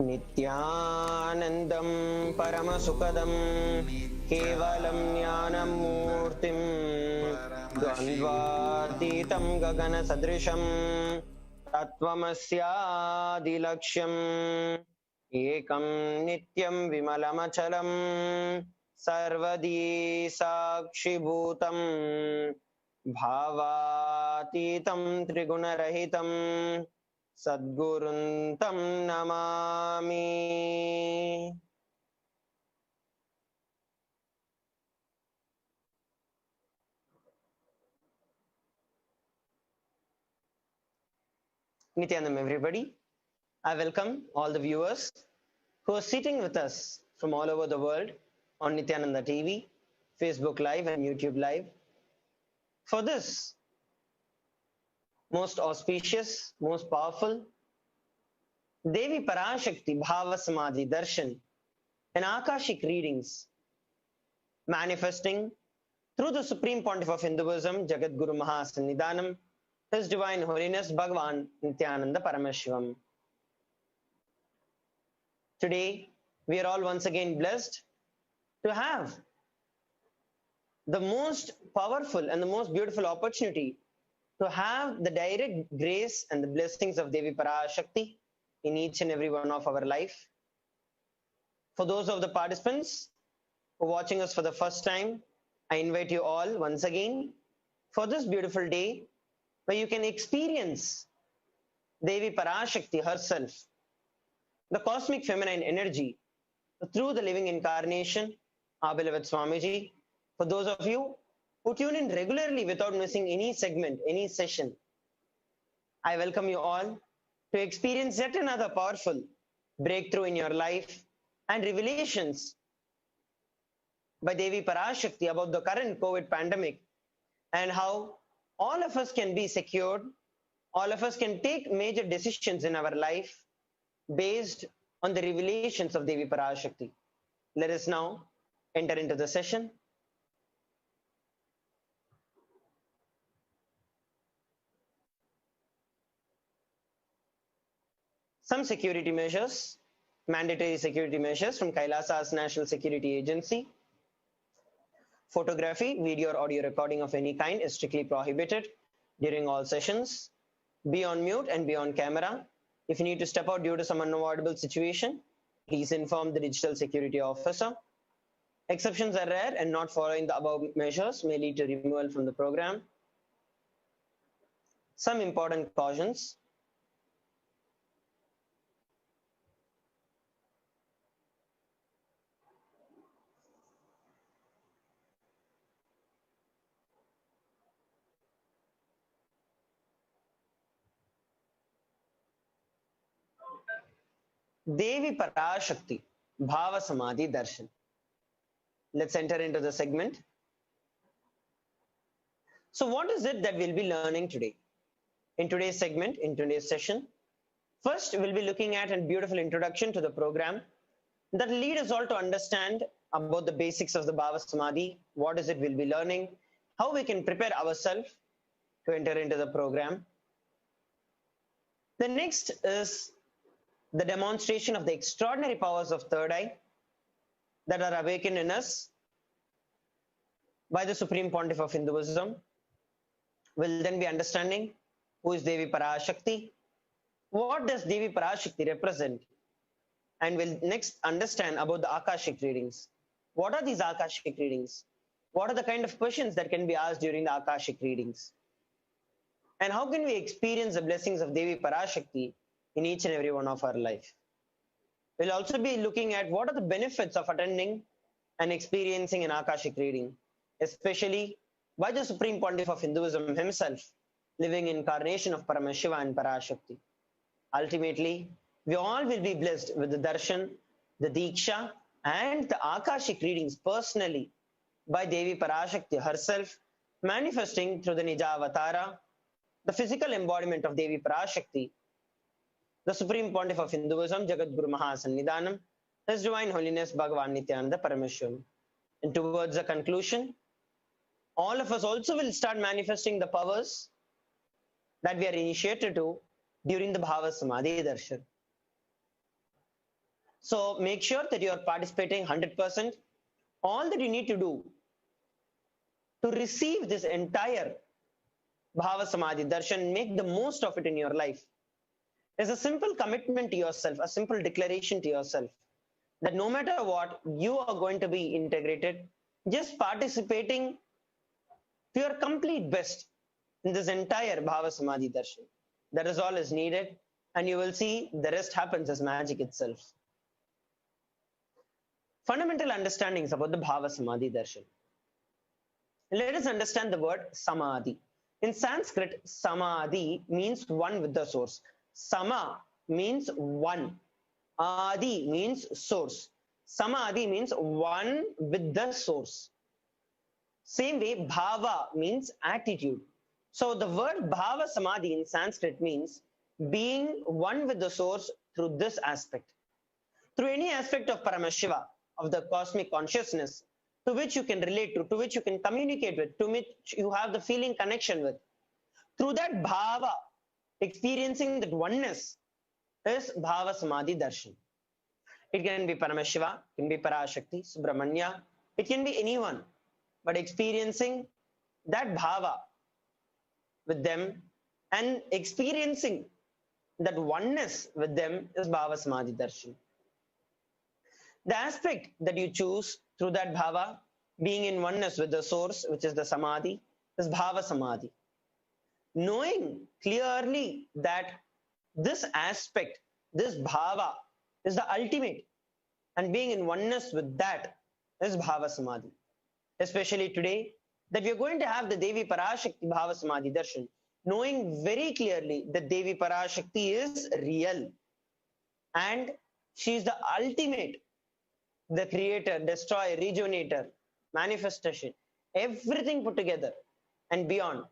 नित्यानन्दं परमसुखदं केवलं ज्ञानमूर्तिं द्वन्द्वातीतं गगनसदृशं तत्त्वमस्यादिलक्ष्यम् एकं नित्यं विमलमचलं सर्वदी साक्षिभूतं भावातीतं त्रिगुणरहितं सद्गुरुं तं Namami. Nityanam, everybody. I welcome all the viewers who are sitting with us from all over the world on Nityananda TV, Facebook Live and YouTube Live. For this most auspicious, most powerful Devi PARASHAKTI Bhava Samadhi Darshan and Akashic readings manifesting through the Supreme Pontiff of Hinduism, Jagat Guru Mahasannidhanam, His Divine Holiness Bhagavan Nityananda Parameshivam. Today, we are all once again blessed to have the most powerful and the most beautiful opportunity to have the direct grace and the blessings of Devi PARASHAKTI in each and every one of our life. For those of the participants who are watching us for the first time, I invite you all once again for this beautiful day where you can experience Devi PARASHAKTI herself, the cosmic feminine energy through the living incarnation, our beloved Swamiji. For those of you who tune in regularly without missing any segment, any session, I welcome you all to experience yet another powerful breakthrough in your life and revelations by Devi PARASHAKTI about the current COVID pandemic and how all of us can be secured, all of us can take major decisions in our life based on the revelations of Devi PARASHAKTI. Let us now enter into the session. Some security measures, mandatory security measures from Kailasa's National Security Agency. Photography, video or audio recording of any kind is strictly prohibited during all sessions. Be on mute and be on camera. If you need to step out due to some unavoidable situation, please inform the digital security officer. Exceptions are rare and not following the above measures may lead to removal from the program. Some important cautions. Devi PARASHAKTI Bhava Samadhi Darshan. Let's enter into the segment. So what is it that we'll be learning today? In today's segment, in today's session, first we'll be looking at a beautiful introduction to the program that will lead us all to understand about the basics of the Bhava Samadhi, what is it we'll be learning, how we can prepare ourselves to enter into the program. The next is the demonstration of the extraordinary powers of third eye that are awakened in us by the Supreme Pontiff of Hinduism. We'll then be understanding who is Devi PARASHAKTI, what does Devi PARASHAKTI represent, and we'll next understand about the Akashic readings. What are these Akashic readings? What are the kind of questions that can be asked during the Akashic readings? And how can we experience the blessings of Devi PARASHAKTI in each and every one of our life? We'll also be looking at what are the benefits of attending and experiencing an Akashic reading, especially by the Supreme Pontiff of Hinduism himself, living incarnation of Paramashiva and PARASHAKTI. Ultimately, we all will be blessed with the darshan, the diksha, and the Akashic readings personally by Devi PARASHAKTI herself, manifesting through the Nijavatara, the physical embodiment of Devi PARASHAKTI, the Supreme Pontiff of Hinduism, Jagadguru Mahasannidhanam, His Divine Holiness Bhagavan Nityananda Parameshwaram. And towards the conclusion, all of us also will start manifesting the powers that we are initiated to during the Bhava Samadhi Darshan. So make sure that you are participating 100%. All that you need to do to receive this entire Bhava Samadhi Darshan, make the most of it in your life, is a simple commitment to yourself, a simple declaration to yourself that no matter what, you are going to be integrated, just participating to your complete best in this entire Bhava Samadhi Darshan. That is all is needed, and you will see the rest happens as magic itself. Fundamental understandings about the Bhava Samadhi Darshan. Let us understand the word Samadhi. In Sanskrit, Samadhi means one with the source. Sama means one. Adi means source. Samadhi means one with the source. Same way, Bhava means attitude. So the word Bhava Samadhi in Sanskrit means being one with the source through this aspect. Through any aspect of Paramashiva, of the cosmic consciousness, to which you can relate to which you can communicate with, to which you have the feeling connection with. Through that Bhava, experiencing that oneness is Bhava Samadhi Darshan. It can be Paramashiva, it can be ParaShakti, Subramanya, it can be anyone, but experiencing that Bhava with them and experiencing that oneness with them is Bhava Samadhi Darshan. The aspect that you choose through that Bhava, being in oneness with the source, which is the Samadhi, is Bhava Samadhi. Knowing clearly that this aspect, this Bhava, is the ultimate, and being in oneness with that is Bhava Samadhi. Especially today, that we are going to have the Devi PARASHAKTI Bhava Samadhi Darshan, knowing very clearly that Devi PARASHAKTI is real, and she is the ultimate, the creator, destroyer, rejuvenator, manifestation, everything put together and beyond.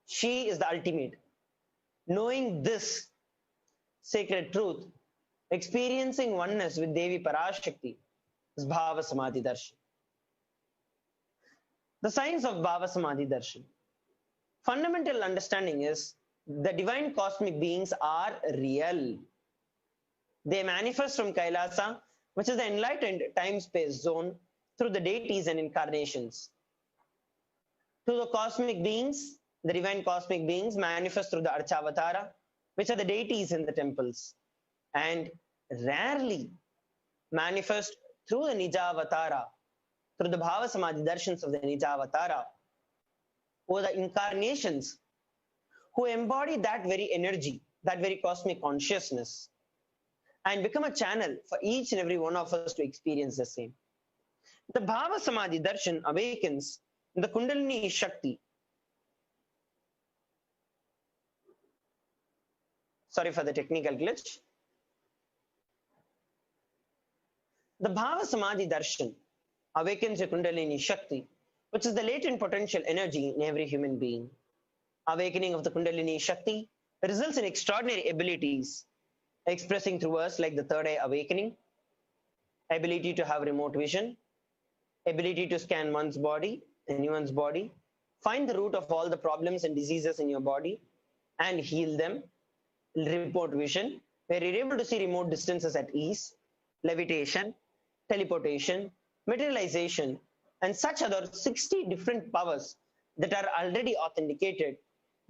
She is the ultimate. Knowing this sacred truth, experiencing oneness with Devi PARASHAKTI is Bhava Samadhi Darshan. The science of Bhava Samadhi Darshan. Fundamental understanding is the divine cosmic beings are real. They manifest from Kailasa, which is the enlightened time-space zone, through the deities and incarnations. To the cosmic beings, the divine cosmic beings manifest through the Archavatara, which are the deities in the temples, and rarely manifest through the Nijavatara, through the Bhava Samadhi Darshans of the Nijavatara, who are the incarnations who embody that very energy, that very cosmic consciousness, and become a channel for each and every one of us to experience the same. The Bhava Samadhi Darshan awakens the Kundalini Shakti. Sorry for the technical glitch. The Bhava Samadhi Darshan awakens the Kundalini Shakti, which is the latent potential energy in every human being. Awakening of the Kundalini Shakti results in extraordinary abilities, expressing through us like the third eye awakening, ability to have remote vision, ability to scan one's body, anyone's body, find the root of all the problems and diseases in your body and heal them, remote vision, where you're able to see remote distances at ease, levitation, teleportation, materialization, and such other 60 different powers that are already authenticated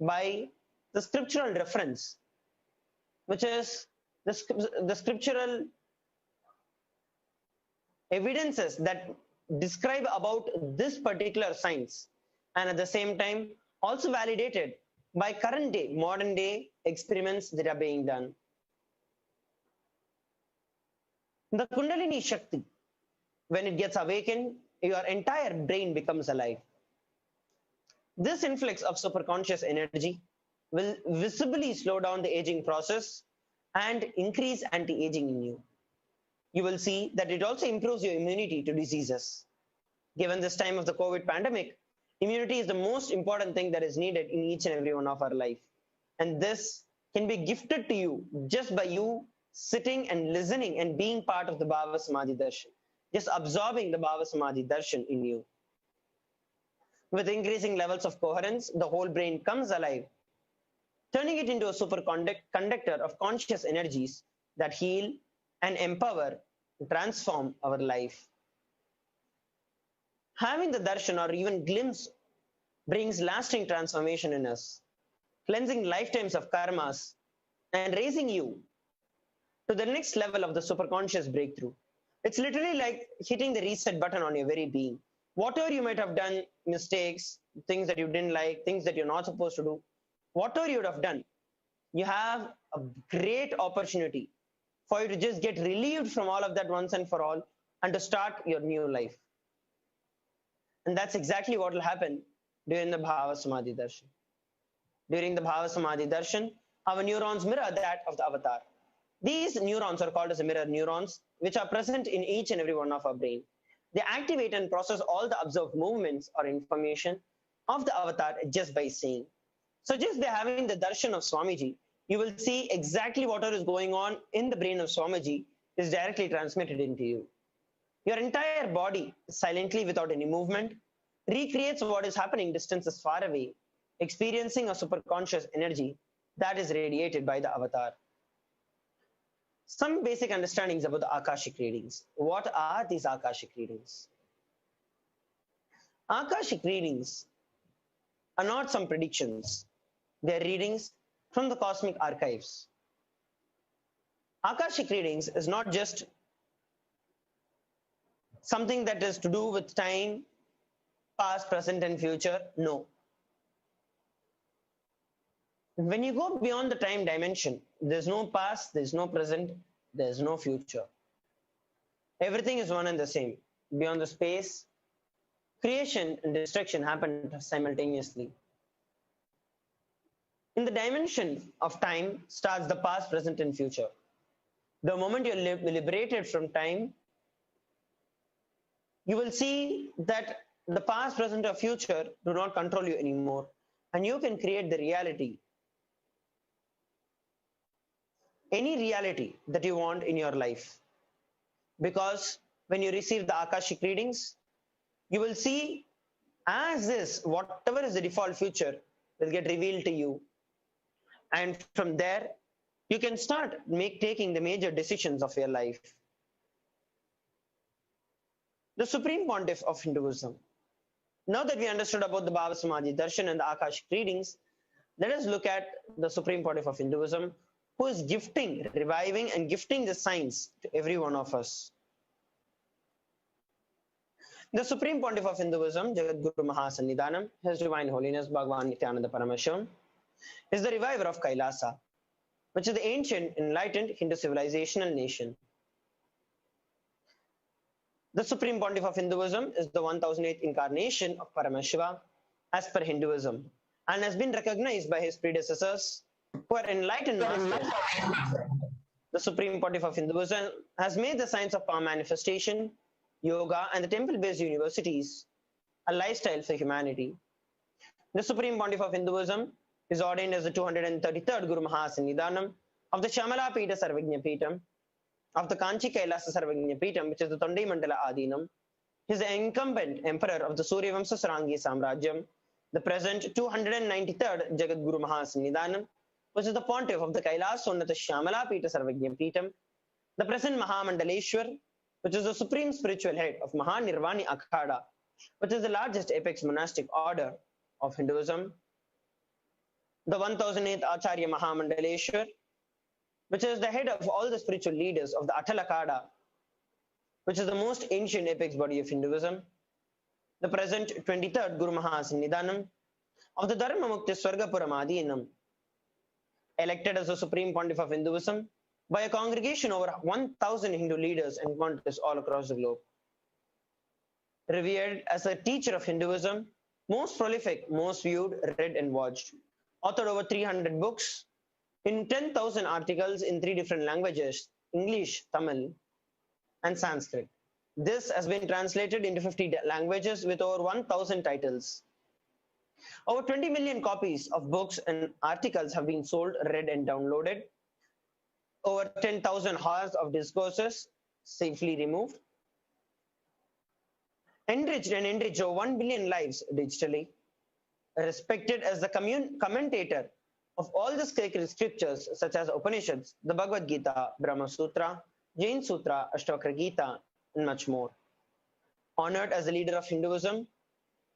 by the scriptural reference, which is the scriptural evidences that describe about this particular science, and at the same time also validated by current day, modern day experiments that are being done. The Kundalini Shakti, when it gets awakened, your entire brain becomes alive. This influx of superconscious energy will visibly slow down the aging process and increase anti-aging in you. You will see that it also improves your immunity to diseases. Given this time of the COVID pandemic, immunity is the most important thing that is needed in each and every one of our life. And this can be gifted to you just by you sitting and listening and being part of the Bhava Samadhi Darshan, just absorbing the Bhava Samadhi Darshan in you. With increasing levels of coherence, the whole brain comes alive, turning it into a superconductor of conscious energies that heal and empower and transform our life. Having the darshan or even glimpse brings lasting transformation in us, cleansing lifetimes of karmas and raising you to the next level of the superconscious breakthrough. It's literally like hitting the reset button on your very being. Whatever you might have done, mistakes, things that you didn't like, things that you're not supposed to do, whatever you would have done, you have a great opportunity for you to just get relieved from all of that once and for all and to start your new life. And that's exactly what will happen during the Bhava Samadhi Darshan. During the Bhava Samadhi Darshan, our neurons mirror that of the avatar. These neurons are called as mirror neurons, which are present in each and every one of our brain. They activate and process all the observed movements or information of the avatar just by seeing. So just by having the darshan of Swamiji, you will see exactly what is going on in the brain of Swamiji is directly transmitted into you. Your entire body, silently without any movement, recreates what is happening distances far away, experiencing a superconscious energy that is radiated by the avatar. Some basic understandings about the Akashic readings. What are these Akashic readings? Akashic readings are not some predictions. They are readings from the cosmic archives. Akashic readings is not just something that is to do with time, past, present, and future. No. When you go beyond the time dimension, there's no past, there's no present, there's no future. Everything is one and the same. Beyond the space, creation and destruction happen simultaneously. In the dimension of time starts the past, present, and future. The moment you're liberated from time, you will see that the past, present, or future do not control you anymore, and you can create the reality. Any reality that you want in your life. Because when you receive the Akashic readings, you will see as this, whatever is the default future will get revealed to you. And from there, you can start taking the major decisions of your life. The Supreme Pontiff of Hinduism. Now that we understood about the Bhava Samadhi Darshan and the Akashic readings, let us look at the Supreme Pontiff of Hinduism, who is gifting, reviving and gifting the science to every one of us. The Supreme Pontiff of Hinduism, Jagadguru Mahasannidhanam, His Divine Holiness Bhagavan Nityananda Paramashivam, is the reviver of Kailasa, which is the ancient, enlightened Hindu civilizational nation. The Supreme Pontiff of Hinduism is the 1008th incarnation of Paramashiva as per Hinduism and has been recognized by his predecessors who are enlightened masters. The Supreme Pontiff of Hinduism has made the science of power manifestation, yoga, and the temple-based universities a lifestyle for humanity. The Supreme Pontiff of Hinduism is ordained as the 233rd Guru Mahasannidhanam of the Shamala Pita Sarvagnya Pitam, of the Kanchi Kailasa Sarvagnya Pitam, which is the Tondai Mandala Adinam. He is the incumbent emperor of the Suryavamsa Sarangi Samrajyam, the present 293rd Jagadguru Mahasannidhanam, which is the pontiff of the Kailasa Unnata Shamala Pita Sarvagnya Pitam, the present Mahamandaleshwar, which is the supreme spiritual head of Mahanirvani Akhada, which is the largest apex monastic order of Hinduism, the 1008th Acharya Mahamandaleshwar, which is the head of all the spiritual leaders of the Atal Akhada, which is the most ancient apex body of Hinduism, the present 23rd Guru Mahasannidhanam of the Dharma Mukti Swargapuram Adinam, elected as the Supreme Pontiff of Hinduism by a congregation over 1,000 Hindu leaders and pontiffs all across the globe. Revered as a teacher of Hinduism, most prolific, most viewed, read and watched, authored over 300 books, in 10,000 articles in 3 different languages, English, Tamil, and Sanskrit. This has been translated into 50 languages with over 1,000 titles. Over 20 million copies of books and articles have been sold, read, and downloaded. Over 10,000 hours of discourses safely removed. Enriched and enriched over 1 billion lives digitally. Respected as the commentator of all the sacred scriptures such as Upanishads, the Bhagavad Gita, Brahma Sutra, Jain Sutra, Ashtavakra Gita, and much more. Honored as the leader of Hinduism,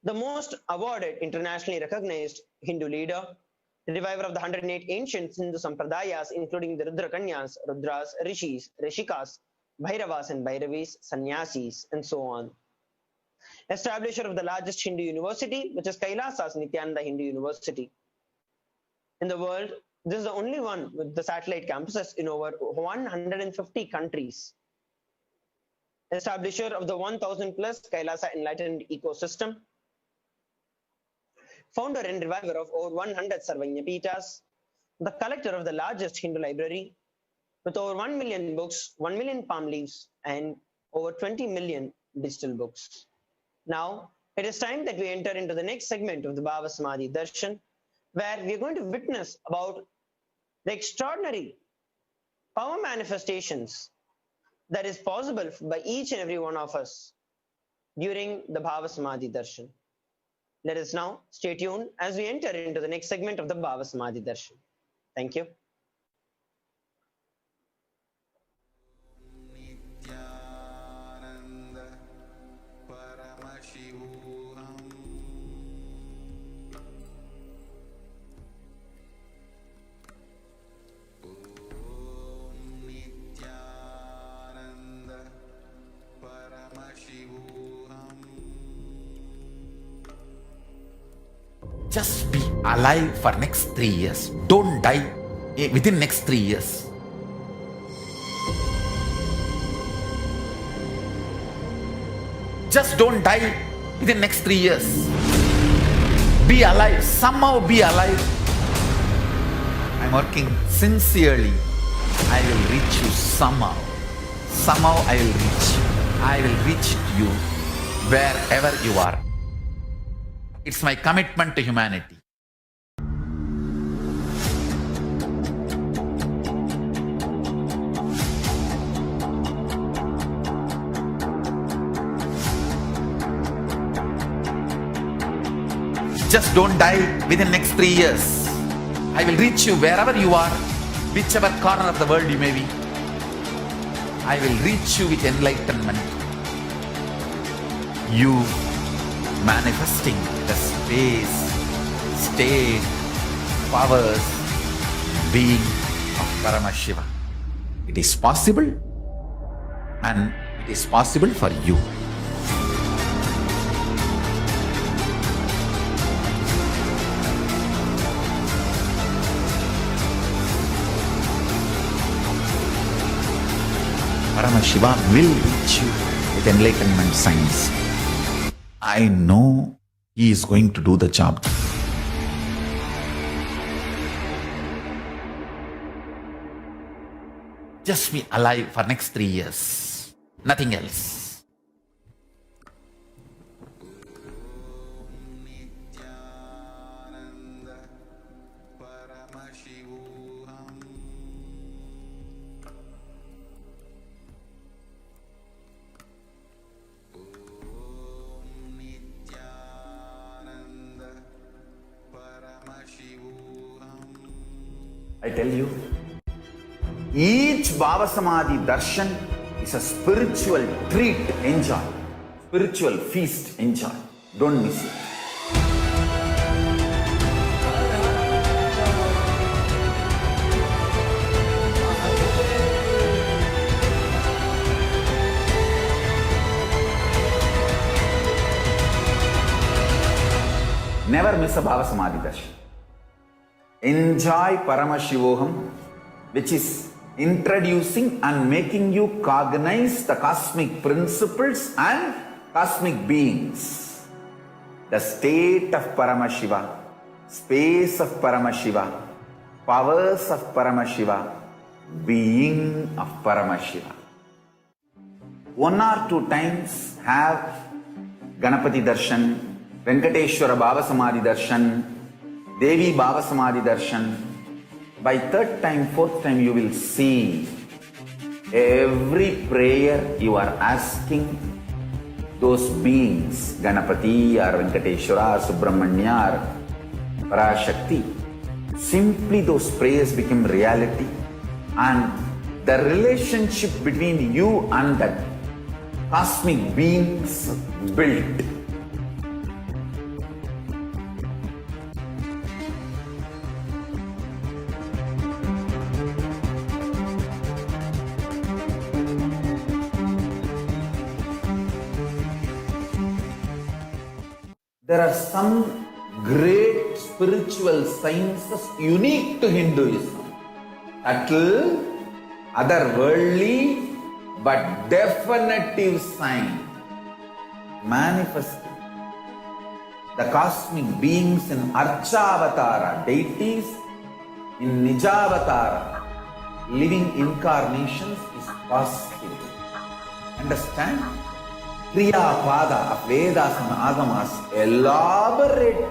the most awarded, internationally recognized Hindu leader, the reviver of the 108 ancient Hindu Sampradayas, including the Rudra Kanyas, Rudras, Rishis, Rishikas, Bhairavas and Bhairavis, Sannyasis, and so on. Establisher of the largest Hindu university, which is Kailasa's Nityananda Hindu University. In the world, this is the only one with the satellite campuses in over 150 countries. Establisher of the 1,000 plus Kailasa enlightened ecosystem. Founder and reviver of over 100 Sarvanya Pitas. The collector of the largest Hindu library with over 1 million books, 1 million palm leaves, and over 20 million digital books. Now, it is time that we enter into the next segment of the Bhava Samadhi Darshan, where we are going to witness about the extraordinary power manifestations that is possible by each and every one of us during the Bhava Samadhi Darshan. Let us now stay tuned as we enter into the next segment of the Bhava Samadhi Darshan. Thank you. Just be alive for next 3 years. Don't die within next 3 years. Just don't die within next 3 years. Be alive. Somehow be alive. I'm working sincerely. I will reach you somehow. Somehow I will reach you. I will reach you wherever you are. It's my commitment to humanity. Just don't die within next 3 years. I will reach you wherever you are, whichever corner of the world you may be. I will reach you with enlightenment. You manifesting the space, state, powers, being of Paramashiva. It is possible, and it is possible for you. Paramashiva will reach you with enlightenment science. I know he is going to do the job. Just be alive for next 3 years. Nothing else. I tell you, each Bhava Samadhi Darshan is a spiritual treat. Enjoy. Spiritual feast. Enjoy. Don't miss it. Never miss a Bhava Samadhi Darshan. Enjoy Paramashivoham, which is introducing and making you cognize the cosmic principles and cosmic beings. The state of Paramashiva, space of Paramashiva, powers of Paramashiva, being of Paramashiva. 1 or 2 times have Ganapati Darshan, Venkateshwara Baba Samadhi Darshan, Devi Baba Samadhi Darshan. By 3rd time, 4th time you will see every prayer you are asking those beings, Ganapati or Venkateshwara or Subramanya or ParaShakti. Simply those prayers become reality, and the relationship between you and that cosmic beings built. There are some great spiritual sciences unique to Hinduism. Subtle, otherworldly, but definitive sign. Manifesting the cosmic beings in Archavatara, deities in Nijavatara, living incarnations is possible. Understand? Kriya Pada of Vedas and Agamas elaborately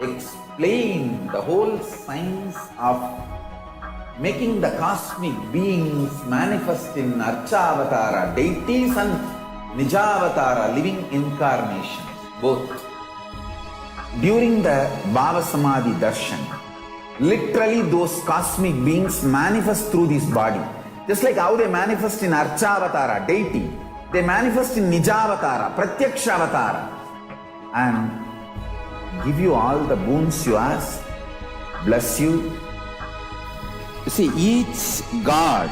explain the whole science of making the cosmic beings manifest in Archavatara, deities and Nijavatara, living incarnations, both. During the Baba Samadhi Darshan, literally those cosmic beings manifest through this body. Just like how they manifest in Archavatara, deity, they manifest in Nijavatara, Pratyakshavatara, and give you all the boons you ask, bless you. You see, each God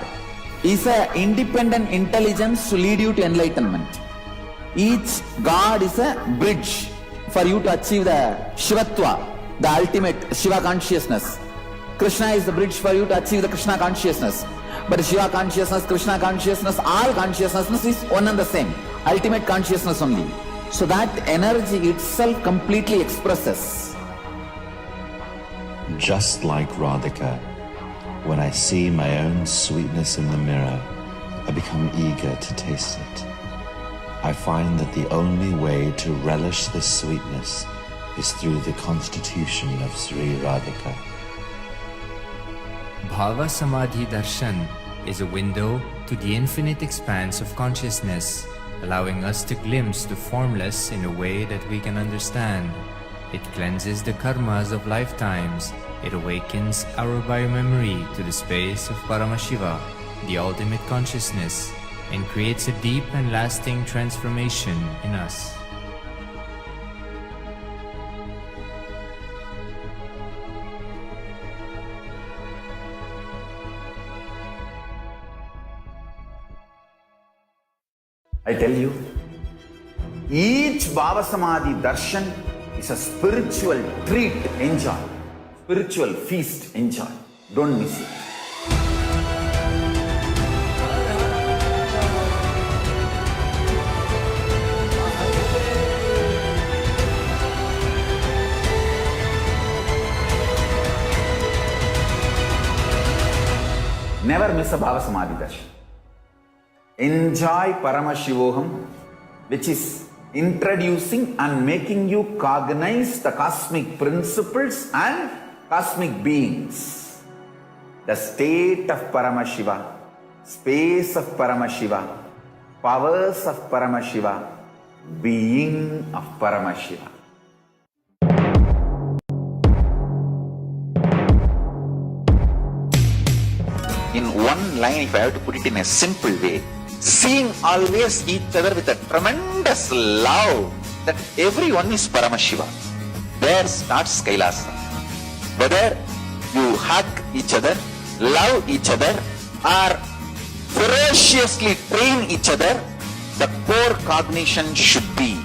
is an independent intelligence to lead you to enlightenment. Each God is a bridge for you to achieve the Shivatva, the ultimate Shiva consciousness. Krishna is the bridge for you to achieve the Krishna consciousness. But Shiva consciousness, Krishna consciousness, all consciousness is one and the same. Ultimate consciousness only. So that energy itself completely expresses. Just like Radhika, when I see my own sweetness in the mirror, I become eager to taste it. I find that the only way to relish this sweetness is through the constitution of Sri Radhika. Bhava Samadhi Darshan is a window to the infinite expanse of consciousness, allowing us to glimpse the formless in a way that we can understand. It cleanses the karmas of lifetimes. It awakens our biomemory to the space of Paramashiva, the ultimate consciousness, and creates a deep and lasting transformation in us. I tell you, each Baba Samadhi Darshan is a spiritual treat. Enjoy. Spiritual feast. Enjoy. Don't miss it. Never miss a Baba Samadhi Darshan. Enjoy Paramashivoham, which is introducing and making you cognize the cosmic principles and cosmic beings. The state of Paramashiva, space of Paramashiva, powers of Paramashiva, being of Paramashiva. In one line, if I have to put it in a simple way, seeing always each other with a tremendous love that everyone is Paramashiva. There starts Kailasa. Whether you hug each other, love each other, or ferociously train each other, the core cognition should be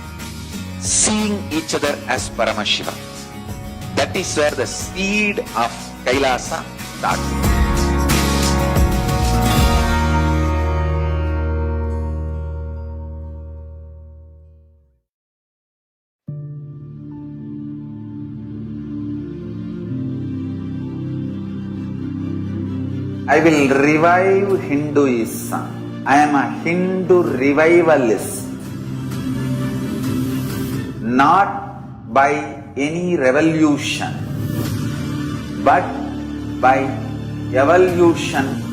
seeing each other as Paramashiva. That is where the seed of Kailasa starts. I will revive Hinduism. I am a Hindu revivalist. Not by any revolution, but by evolution.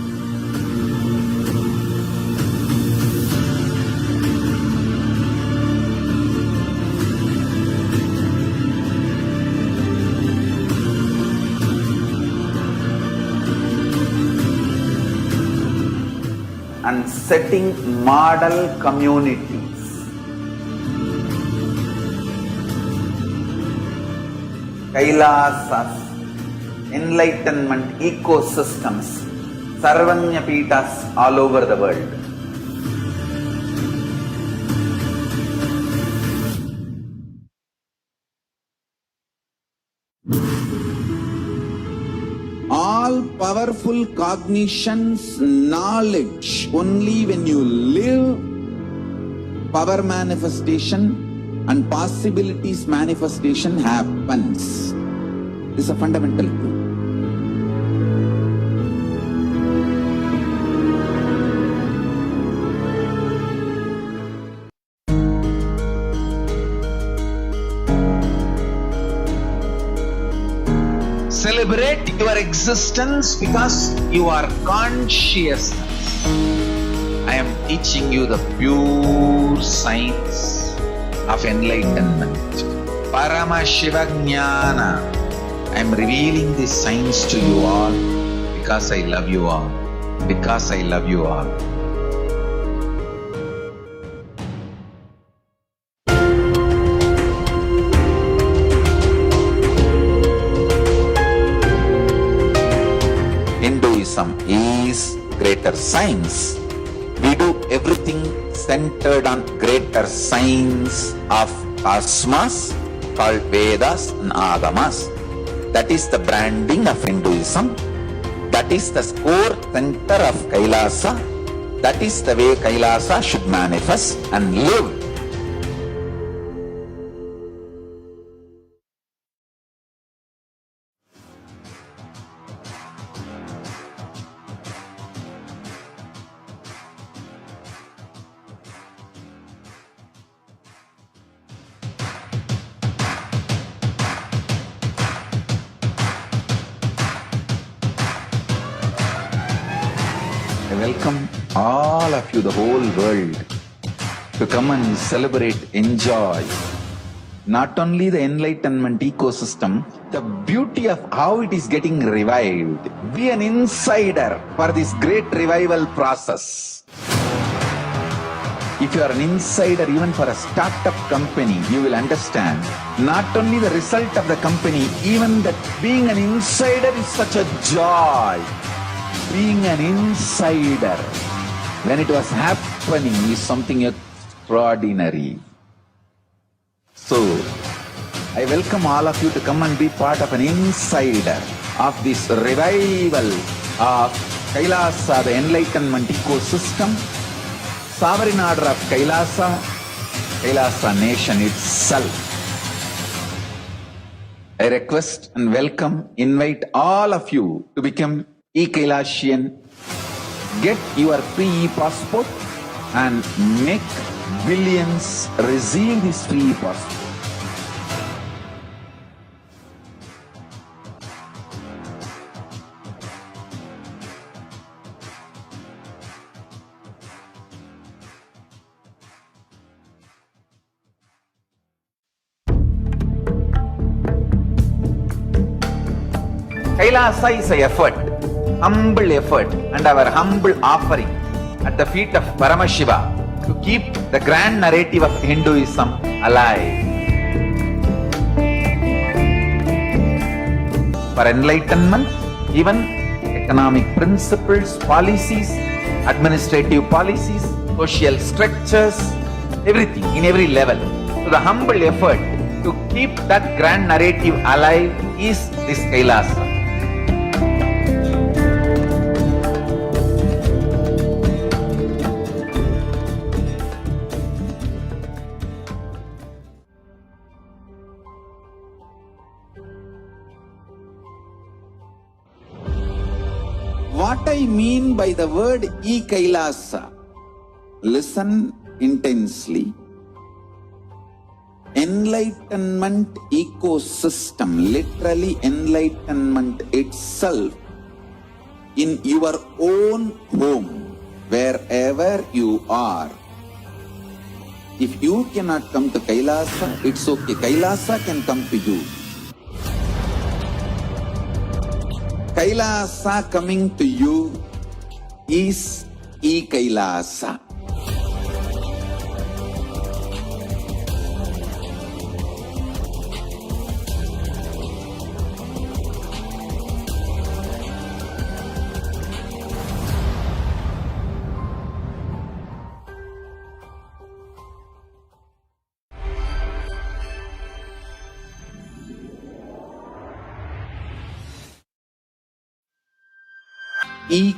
And setting model communities. Kailasas, enlightenment ecosystems, Sarvanyapitas all over the world. All powerful cognitions, knowledge, only when you live, power manifestation and possibilities manifestation happens. This is a fundamental truth. Celebrate your existence because you are consciousness. I am teaching you the pure science of enlightenment. Paramashivajnana. I am revealing this science to you all because I love you all. Because I love you all. Hinduism is greater science. We do everything centered on greater science of cosmos called Vedas and Agamas. That is the branding of Hinduism. That is the core center of Kailasa. That is the way Kailasa should manifest and live. I welcome all of you, the whole world, to come and celebrate, enjoy not only the enlightenment ecosystem, the beauty of how it is getting revived. Be an insider for this great revival process. If you are an insider even for a startup company, you will understand not only the result of the company, even that being an insider is such a joy. Being an insider when it was happening is something extraordinary. So, I welcome all of you to come and be part of an insider of this revival of Kailasa, the enlightenment ecosystem, sovereign order of Kailasa, Kailasa nation itself. I request and welcome, invite all of you to become E-Kailasian. Get your free e-passport and make billions receive this free e-passport. Kailasa is an effort, humble effort, and our humble offering at the feet of Paramashiva to keep the grand narrative of Hinduism alive. For enlightenment, even economic principles, policies, administrative policies, social structures, everything in every level. So the humble effort to keep that grand narrative alive is this Kailasa. What I mean by the word Kailasa, listen intensely. Enlightenment ecosystem, literally enlightenment itself, in your own home, wherever you are. If you cannot come to Kailasa, it's okay. Kailasa can come to you. Kailasa coming to you is Kailasa.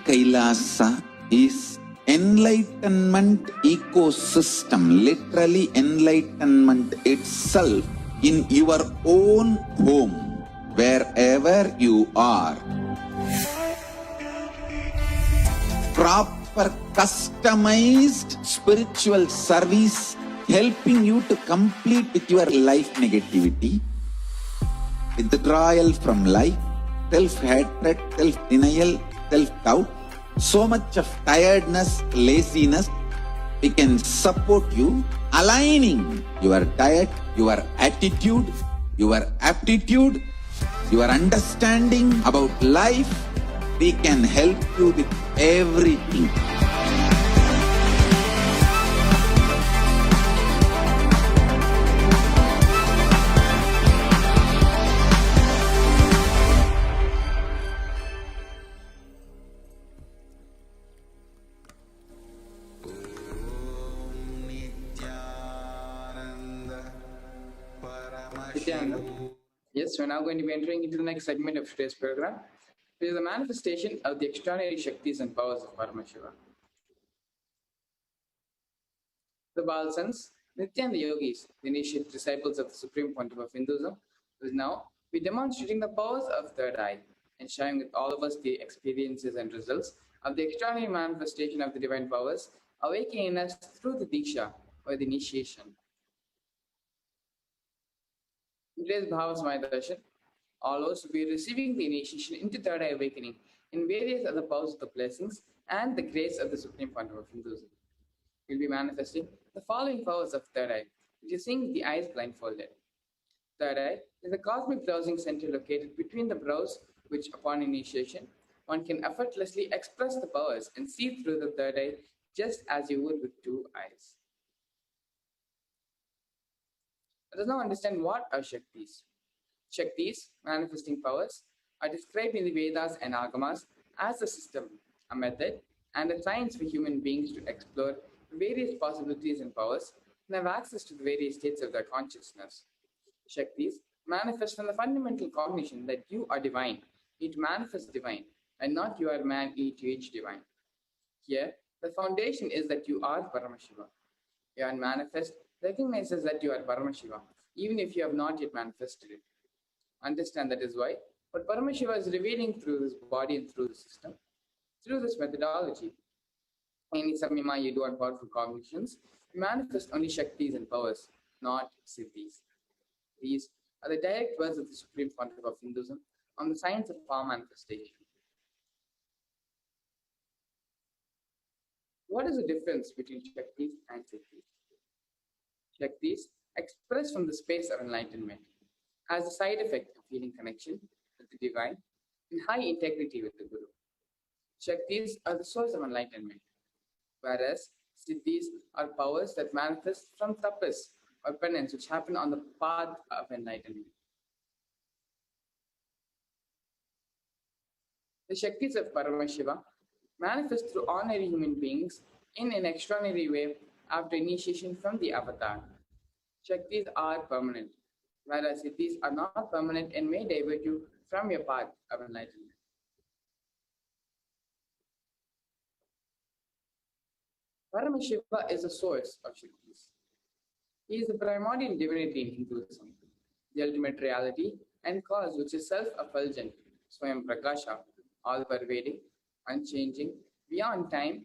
Kailasa is enlightenment ecosystem, literally enlightenment itself, in your own home, wherever you are. Proper customized spiritual service helping you to complete with your life negativity, withdrawal from life, self-hatred, self-denial, self-doubt, so much of tiredness, laziness. We can support you, aligning your diet, your attitude, your aptitude, your understanding about life. We can help you with everything. Yes, we're now going to be entering into the next segment of today's program. It is the manifestation of the extraordinary Shaktis and powers of Paramashiva. The Balsans, Nitya and the Yogis, the initiate disciples of the Supreme Pontiff of Hinduism, will now be demonstrating the powers of Third Eye and sharing with all of us the experiences and results of the extraordinary manifestation of the divine powers awakening in us through the Diksha or the initiation. In today's Bhavasmaya Darshan, all those will be receiving the initiation into Third Eye awakening in various other powers of the blessings and the grace of the Supreme Pontiff of Hinduism. We'll be manifesting the following powers of Third Eye, which is seeing with the eyes blindfolded. Third Eye is a cosmic browsing center located between the brows, which upon initiation, one can effortlessly express the powers and see through the third eye just as you would with two eyes. Let us now understand what are Shaktis. Shaktis, manifesting powers, are described in the Vedas and Agamas as a system, a method, and a science for human beings to explore various possibilities and powers and have access to the various states of their consciousness. Shaktis manifest from the fundamental cognition that you are divine, it manifests divine, and not you are man, each divine. Here, the foundation is that you are Paramashiva. Your manifest recognizes that you are Paramashiva, even if you have not yet manifested it. Understand that is why, but Paramashiva is revealing through this body and through the system, through this methodology. Any samyama you do on powerful cognitions, you manifest only Shaktis and powers, not Siddhis. These are the direct words of the Supreme Pontiff of Hinduism on the science of power manifestation. What is the difference between Shaktis and Siddhis? Shaktis express from the space of enlightenment as a side effect of feeling connection with the divine and high integrity with the Guru. Shaktis are the source of enlightenment, whereas Siddhis are powers that manifest from tapas or penance which happen on the path of enlightenment. The Shaktis of Paramashiva manifest through ordinary human beings in an extraordinary way after initiation from the avatar. Shaktis are permanent, whereas Siddhis are not permanent and may divert you from your path of enlightenment. Paramashiva is the source of Shaktis. He is the primordial divinity in Hinduism, the ultimate reality and cause which is self-effulgent, Swayam Prakasha, all-pervading, unchanging, beyond time,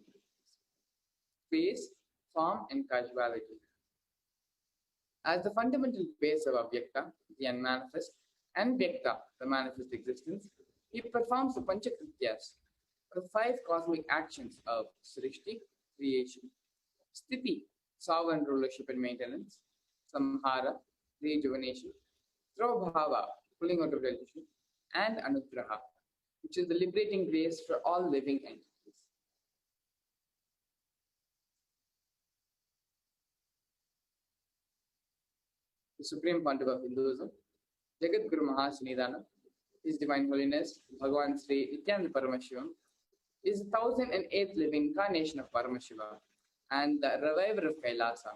space, form, and causality. As the fundamental base of Avyakta, the unmanifest, and Vyakta, the manifest existence, he performs the Panchakrityas, the 5 cosmic actions of Srishti, creation, Sthiti, sovereign rulership and maintenance, Samhara, rejuvenation, Drobhava, pulling out of religion, and Anugraha, which is the liberating grace for all living entities. The Supreme Pontiff of Hinduism, Jagat Guru Mahasanidana, His Divine Holiness, Bhagavan Sri Nityananda Paramashivam, is the 1008th living incarnation of Paramashiva and the reviver of Kailasa,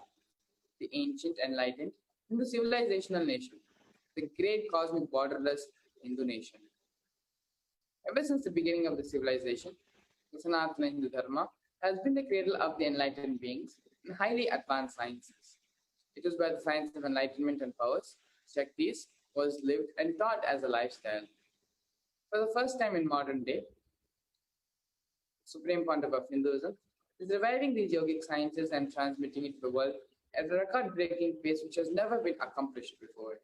the ancient, enlightened Hindu civilizational nation, the great cosmic borderless Hindu nation. Ever since the beginning of the civilization, the Sanatana Hindu Dharma has been the cradle of the enlightened beings in highly advanced sciences. It was where the science of enlightenment and powers, Shaktis, was lived and taught as a lifestyle. For the first time in modern day, Supreme Pontiff of Hinduism is reviving these yogic sciences and transmitting it to the world at a record-breaking pace which has never been accomplished before.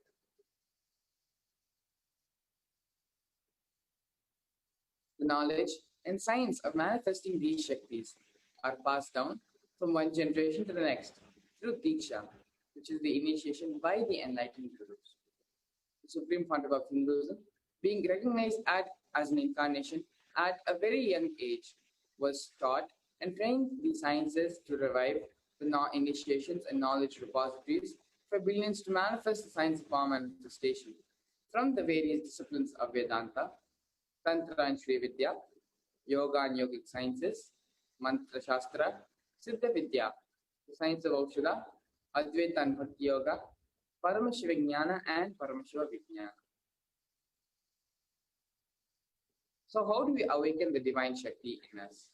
The knowledge and science of manifesting these Shaktis are passed down from one generation to the next through Diksha, which is the initiation by the enlightened Gurus. The Supreme Pontiff of Hinduism, being recognized as an incarnation at a very young age, was taught and trained the sciences to revive the initiations and knowledge repositories for billions to manifest the science of power manifestation from the various disciplines of Vedanta, Tantra and Sri Vidya, Yoga and Yogic sciences, Mantra Shastra, Siddha Vidya, the science of Aushadha, Advaita and Bhakti Yoga, Paramashiva Jnana and Paramashiva Vijnana. So how do we awaken the divine Shakti in us?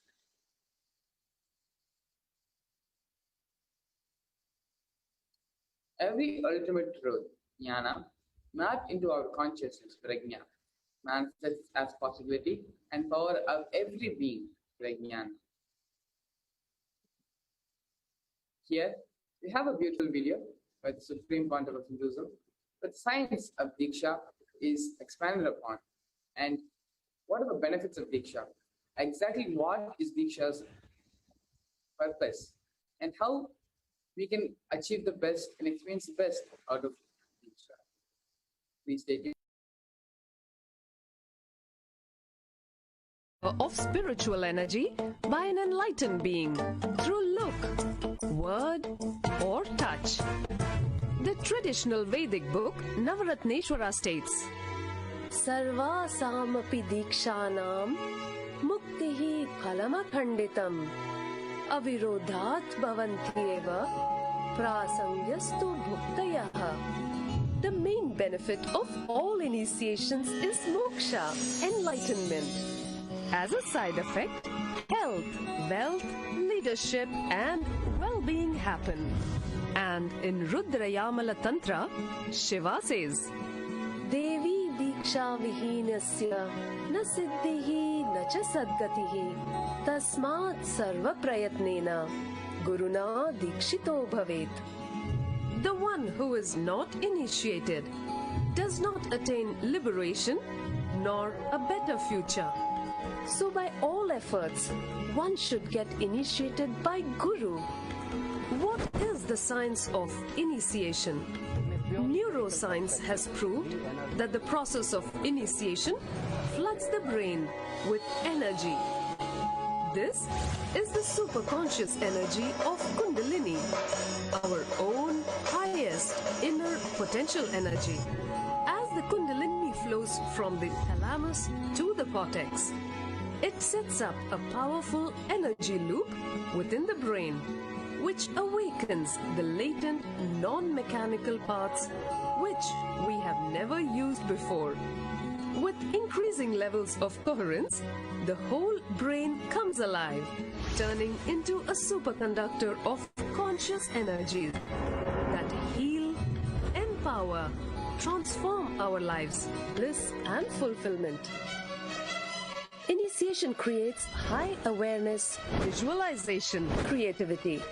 Every ultimate truth, Jnana, mapped into our consciousness, Prajna, manifests as possibility and power of every being, Prajnana. Here, we have a beautiful video by the Supreme Pontiff of Hinduism, but science of Diksha is expanded upon. And what are the benefits of Diksha? Exactly what is Diksha's purpose? And how we can achieve the best and experience the best out of Diksha? Please stay tuned. Of spiritual energy by an enlightened being through look, word, or touch. The traditional Vedic book Navaratneshwara states, Sarvasamapi dikshanam muktihi phalamaphanditam avirodhat bhavantyeva prasangyastu bhuktayah. The main benefit of all initiations is moksha, enlightenment. As a side effect, health, wealth, leadership, and well-being happen. And in Rudrayamala Tantra, Shiva says, Devi Diksha Vihinasya na siddhihi na cha sadgatihi tasmat sarva prayatnena guruna dikshito bhavet. The one who is not initiated does not attain liberation nor a better future. So by all efforts, one should get initiated by Guru. What is the science of initiation? Neuroscience has proved that the process of initiation floods the brain with energy. This is the superconscious energy of Kundalini, our own highest inner potential energy. As the Kundalini flows from the thalamus to the cortex, it sets up a powerful energy loop within the brain, which awakens the latent non-mechanical parts which we have never used before. With increasing levels of coherence, the whole brain comes alive, turning into a superconductor of conscious energies that heal, empower, transform our lives, bliss and fulfillment. Initiation creates high awareness, visualization, creativity.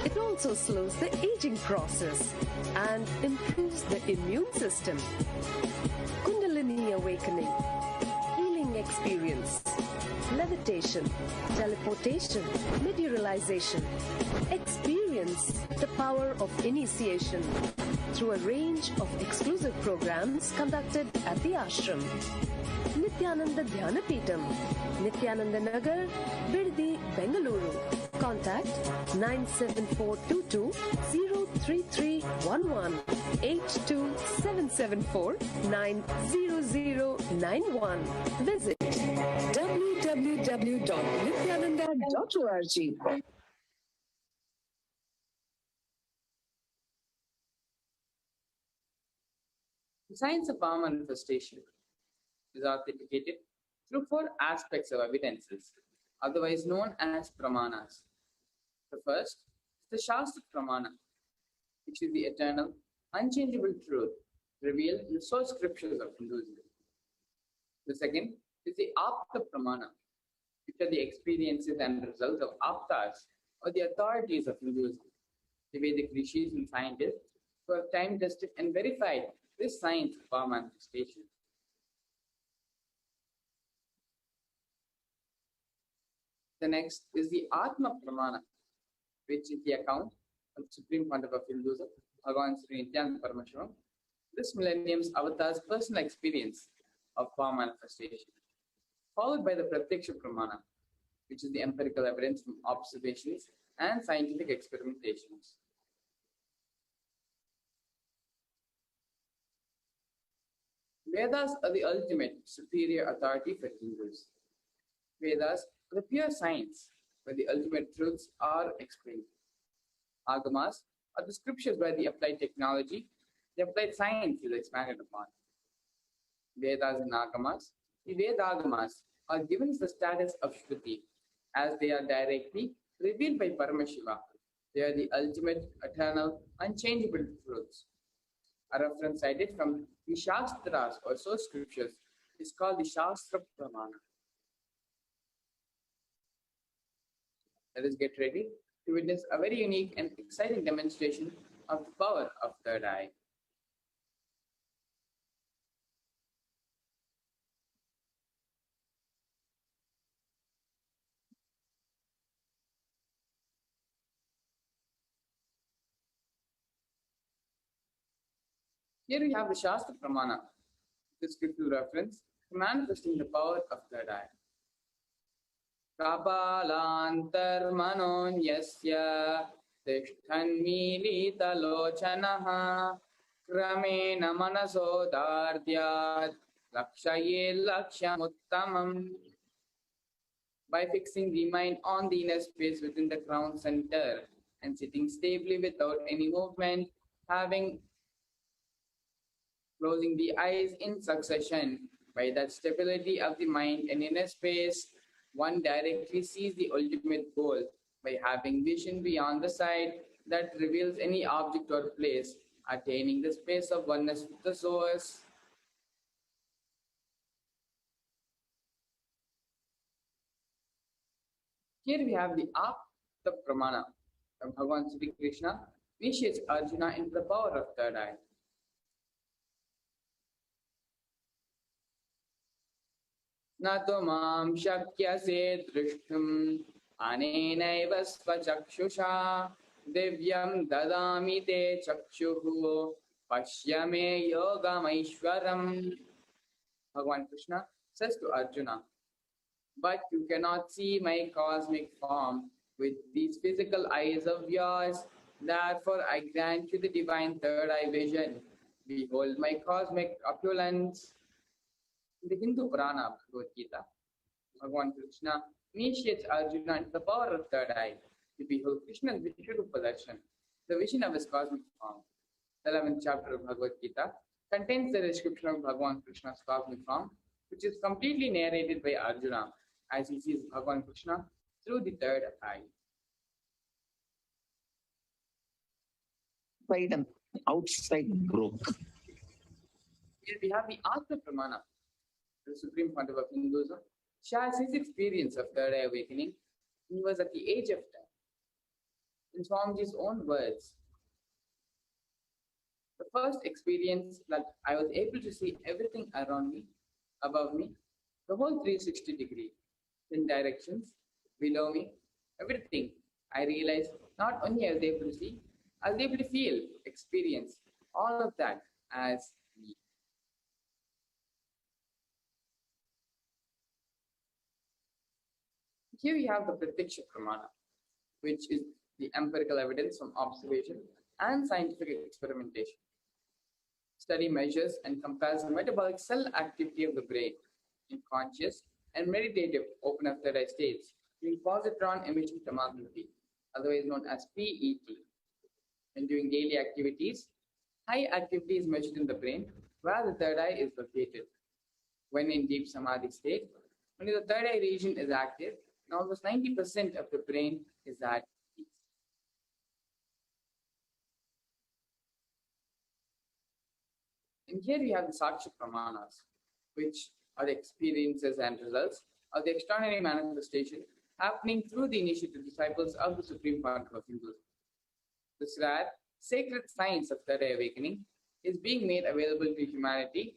It also slows the aging process and improves the immune system. Kundalini awakening, healing experience, levitation, teleportation, materialization. Experience the power of initiation through a range of exclusive programs conducted at the ashram. Nityananda Dhyanapitham, Nityananda Nagar, Birdi, Bengaluru. Contact 97422 03311 82774 90091. Visit www.nityananda.org. The science of power manifestation is authenticated through 4 aspects of evidences, otherwise known as Pramanas. The first is the Shastra Pramana, which is the eternal, unchangeable truth revealed in the source scriptures of Hinduism. The second is the Apta Pramana, which are the experiences and results of Aptas, or the authorities of Hinduism, the Vedic rishis and scientists who have time tested and verified this science of power manifestation. The next is the Atma Pramana, which is the account of the Supreme Pontiff of Hinduism, Bhagavan Sri Nityananda Paramahansa, this millennium's avatar's personal experience of power manifestation, followed by the Pratyaksha Pramana, which is the empirical evidence from observations and scientific experimentations. Vedas are the ultimate superior authority for Hindus. Vedas are the pure science where the ultimate truths are explained. Agamas are the scriptures where the applied technology, the applied science is expanded upon. Vedas and Agamas, the Vedagamas, are given the status of Shruti as they are directly revealed by Paramashiva. They are the ultimate, eternal, unchangeable truths. A reference cited from the Shastras or source scriptures is called the Shastra Pramana. Let us get ready to witness a very unique and exciting demonstration of the power of third eye. Here we have the Shastra Pramana, the scriptural reference for manifesting the power of third eye. Kapalantarmanonyasya tishthanmilitalochanaha kramena manasodardhyat lakshaye lakshamuttamam. By fixing the mind on the inner space within the crown center and sitting stably without any movement, closing the eyes in succession, by that stability of the mind and inner space, one directly sees the ultimate goal by having vision beyond the sight that reveals any object or place, attaining the space of oneness with the source. Here we have the Apta Pramana from Bhagavan Sri Krishna, initiates Arjuna into the power of third eye. Nato mam shakyase drishtum anenaiva svachakshusha divyam dadami te chakshuhu pashyame yogamaishwaram. Bhagavan Krishna says to Arjuna, but you cannot see my cosmic form with these physical eyes of yours. Therefore, I grant you the divine third eye vision. Behold my cosmic opulence. In the Hindu Purana Bhagavad Gita, Bhagavan Krishna initiates Arjuna into the power of third eye to behold Krishna's Vishwarupa Darshan, the vision of his cosmic form. The 11th chapter of Bhagavad Gita contains the description of Bhagavan Krishna's cosmic form, which is completely narrated by Arjuna as he sees Bhagavan Krishna through the third eye. Inside and outside broke. Here we have the Atma Pramana, the Supreme Pontiff of Hinduism, shares his experience of third eye awakening when he was at the age of 10. In Swamiji's own words, the first experience that I was able to see everything around me, above me, the whole 360 degree, in directions, below me, everything. I realized not only I was able to see, I was able to feel, experience all of that as me. Here we have the Pratyaksh Pramana, which is the empirical evidence from observation and scientific experimentation. Study measures and compares the metabolic cell activity of the brain in conscious and meditative open up third eye states during positron emission tomography, otherwise known as PET. When doing daily activities, high activity is measured in the brain where the third eye is located. When in deep samadhi state, only the third eye region is active and almost 90% of the brain is at peace. And here we have the Sakshi Pramanas, which are the experiences and results of the extraordinary manifestation happening through the initiated disciples of the Supreme Pontiff of Hinduism. This rare, sacred science of third eye awakening is being made available to humanity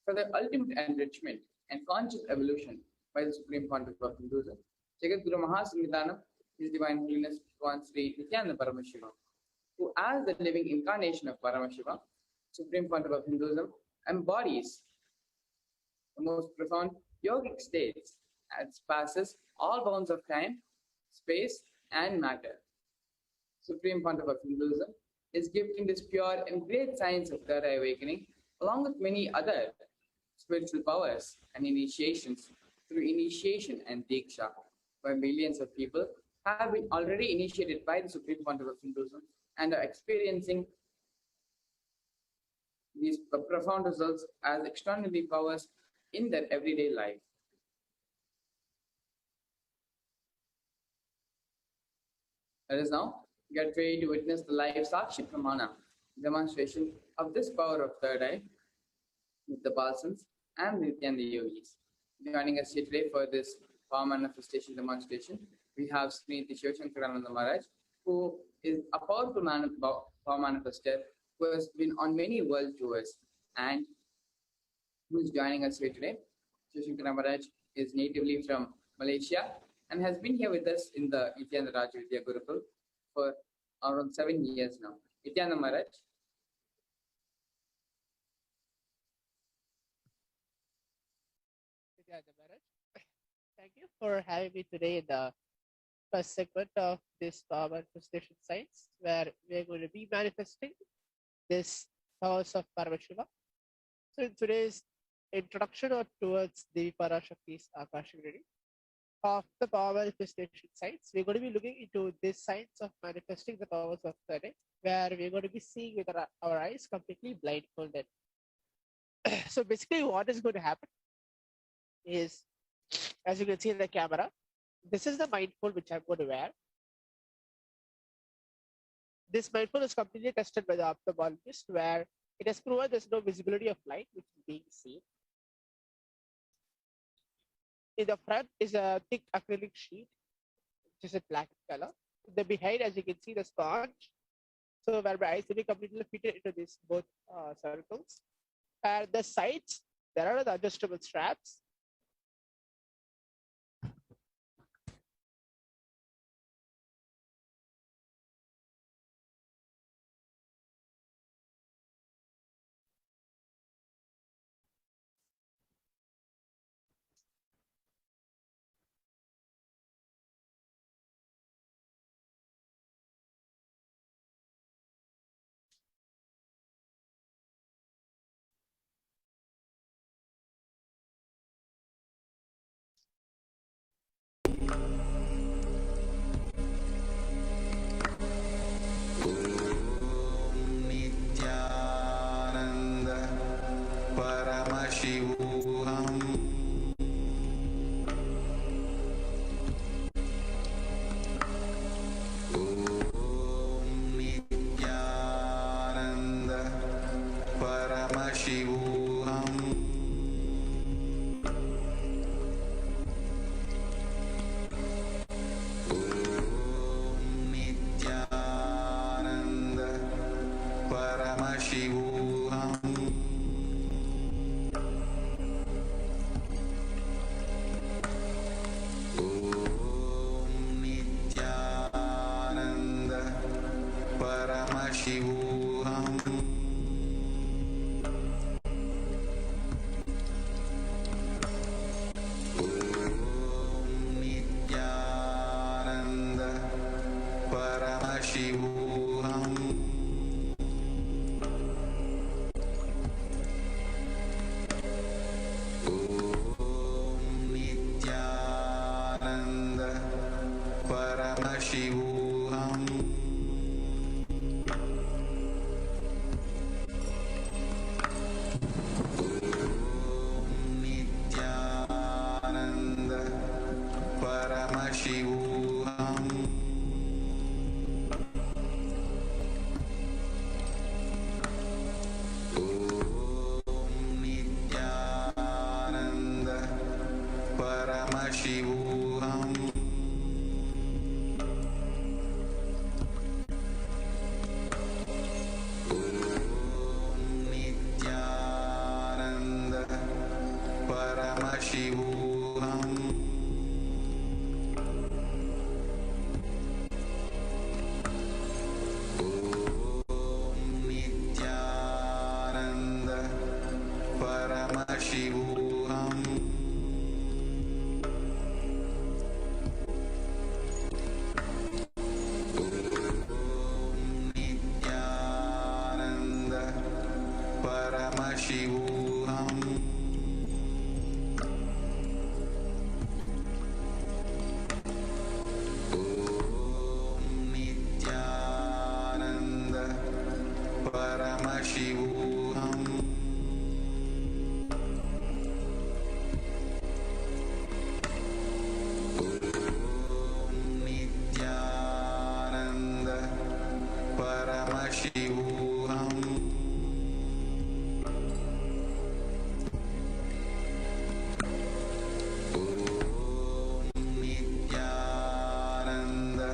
for the ultimate enrichment and conscious evolution by the Supreme Pontiff of Hinduism, Jagat Guru Mahasanghitanam, His Divine Holiness Bhagavan Sri Nityananda Paramashiva, who as the living incarnation of Paramashiva, Supreme Pontiff of Hinduism, embodies the most profound yogic states and passes all bounds of time, space, and matter. Supreme Pontiff of Hinduism is gifting this pure and great science of third eye awakening, along with many other spiritual powers and initiations through initiation and Diksha, where millions of people have been already initiated by the Supreme Pontiff of Hinduism and are experiencing these profound results as extraordinary powers in their everyday life. Let us now get ready to witness the live Sakshi Pramana demonstration of this power of third eye with the Balsams and the Nityananda Yogis. Joining us here today for this power manifestation demonstration, we have Sri Shivashankarananda Maharaj, who is a powerful power manifester who has been on many world tours and who is joining us here today. Shivashankarananda Maharaj is natively from Malaysia and has been here with us in the Nityananda Rajavidya Gurukul for around 7 years now. Nityananda Maharaj. Thank you for having me today in the first segment of this power manifestation science, where we're going to be manifesting this powers of Paramashiva. So in today's introduction or towards the ParaShakti's Akashic reading of the power manifestation science, we're going to be looking into this science of manifesting the powers of third eye, where we're going to be seeing with our eyes completely blindfolded. So basically what is going to happen is, as you can see in the camera, this is the mindfold which I'm going to wear. This mindfold is completely tested by the ophthalmologist, where it has proven there's no visibility of light which is being seen. In the front is a thick acrylic sheet, which is a black color. In the behind, as you can see, the sponge. So where my eyes will be completely fitted into these both circles. At the sides, there are the adjustable straps. Paramashivoham. Nityananda Paramashivoham. Nityananda Paramashivoham. Nityananda Paramashivoham. Nityananda Paramashivoham. Nityananda Paramashivoham. Nityananda Paramashivoham. Nityananda Paramashivoham. Nityananda Paramashivoham. Nityananda Paramashivoham. Nityananda Paramashivoham. Nityananda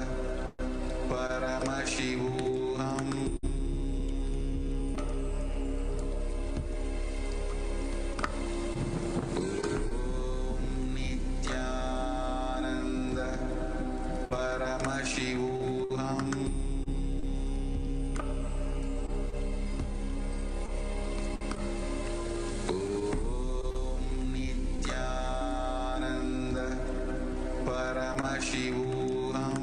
Paramashivoham. Nityananda Paramashivoham. Nityananda Paramashivoham.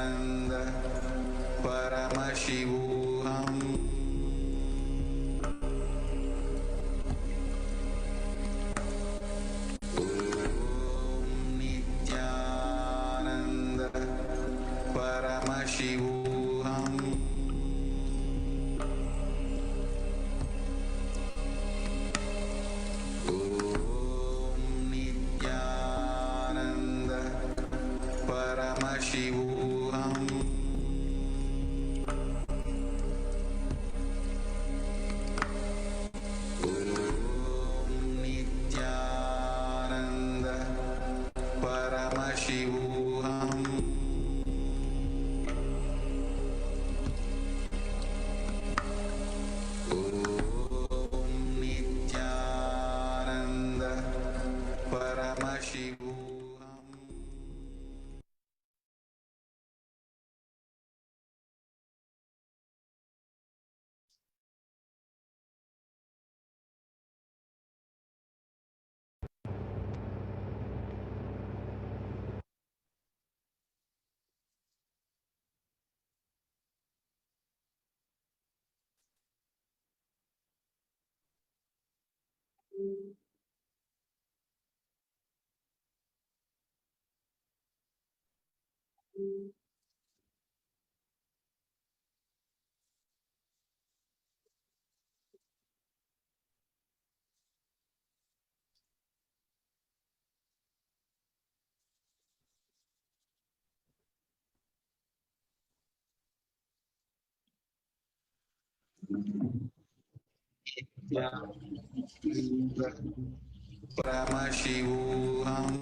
Nityananda Paramashivoham. Nityananda Paramashivoham. Nityananda Paramashivoham. Nityananda Paramashivoham. Nityananda Paramashivoham. Paramashivoham.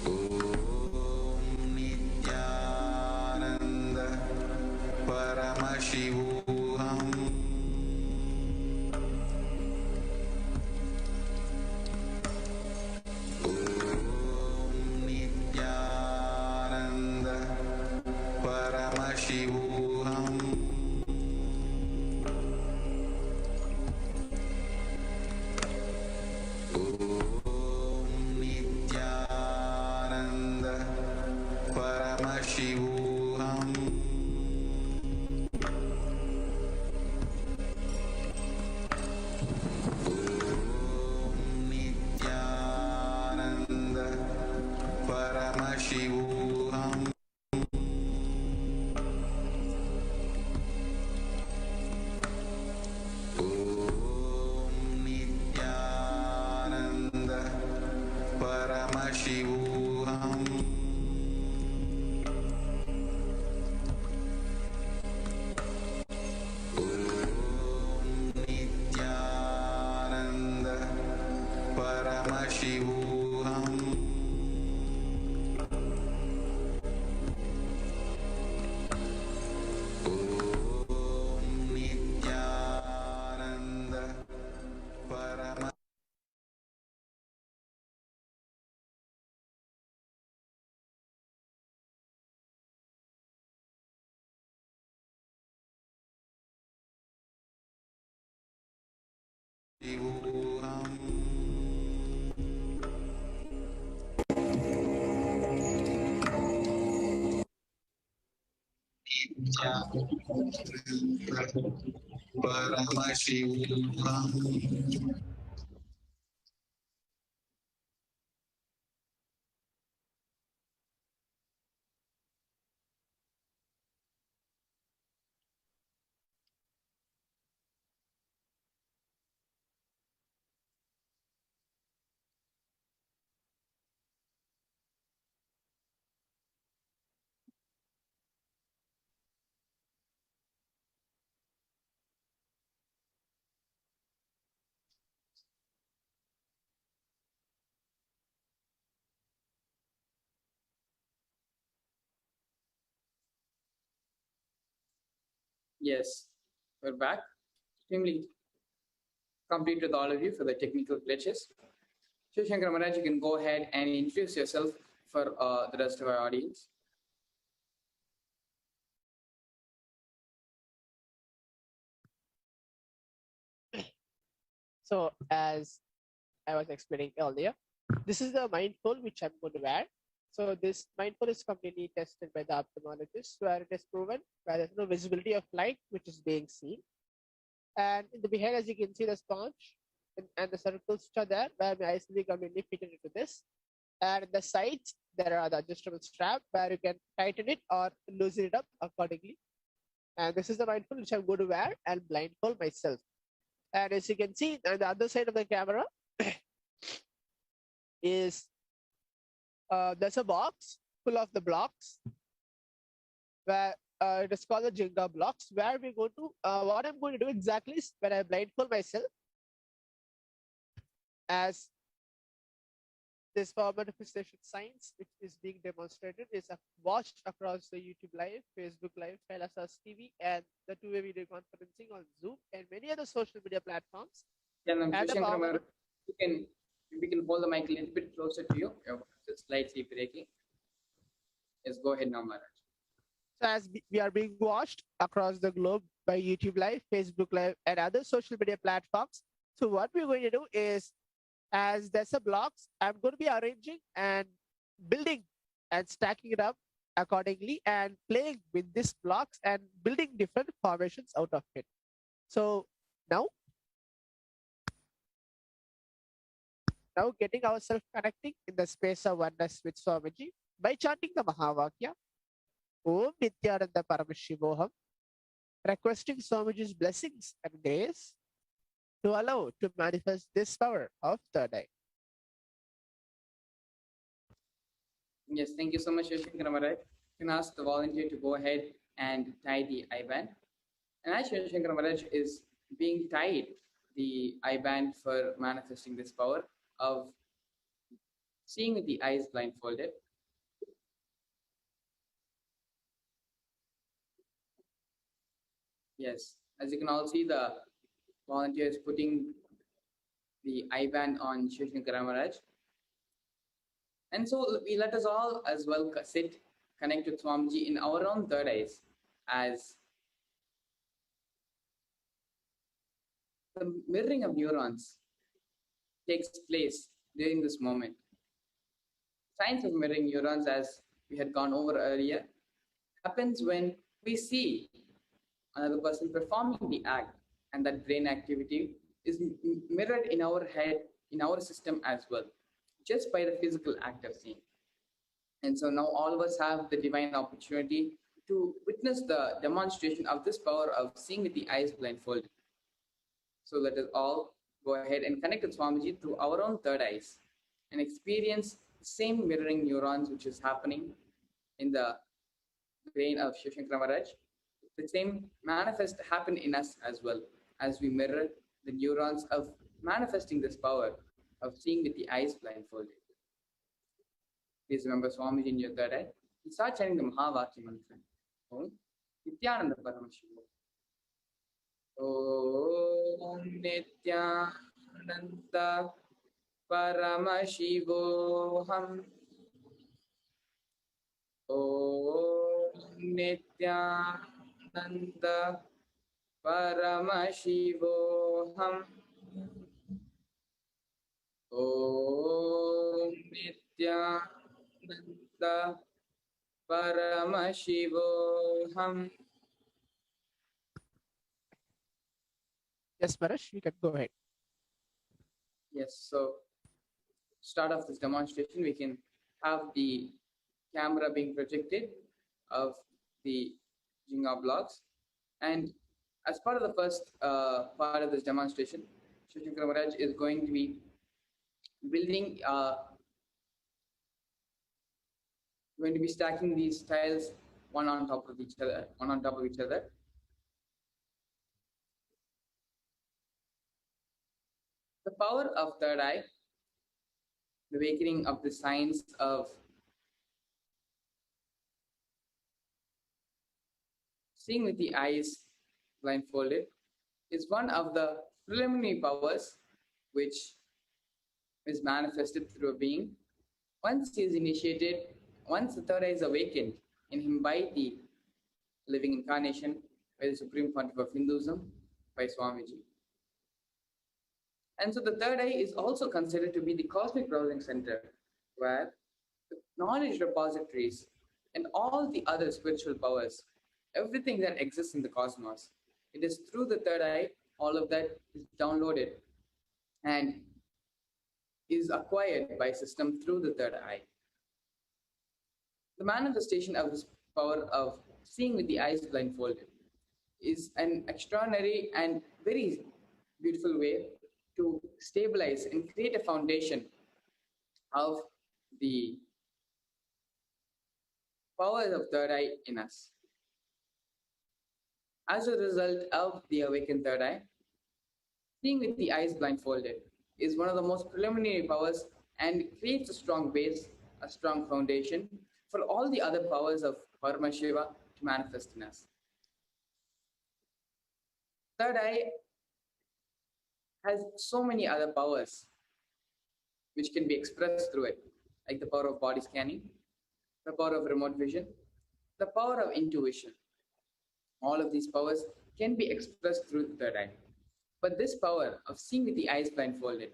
Om Nityananda Paramashivoham. Om Nityananda Paramashivoham. Om Nityananda Paramashivoham. Om Nityananda Paramashivoham. Om Nityananda Paramashivoham. Om Nityananda Paramashivoham. Om Nityananda Paramashivoham. Paramashivoham. Yes, we're back. Extremely complete with all of you for the technical glitches. So, Shankar Maharaj, you can go ahead and introduce yourself for the rest of our audience. So as I was explaining earlier, this is the mindful which I'm going to wear. So this mindful is completely tested by the ophthalmologist, where it is proven where there's no visibility of light which is being seen. And in the behind, as you can see, the sponge and the circles which are there, where my eyes will be completely fitted into this. And the sides, there are the adjustable strap where you can tighten it or loosen it up accordingly. And this is the mindful which I'm going to wear and blindfold myself. And as you can see, on the other side of the camera is there's a box full of the blocks where it is called the Jenga blocks, where we're going to, what I'm going to do exactly is when I blindfold myself, as this power manifestation science, which is being demonstrated, is watched across the YouTube Live, Facebook Live, Kailasa's TV, and the two-way video conferencing on Zoom and many other social media platforms. Yeah, And the Shankar power- Maharaj, we can hold the mic a little bit closer to you. It's slightly breaking. Yes, go ahead now, Maharaj. So as we are being watched across the globe by YouTube Live, Facebook Live, and other social media platforms. So what we're going to do is, as there's a blocks, I'm going to be arranging and building and stacking it up accordingly and playing with these blocks and building different formations out of it. So now getting ourselves connecting in the space of oneness with Swamiji by chanting the Mahavakya, Om Nityananda Paramashivoham, requesting Swamiji's blessings and grace to allow to manifest this power of third eye. Yes, thank you so much, Shankar Maharaj. You can ask the volunteer to go ahead and tie the eye band. And as Shankara Maharaj is being tied the eye band for manifesting this power of seeing with the eyes blindfolded. Yes, as you can all see, the volunteer is putting the eye band on Shankara Maharaj. And so we let us all as well sit, connect with Swamiji in our own third eyes as the mirroring of neurons takes place during this moment. Science of mirroring neurons, as we had gone over earlier, happens when we see another person performing the act, and that brain activity is mirrored in our head, in our system as well, just by the physical act of seeing. And so now all of us have the divine opportunity to witness the demonstration of this power of seeing with the eyes blindfolded. So let us all go ahead and connect with Swamiji through our own third eyes and experience the same mirroring neurons which is happening in the brain of Shankara Maharaj. The same manifest happen in us as well as we mirror the neurons of manifesting this power of seeing with the eyes blindfolded. Please remember Swamiji in your third eye. You start chanting the Mahavakya mantra. Om Nityananda Paramashiva. Om Nityananda Paramashivoham. Om Nityananda Paramashivoham. Om Nityananda Paramashivoham. Yes, Parash, you can go ahead. Yes, so start off this demonstration, we can have the camera being projected of the Jinga blocks. And as part of the first part of this demonstration, Shankara Maharaj is going to be building, going to be stacking these tiles one on top of each other. The power of third eye, the awakening of the science of seeing with the eyes blindfolded, is one of the preliminary powers which is manifested through a being. Once he is initiated, once the third eye is awakened in him by the living incarnation, by the Supreme Pontiff of Hinduism, by Swamiji. And so the third eye is also considered to be the cosmic browsing center, where the knowledge repositories and all the other spiritual powers, everything that exists in the cosmos, it is through the third eye, all of that is downloaded and is acquired by system through the third eye. The manifestation of this power of seeing with the eyes blindfolded is an extraordinary and very beautiful way to stabilize and create a foundation of the power of third eye in us. As a result of the awakened third eye, seeing with the eyes blindfolded is one of the most preliminary powers and creates a strong base, a strong foundation for all the other powers of Paramashiva to manifest in us. Third eye has so many other powers which can be expressed through it, like the power of body scanning, the power of remote vision, the power of intuition. All of these powers can be expressed through the third eye. But this power of seeing with the eyes blindfolded,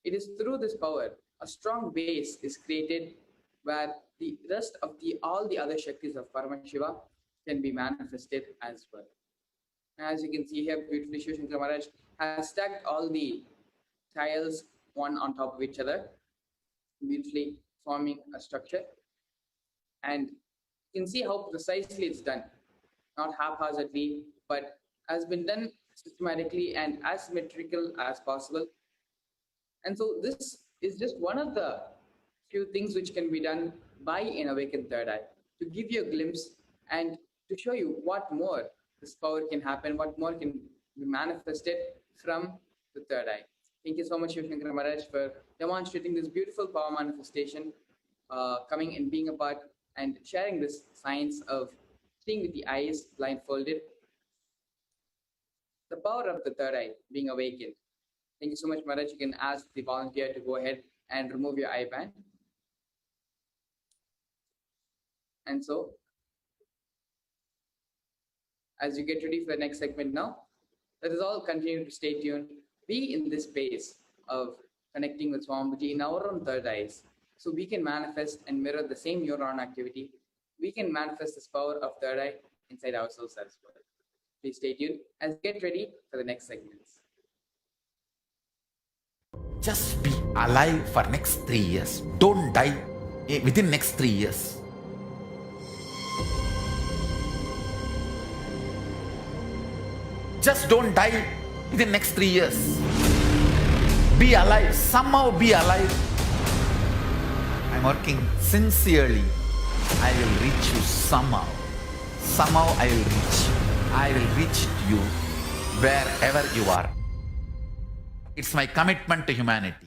it is through this power a strong base is created where the rest of all the other Shaktis of Paramashiva can be manifested as well. As you can see here, beautifully, Shankara Maharaj has stacked all the tiles one on top of each other, beautifully forming a structure. And you can see how precisely it's done, not haphazardly, but has been done systematically and as symmetrical as possible. And so this is just one of the few things which can be done by an awakened third eye to give you a glimpse and to show you what more this power can happen, what more can be manifested from the third eye. Thank you so much, Shiv Shankara Maharaj, for demonstrating this beautiful power manifestation, coming and being a part and sharing this science of seeing with the eyes blindfolded, the power of the third eye being awakened. Thank you so much, Maharaj. You can ask the volunteer to go ahead and remove your eye band. And so, as you get ready for the next segment now, let us all continue to stay tuned, be in this space of connecting with Swamiji in our own third eyes, so we can manifest and mirror the same neuron activity. We can manifest this power of third eye inside ourselves as well. Please stay tuned as we get ready for the next segments. Just be alive for next 3 years. Don't die within next 3 years. Just don't die within next 3 years. Be alive. Somehow be alive. I'm working sincerely. I will reach you somehow. Somehow I will reach. I will reach you wherever you are. It's my commitment to humanity.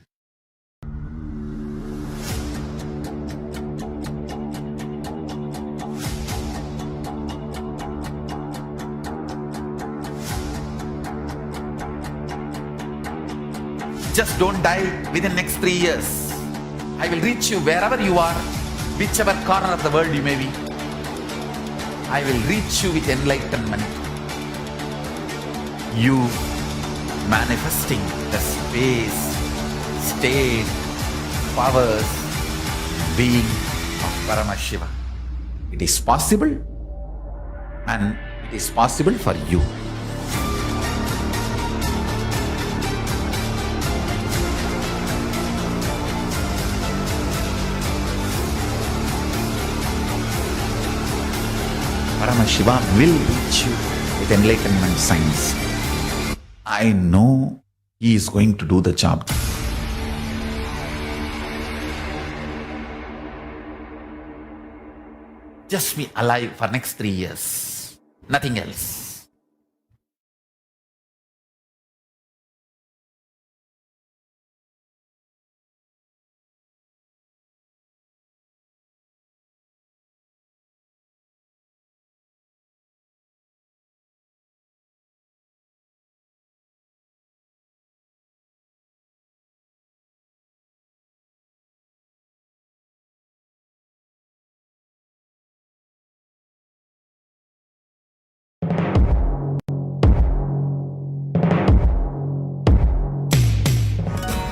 Just don't die within next 3 years. I will reach you wherever you are, whichever corner of the world you may be. I will reach you with enlightenment. You manifesting the space, state, powers, being of Paramashiva. It is possible, and it is possible for you. Paramashiva will reach you with enlightenment science. I know he is going to do the job. Just be alive for next 3 years. Nothing else.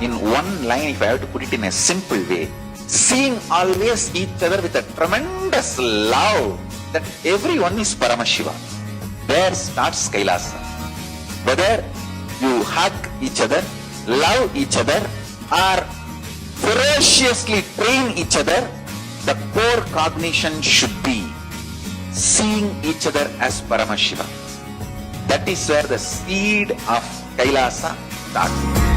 In one line, if I have to put it in a simple way, seeing always each other with a tremendous love that everyone is Paramashiva. There starts Kailasa. Whether you hug each other, love each other, or ferociously train each other, the core cognition should be seeing each other as Paramashiva. That is where the seed of Kailasa starts.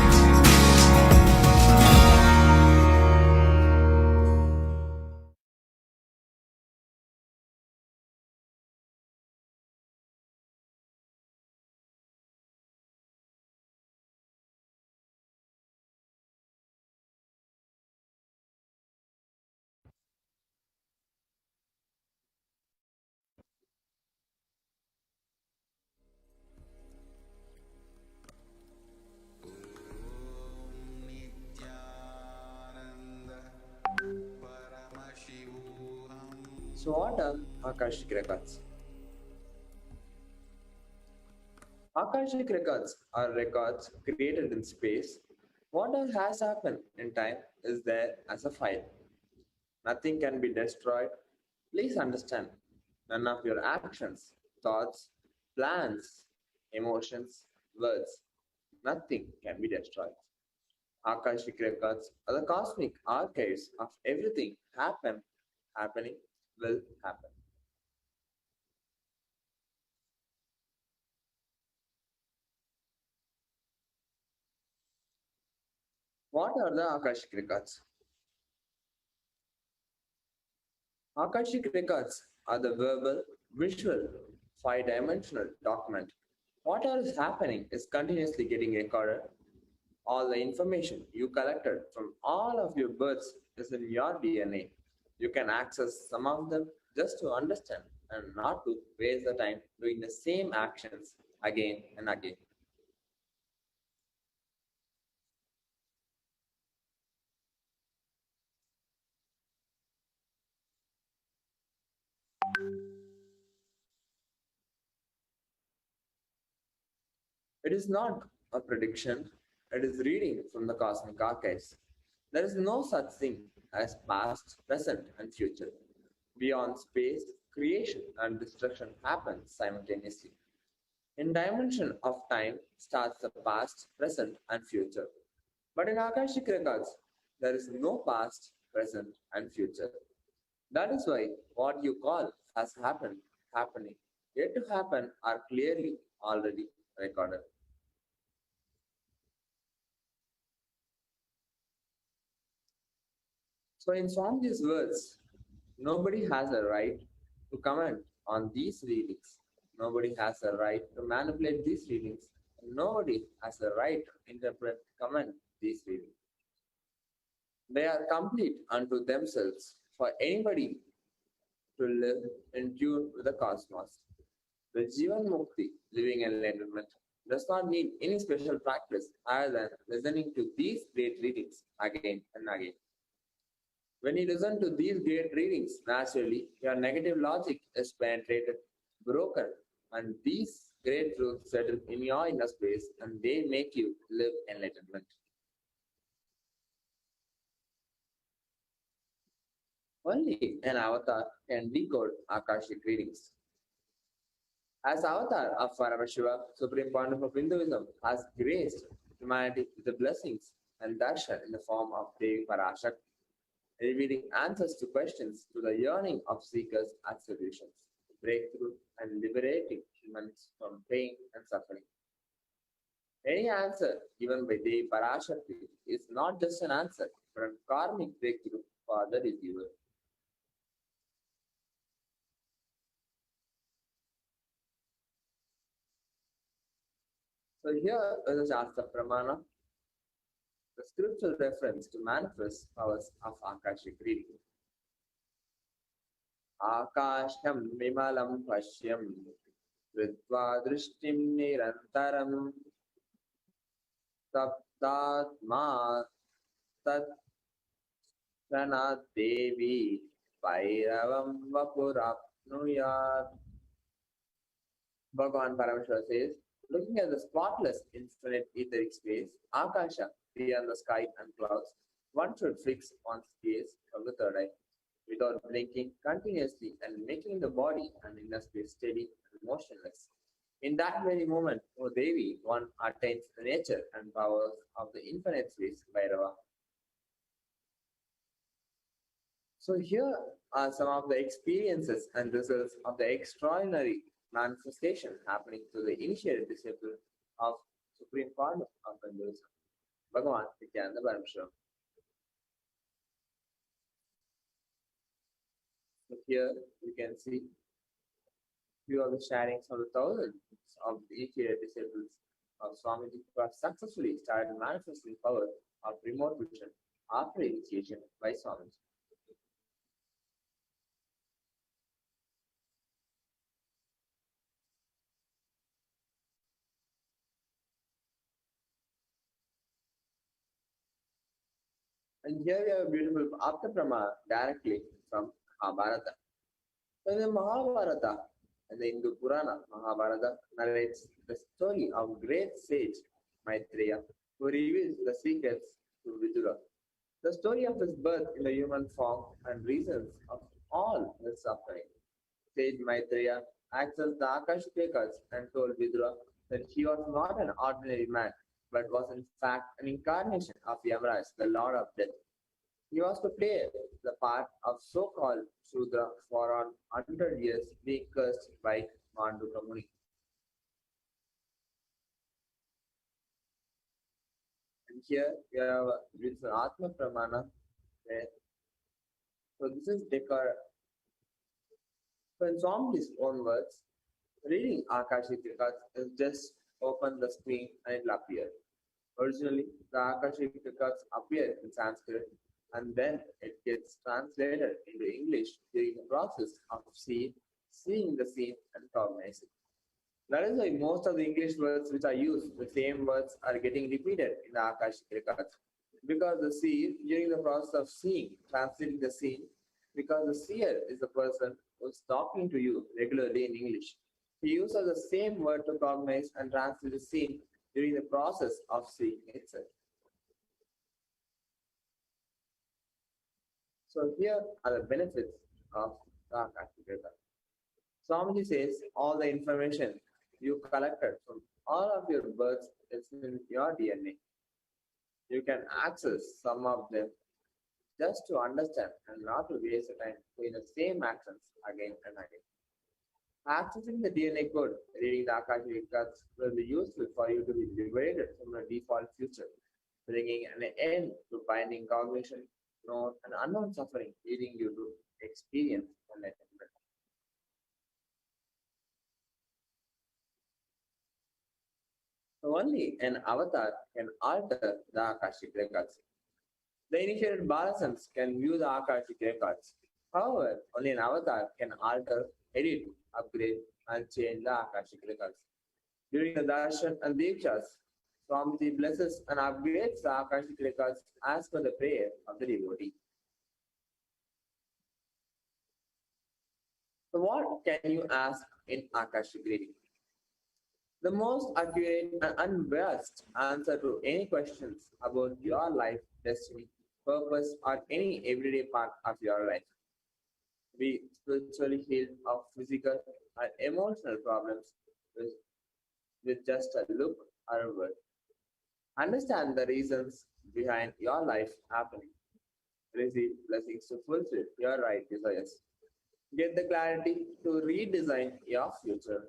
So what are Akashic records? Akashic records are records created in space. Whatever has happened in time is there as a file. Nothing can be destroyed. Please understand, none of your actions, thoughts, plans, emotions, words, nothing can be destroyed. Akashic records are the cosmic archives of everything happening, will happen. What are the Akashic records? Akashic records are the verbal, visual, 5-dimensional document. Whatever is happening is continuously getting recorded. All the information you collected from all of your births is in your DNA. You can access some of them just to understand and not to waste the time doing the same actions again and again. It is not a prediction, it is reading from the cosmic archives. There is no such thing as past, present, and future. Beyond space, creation and destruction happen simultaneously. In dimension of time starts the past, present, and future. But in Akashic records, there is no past, present, and future. That is why what you call has happened, happening, yet to happen are clearly already recorded. So in Swamiji's words, nobody has a right to comment on these readings. Nobody has a right to manipulate these readings. Nobody has a right to interpret, comment these readings. They are complete unto themselves for anybody to live in tune with the cosmos. The Jivan Mukti, living enlightenment, does not need any special practice other than listening to these great readings again and again. When you listen to these great readings, naturally, your negative logic is penetrated, broken, and these great truths settle in your inner space and they make you live enlightenment. Only an avatar can decode Akashic readings. As avatar of Paramashiva, Supreme Point of Hinduism has graced humanity with the blessings and darshan in the form of Devi PARASHAKTI, revealing answers to questions to the yearning of seekers at solutions, breakthrough, and liberating humans from pain and suffering. Any answer given by Devi PARASHAKTI is not just an answer, but a karmic breakthrough for the receiver. So here is the Shastra Pramana, the scriptural reference to manifest powers of Akashic reading. Akasham vimalam pashyam Ritva drishtim nirantaram Saptatma tat pranat devi Vairavam vapurapnuyat. Bhagavan Parameshwara says, looking at the spotless infinite etheric space, Akasha, beyond the sky and clouds, one should fix one's gaze from the third eye, without blinking continuously and making the body and inner space steady and motionless. In that very moment, O Devi, one attains the nature and powers of the infinite space, Bhairava. So here are some of the experiences and results of the extraordinary manifestation happening to the initiated disciple of Supreme Form of Hinduism, Bhagavan Nityananda Parameshwara. So here you can see few of the sharings of the thousands of the initiated disciples of Swamiji who have successfully started manifesting power of remote vision after initiation by Swamiji. And here we have a beautiful Apta-Pramana directly from Mahabharata. So in the Mahabharata, and the Hindu Purana, Mahabharata narrates the story of great sage Maitreya, who reveals the secrets to Vidura. The story of his birth in the human form and reasons of all his suffering. Sage Maitreya accessed the Akashic records and told Vidura that he was not an ordinary man, but was in fact an incarnation of Yamaraj, the Lord of Death. He was to play the part of so-called Shudra for around 100 years, being cursed by Manduka Muni. And here we have a beautiful Atma Pramana. So this is Dekar. So in Swamiji's own words, Reading Akashic records is just open the screen and it will appear. Originally, the Akashic records appear in Sanskrit and then it gets translated into English during the process of seeing the scene and cognizing. That is why most of the English words which are used, the same words are getting repeated in the Akashic records. Because the seer, during the process of seeing, translating the scene, because the seer is the person who's talking to you regularly in English. He uses the same word to cognize and translate the scene during the process of seeing itself. So here are the benefits of the Akashic record. Swamiji says all the information you collected from all of your births is in your DNA. You can access some of them just to understand and not to waste the time doing the same actions again and again. Accessing the DNA code, reading the Akashic records will be useful for you to be liberated from the default future, bringing an end to binding cognition, known and unknown suffering, leading you to experience enlightenment. So only an avatar can alter the Akashic records. The initiated Balasams can view the Akashic records. However, only an avatar can alter, edit, upgrade, and change the Akashic records. During the darshan and Dikshas, Swamiji blesses and upgrades the Akashic records as per the prayer of the devotee. So what can you ask in Akashic reading? The most accurate and unbiased answer to any questions about your life, destiny, purpose, or any everyday part of your life. Be spiritually healed of physical and emotional problems with just a look or a word. Understand the reasons behind your life happening. Receive blessings to fulfill your right desires. Get the clarity to redesign your future.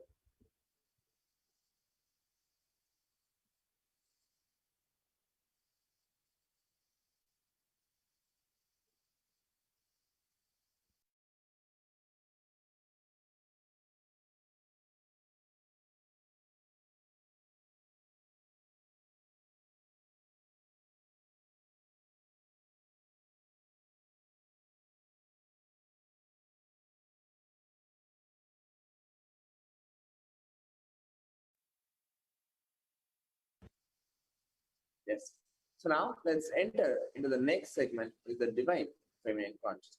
Yes. So now let's enter into the next segment with the divine feminine consciousness.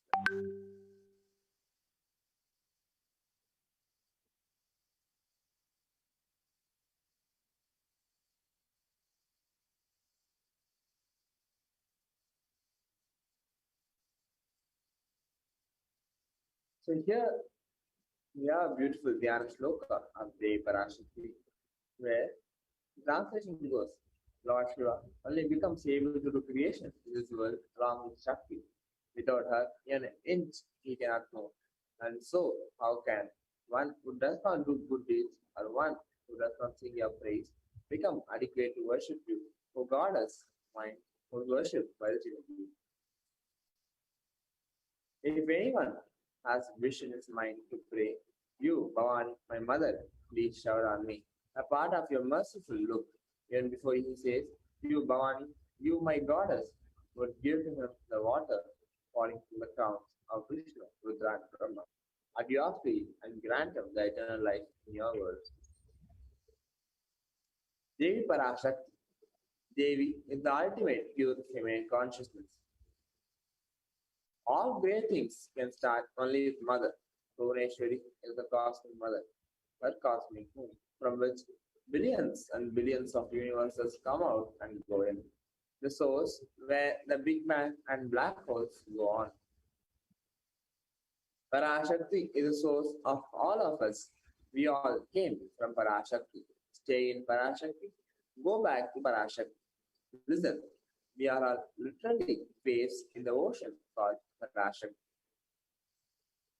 So here we have a beautiful Dhyana Shloka of the ParaShakti, where the translation goes, Lord Shiva only becomes able to do creation in this world along with Shakti. Without her, an inch he cannot move. And so, how can one who does not do good deeds or one who does not sing your praise become adequate to worship you, O goddess mine, who is worshipped by the Trinity? If anyone has wish in his mind to pray, you, Bhavani, my mother, please shower on me a part of your merciful look. Even before he says, you, Bhavani, you, my goddess, would give to him the water falling from the crowns of Vishnu, Rudra, and Brahma at your feet and grant him the eternal life in your world. Devi ParaShakti. Devi is the ultimate pure feminine consciousness. All great things can start only with Mother. Bhuvaneshwari is the cosmic mother, her cosmic moon, from which billions and billions of universes come out and go in. The source where the Big Bang and black holes go on. ParaShakti is the source of all of us. We all came from ParaShakti. Stay in ParaShakti. Go back to ParaShakti. Listen, we are all literally waves in the ocean called ParaShakti.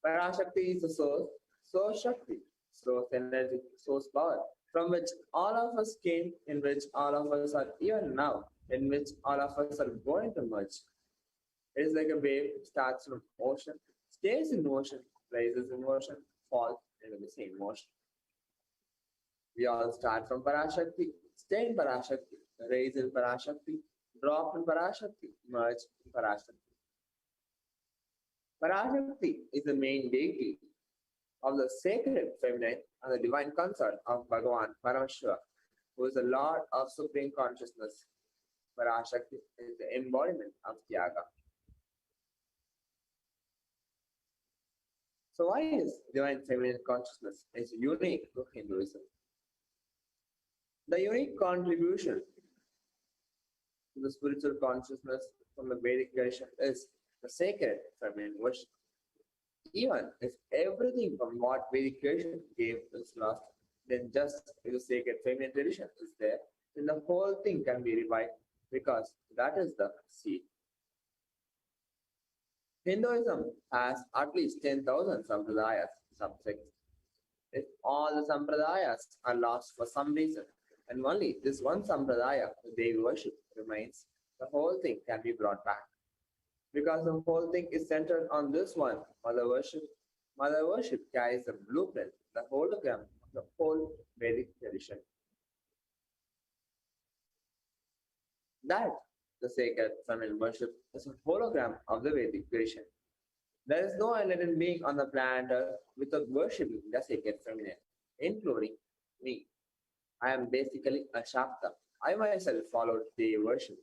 ParaShakti is the source Shakti, source energy, source power, from which all of us came, in which all of us are even now, in which all of us are going to merge. It is like a wave, starts from ocean, stays in motion, rises in motion, falls into the same motion. We all start from ParaShakti, stay in ParaShakti, raise in ParaShakti, drop in ParaShakti, merge in ParaShakti. ParaShakti is the main deity of the sacred feminine and the divine consort of Bhagavan Parameshwara, who is the Lord of Supreme Consciousness. ParaShakti is the embodiment of Tyaga. So why is divine feminine consciousness is unique to Hinduism? The unique contribution to the spiritual consciousness from the Vedic tradition is the sacred feminine worship. Even if everything from what Vedic tradition gave is lost, then just if the sacred feminine tradition is there, then the whole thing can be revived because that is the seed. Hinduism has at least 10,000 sampradayas, subsects. If all the sampradayas are lost for some reason, and only this one sampradaya, the Devi worship, remains, the whole thing can be brought back. Because the whole thing is centered on this one, Mother worship. Mother worship carries the blueprint, the hologram of the whole Vedic tradition. That, the sacred feminine worship, is a hologram of the Vedic tradition. There is no enlightened being on the planet Earth without worshipping the sacred feminine, including me. I am basically a Shakta. I myself followed Devi worship.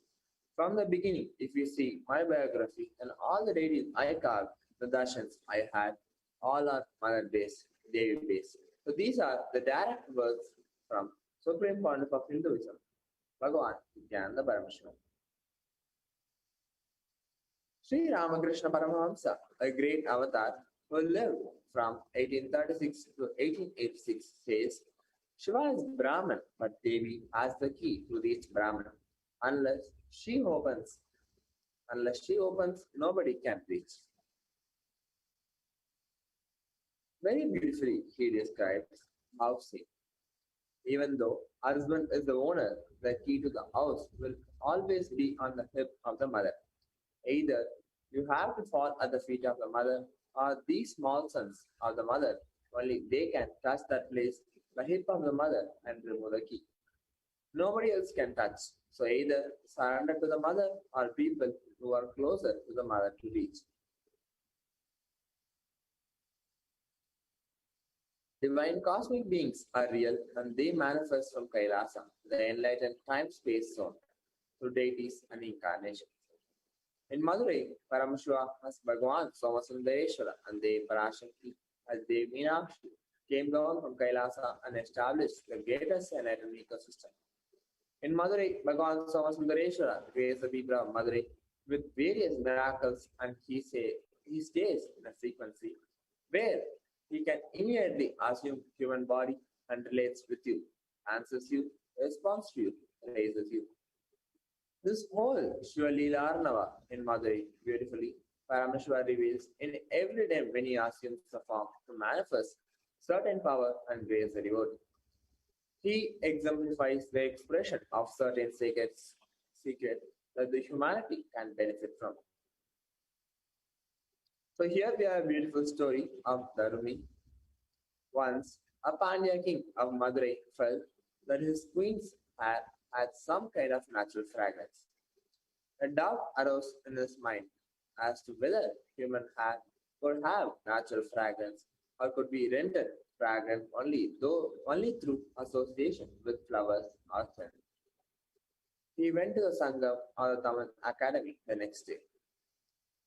From the beginning, if you see my biography and all the deities I carved, the darshans I had, all are Mother based, Devi based. So these are the direct words from Supreme Pontiff of Hinduism, Bhagavan Nityananda Parameshwara. Sri Ramakrishna Paramahamsa, a great avatar who lived from 1836 to 1886, says, Shiva is Brahman, but Devi has the key to reach Brahman. Unless she opens, nobody can reach. Very beautifully, he describes housing. Even though husband is the owner, the key to the house will always be on the hip of the mother. Either you have to fall at the feet of the mother, or these small sons of the mother, only they can touch that place, the hip of the mother, and remove the key. Nobody else can touch. So either surrender to the mother or people who are closer to the mother to reach. Divine cosmic beings are real and they manifest from Kailasa, the enlightened time-space zone, through deities and incarnations. In Madurai, Parameshwara as Bhagavan Somasundareshwara and Devi ParaShakti as Devi Meenakshi came down from Kailasa and established the greatest enlightened ecosystem. In Madurai, Bhagavan Somasundareshwara raised the people of Madurai with various miracles, and he stays in a frequency where he can immediately assume human body and relates with you, answers you, responds to you, raises you. This whole Shiva Leela Arnava in Madurai beautifully Parameshwara reveals in every day when he assumes the form to manifest certain power and raise the devotee. He exemplifies the expression of certain secret that the humanity can benefit from. So here we have a beautiful story of Dharumi. Once, a Pandya king of Madurai felt that his queen's hair had some kind of natural fragrance. A doubt arose in his mind as to whether human hair could have natural fragrance or could be rendered fragrant only through association with flowers or scent. He went to the Sangam or the Tamil Academy the next day,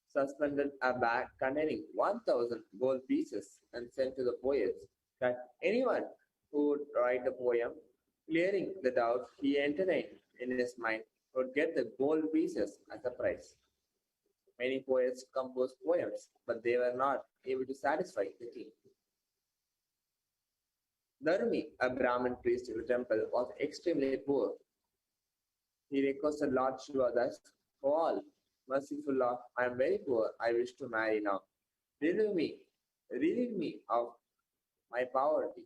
suspended a bag containing 1,000 gold pieces and sent to the poets that anyone who would write a poem clearing the doubt he entertained in his mind would get the gold pieces as a prize. Many poets composed poems, but they were not able to satisfy the king. Dharumi, a Brahmin priest in the temple, was extremely poor. He requested Lord Shiva thus, "O all, merciful Lord, I am very poor. I wish to marry now. Relieve me of my poverty.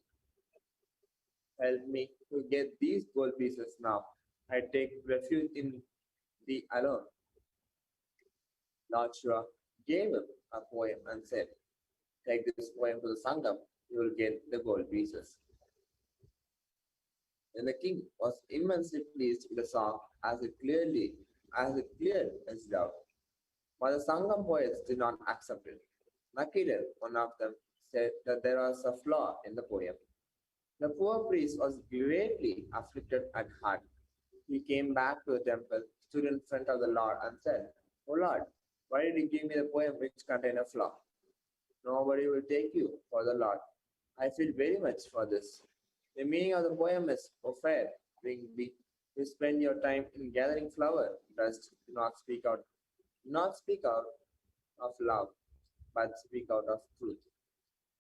Help me to get these gold pieces now. I take refuge in thee alone." Lord Shiva gave him a poem and said, "Take this poem to the Sangam, you will get the gold pieces." and the king was immensely pleased with the song as it cleared his doubt. But the Sangam poets did not accept it. Nakira, one of them, said that there was a flaw in the poem. The poor priest was greatly afflicted at heart. He came back to the temple, stood in front of the Lord, and said, "O Lord, why did you give me the poem which contained a flaw? Nobody will take you for the Lord. I feel very much for this. The meaning of the poem is, O fair winged bee, you spend your time in gathering flower dust. Do not speak out of love, but speak out of truth.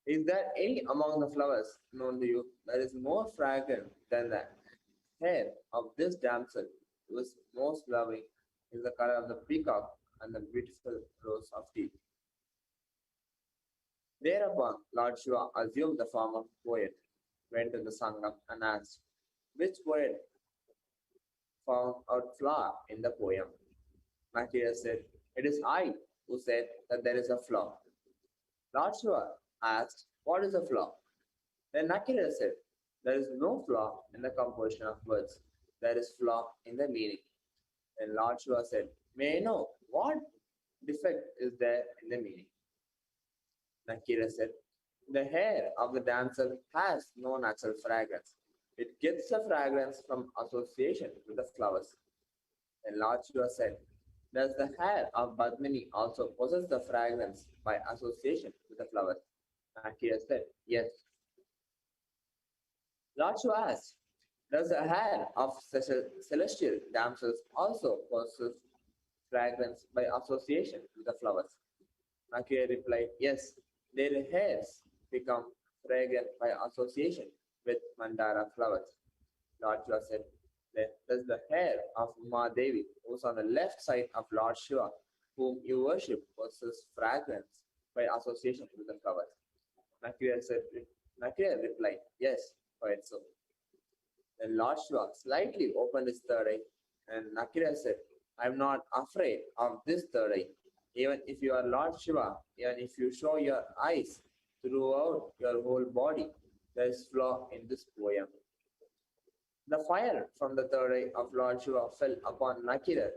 Is there any among the flowers known to you that is more fragrant than the hair of this damsel, who is most loving, is the color of the peacock and the beautiful rose of teeth?" Thereupon, Lord Shiva assumed the form of poet, went to the Sangam and asked, "Which poet found out flaw in the poem?" Nakira said, "It is I who said that there is a flaw." Lord Shiva asked, "What is a flaw?" Then Nakira said, "There is no flaw in the composition of words. There is flaw in the meaning." Then Lord Shiva said, "May I know what defect is there in the meaning?" Nakira said, "The hair of the damsel has no natural fragrance. It gets the fragrance from association with the flowers." Then Lord Shiva said, "Does the hair of Padmini also possess the fragrance by association with the flowers?" Nakira said, "Yes." Lord Shiva asked, "Does the hair of celestial damsels also possess fragrance by association with the flowers?" Nakira replied, "Yes, their hairs become fragrant by association with mandara flowers." Lord Shiva said, "Then does the hair of Mahadevi, who is on the left side of Lord Shiva, whom you worship, possess fragrance by association with the flowers?" Nakira replied, "Yes, quite so." Then Lord Shiva slightly opened his third eye, and Nakira said, "I am not afraid of this third eye. Even if you are Lord Shiva, even if you show your eyes throughout your whole body, there is flaw in this poem." The fire from the third eye of Lord Shiva fell upon Nakira,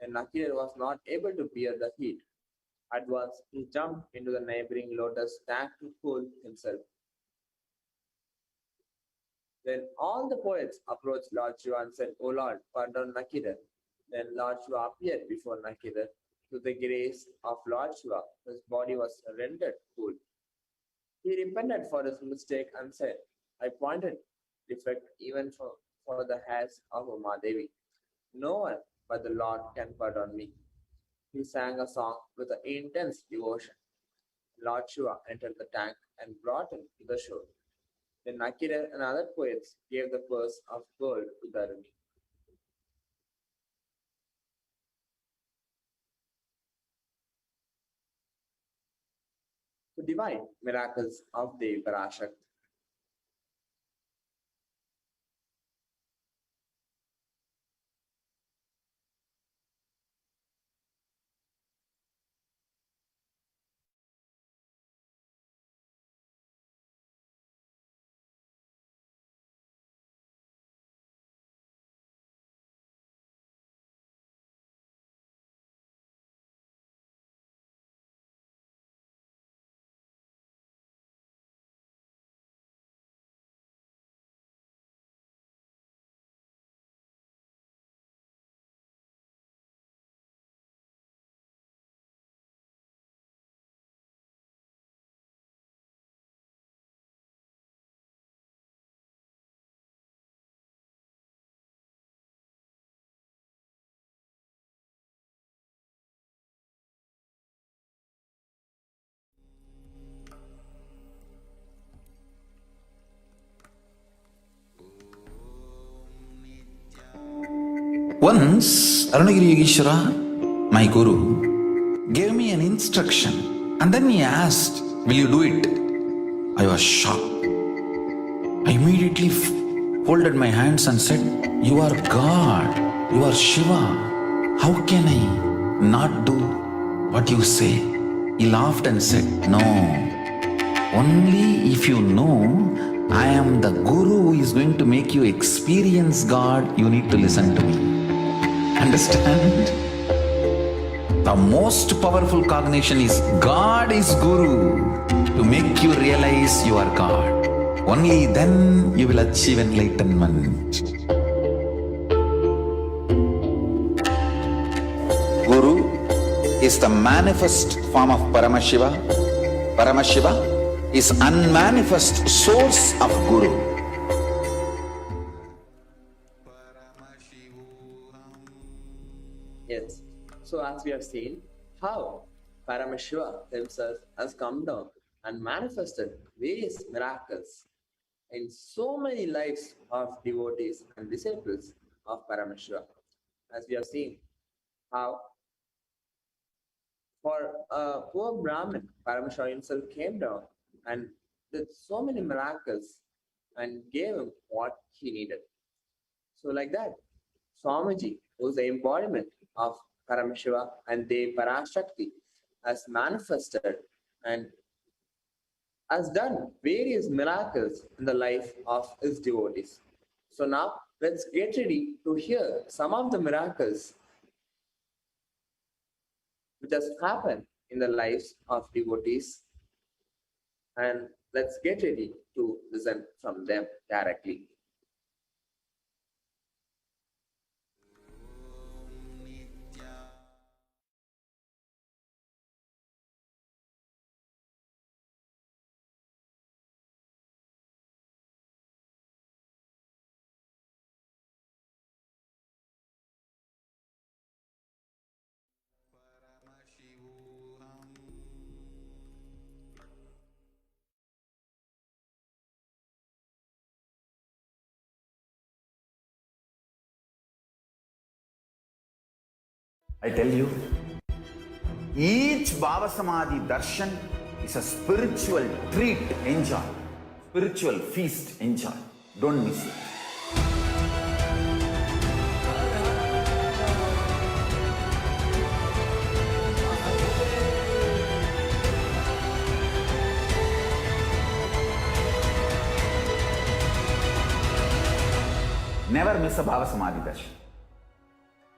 and Nakira was not able to bear the heat. At once, he jumped into the neighboring lotus tank to cool himself. Then all the poets approached Lord Shiva and said, "O Lord, pardon Nakira." Then Lord Shiva appeared before Nakira. To the grace of Lord Shiva, his body was rendered cool. He repented for his mistake and said, "I pointed defect even for the hairs of Umadevi. No one but the Lord can pardon me." He sang a song with an intense devotion. Lord Shiva entered the tank and brought him to the shore. Then Nakira and other poets gave the purse of gold to Dharani. The divine miracles of Devi PARASHAKTI. Once, Arunagiri Yogeshwara, my guru, gave me an instruction and then he asked, "Will you do it?" I was shocked. I immediately folded my hands and said, "You are God, you are Shiva. How can I not do what you say?" He laughed and said, "No, only if you know I am the guru is going to make you experience God, you need to listen to me. Understand? The most powerful cognition is God is Guru to make you realize you are God. Only then you will achieve enlightenment. Guru is the manifest form of Paramashiva. Paramashiva is unmanifest source of Guru. Yes. So as we have seen how Paramashiva himself has come down and manifested various miracles in so many lives of devotees and disciples of Paramashiva. As we have seen how for a poor Brahmin, Paramashiva himself came down and did so many miracles and gave him what he needed. So like that, Swamiji was the embodiment of Paramashiva and Devi ParaShakti has manifested and has done various miracles in the life of his devotees. So now let's get ready to hear some of the miracles which has happened in the lives of devotees, and let's get ready to listen from them directly. I tell you, each Bhava Samadhi darshan is a spiritual treat, enjoy. Spiritual feast, enjoy. Don't miss it. Never miss a Bhava Samadhi darshan.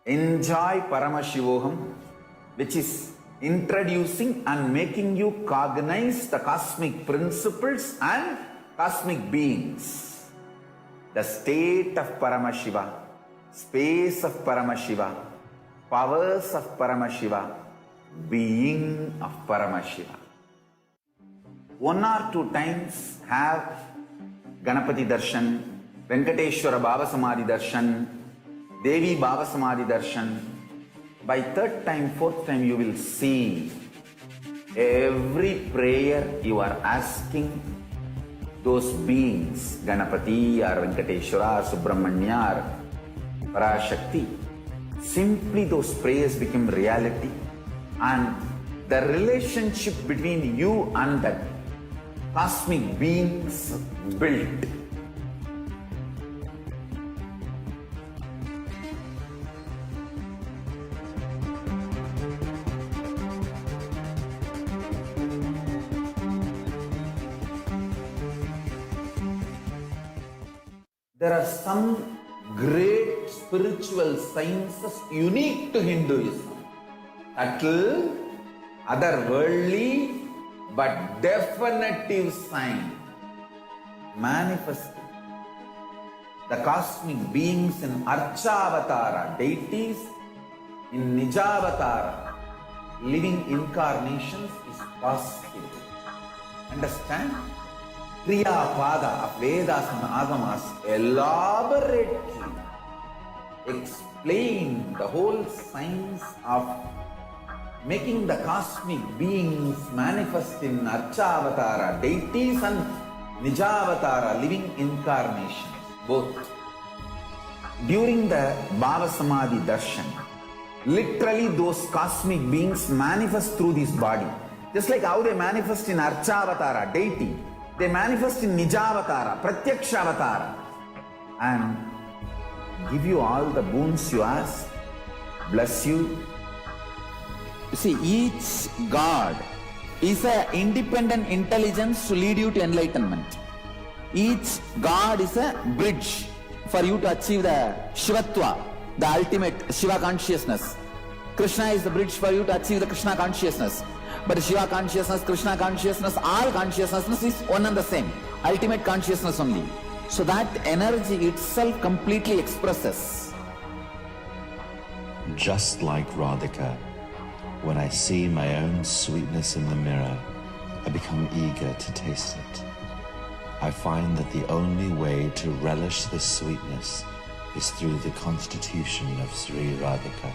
Enjoy Paramashivoham, which is introducing and making you cognize the cosmic principles and cosmic beings. The state of Paramashiva, space of Paramashiva, powers of Paramashiva, being of Paramashiva. 1 or 2 times have Ganapati Darshan, Venkateshwara Bhava Samadhi Darshan, Devi Bhava Samadhi Darshan. By 3rd time, 4th time, you will see every prayer you are asking those beings, Ganapati or Venkateshwara or Subramanya or ParaShakti. Simply those prayers become reality, and the relationship between you and the cosmic beings built. There are some great spiritual sciences unique to Hinduism. Subtle, otherworldly, but definitive sign. Manifesting the cosmic beings in Archavatara, deities in Nijavatara, living incarnations is possible. Understand? Kriya Pada of Vedas and Agamas elaborately explain the whole science of making the cosmic beings manifest in Archavatara, deities and Nijavatara, living incarnations, both. During the Bhava Samadhi Darshan, literally those cosmic beings manifest through this body. Just like how they manifest in Archavatara, deity, they manifest in Nijavatara, Pratyakshavatara, and give you all the boons you ask, bless you. You see, each God is an independent intelligence to lead you to enlightenment. Each god is a bridge for you to achieve the Shivatva, the ultimate Shiva consciousness. Krishna is the bridge for you to achieve the Krishna consciousness. But Shiva consciousness, Krishna consciousness, all consciousness is one and the same. Ultimate consciousness only. So that energy itself completely expresses. Just like Radhika, when I see my own sweetness in the mirror, I become eager to taste it. I find that the only way to relish this sweetness is through the constitution of Sri Radhika.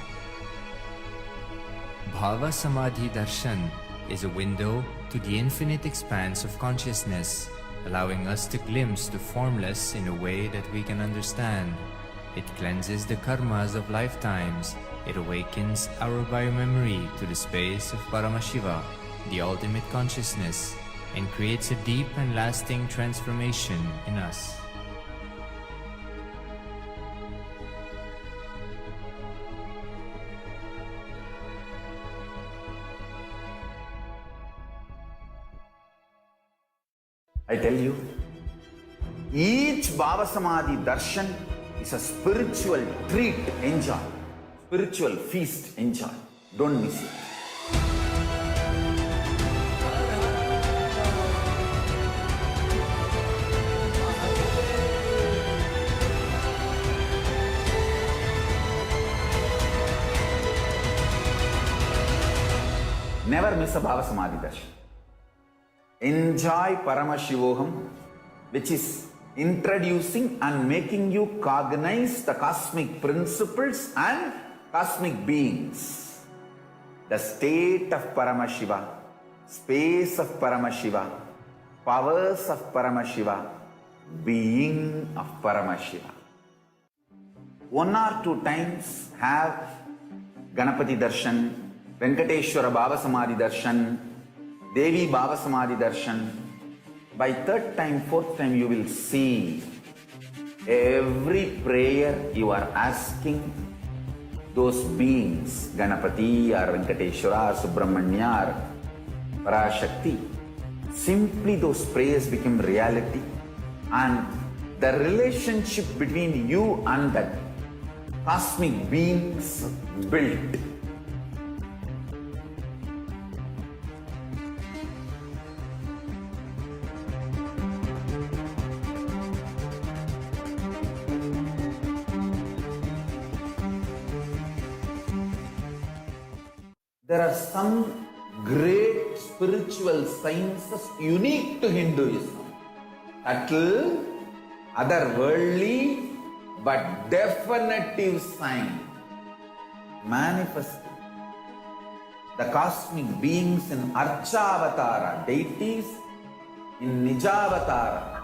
Bhava Samadhi Darshan is a window to the infinite expanse of consciousness, allowing us to glimpse the formless in a way that we can understand. It cleanses the karmas of lifetimes. It awakens our biomemory to the space of Paramashiva, the ultimate consciousness, and creates a deep and lasting transformation in us. I tell you, each Bhava Samadhi Darshan is a spiritual treat, enjoy. Spiritual feast, enjoy. Don't miss it. Never miss a Bhava Samadhi Darshan. Enjoy Paramashivoham, which is introducing and making you cognize the cosmic principles and cosmic beings. The state of Paramashiva, space of Paramashiva, powers of Paramashiva, being of Paramashiva. 1 or 2 times have Ganapati Darshan, Venkateshwara Bhava Samadhi Darshan, Devi Bhava Samadhi Darshan. By 3rd time, 4th time, you will see every prayer you are asking those beings, Ganapati or Venkateshwara or Subramanya or ParaShakti. Simply those prayers become reality, and the relationship between you and that cosmic beings built. There are some great spiritual sciences unique to Hinduism. Subtle, otherworldly, but definitive sign. Manifesting the cosmic beings in Archavatara, deities in Nijavatara,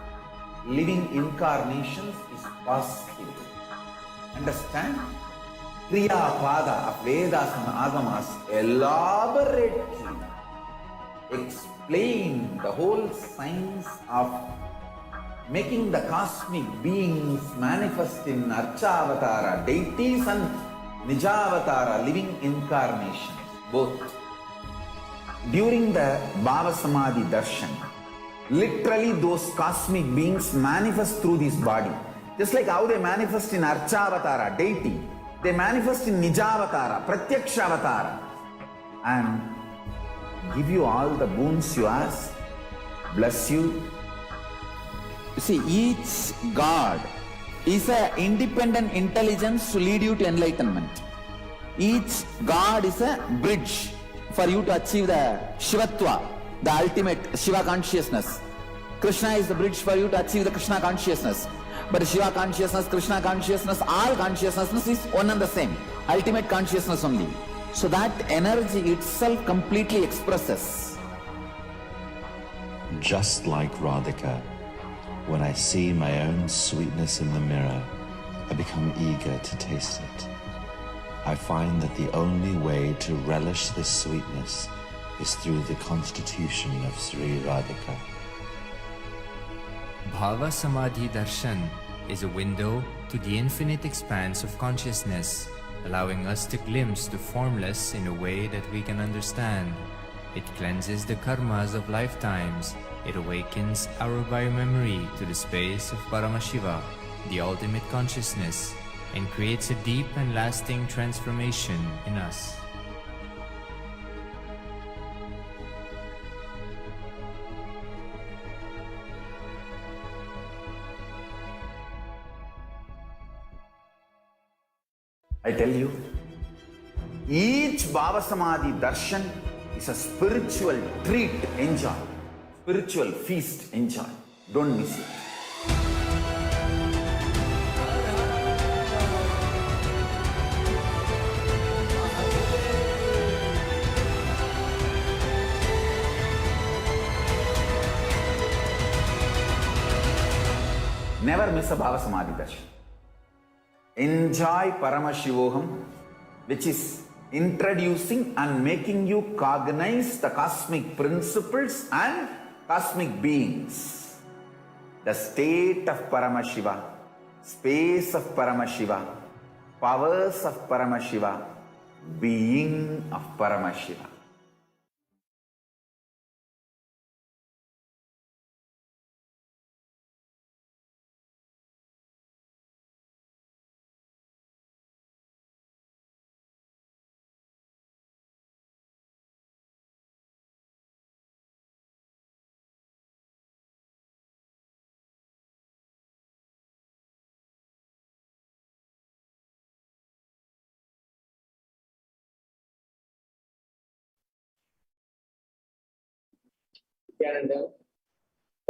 living incarnations is possible. Understand? Kriya Pada of Vedas and Agamas elaborately explain the whole science of making the cosmic beings manifest in Archavatara, deities and Nijavatara, living incarnations, both. During the Bhava Samadhi Darshan, literally those cosmic beings manifest through this body. Just like how they manifest in Archavatara, deity, they manifest in Nijavatara, Pratyakshavatara, and give you all the boons you ask, bless you. You see, each god is an independent intelligence to lead you to enlightenment. Each god is a bridge for you to achieve the Shivatva, the ultimate Shiva consciousness. Krishna is the bridge for you to achieve the Krishna consciousness. But Shiva consciousness, Krishna consciousness, all consciousness is one and the same. Ultimate consciousness only. So that energy itself completely expresses. Just like Radhika, when I see my own sweetness in the mirror, I become eager to taste it. I find that the only way to relish this sweetness is through the constitution of Sri Radhika. Bhava Samadhi Darshan is a window to the infinite expanse of consciousness, allowing us to glimpse the formless in a way that we can understand. It cleanses the karmas of lifetimes. It awakens our biomemory to the space of Paramashiva, the ultimate consciousness, and creates a deep and lasting transformation in us. I tell you, each Bhava Samadhi darshan is a spiritual treat, enjoy. Spiritual feast, enjoy. Don't miss it. Never miss a Bhava Samadhi darshan. Enjoy Paramashivoham, which is introducing and making you cognize the cosmic principles and cosmic beings. The state of Paramashiva, space of Paramashiva, powers of Paramashiva, being of Paramashiva.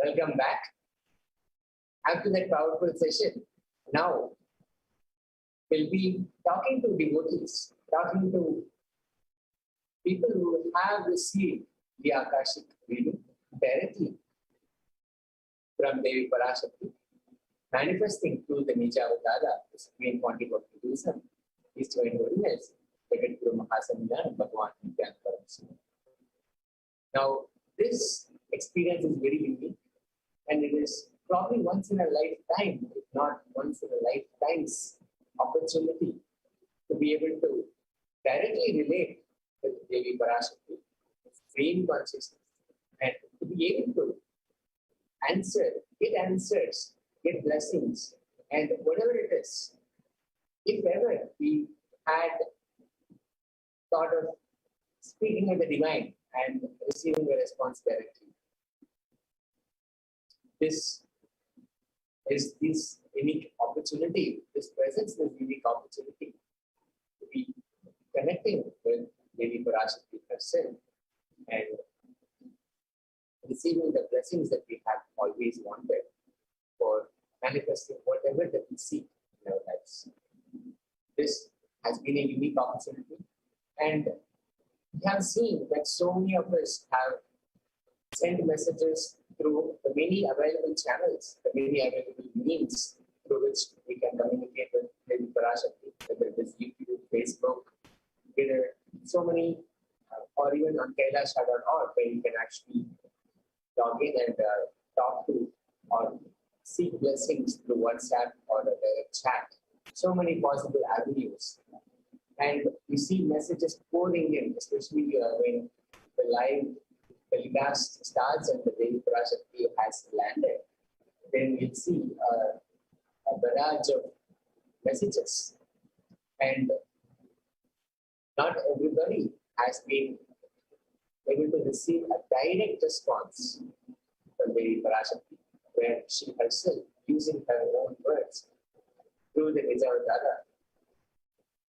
Welcome back. After that powerful session, now we'll be talking to devotees, talking to people who have received the Akashic reading directly from Devi PARASHAKTI, manifesting through the Nija Avatara, the Supreme Quantity of Buddhism, His Divine Holiness, Jagat Guru Mahasamidana Bhagavan Nityananda Paramahansa. Now, this experience is very unique, and it is probably once in a lifetime, if not once in a lifetime's opportunity to be able to directly relate with Devi PARASHAKTI, frame consciousness, and to be able to answer, get answers, get blessings, and whatever it is. If ever we had thought of speaking with the divine and receiving a response directly, this is this unique opportunity, this presents this unique opportunity to be connecting with Devi PARASHAKTI herself and receiving the blessings that we have always wanted for manifesting whatever that we seek in our lives. This has been a unique opportunity, and we have seen that so many of us have sent messages through the many available channels, the many available means through which we can communicate with Devi PARASHAKTI, whether it is YouTube, Facebook, Twitter, so many, or even on Kailasa.org, where you can actually log in and talk to or seek blessings through WhatsApp or a direct chat. So many possible avenues. And we see messages pouring in, especially when the live telecast starts and the Devi PARASHAKTI has landed. Then we'll see a barrage of messages. And not everybody has been able to receive a direct response from Devi PARASHAKTI, where she herself, using her own words, through the Nija Avatara,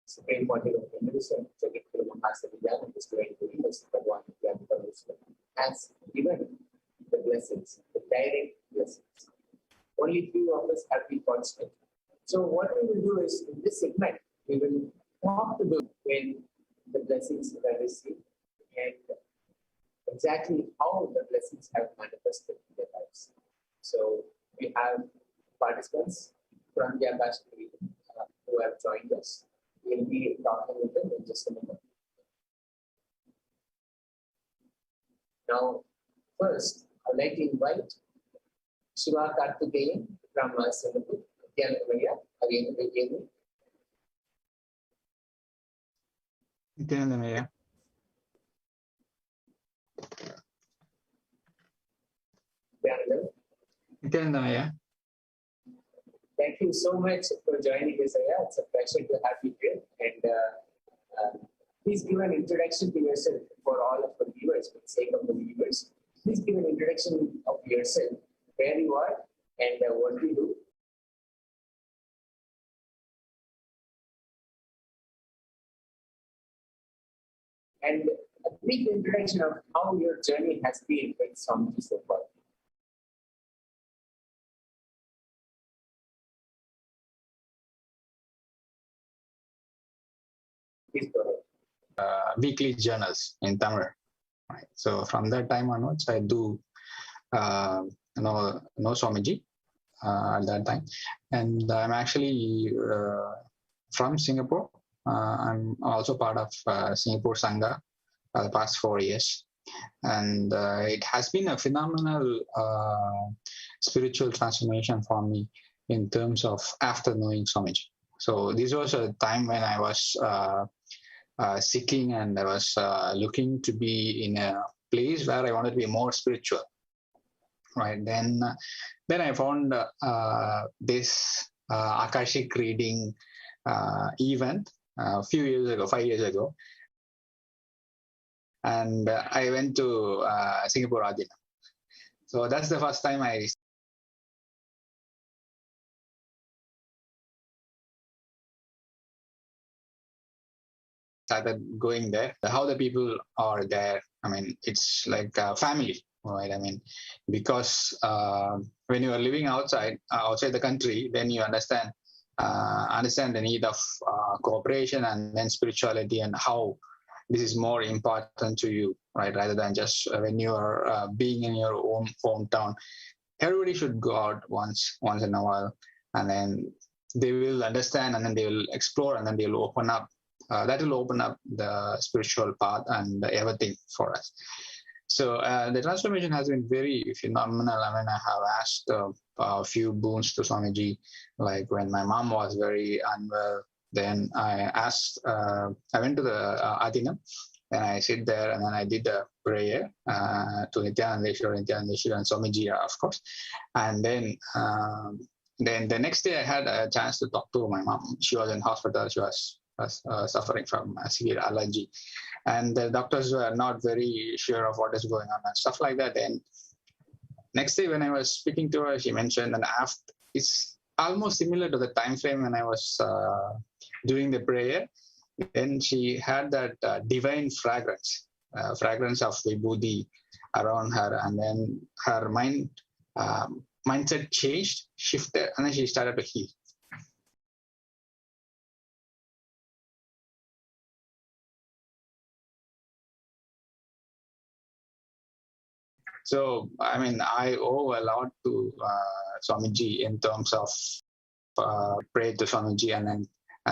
Supreme Quantity of Buddhism, Jagat Guru Mahasamidana, His Divine Holiness, Bhagavan Nityananda Paramahansa, has given the blessings, the direct blessings. Only few of us have been fortunate. So what we will do is, in this segment, we will talk to them when the blessings are received and exactly how the blessings have manifested in their lives. So we have participants from the Akashic region who have joined us. We'll be talking with them in just a moment. Now, first, I'd like to invite Shiva Karthikeyan from Singapore. Nityanandamaya. Yeah. Thank you so much for joining us, Aya. It's a pleasure to have you here. And please give an introduction to yourself for all of the viewers, for the sake of the viewers. Please give an introduction of yourself, where you are, and what you do. And a brief introduction of how your journey has been with Swamiji so far. Please go ahead. Weekly journals in Tamil. Right. So from that time onwards, I do know Swamiji at that time, and I'm actually from Singapore. I'm also part of Singapore Sangha for the past 4 years, and it has been a phenomenal spiritual transformation for me in terms of after knowing Swamiji. So this was a time when I was seeking, and I was looking to be in a place where I wanted to be more spiritual. Right. Then I found this Akashic reading event a few years ago, 5 years ago, and I went to Singapore Adina. So that's the first time I started going there. How the people are there, I mean, it's like a family, right? I mean, because when you are living outside the country, then you understand the need of cooperation and then spirituality, and how this is more important to you, right? Rather than just when you are being in your own hometown. Everybody should go out once in a while, and then they will understand, and then they will explore, and then they will open up. That will open up the spiritual path and everything for us. So the transformation has been very phenomenal. I mean, I have asked a few boons to Swamiji, like when my mom was very unwell. Then I went to the Adina, and I sit there, and then I did a prayer to Nityanandeshwar and Swamiji, of course. And then the next day I had a chance to talk to my mom. She was in hospital. She was suffering from a severe allergy, and the doctors were not very sure of what is going on and stuff like that. Then next day when I was speaking to her, she mentioned, and after, it's almost similar to the time frame when I was doing the prayer. Then she had that divine fragrance of vibhuti around her, and then her mindset shifted, and then she started to heal. So, I mean, I owe a lot to Swamiji in terms of pray to Swamiji, and then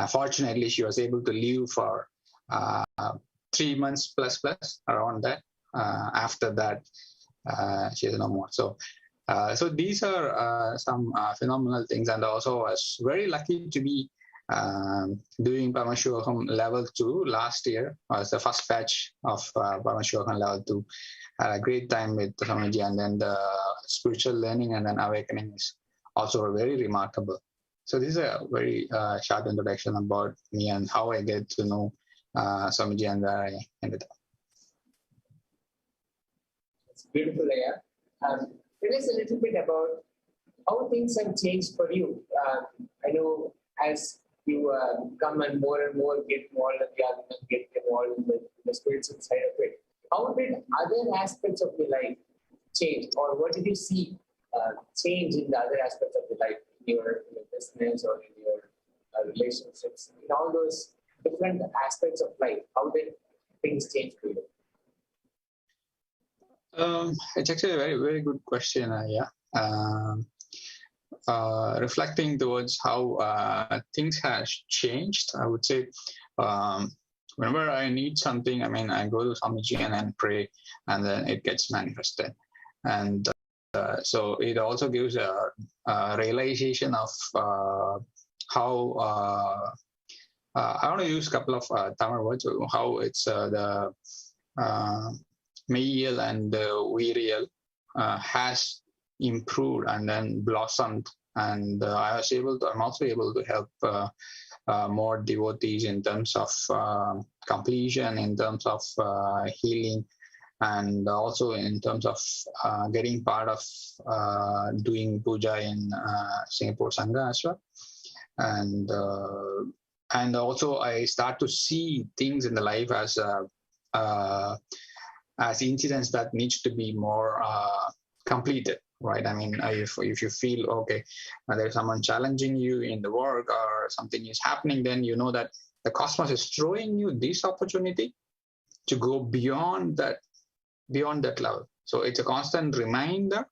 fortunately she was able to live for 3 months plus around that. After that, she is no more. So these are some phenomenal things, and also I was very lucky to be doing Paramashuham level 2 last year. Was the first batch of Paramashuham level 2. Had a great time with Swamiji, and then the spiritual learning and then awakening is also very remarkable. So this is a very short introduction about me and how I get to know Swamiji and where I ended up. It's beautiful, Aya. Tell us a little bit about how things have changed for you. I know as you come and more get involved in the spiritual side of it. How did other aspects of your life change, or what did you see change in the other aspects of your life, in your business or in your relationships, in all those different aspects of life? How did things change for you? It's actually a very, very good question. Reflecting towards how things have changed, I would say, whenever I need something, I mean, I go to Swamiji and then pray, and then it gets manifested. And so it also gives a realization of how, I want to use a couple of Tamil words, how it's the Meiyal and the Viriyal has improved and then blossomed. And I'm also able to help more devotees in terms of completion, in terms of healing, and also in terms of getting part of doing puja in Singapore Sangha as well. And also I start to see things in the life as incidents that needs to be more completed, right? I mean, if you feel, okay, there's someone challenging you in the work or something is happening, then you know that the cosmos is throwing you this opportunity to go beyond that level. So it's a constant reminder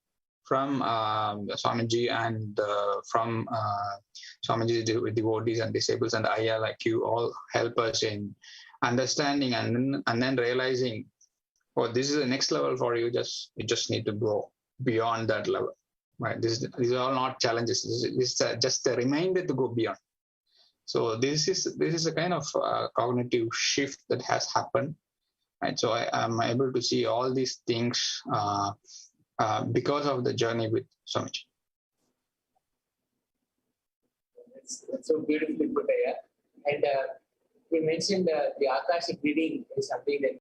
from Swamiji and from Swamiji's devotees and disciples and Ayya like you all help us in understanding and then realizing, oh, this is the next level for you. You just need to go beyond that level, right? These are all not challenges. This is just a reminder to go beyond. So this is a kind of cognitive shift that has happened, right? So I am able to see all these things because of the journey with Swamiji. It's so beautifully put here. And you mentioned the Akashic reading is something that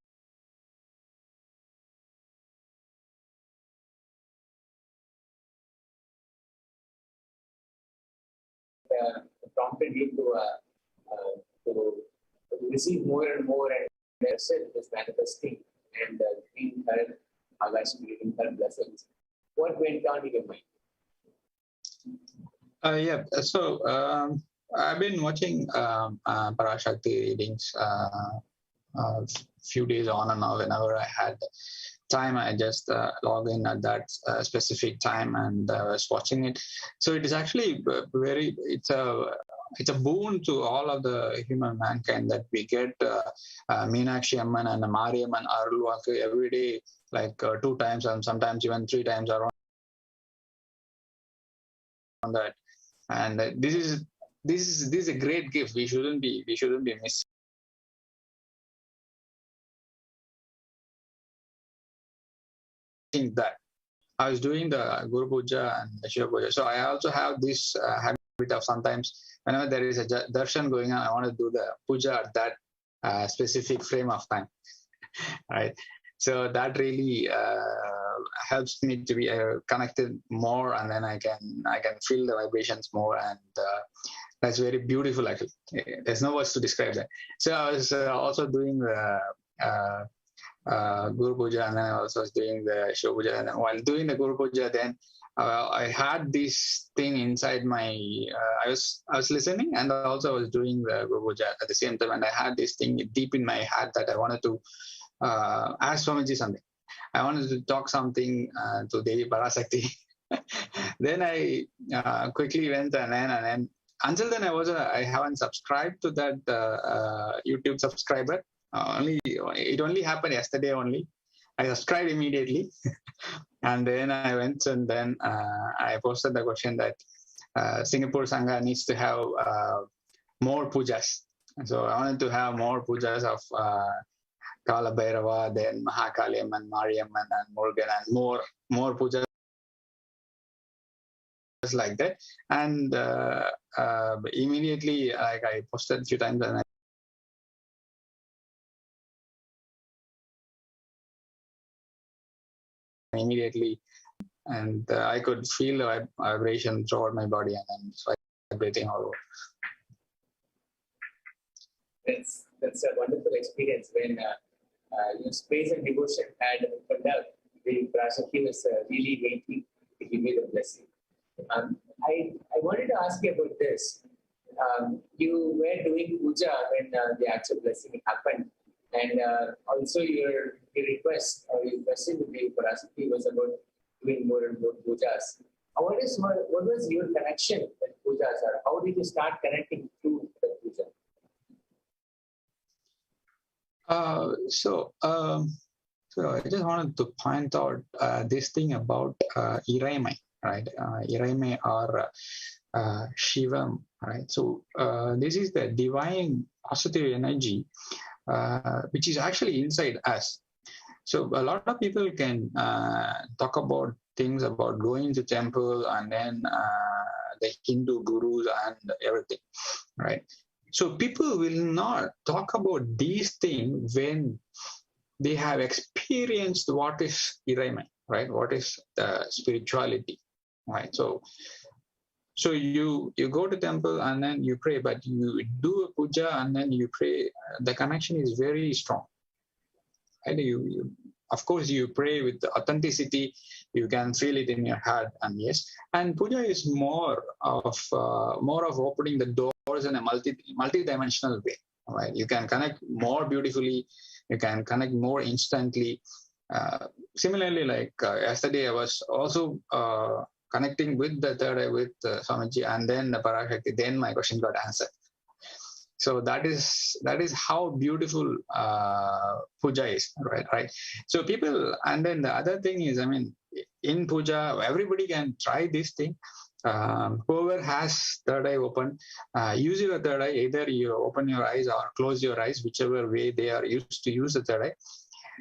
prompted you to receive more and more, and yourself is manifesting and being her Akashic reading, her blessings. What went on in your mind? Yeah, so I've been watching ParaShakti readings a few days on and off. Whenever I had time, I just log in at that specific time and was watching it. So it is actually it's a boon to all of the human mankind that we get Meenakshi Amman and Mariamman Arulvaku every day, like 2 times and sometimes even 3 times around that. And this is a great gift. We shouldn't be missing that. I was doing the Guru Puja and the Shiva Puja, so I also have this habit of sometimes whenever there is a darshan going on, I want to do the puja at that specific frame of time, right? So that really helps me to be connected more, and then I can feel the vibrations more, and that's very beautiful. Actually, there's no words to describe that. So I was also doing the Guru Puja, and then I also was doing the Shiva Puja. And while doing the Guru Puja, then I had this thing inside my. I was listening, and also I was doing the Guru Puja at the same time, and I had this thing deep in my heart that I wanted to ask Swamiji something. I wanted to talk something to Devi ParaShakti. Then I quickly went and then until then I haven't subscribed to that YouTube subscriber. It only happened yesterday only. I subscribed immediately, and then I went and then I posted the question that Singapore Sangha needs to have more pujas. So I wanted to have more pujas of Kala Bhairava, then Mahakaliamman, Mariamman, and Morgan, and more pujas like that. And immediately, like I posted a few times, and immediately, and I could feel the vibration throughout my body, and then it's vibrating all over. That's a wonderful experience when your space and devotion had opened up. The ParaShakti was really waiting to give you the blessing. I wanted to ask you about this. You were doing puja when the actual blessing happened, and also your request or your question to the ParaShakti was about doing more and more pujas. What was your connection with pujas, or how did you start connecting to the puja? So I just wanted to point out this thing about Iraimai, right? Iraimai or Shivam, right? So this is the divine positive energy which is actually inside us. So a lot of people can talk about things about going to temple and then the Hindu gurus and everything, right? So people will not talk about these things when they have experienced what is Iraiman, right? What is spirituality, right? So you go to temple and then you pray, but you do a puja and then you pray. The connection is very strong. Right? Of course, you pray with the authenticity. You can feel it in your heart, and yes. And puja is more of opening the doors in a multi-dimensional way. Right? You can connect more beautifully. You can connect more instantly. Similarly, like yesterday, I was also connecting with the third eye with Swamiji, and then the ParaShakti. Then my question got answered. So that is how beautiful puja is, right? So people, and then the other thing is, I mean, in puja, everybody can try this thing. Whoever has third eye open, use your third eye. Either you open your eyes or close your eyes, whichever way they are used to use the third eye.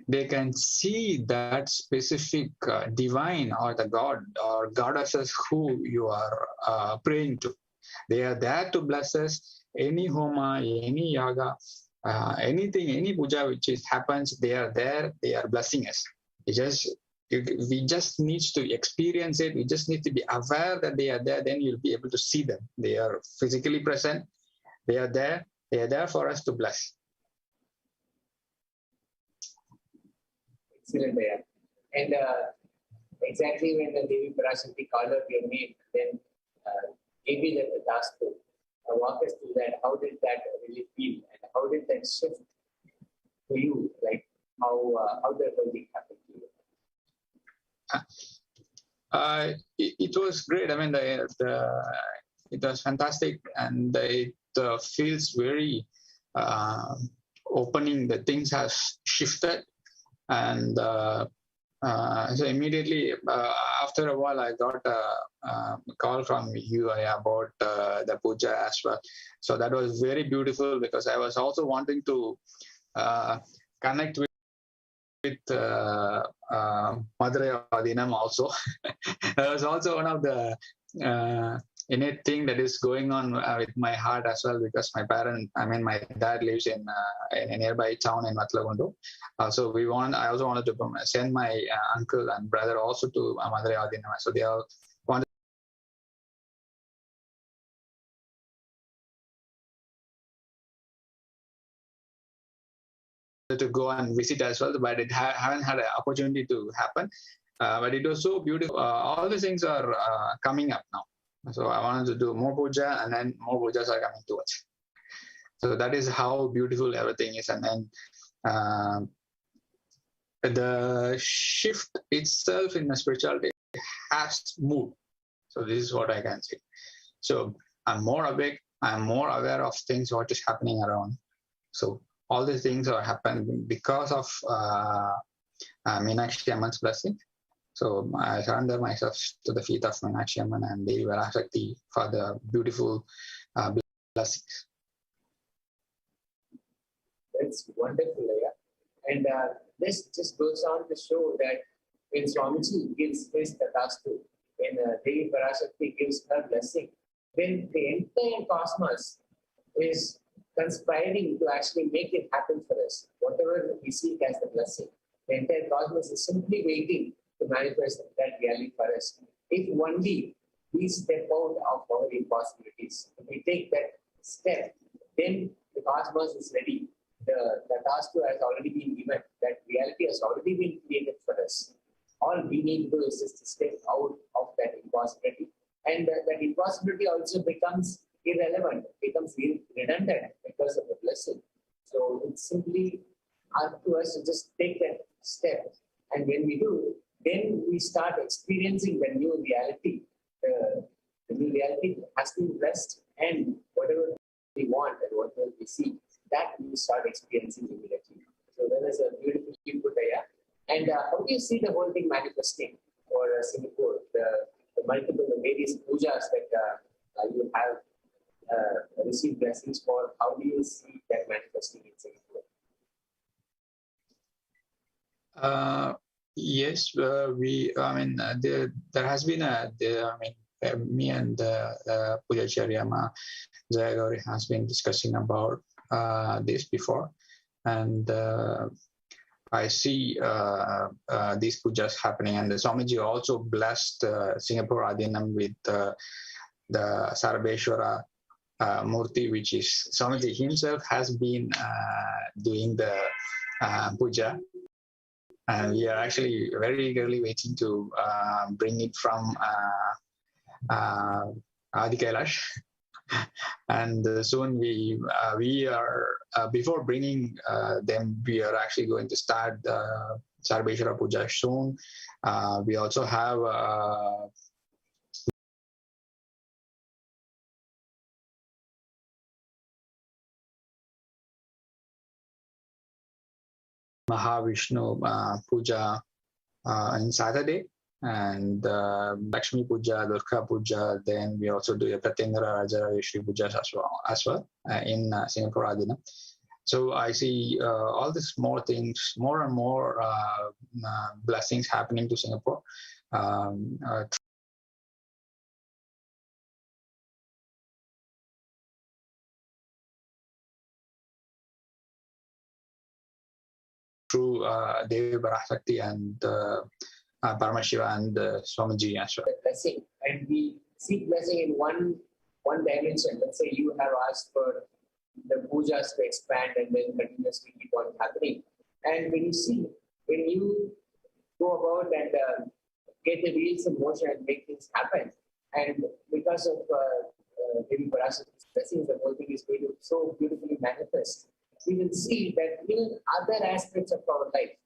They can see that specific divine or the god or goddesses who you are praying to. They are there to bless us. Any homa, any yaga, anything, any puja which happens, they are there. They are blessing us. We just need to experience it. We just need to be aware that they are there. Then you'll be able to see them. They are physically present. They are there. They are there for us to bless. Excellent, Daya. And exactly when the Devi ParaShakti called out your name, then gave you the task to walk us through that. How did that really feel, and how did that shift for you? Like how the whole thing happened to you? It was great. I mean, it was fantastic, and it feels very opening. The things have shifted, and so immediately after a while, I got a call from you about the puja as well. So that was very beautiful, because I was also wanting to connect with Madurai Adinam also. That was also one of the innate thing that is going on with my heart as well, because my dad lives in a nearby town in Matlagundu. So I also wanted to send my uncle and brother also to Madurai Adinam. So they all wanted to go and visit as well, but it haven't had an opportunity to happen. But it was so beautiful. All these things are coming up now. So I wanted to do more puja, and then more pujas are coming towards. So that is how beautiful everything is. And then the shift itself in the spirituality has moved. So this is what I can say. So I'm more awake. I'm more aware of things, what is happening around. So all these things are happening because of Meenakshi Amman's blessing. So I surrender myself to the feet of Meenakshi Amman and Devi ParaShakti for the beautiful blessings. That's wonderful, yeah. And this just goes on to show that when Swamiji gives his tatastu, when Devi ParaShakti gives her blessing, then the entire cosmos is conspiring to actually make it happen for us. Whatever we seek as the blessing, the entire cosmos is simply waiting to manifest that reality for us. If only we step out of our impossibilities, if we take that step, then the cosmos is ready. The task has already been given. That reality has already been created for us. All we need to do is just to step out of that impossibility. And that impossibility also becomes irrelevant, becomes redundant because of the blessing. So it's simply up to us to just take that step. And when we do, then we start experiencing the new reality. The new reality has been blessed, and whatever we want and whatever we see, that we start experiencing immediately. So that is a beautiful input there. And how do you see the whole thing manifesting for Singapore? The multiple, the various pujas that you have received blessings for. How do you see that manifesting in Singapore? Yes, there has been me and Pujacharya Jayagauri has been discussing about this before, and I see these pujas happening, and the Swamiji also blessed Singapore Adinam with the Sarabeshwara Murti, which is Swamiji himself has been doing the puja. And we are actually very eagerly waiting to bring it from Adi Kailash. And soon we are, before bringing them, we are actually going to start Sarabeshwara Puja soon. We also have Mahavishnu Puja on Saturday, and Lakshmi Puja, Durga Puja. Then we also do a Pratyangara Rajarashri Puja as well in Singapore Adina. So I see all these more things, more and more blessings happening to Singapore. Through Devi ParaShakti and Paramashiva and Swamiji as well. Blessing, and we seek blessing in one dimension. Let's say you have asked for the pujas to expand and then continuously keep on happening. And when you go about and get the wheels in motion and make things happen, and because of Devi ParaShakti's blessings, the whole thing is going to so beautifully manifest. We will see that in other aspects of our life,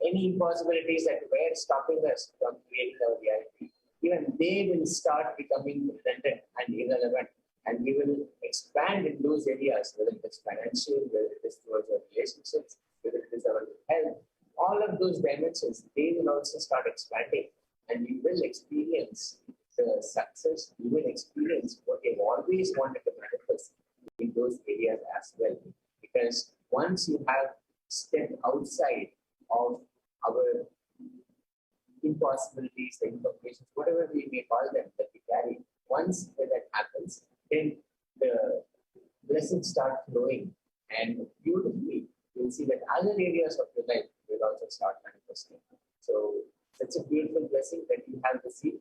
any impossibilities that were stopping us from creating our reality, even they will start becoming redundant and irrelevant, and we will expand in those areas, whether it is financial, whether it is towards our relationships, whether it is our health, all of those dimensions, they will also start expanding, and we will experience the success, we will experience what we've always wanted to manifest in those areas as well. Because once you have stepped outside of our impossibilities, the imperfections, whatever we may call them that we carry, once that happens, then the blessings start flowing, and beautifully you'll see that other areas of your life will also start manifesting. So such a beautiful blessing that you have received.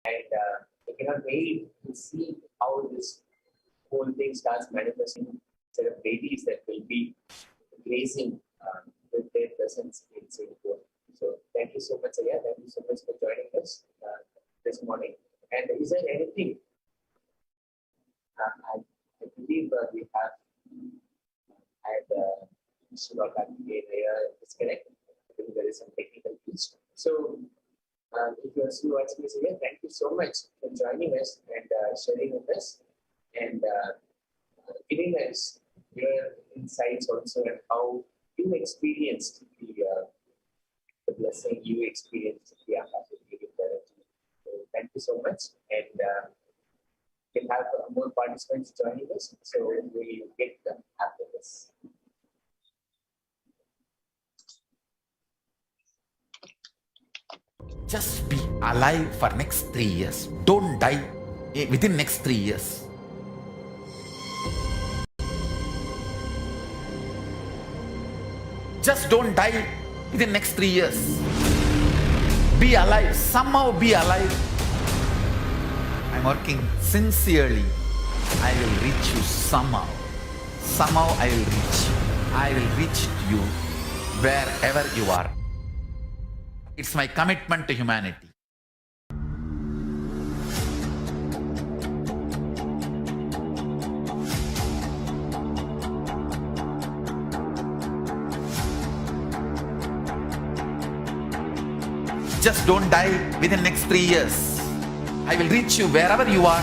And I cannot wait to see how this whole thing starts manifesting. Set of ladies that will be gracing with their presence in Singapore. So thank you so much, Aya. Thank you so much for joining us this morning. And is there anything? I believe we have had Mr. disconnect. I think there is some technical issues. So if you are still watching this again, thank you so much for joining us and sharing with us and giving us your insights also and how you experienced the blessing, you experienced the Akashic. So thank you so much, and we'll have more participants joining us, so we'll get them after this. Just be alive for next 3 years. Don't die within next 3 years. Just don't die within next 3 years. Be alive. Somehow be alive. I'm working sincerely. I will reach you somehow. Somehow I will reach you. I will reach you wherever you are. It's my commitment to humanity. Just don't die within next 3 years. I will reach you wherever you are,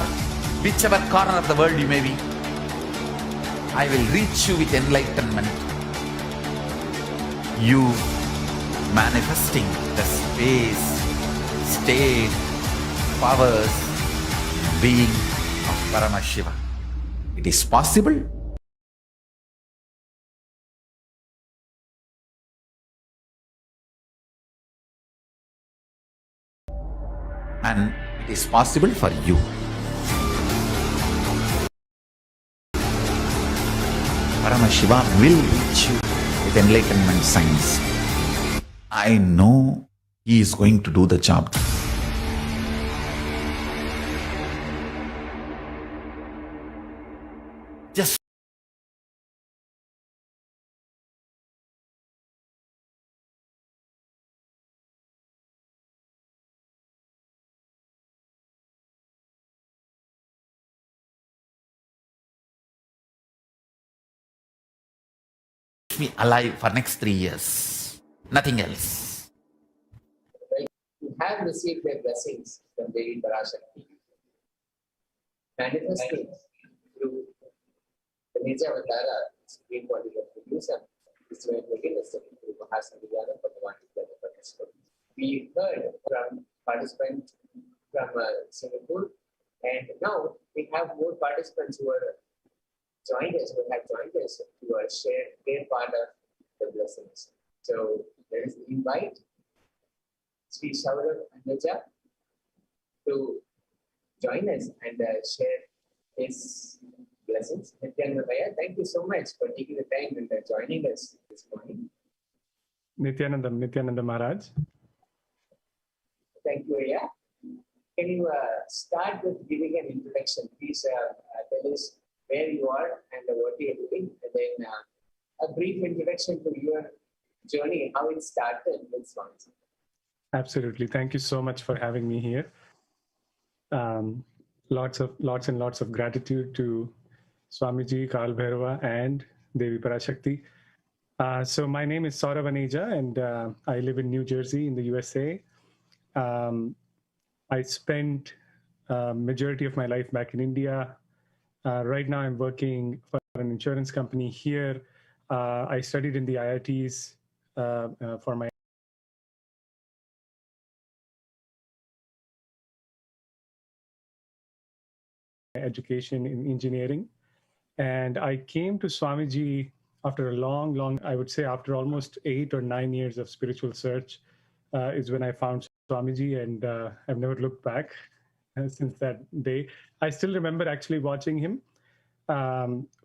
whichever corner of the world you may be. I will reach you with enlightenment. You manifesting the space, state, powers, being of Paramashiva. It is possible. And it is possible for you. Paramashiva will reach you with enlightenment signs. I know he is going to do the job. Just me alive for next 3 years. Nothing else. You have received their blessings from Devi PARASHAKTI, manifesting through the Nija Avatara, Supreme Body of Producer, this way again is through Mahasamidhyana for the one participant. We heard from participants from Singapore, and now we have more participants who have joined us to share their part of the blessings. So there is the invite, Sri Saurav Annaja, to join us and share his blessings. Nityananda Bhaiya, thank you so much for taking the time and joining us this morning. Nityananda Maharaj. Thank you, Bhaiya. Can you start with giving an introduction? Please tell us where you are and what you are doing, and then a brief introduction to your journey, how it started with Swamiji. Absolutely. Thank you so much for having me here. Lots and lots of gratitude to Swamiji, Kal Bhairava, and Devi PARASHAKTI. So my name is Saurav Aneja, and I live in New Jersey in the USA. I spent majority of my life back in India. Right now I'm working for an insurance company here. I studied in the IITs for my education in engineering. And I came to Swamiji after a long, I would say after almost 8 or 9 years of spiritual search is when I found Swamiji, and I've never looked back since that day. I still remember actually watching him.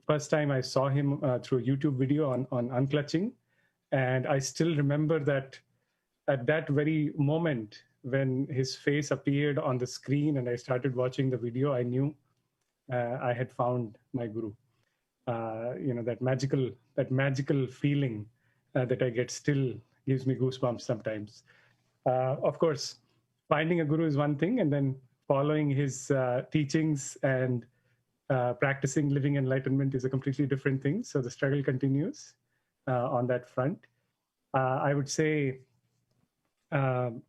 First time I saw him through a YouTube video on unclutching. And I still remember that at that very moment when his face appeared on the screen and I started watching the video, I knew I had found my guru. That magical feeling that I get still gives me goosebumps sometimes. Of course, finding a guru is one thing, and then following his teachings and practicing living enlightenment is a completely different thing. So the struggle continues on that front. I would say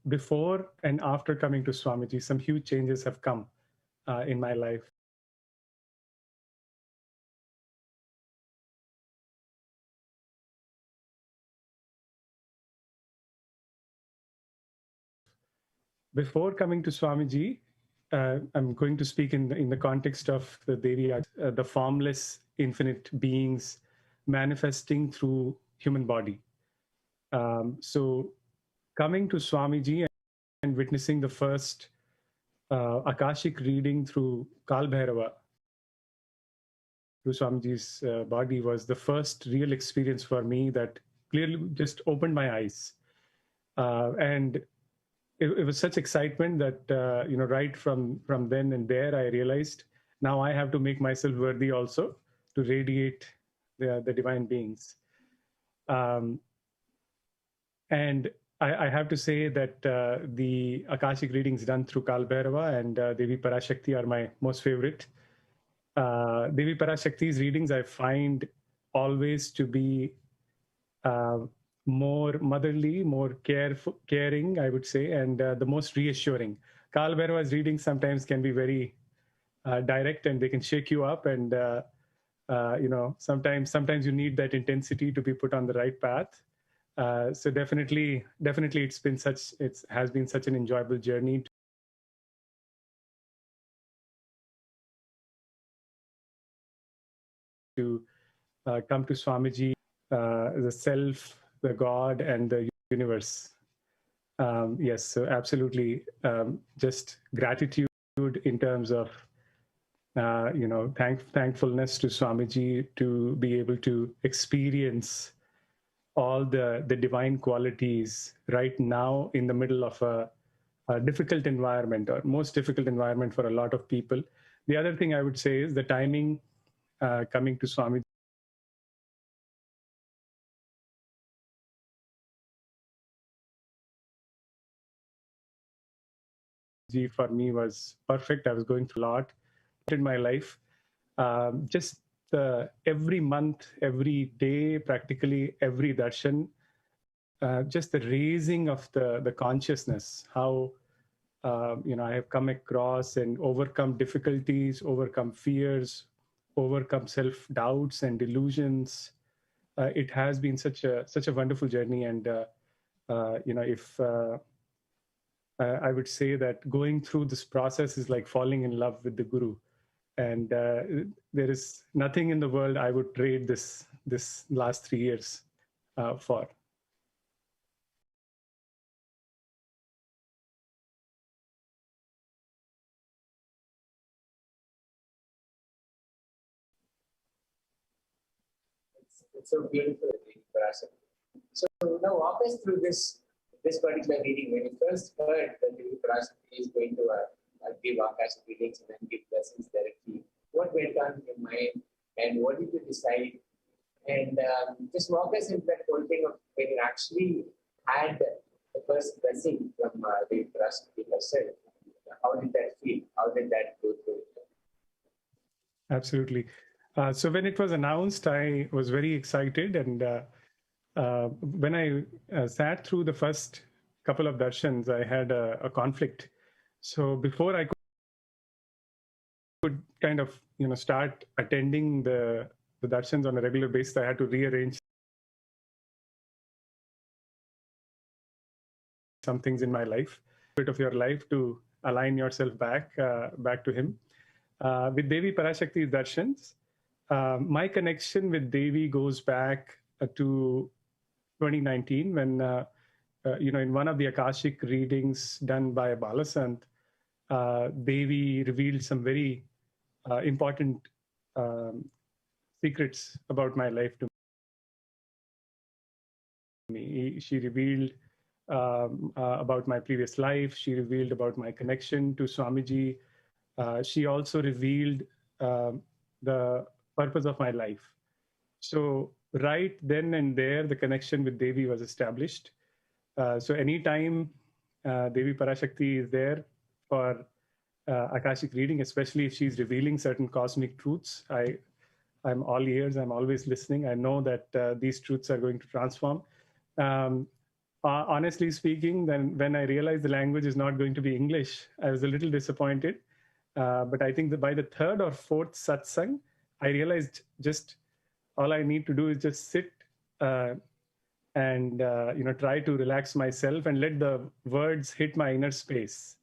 before and after coming to Swamiji, some huge changes have come in my life. Before coming to Swamiji, I'm going to speak in the context of the Devi, the formless infinite beings manifesting through human body. So coming to Swamiji and witnessing the first Akashic reading through Kal Bhairava, through Swamiji's body, was the first real experience for me that clearly just opened my eyes. And it was such excitement that, right from then and there, I realized now I have to make myself worthy also to radiate the divine beings. And I have to say that the Akashic readings done through Kal Bhairava and Devi PARASHAKTI are my most favorite. Devi PARASHAKTI's readings I find always to be more motherly, more caring, I would say, and the most reassuring. Kal Bhairava's readings sometimes can be very direct, and they can shake you up, and sometimes you need that intensity to be put on the right path. So definitely, it has been such an enjoyable journey to come to Swamiji, the self, the God, and the universe. Yes, so absolutely, just gratitude in terms of thankfulness to Swamiji to be able to experience all the divine qualities right now in the middle of a difficult environment, or most difficult environment for a lot of people. The other thing I would say is the timing coming to Swamiji for me was perfect. I was going through a lot in my life. Just every month, every day, practically every darshan, just the raising of the consciousness, how I have come across and overcome difficulties, overcome fears, overcome self-doubts and delusions. It has been such a wonderful journey, and if I would say that going through this process is like falling in love with the Guru, and there is nothing in the world I would trade this last 3 years for. It's so beautiful, ParaShakti. So now walk us through this particular reading. When you first heard that the ParaShakti is going to give Akashic readings and then give lessons directly, what went on in your mind and what did you decide? And just walk us into that whole thing of when you actually had the first blessing from the ParaShakti herself. How did that feel? How did that go through? Absolutely. So when it was announced, I was very excited, and when I sat through the first couple of darshans, I had a conflict. So before I could kind of start attending the darshans on a regular basis, I had to rearrange some things in my life, bit of your life, to align yourself back to him. With Devi ParaShakti's darshans, my connection with Devi goes back to 2019 when, in one of the Akashic readings done by Balasant, Devi revealed some very important secrets about my life to me. She revealed about my previous life. She revealed about my connection to Swamiji. She also revealed the purpose of my life. So right then and there, the connection with Devi was established. So anytime Devi ParaShakti is there for Akashic reading, especially if she's revealing certain cosmic truths, I'm all ears. I'm always listening. I know that these truths are going to transform. Honestly speaking, then when I realized the language is not going to be English, I was a little disappointed. But I think that by the third or fourth satsang, I realized just all I need to do is just sit and try to relax myself and let the words hit my inner space.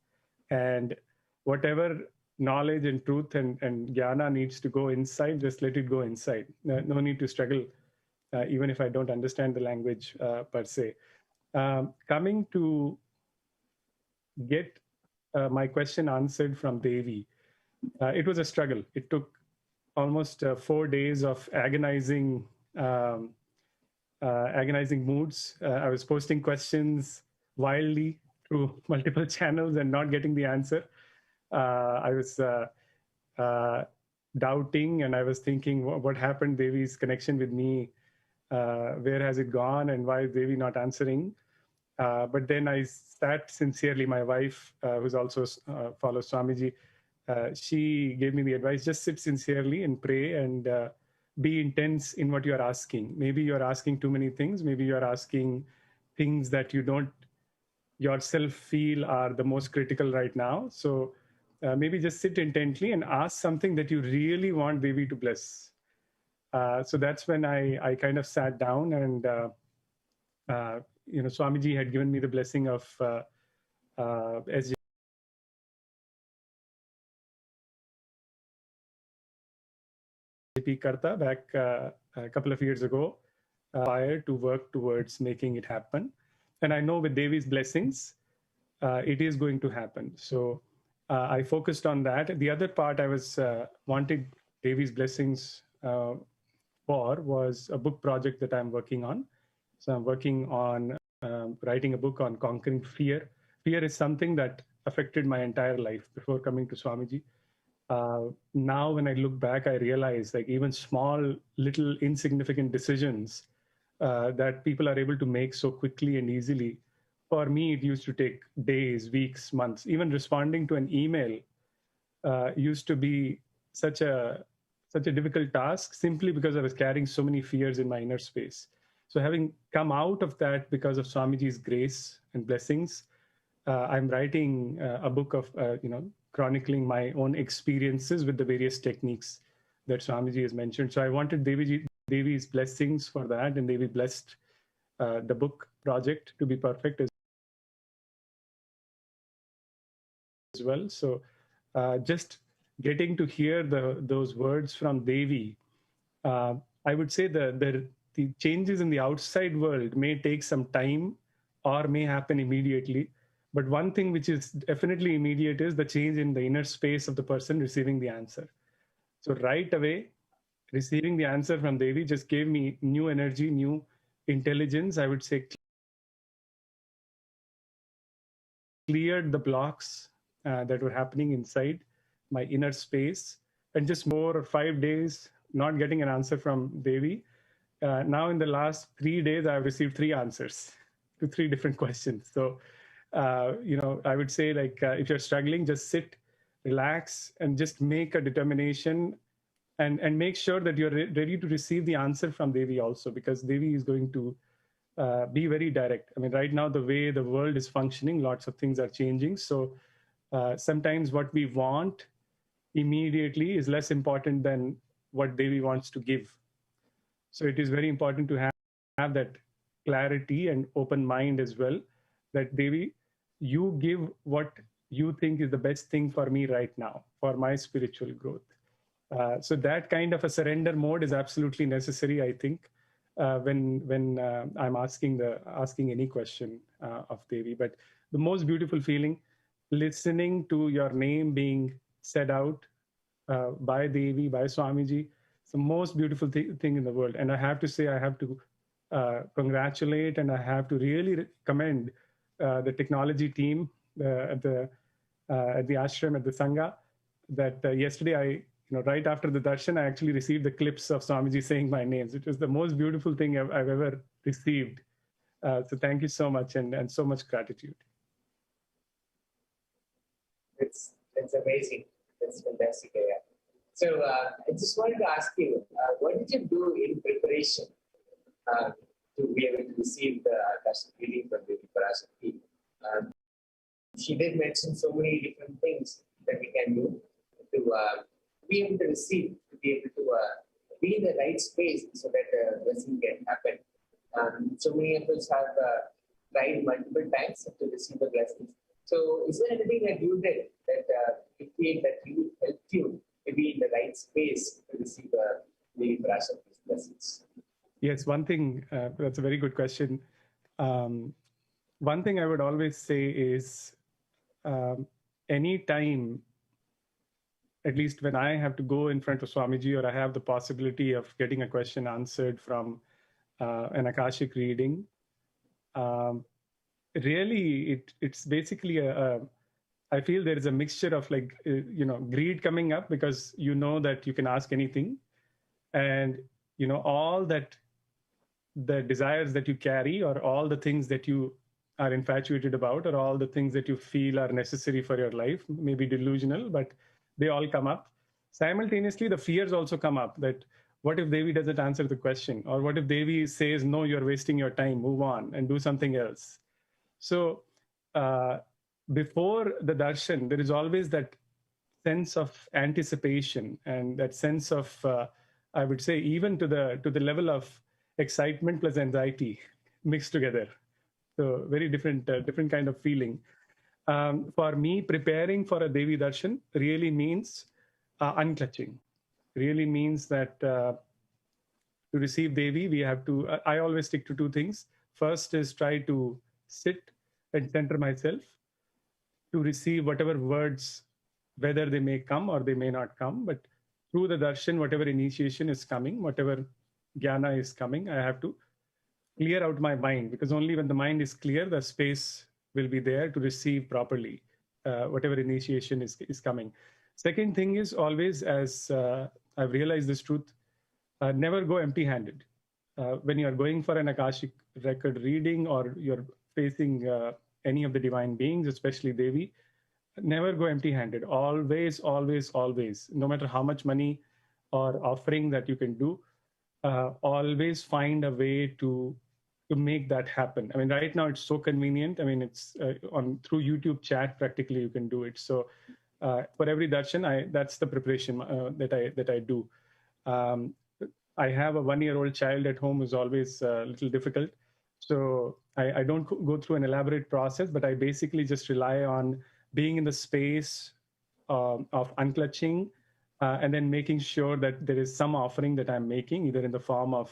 And whatever knowledge and truth and jnana needs to go inside, just let it go inside. No need to struggle, even if I don't understand the language per se. Coming to get my question answered from Devi, it was a struggle. It took almost 4 days of agonizing moods. I was posting questions wildly through multiple channels and not getting the answer. I was doubting, and I was thinking, what happened? Devi's connection with me, where has it gone, and why is Devi not answering? But then I sat sincerely. My wife, who's also follows Swamiji, she gave me the advice: just sit sincerely and pray, and be intense in what you're asking. Maybe you're asking too many things. Maybe you're asking things that you don't yourself feel are the most critical right now. So maybe just sit intently and ask something that you really want Devi to bless. So that's when I kind of sat down, and Swamiji had given me the blessing of as SAP Karta back a couple of years ago, prior to work towards making it happen. And I know with Devi's blessings, it is going to happen. So I focused on that. The other part I was wanted Devi's blessings for was a book project that I'm working on. So I'm working on writing a book on conquering fear. Fear is something that affected my entire life before coming to Swamiji. Now, when I look back, I realize like even small, little insignificant decisions that people are able to make so quickly and easily. For me, it used to take days, weeks, months. Even responding to an email used to be such a difficult task simply because I was carrying so many fears in my inner space. So having come out of that because of Swamiji's grace and blessings, I'm writing a book of, chronicling my own experiences with the various techniques that Swamiji has mentioned. So I wanted Devi's blessings for that, and Devi blessed the book project to be perfect as well. So just getting to hear those words from Devi, I would say the changes in the outside world may take some time or may happen immediately. But one thing which is definitely immediate is the change in the inner space of the person receiving the answer. So right away, receiving the answer from Devi just gave me new energy, new intelligence. I would say cleared the blocks that were happening inside my inner space. And just 4 or 5 days not getting an answer from Devi. Now in the last 3 days, I've received 3 answers to 3 different questions. So, I would say like if you're struggling, just sit, relax, and just make a determination and make sure that you're ready to receive the answer from Devi also, because Devi is going to be very direct. I mean, right now, the way the world is functioning, lots of things are changing. So sometimes what we want immediately is less important than what Devi wants to give. So it is very important to have that clarity and open mind as well, that Devi, you give what you think is the best thing for me right now, for my spiritual growth. So that kind of a surrender mode is absolutely necessary, I think, when I'm asking any question of Devi. But the most beautiful feeling, listening to your name being said out by Devi, by Swamiji, it's the most beautiful thing in the world. And I have to say, I have to congratulate and I have to really commend the technology team at the ashram, at the Sangha, that yesterday right after the darshan, I actually received the clips of Swamiji saying my names. It was the most beautiful thing I've ever received. So thank you so much, and so much gratitude. It's amazing. It's fantastic. Yeah. So I just wanted to ask you, what did you do in preparation to be able to receive the Akashic reading from the ParaShakti? She did mention so many different things that we can do to be able to receive, to be able to be in the right space so that blessing can happen. So many of us have tried multiple times to receive the blessings. So is there anything that you did that you feel that really helped you to be in the right space to receive the ParaShakti's blessings? Yes, one thing, that's a very good question. One thing I would always say is any time, at least when I have to go in front of Swamiji or I have the possibility of getting a question answered from an Akashic reading, really it's basically I feel there is a mixture of like, greed coming up, because you know that you can ask anything, and all that the desires that you carry, or all the things that you are infatuated about, or all the things that you feel are necessary for your life, maybe delusional, but they all come up. Simultaneously, the fears also come up, that what if Devi doesn't answer the question? Or what if Devi says, no, you're wasting your time, move on and do something else. So before the darshan, there is always that sense of anticipation and that sense of, I would say, even to the level of excitement plus anxiety mixed together. So very different kind of feeling. For me, preparing for a Devi darshan really means unclutching, really means that to receive Devi, we have to, I always stick to two things. First is try to sit and center myself to receive whatever words, whether they may come or they may not come, but through the darshan, whatever initiation is coming, whatever jnana is coming, I have to clear out my mind, because only when the mind is clear, the space will be there to receive properly whatever initiation is coming. Second thing is always, as I've realized this truth, never go empty-handed. When you are going for an Akashic record reading or you're facing any of the divine beings, especially Devi, never go empty-handed. Always, always, always, no matter how much money or offering that you can do, always find a way to make that happen. I mean, right now it's so convenient. I mean, it's through YouTube chat, practically you can do it. So for every darshan, that's the preparation that I do. I have a 1-year-old child at home who's always a little difficult. So I don't go through an elaborate process, but I basically just rely on being in the space of unclutching and then making sure that there is some offering that I'm making, either in the form of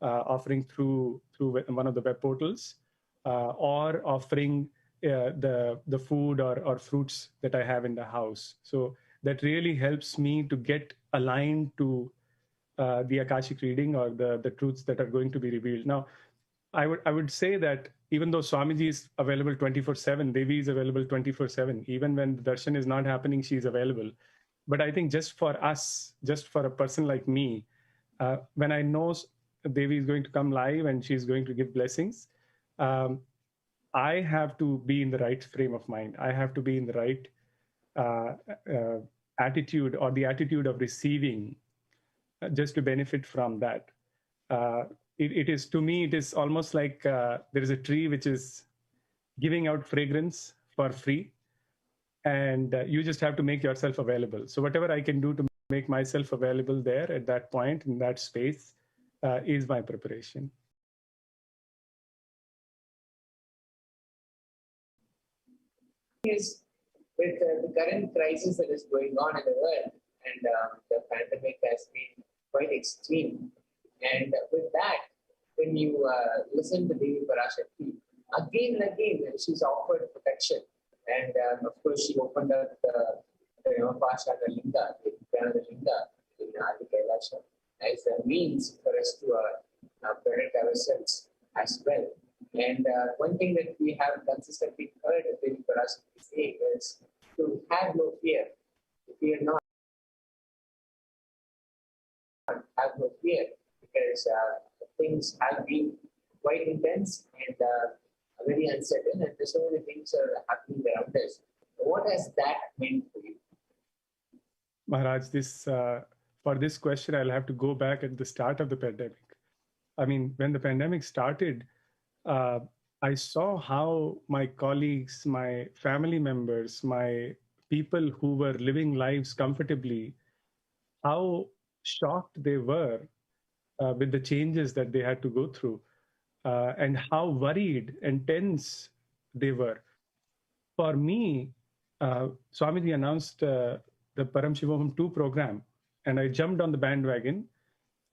offering through one of the web portals or offering the food or fruits that I have in the house. So that really helps me to get aligned to the Akashic reading or the truths that are going to be revealed. Now, I would say that even though Swamiji is available 24/7, Devi is available 24/7. Even when the darshan is not happening, she's available. But I think just for us, just for a person like me, when I know Devi is going to come live and she's going to give blessings, I have to be in the right frame of mind. I have to be in the right attitude, or the attitude of receiving, just to benefit from that. It is, to me, it is almost like there is a tree which is giving out fragrance for free, and you just have to make yourself available. So whatever I can do to make myself available there at that point, in that space, is my preparation. Is with the current crisis that is going on in the world, and the pandemic has been quite extreme. And with that, when you listen to Devi ParaShakti, again and again, she's offered protection. And of course, she opened up the Pashana Linga, the Linga in Kailasa, as a means for us to protect ourselves as well. And one thing that we have consistently heard Devi ParaShakti say is to have no fear, fear not, have no fear, because things have been quite intense and very uncertain, and so many things are happening around us. What has that meant for you? Maharaj, for this question, I'll have to go back at the start of the pandemic. I mean, when the pandemic started, I saw how my colleagues, my family members, my people who were living lives comfortably, how shocked they were with the changes that they had to go through, and how worried and tense they were. For me, Swamiji announced the Param Shivoham 2 program, and I jumped on the bandwagon.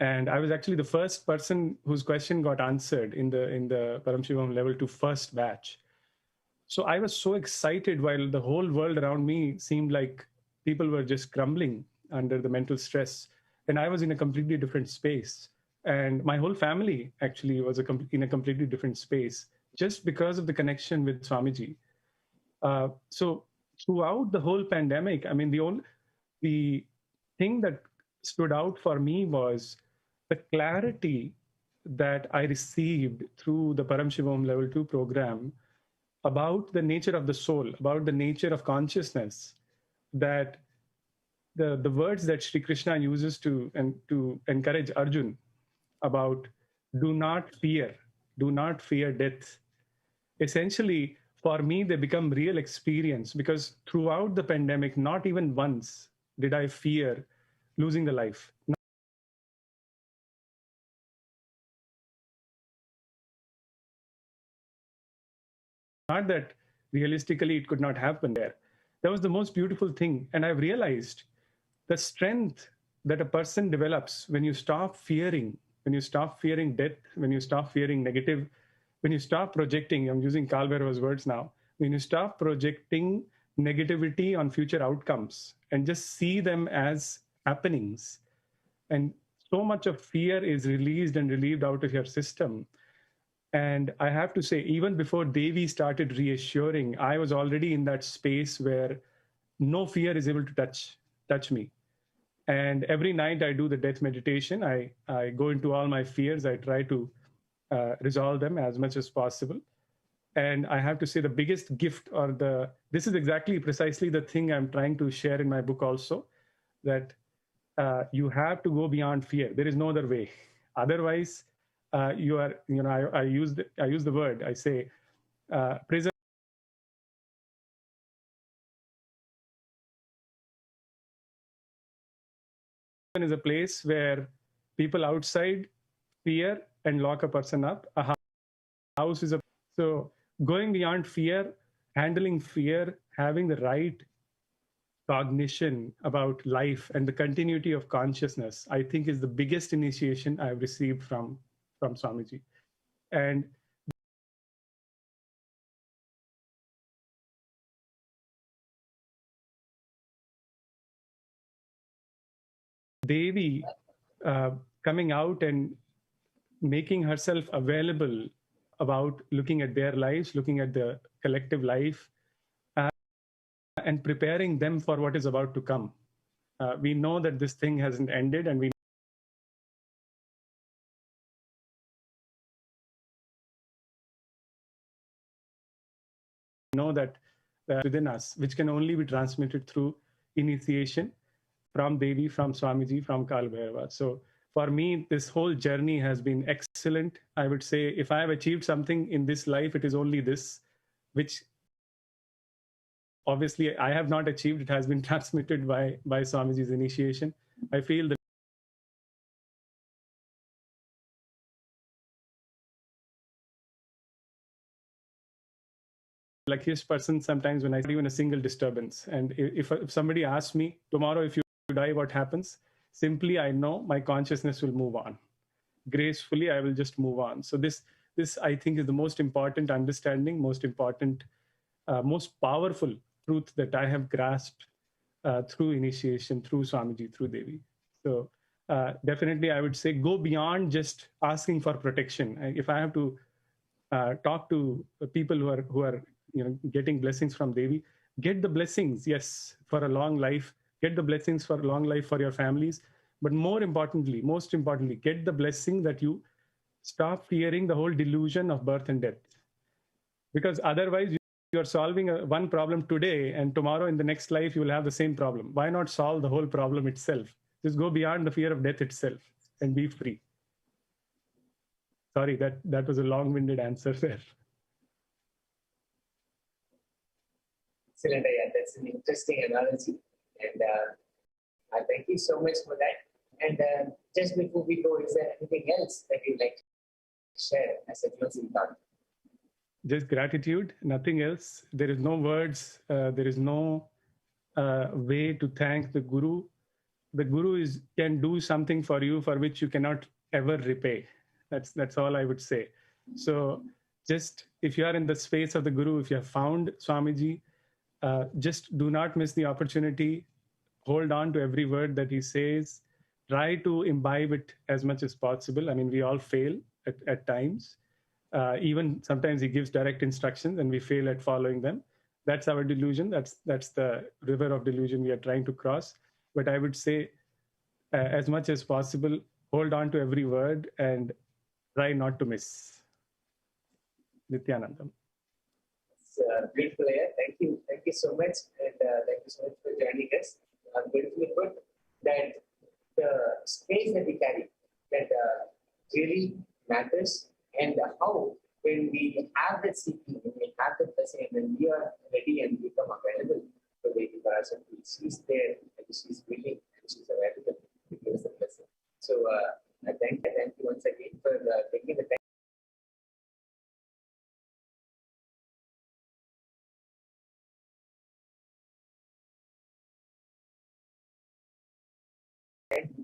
And I was actually the first person whose question got answered in the Param Shivoham level 2 first batch. So I was so excited, while the whole world around me seemed like people were just crumbling under the mental stress. And I was in a completely different space. And my whole family actually was in a completely different space, just because of the connection with Swamiji. So throughout the whole pandemic, I mean, the thing that stood out for me was the clarity that I received through the Param Shivoham Level 2 program about the nature of the soul, about the nature of consciousness, that the words that Sri Krishna uses to encourage Arjun about do not fear death. Essentially, for me, they become real experience, because throughout the pandemic, not even once did I fear losing the life. Not that realistically it could not happen there. That was the most beautiful thing. And I've realized the strength that a person develops when you stop fearing, death, when you stop fearing negative, when you stop projecting, I'm using Carl Bhairav's words now, when you stop projecting negativity on future outcomes and just see them as happenings, and so much of fear is released and relieved out of your system. And I have to say, even before Devi started reassuring, I was already in that space where no fear is able to touch me. And every night I do the death meditation. I go into all my fears. I try to resolve them as much as possible. And I have to say the biggest gift, or this is exactly precisely the thing I'm trying to share in my book also, that you have to go beyond fear. There is no other way. Otherwise, you are, I use the word, I say, prison is a place where people outside fear and lock a person up. A house is so going beyond fear, handling fear, having the right cognition about life and the continuity of consciousness, I think is the biggest initiation I've received from Swamiji. And Devi coming out and making herself available about looking at their lives, looking at the collective life, and preparing them for what is about to come. We know that this thing hasn't ended, and we know that within us, which can only be transmitted through initiation from Devi, from Swamiji, from Kal Bhairava. So for me, this whole journey has been excellent. I would say if I have achieved something in this life, it is only this, which obviously I have not achieved. It has been transmitted by Swamiji's initiation. I feel that luckiest person sometimes when I see even a single disturbance. And if somebody asks me tomorrow, if you die, what happens? Simply, I know my consciousness will move on. Gracefully, I will just move on. So this I think is the most important understanding, most important, most powerful truth that I have grasped through initiation, through Swamiji, through Devi. So definitely, I would say go beyond just asking for protection. If I have to talk to people who are getting blessings from Devi, get the blessings, yes, for a long life. Get the blessings for a long life for your families. But most importantly, get the blessing that you stop fearing the whole delusion of birth and death. Because otherwise, you are solving one problem today, and tomorrow in the next life, you will have the same problem. Why not solve the whole problem itself? Just go beyond the fear of death itself and be free. Sorry, that was a long-winded answer there. Excellent. Yeah, that's an interesting analogy. And I thank you so much for that. And just before we go, is there anything else that you'd like to share as a closing thought? Just gratitude, nothing else. There is no words. There is no way to thank the Guru. The Guru can do something for you for which you cannot ever repay. That's all I would say. So just if you are in the space of the Guru, if you have found Swamiji, just do not miss the opportunity. Hold on to every word that he says. Try to imbibe it as much as possible. I mean, we all fail at times. Even sometimes he gives direct instructions and we fail at following them. That's our delusion. That's the river of delusion we are trying to cross. But I would say, as much as possible, hold on to every word and try not to miss. Nityanandam. Beautiful, yeah. Thank you so much, and thank you so much for joining us. Beautifully put that the space that we carry that really matters, and how when we have that seeking, when we have that blessing, and when we are ready and become available for Lady ParaShakti, she's there and she's willing and she's available to give us the blessing. So I thank you once again for taking the time.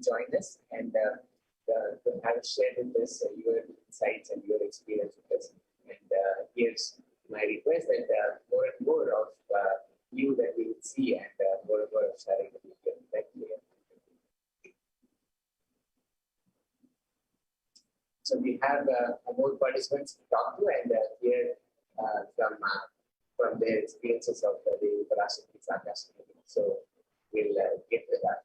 join us and to have shared with us your insights and your experience with us. And here's my request that more and more of you that we will see and more and more of sharing the video. Thank you. So we have more participants to talk to and hear from their experiences of the ParaShakti's Akashic. So we'll get to that.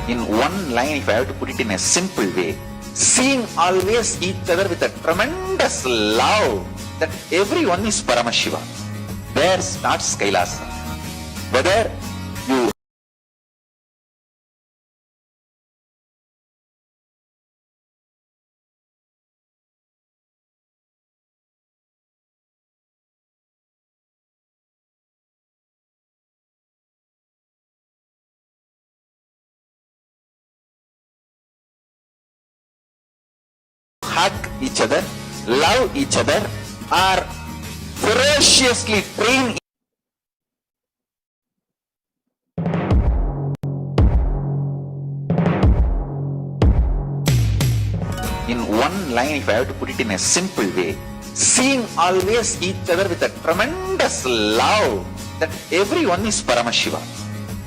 In one line, if I have to put it in a simple way, seeing always each other with a tremendous love that everyone is Paramashiva. There starts Kailasa. Whether you hug each other, love each other, or ferociously train in one line, if I have to put it in a simple way, seeing always each other with a tremendous love that everyone is Paramashiva.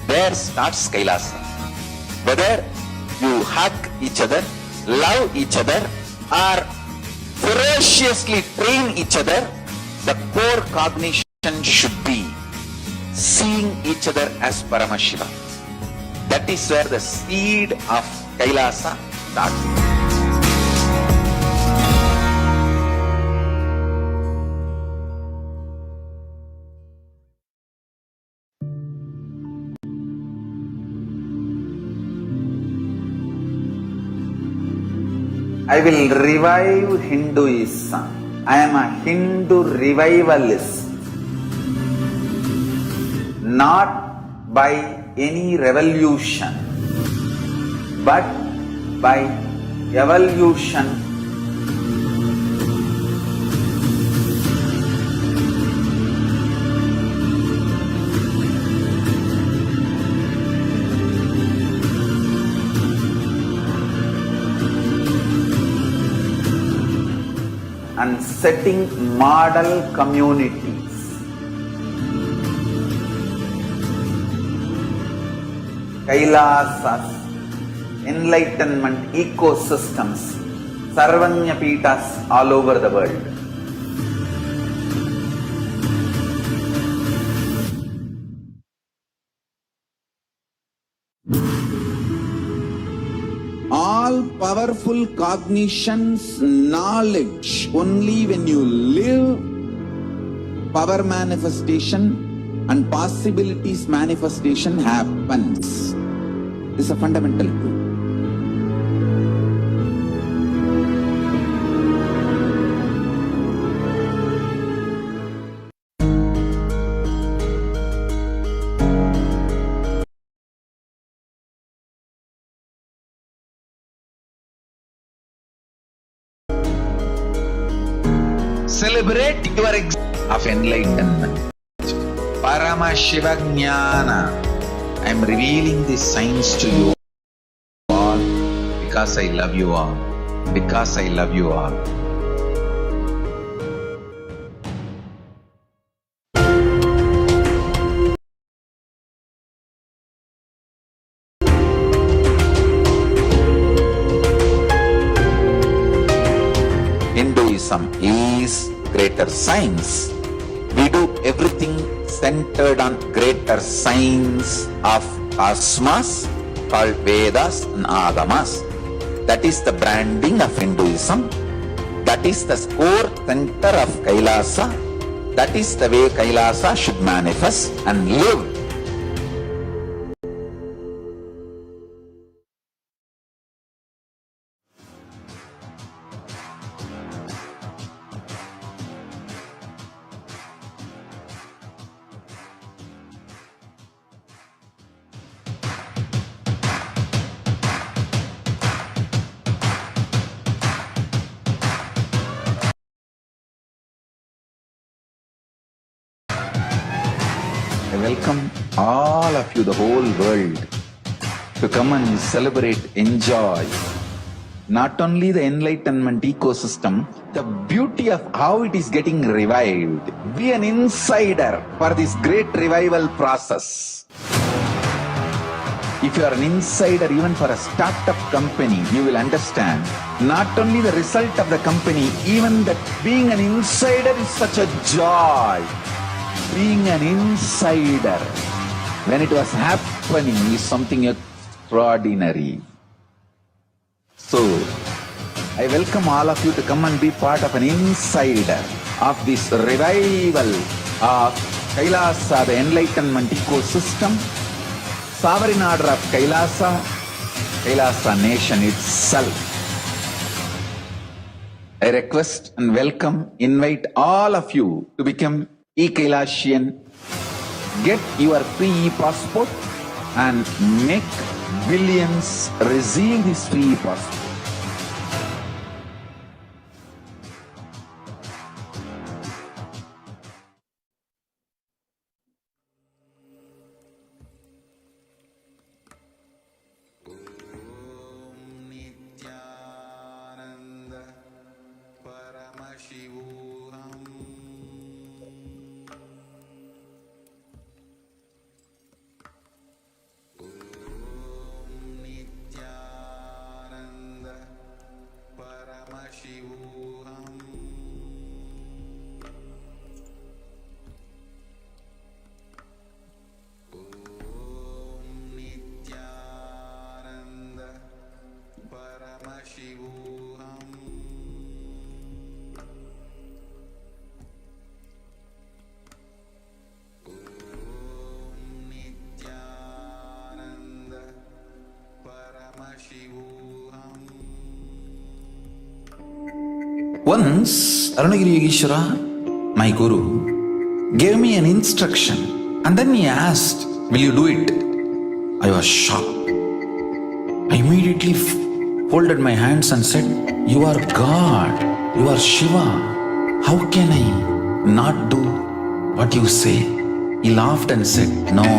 There starts Kailasa. Whether you hug each other, love each other, or ferociously train each other, the core cognition should be seeing each other as Paramashiva. That is where the seed of Kailasa starts. I will revive Hinduism. I am a Hindu revivalist. Not by any revolution, but by evolution. And setting model communities. Kailasas, enlightenment ecosystems, Sarvanyapitas all over the world. All-powerful cognitions, knowledge, only when you live, power manifestation and possibilities manifestation happens. This is a fundamental truth. Celebrate your of enlightenment. Paramashiva Jnana. I am revealing these signs to you all because I love you all. Because I love you all. Hinduism is greater science. We do everything centered on greater science of cosmos called Vedas and Agamas. That is the branding of Hinduism. That is the core center of Kailasa. That is the way Kailasa should manifest and live. welcome all of you, the whole world, to come and celebrate, enjoy not only the enlightenment ecosystem, the beauty of how it is getting revived. Be an insider for this great revival process. If you are an insider even for a startup company, you will understand not only the result of the company, even that being an insider is such a joy. Being an insider when it was happening is something extraordinary. So, I welcome all of you to come and be part of an insider of this revival of Kailasa, the enlightenment ecosystem, sovereign order of Kailasa, Kailasa nation itself. I request and welcome, invite all of you to become e-Kailasian, get your free passport and make billions receive this free passport. Once, Arunagiri Yogeshwara, my guru, gave me an instruction and then he asked, "Will you do it?" I was shocked. I immediately folded my hands and said, "You are God, you are Shiva. How can I not do what you say?" He laughed and said, "No,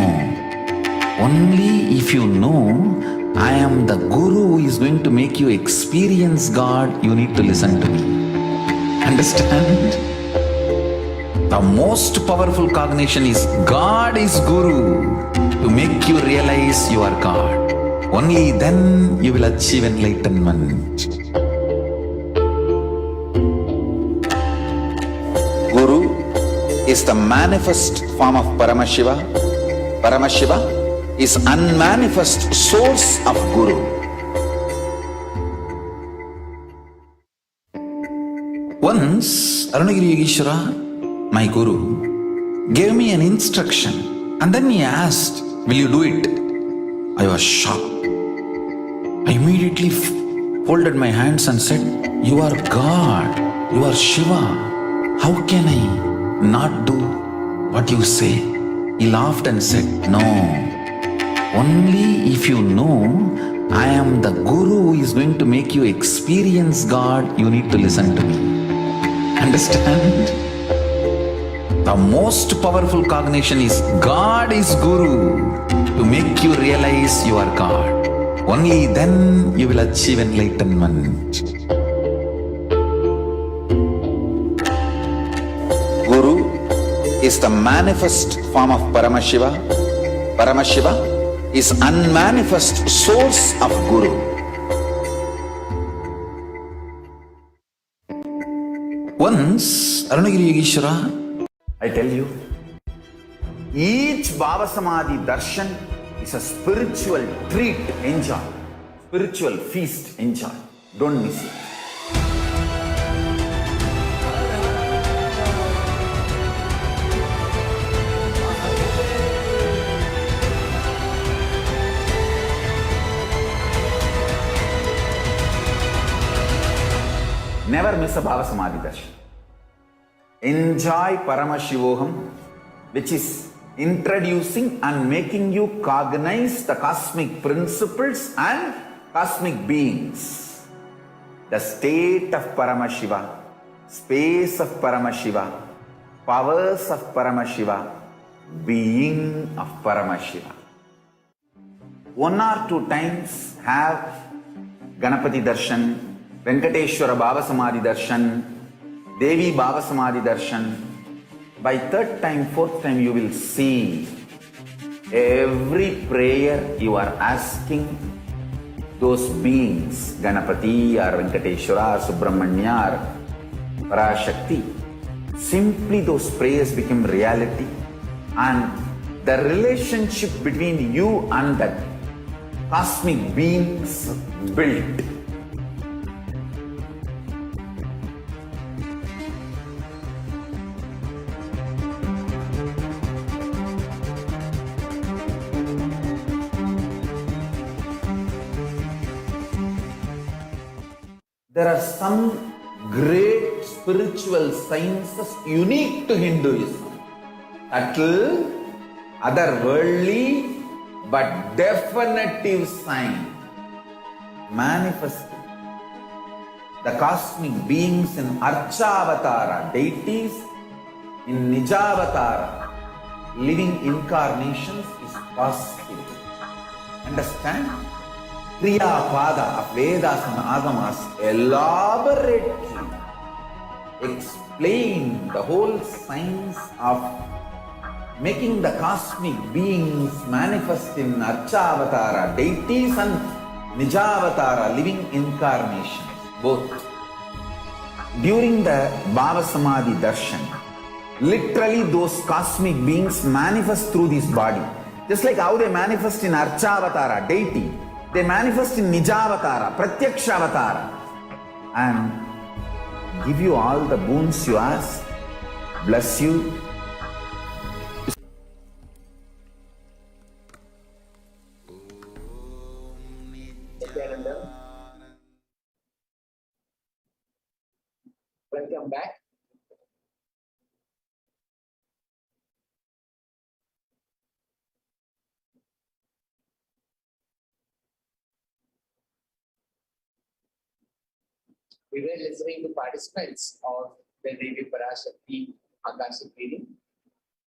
only if you know I am the guru who is going to make you experience God, you need to listen to me." Understand? The most powerful cognition is God is Guru to make you realize you are God. Only then you will achieve enlightenment. Guru is the manifest form of Paramashiva. Paramashiva is unmanifest source of Guru. Once, Arunagiri Yogeshwara, my guru, gave me an instruction and then he asked, "Will you do it?" I was shocked. I immediately folded my hands and said, "You are God, you are Shiva. How can I not do what you say?" He laughed and said, "No, only if you know I am the guru who is going to make you experience God, you need to listen to me." Understand? The most powerful cognition is God is Guru to make you realize you are God. Only then you will achieve enlightenment. Guru is the manifest form of Paramashiva. Paramashiva is unmanifest source of Guru. Once, Arunagiri Yogeshwara, I tell you, each Bhava Samadhi darshan is a spiritual treat, enjoy. Spiritual feast, enjoy. Don't miss it. Never miss a Bhava Samadhi darshan. Enjoy Paramashivoham, which is introducing and making you cognize the cosmic principles and cosmic beings. The state of Paramashiva, space of Paramashiva, powers of Paramashiva, being of Paramashiva. 1 or 2 times have Ganapati Darshan, Venkateshwara Baba Samadhi Darshan, Devi Baba Samadhi Darshan. By 3rd time, 4th time, you will see every prayer you are asking those beings, Ganapati or Venkateshwara or Subramanya or ParaShakti. Simply those prayers become reality, and the relationship between you and that cosmic beings built. There are some great spiritual sciences unique to Hinduism. Subtle, otherworldly, but definitive sign. Manifesting the cosmic beings in Archavatara, deities in Nijavatara, living incarnations is possible. Understand? Kriya Pada of Vedas and Agamas elaborately explain the whole science of making the cosmic beings manifest in Archavatara, deities and Nijavatara, living incarnations, both. During the Baba Samadhi Darshan, literally those cosmic beings manifest through this body. Just like how they manifest in Archavatara, deity, they manifest in Nijavatara, Pratyakshavatara, and give you all the boons you ask, bless you. Welcome back. We were listening to participants of the Devi ParaShakti Akashic reading,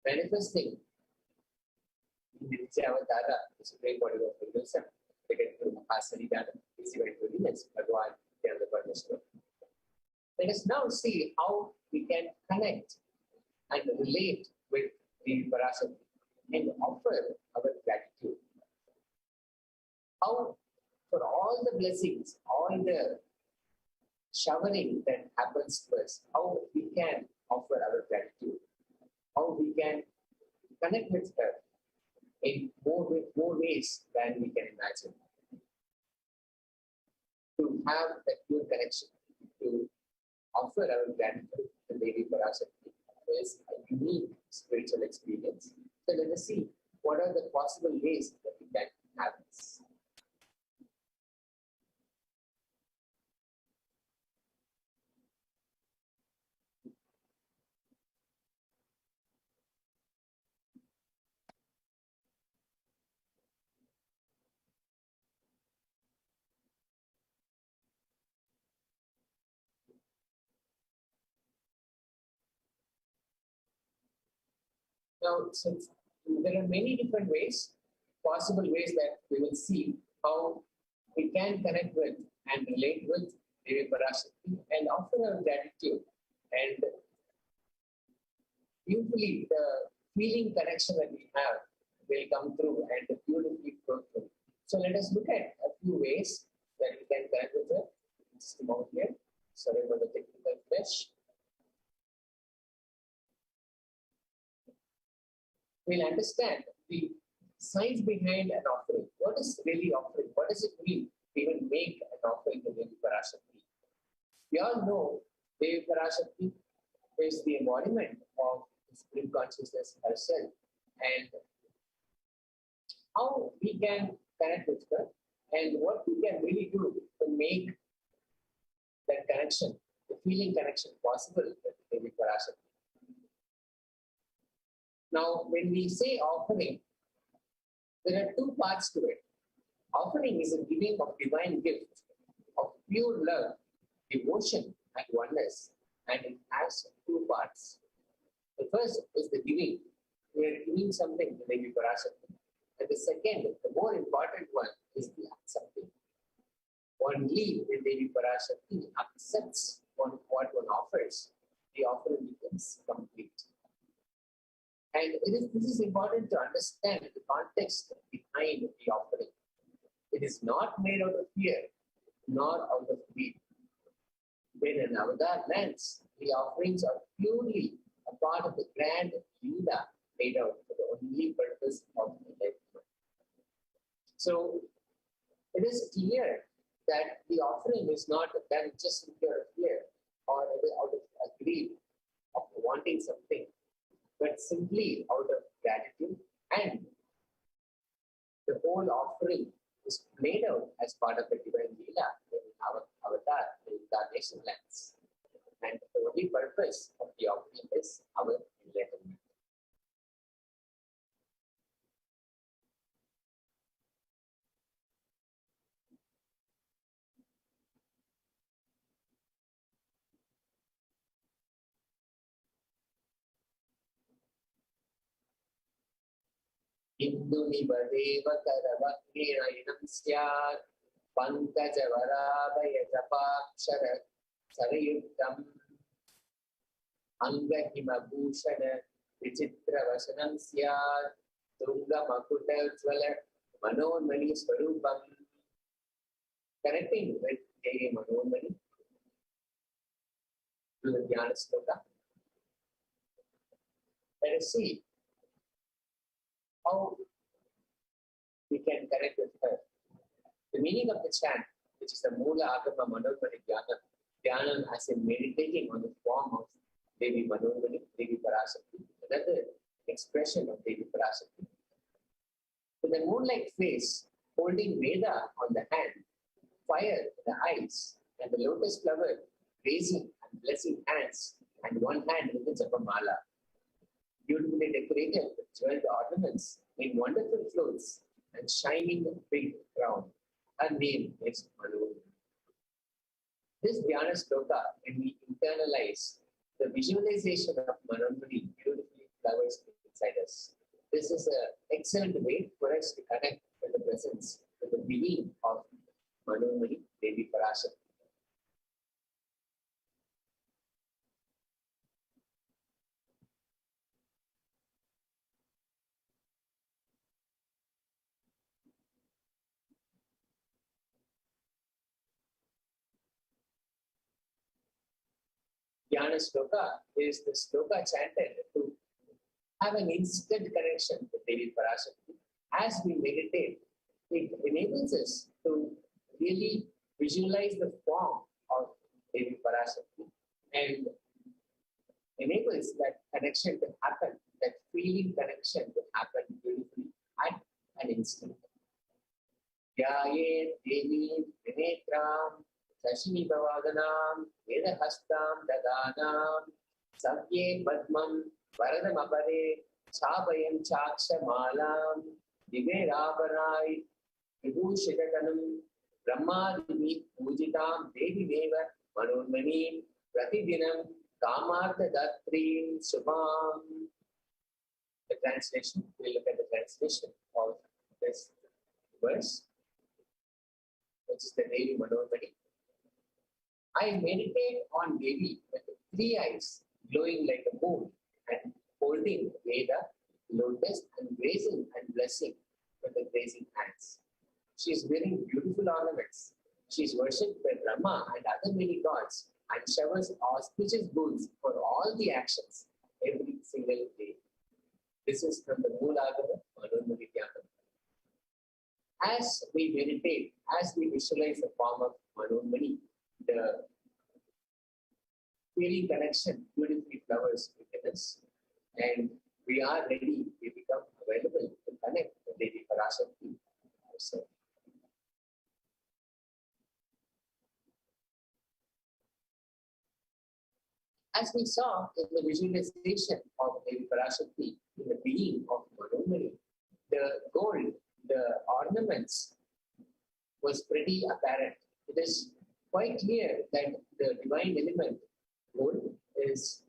manifesting in the Avatara, the Supreme Body of Hinduism, taken through Mahasari Dana, easy-way to limits, Bhagavan, and the Parmeshwar. Let us now see how we can connect and relate with the ParaShakti and offer our gratitude. How, for all the blessings, all the showering that happens to us, how we can offer our gratitude, how we can connect with her in more ways than we can imagine. To have that pure connection, to offer our gratitude to Devi ParaShakti is a unique spiritual experience. So let us see what are the possible ways that we can have this. Now, since there are many different ways, possible ways that we will see how we can connect with and relate with Devi ParaShakti and offer our gratitude. And usually the feeling connection that we have will come through and beautifully flow through. So let us look at a few ways that we can connect with her. Just a moment here. Sorry for the technical glitch. We'll understand the science behind an offering. What is really offering? What does it mean to even make an offering to Devi ParaShakti? We all know Devi ParaShakti is the embodiment of the Supreme Consciousness herself, and how we can connect with her and what we can really do to make that connection, the feeling connection possible with Devi ParaShakti. Now, when we say offering, there are two parts to it. Offering is a giving of divine gift, of pure love, devotion, and oneness, and it has two parts. The first is the giving, we are giving something to Devi PARASHAKTI. And the second, the more important one, is the accepting. Only when Devi PARASHAKTI accepts what one offers, the offering becomes complete. And this is important to understand the context behind the offering. It is not made out of fear, nor out of greed. When an avatar lands, the offerings are purely a part of the grand Leela made out for the only purpose of enlightenment. So it is clear that the offering is not done just in pure fear or out of greed of wanting something, but simply out of gratitude, and the whole offering is played out as part of the divine Leela in our avatar, the incarnation lands. And the only purpose of the offering is our enlightenment. Indunivadev Karavaknirainam Syat Pankajavaraabhaya Japakshara Sarayuktam Angahimabhushana Vichitra Vasanam Syat Tunga Makuta Jvala Manonmani Swarupam. Connecting with Devi Manonmani to the Dhyana Sloka. Let us see how we can connect with her. The meaning of the chant, which is the Mula Agama Manonmani Dhyana, Dhyanam as in meditating on the form of Devi Manonmani, Devi PARASHAKTI, another expression of Devi PARASHAKTI. With a moon-like face, holding Veda on the hand, fire in the eyes, and the lotus flower raising and blessing hands, and one hand with the Japamala. Beautifully decorated with jeweled ornaments in wonderful clothes and shining big crown. Her name is Manonmani. This Dhyana Sloka, when we internalize the visualization of Manonmani beautifully flowers inside us. This is an excellent way for us to connect with the presence, with the being of Manonmani, Devi PARASHAKTI. Dhyana Sloka is the sloka chanted to have an instant connection with Devi PARASHAKTI. As we meditate, it enables us to really visualize the form of Devi PARASHAKTI and enables that connection to happen, that feeling connection to happen beautifully at an instant. Dhyaye Devi Vinetram Sashi Bhavadanam Vedahastam Dadanam Sabye Padmam Varadam Abare Chabayam Chaksha Malam Diverabarai Vibhushitatanam Brahmadini Pujitam Devi Deva Manonmani Pratidinam Kamartha Datrim Subham. The translation, we'll look at the translation of this verse, which is the Devi Manonmani. I meditate on Devi with three eyes glowing like a moon and holding Veda, lotus, and grazing and blessing with the grazing hands. She is wearing beautiful ornaments. She is worshipped by Brahma and other many gods and showers auspicious boons for all the actions every single day. This is from the Moolagama Manonmani Dhyana. As we meditate, as we visualize the form of Manonmani, the feeling connection beautifully flowers within us, and we are ready, we become available to connect with Devi PARASHAKTI ourselves. As we saw in the visualization of Devi PARASHAKTI in the being of Manonmani, the gold, the ornaments was pretty apparent. It is quite clear that the divine element, gold, is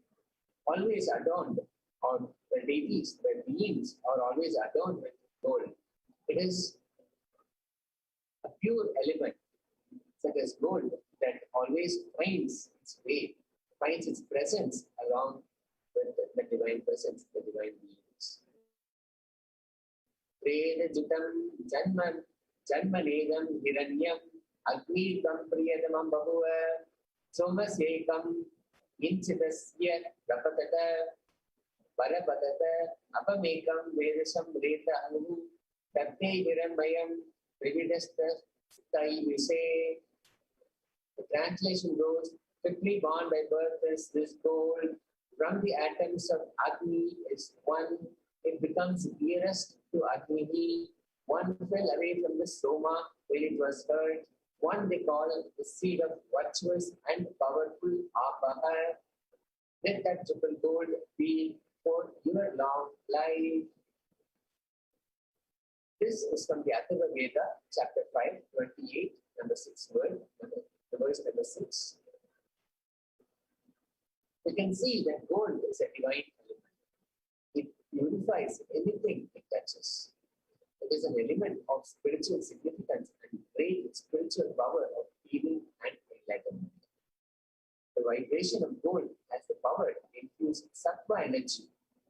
always adorned or the deities, the beings are always adorned with gold. It is a pure element, such as gold, that always finds its way, finds its presence along with the divine presence, the divine beings. Predajitam janman janmanedam hiranyam agnitam priyadamam bahuva somasekam inchidasya rapatata Parapadata, Apamekam, Vedasam, Reta, Anu, Tate, Hiranmayam, Prividasta, Tai, Vise. The translation goes, quickly born by birth is this gold. From the atoms of Agni is one. It becomes dearest to Agni. One fell away from the Soma when it was heard. One they call the seed of virtuous and powerful Apaha. Let that triple gold be for your long life. This is from the Atharva Veda, chapter 5, 28, number 6 word, verse number 6. You can see that gold is a divine element. It purifies anything it touches. It is an element of spiritual significance and great spiritual power of healing and enlightenment. The vibration of gold has the power to infuse sattva energy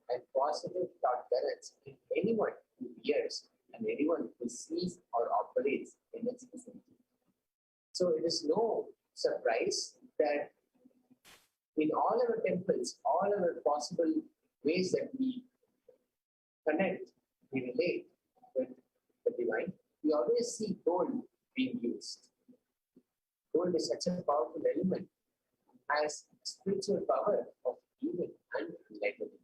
and positive thought currents in anyone who hears and anyone who sees or operates in its vicinity. So it is no surprise that in all our temples, all our possible ways that we connect, we relate with the divine, we always see gold being used. Gold is such a powerful element, has spiritual power of healing and enlightenment.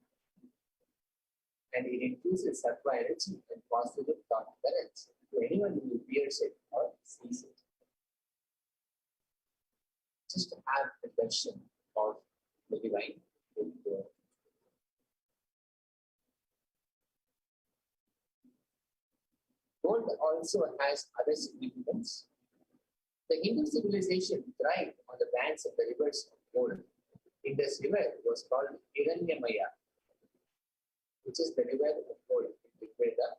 And it infuses sattva energy and positive thought currents to anyone who hears it or sees it. Just to have the darshan of the divine in the gold also has other significance. The Hindu civilization thrived on the banks of the rivers of gold. Indus River was called Hiranyamaya, which is the river of gold in Veda,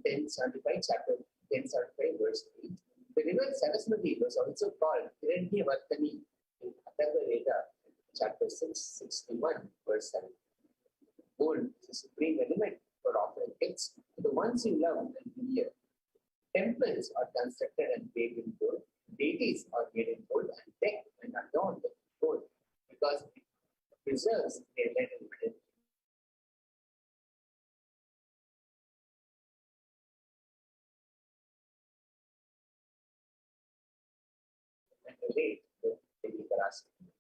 1075, chapter 1075, verse 8. The river Saraswati was also called Hiranyavartani in Atharva Veda, chapter 661, verse 7. Gold is a supreme element for offering gifts to the ones you love and revere. Temples are constructed and paved in gold. Deities are made in gold and decked and adorned with gold because it preserves their enlightenment. And relate with Devi PARASHAKTI.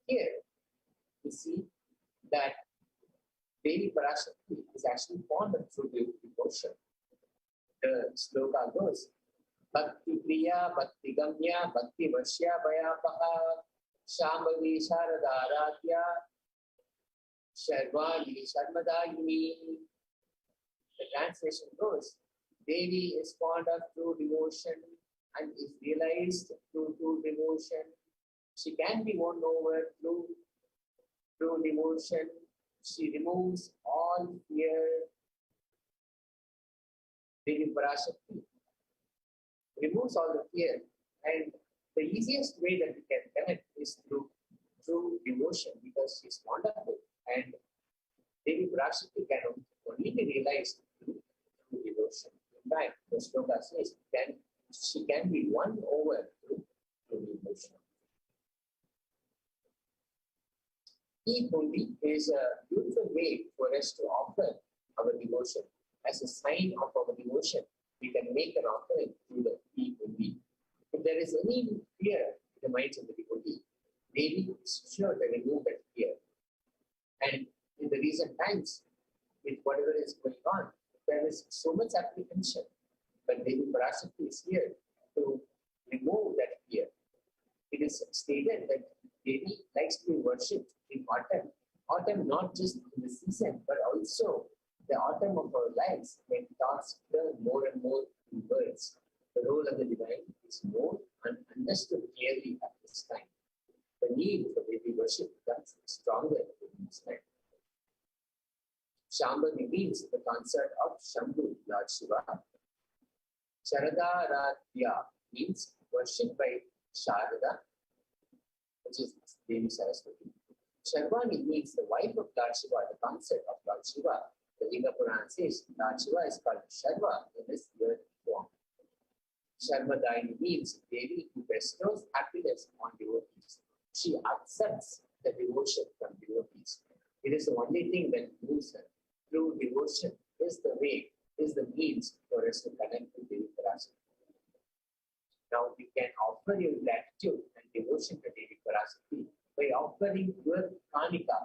Here, we see that Devi PARASHAKTI is actually fond of true devotion. The sloka goes, Bhakti Priya, Bhakti Gamya, Bhakti Vashya Bhayapaha, Shambhavi Sharadaradhya, Sharvani Sharmadayini. The translation goes, Devi is fond of true devotion and is realized through true devotion. She can be won over through true devotion. She removes all fear. Devi PARASHAKTI removes all the fear, and the easiest way that we can connect is through true devotion because she's wonderful, and Devi PARASHAKTI can only be realized through devotion. In fact, the sloka says she can be won over through devotion. E-Pundi is a beautiful way for us to offer our devotion. As a sign of our devotion, we can make an offering through the E-Pundi. If there is any fear in the minds of the devotee, Devi is sure to remove that fear. And in the recent times, with whatever is going on, there is so much apprehension. But Devi PARASHAKTI is here to remove that fear. It is stated that Devi likes to be worshipped in autumn. Autumn not just in the season, but also the autumn of our lives when thoughts turn more and more inward. means the consort of Shambhu, Lord Shiva. Sharadaradhya means worshipped by Sharada, which is Devi Saraswati. Sharvani means the wife of Lord Shiva, the consort of Lord Shiva. The Linga Purana says Lord Shiva is called Sharva in his earth form. Sharvadaini means Devi who bestows happiness on devotees. She accepts the devotion from devotees. It is the only thing that moves her. Through devotion is the way, is the means for us to connect to Devi Parashakti. Now we can offer your gratitude and devotion to Devi Parashakti by offering your kanika,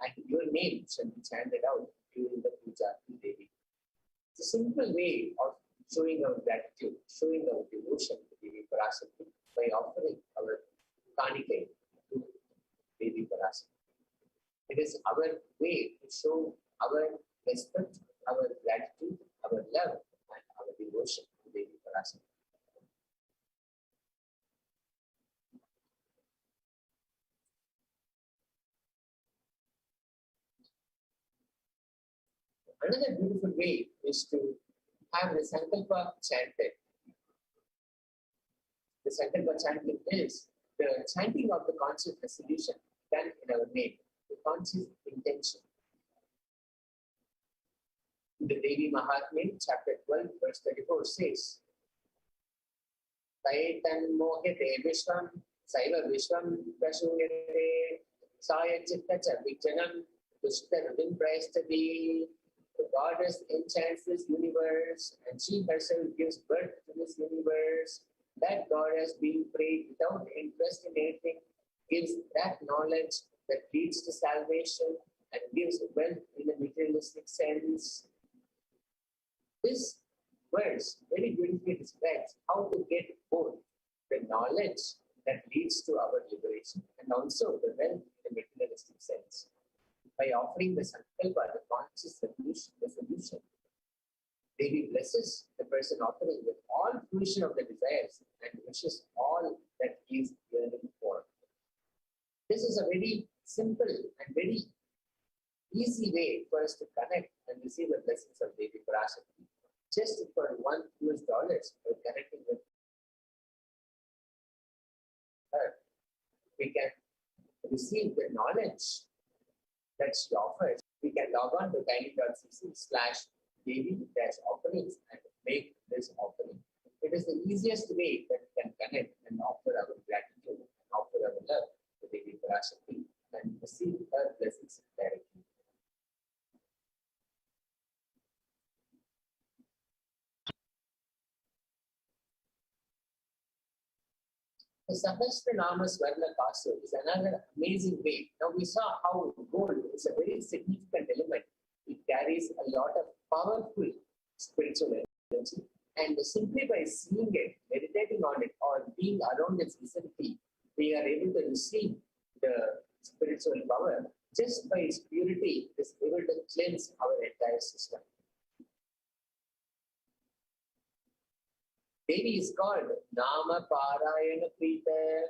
and your name shall be chanted out during the puja to Devi. It's a simple way of showing our gratitude, showing our devotion to Devi Parashakti by offering our kanika to Devi Parashakti. It is our way to show our respect, our gratitude, our love, and our devotion to Devi Parashakti. Another beautiful way is to have the Sankalpa chanted. The Sankalpa chanting is the chanting of the conscious resolution done in our name, the conscious intention. The Devi Mahatmya, chapter 12, verse 34 says, Taitan mohite vishvam, saiva vishvam prashunyate, saya chitta chavijjanam, dushta rudin praistadi. The goddess enchants this universe, and she herself gives birth to this universe. That goddess, being prayed without interest in anything, gives that knowledge that leads to salvation and gives wealth in a materialistic sense. This verse very beautifully describes how to get both the knowledge that leads to our liberation and also the wealth in a materialistic sense. By offering the Sankalpa, the conscious resolution, Devi blesses the person offering with all fruition of the desires and wishes all that he is yearning for. This is a very simple and very easy way for us to connect and receive the blessings of Devi Parashakti. Just for $1 by connecting with her, we can receive the knowledge that she offers. We can log on to tiny.cc/Devi-offerings and make this offering. It is the easiest way that we can connect and offer our gratitude and offer our love to Devi Parashakti and receive her blessings directly. The Sahasranama Swarna Kasu is another amazing way. Now we saw how gold is a very significant element. It carries a lot of powerful spiritual energy, and simply by seeing it, meditating on it, or being around its vicinity, we are able to receive the spiritual power. Just by its purity, it is able to cleanse our entire system. Devi is called Nama Parayana Prita.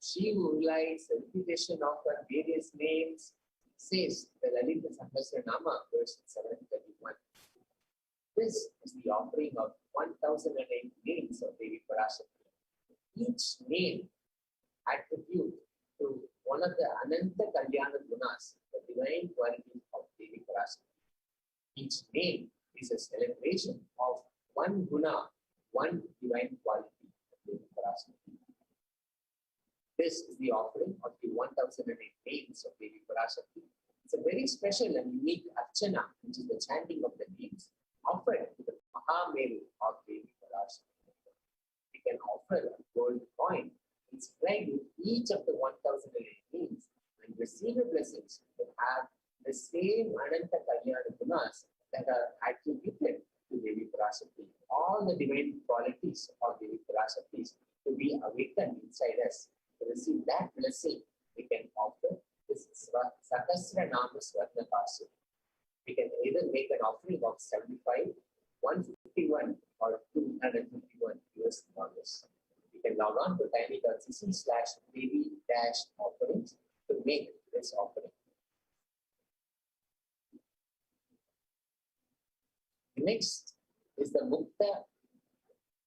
She who likes the repetition of her various names, says the Lalita Sahasranama, verse 731. This is the offering of 1008 names of Devi Parashakti. Each name attribute to one of the Ananta Kalyana Gunas, the divine qualities of Devi Parashakti. Each name is a celebration of one Guna, one divine quality of Devi Parashakti. This is the offering of the 1008 names of Devi Parashakti. It's a very special and unique archana, which is the chanting of the names, offered to the MAHAMARI of Devi Parashakti. We can offer a gold coin inscribed with each of the 1008 names and receive the blessings that have the same Ananta Kalyana Gunas that are attributed to Devi Parashakti. All the divine qualities of Devi Parashakti to be awakened inside us. To receive that blessing, we can offer this Sahasranama Swarna Kasu. We can either make an offering of 75, 151, or 251 US dollars. You can log on to tiny.cc/Devi-offerings to make this offering. next is the Mukta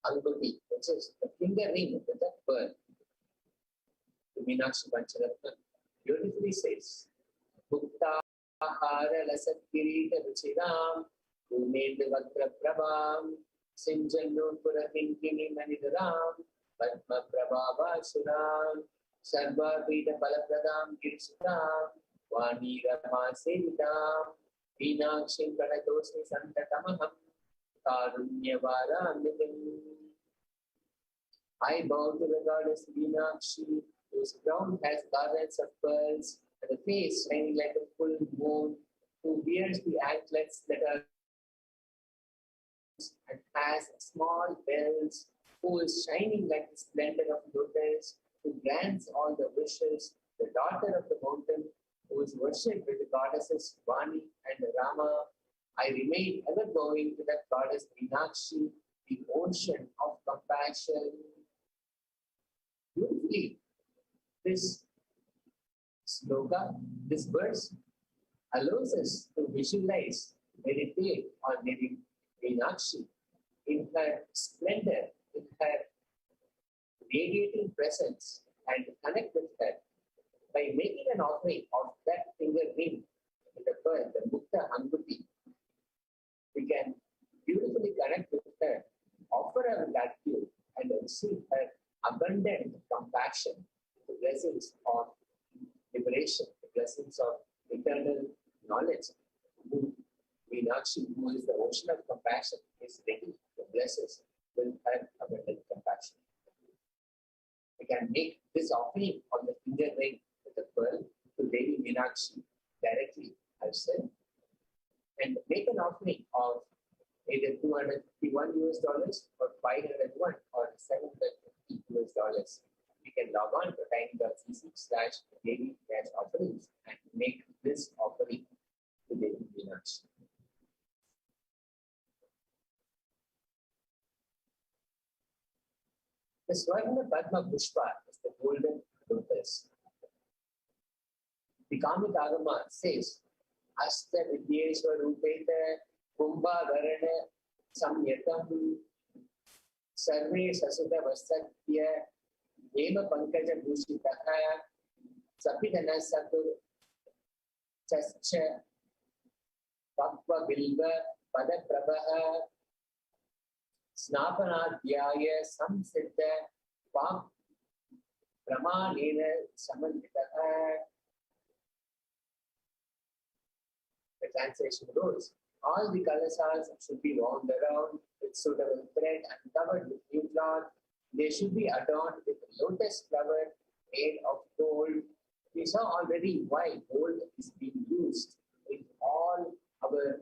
Anguti, which is the finger ring with the pearl. The Meenakshi Pancharatnam beautifully says, Mukta Hara Lasat Kirita Ruchiram, Unendu Vakra Prabham, Sinjanu Purahinkini Manidaram, Padma Prabhava Suram, Sarva Vida Palapradam Girisutam, Vani Rama Sevitam, Meenakshim Pranatosmi Santatamaham, Karunyavara Amritam. I bow to the goddess Meenakshi, whose crown has garlands of pearls, and the face shining like a full moon, who wears the anklets that are and has small bells, who is shining like the splendor of lotus, who grants all the wishes, the daughter of the mountain, who is worshipped with the goddesses Vani and Rama. I remain ever bowing to that goddess Meenakshi, the ocean of compassion. Beautifully, this sloka, this verse, allows us to visualize, meditate on Devi Meenakshi in her splendor, in her radiating presence, and connect with her by making an offering of that finger ring with the pearl, the Mukta Anguti. We can beautifully connect with her, offer our gratitude, and receive her abundant compassion, the blessings of liberation, the blessings of eternal knowledge. Meenakshi, who is the ocean of compassion, is ready to bless us with her abundant compassion. We can make this offering on the finger ring with the pearl to Devi Meenakshi directly herself, and make an offering of either $251 or 501 or $750. You can log on to tiny.cc/Devi-offerings and make this offering to Devi Meenakshi. The Swarna Padma Pushpa is the golden lotus. The Kamitagama says, Asta Vidyeshwa Rupeta Kumbha Varana Samyatam Sarve Sasuta Vasatya Eva Pankaja Bhushitaha Sapidana Satur Chascha Pakva Bilva Pada Prabha Snapanadhyaya Samsiddha Pak Pramanena Samantitaha. The translation goes, all the kalasas should be wound around with suitable thread and covered with new cloth. They should be adorned with lotus flower made of gold. We saw already why gold is being used in all our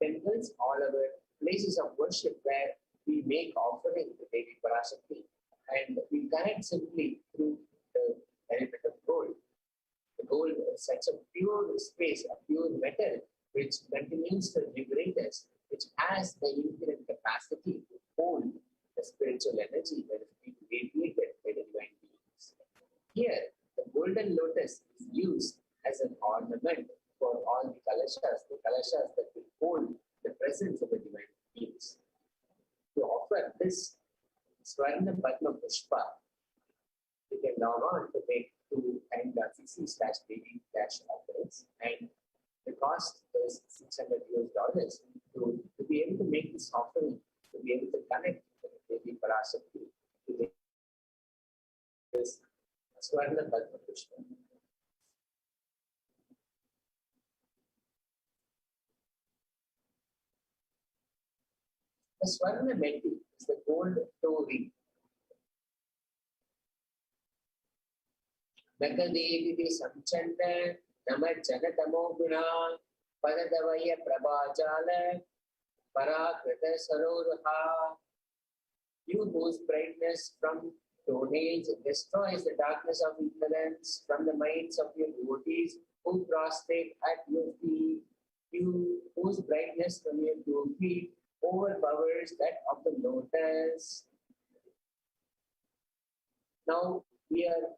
temples, all our places of worship where we make offering to Devi ParaShakti, and we connect simply through the element of gold. The gold is such a pure space, a pure metal, which continues to liberate us, which has the infinite capacity to hold the spiritual energy that is being radiated by the divine beings. Here, the golden lotus is used as an ornament for all the kalashas that will hold the presence of the divine beings. To offer this Swarna Padma Pushpa, you can log on to make to tiny.cc/Devi-offerings, and the cost is $600 to be able to make this offering, to be able to connect with Devi ParaShakti to this Swarna Padma Pushpa. The Swarna Meti is the gold toe ring. Nakadevi Samchanda Nama Janatamo Guna Padadavaya Prabhajala Parakrita Saroha. You whose brightness from Stone Age destroys the darkness of ignorance from the minds of your devotees who prostrate at your feet. You whose brightness from your 2 feet overpowers that of the lotus. Now we are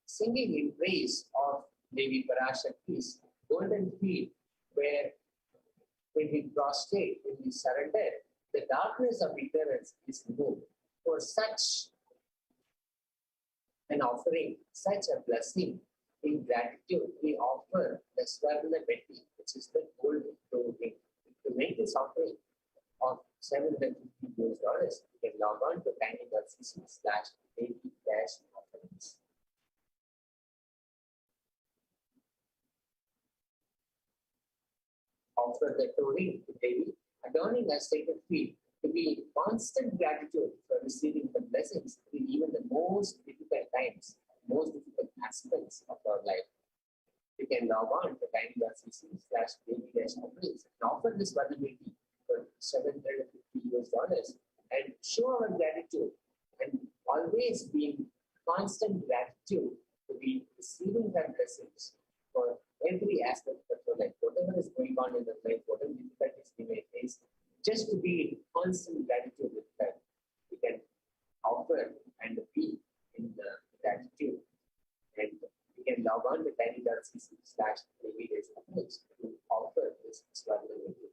singing in praise of Devi ParaShakti's golden feet, where When we prostrate, when we surrender, the darkness of ignorance is removed. For such an offering, such a blessing, in gratitude, we offer the Swarna Beti, which is the gold clothing. To make this offering of $750, you can log on to tiny.cc/baby-offerings. Offer the clothing to Devi, adorning our sacred feet, to be in constant gratitude for receiving the blessings in even the most difficult times, most difficult aspects of our life. You can log on to tiny.cc/baby-offerings and offer this vulnerability for $750 and show our gratitude and always be in constant gratitude to be receiving that blessings for every aspect of your life, whatever is going on in your life, whatever difficulties we may face, just to be in constant gratitude with that. We can offer and be in gratitude. And you can log on to tiny.cc/baby-offerings to offer this vulnerability.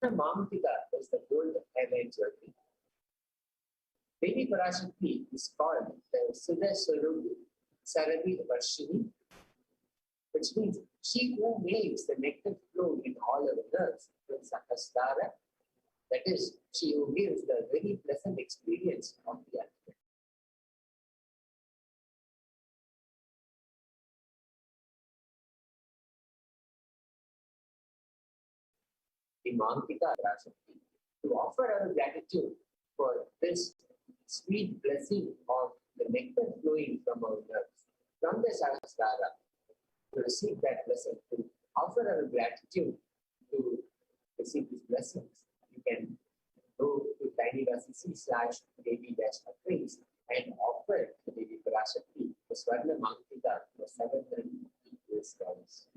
Mahamtika is the gold hairline jewelry. Devi PARASHAKTI is called the Siddha Swarupi Sarabhi Varshini, which means she who makes the nectar flow in all our nerves with Sakastara, that is, she who gives the very pleasant experience of the ultimate. The Mahamtika PARASHAKTI, to offer our gratitude for this sweet blessing of the nectar flowing from our nerves, from the Sahasrara, to receive that blessing, to offer our gratitude to receive these blessings. You can go to tiny.cc/baby-offerings and offer the Devi PARASHAKTI the Swarna Mahamtika for $750.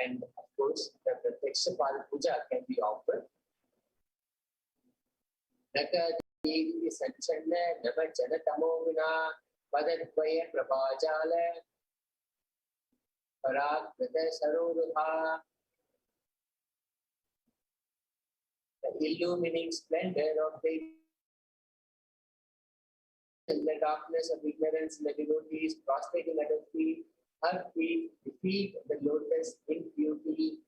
And of course, the Pratyaksha Puja can be offered. Naka Devi Sanchanna Nama Janatamoguna Padadvaya Prabhajala Parakrita Sarurha. The illumining splendor of Devi in the darkness of ignorance, the devotees prostrating at her feet. Her feet defeat the lotus in beauty.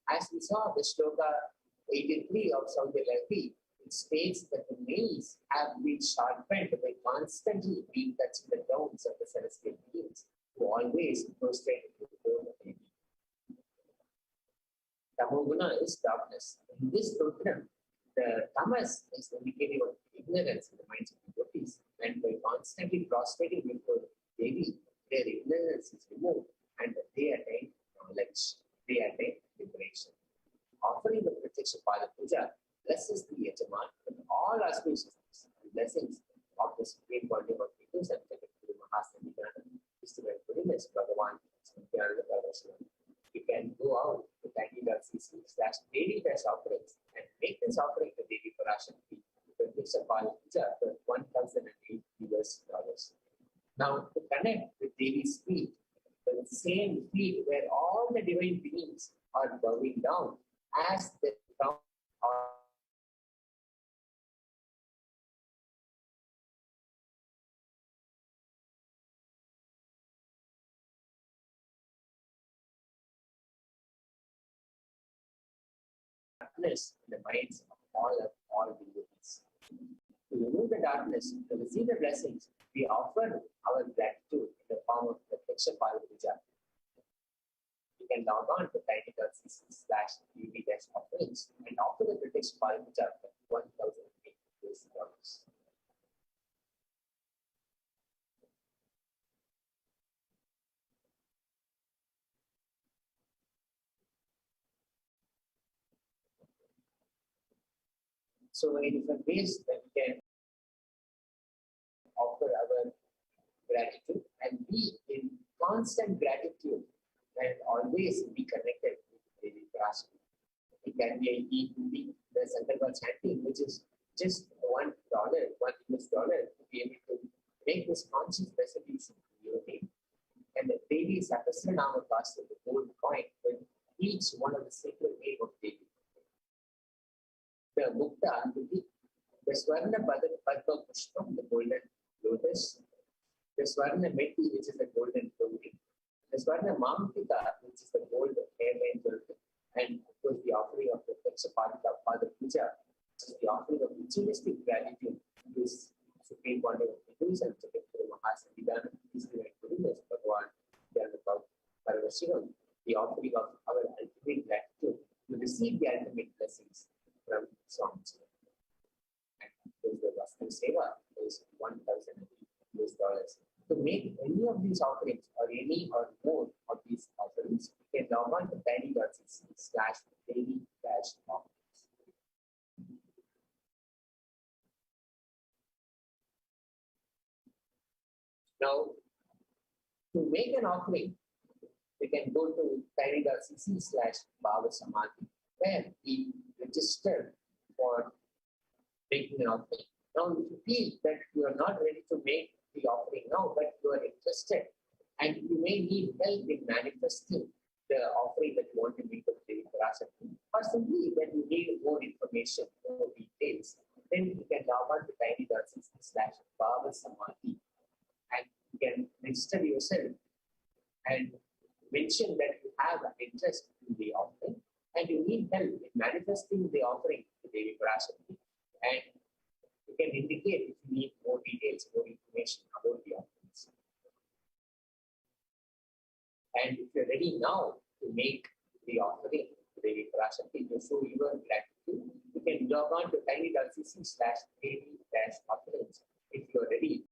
As we saw the shloka 83 of Saudilati, it states that the nails have been sharpened by constantly being touching the downs of the celestial beings who always prostrate before the Devi. Tamoguna is darkness. In this program, the tamas is indicative of ignorance in the minds of devotees, and by constantly prostrating before Devi, their ignorance is removed and they attain knowledge, they attain liberation. Offering the Pratyaksha Puja blesses the Yajaman with all auspicious blessings of the Supreme Body of Hindus and Guru Mahasanidana, Mr. Goodness, Bhagavan, you can go out to tiny.cc/baby-offerings and make this offering to Devi PARASHAKTI Pratyaksha Puja for $1,008. Now, to connect with Devi's feet, the same feet where all the divine beings are bowing down as they come on. Darkness in the minds of all devotees. To remove the darkness, to receive the blessings, we offer our gratitude in the form of the Pratyaksha Puja. You can log on to tiny.cc/baby-offerings and offer the Pratyaksha Puja for $1,008. So many different ways that we can offer our gratitude and be in constant gratitude and always be connected with Devi PARASHAKTI. It can be the Sankalpa chanting which is just $1, $1 to be able to make this conscious resolution to your name. And the daily Sahasranama Pastor, the gold coin, with each one of the sacred name of Devi. The Mukta, the Swarna Padma Pushpam, the golden lotus, the Swarna Meti, which is the golden clothing, the Swarna Mamtika, which is the gold hairline jewelry, and of course the offering of the Pakshapadika Pada Puja, which is the offering of ritualistic gratitude to this Supreme Body of Hinduism, to the Mahasamidana, is the Buddhism, Bhagavan, ParaShakti's, the offering of our ultimate gratitude to receive the ultimate blessings from songs. And the Vastu Seva is $1,000. To make any of these offerings or any or more of these offerings, you can log on to tiny.cc/daily-offerings. Now, to make an offering, we can go to tiny.cc/bhavasamadhi, where we register for making an offering. Now, if you feel that you are not ready to make the offering now, but you are interested and you may need help in manifesting the offering that you want to make of the PACHAI, or simply when you need more information, more details, then you can log on to tiny.cc/bhavasamadhi and you can register yourself and mention that you have an interest in the offering and you need help in manifesting the offering to Devi PACHAI, and you can indicate if you need more details, more information about the offerings. And if you're ready now to make the offering to Devi PACHAI to show your gratitude, you can log on to tiny.cc/daily-offerings if you're ready.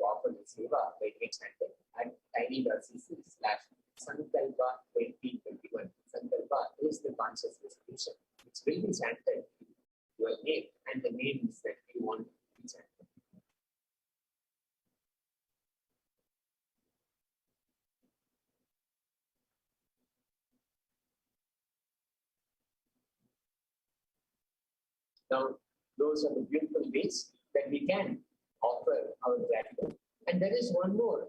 Offer the seva by next center at tiny.cc/Sankalpa 2021. Sankalpa is the conscious resolution, which will be chanted your name and the names that you want to be chanted. Now, those are the beautiful ways that we can offer our gratitude. And there is one more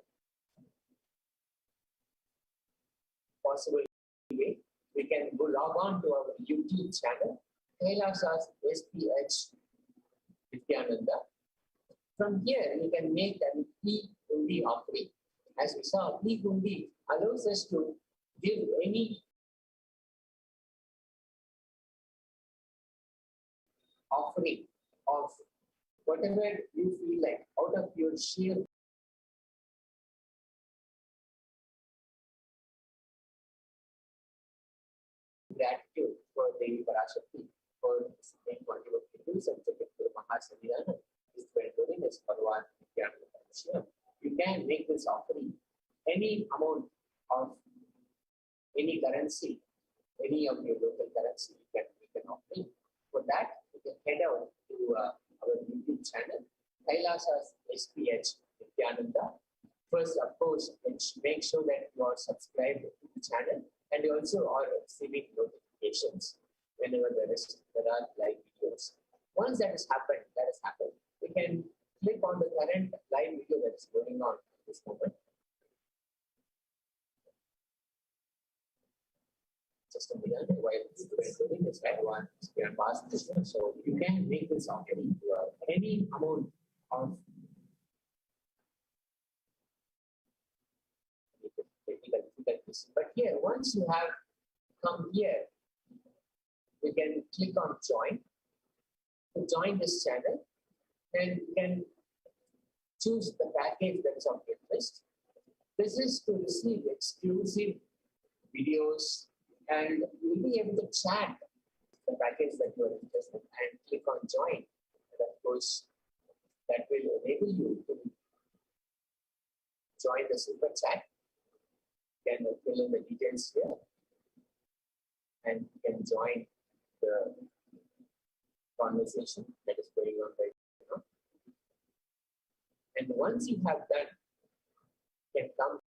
possible way. We can go log on to our YouTube channel, Kailasa's SPH Nityananda. From here, you can make an e-Hundi offering. As we saw, e-Hundi allows us to give any offering of whatever you feel like out of your sheer gratitude for Devi PACHAI, for the Supreme Body of Hinduism, for Mahasamidana, is for holiness, Bhagavan, you can make this offering any amount of any currency, any of your local currency, you can make an offering. For that, you can head out to our YouTube channel, Kailasa's SPH Nityananda. First, of course, make sure that you are subscribed to the channel and you also are receiving notifications whenever there are live videos. Once that has happened, we can click on the current live video that is going on at this moment. Just a minute while it's doing this, right? We are past this one, so you can make this offering to any amount of difficulties. But here, once you have come here, you can click on join to join this channel, and you can choose the package that is of interest. This is to receive exclusive videos, and you'll be able to chat the package that you are interested in and click on join. And of course, that will enable you to join the super chat. You can fill in the details here and you can join the conversation that is going on right now. And once you have done, you can come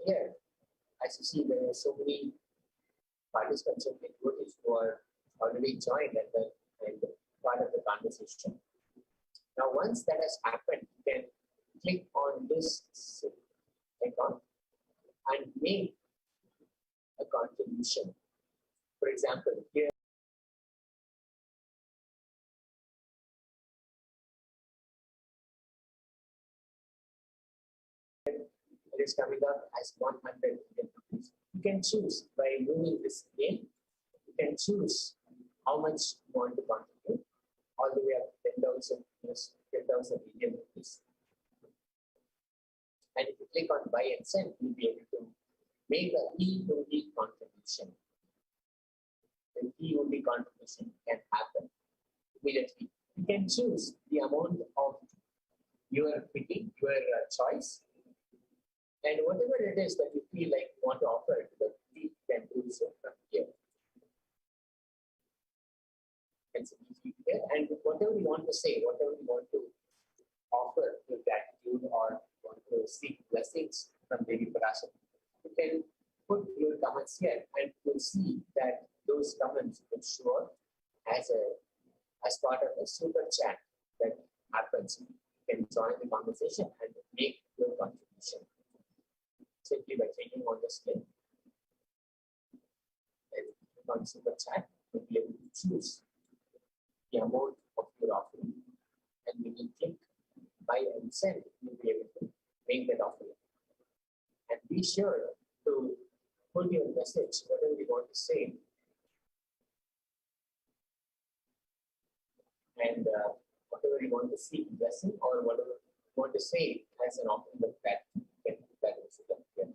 here, as you see, there are so many participants and devotees who are already joined and part of the conversation. Now, once that has happened, you can click on this icon and make a contribution. For example, here it is coming up as 100 Indian rupees. You can choose by moving this game. You can choose how much you want to contribute, all the way up to 10,000 Indian rupees. And if you click on buy and send, you'll be able to make a e-only contribution. The e-only contribution can happen immediately. You can choose the amount of your picking, your choice, and whatever it is that you feel like you want to offer to the you can do so from here. It's easy here, and whatever you want to say, whatever you want to offer your gratitude or want to seek blessings from Devi ParaShakti, you can put your comments here, and you'll see that those comments will show up as part of a super chat that happens. You can join the conversation and make your contribution simply by clicking on this link. And click on super chat, you'll be able to choose the amount of your offering, and when you click buy and send, you'll be able to make that offering. And be sure to put your message, whatever you want to say, and whatever you want to seek blessing or whatever you want to say as an offering of gratitude, you can put that into the here.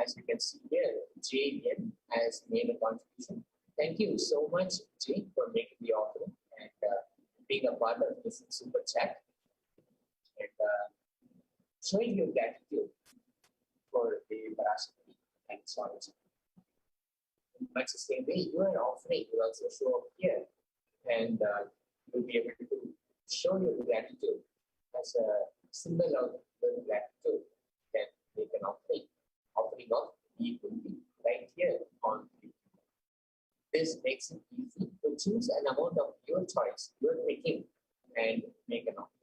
As you can see here, JN has made a contribution. Thank you so much, Jay, for making the offering and being a part of this super chat and showing your gratitude for the ParaShakti and Swamiji. In much the same way, your offering will also show up here, and you'll be able to show your gratitude as a symbol of your gratitude. Then make an offering of equity right here on YouTube. This makes it easy to choose an amount of your choice, your picking, and make an offering.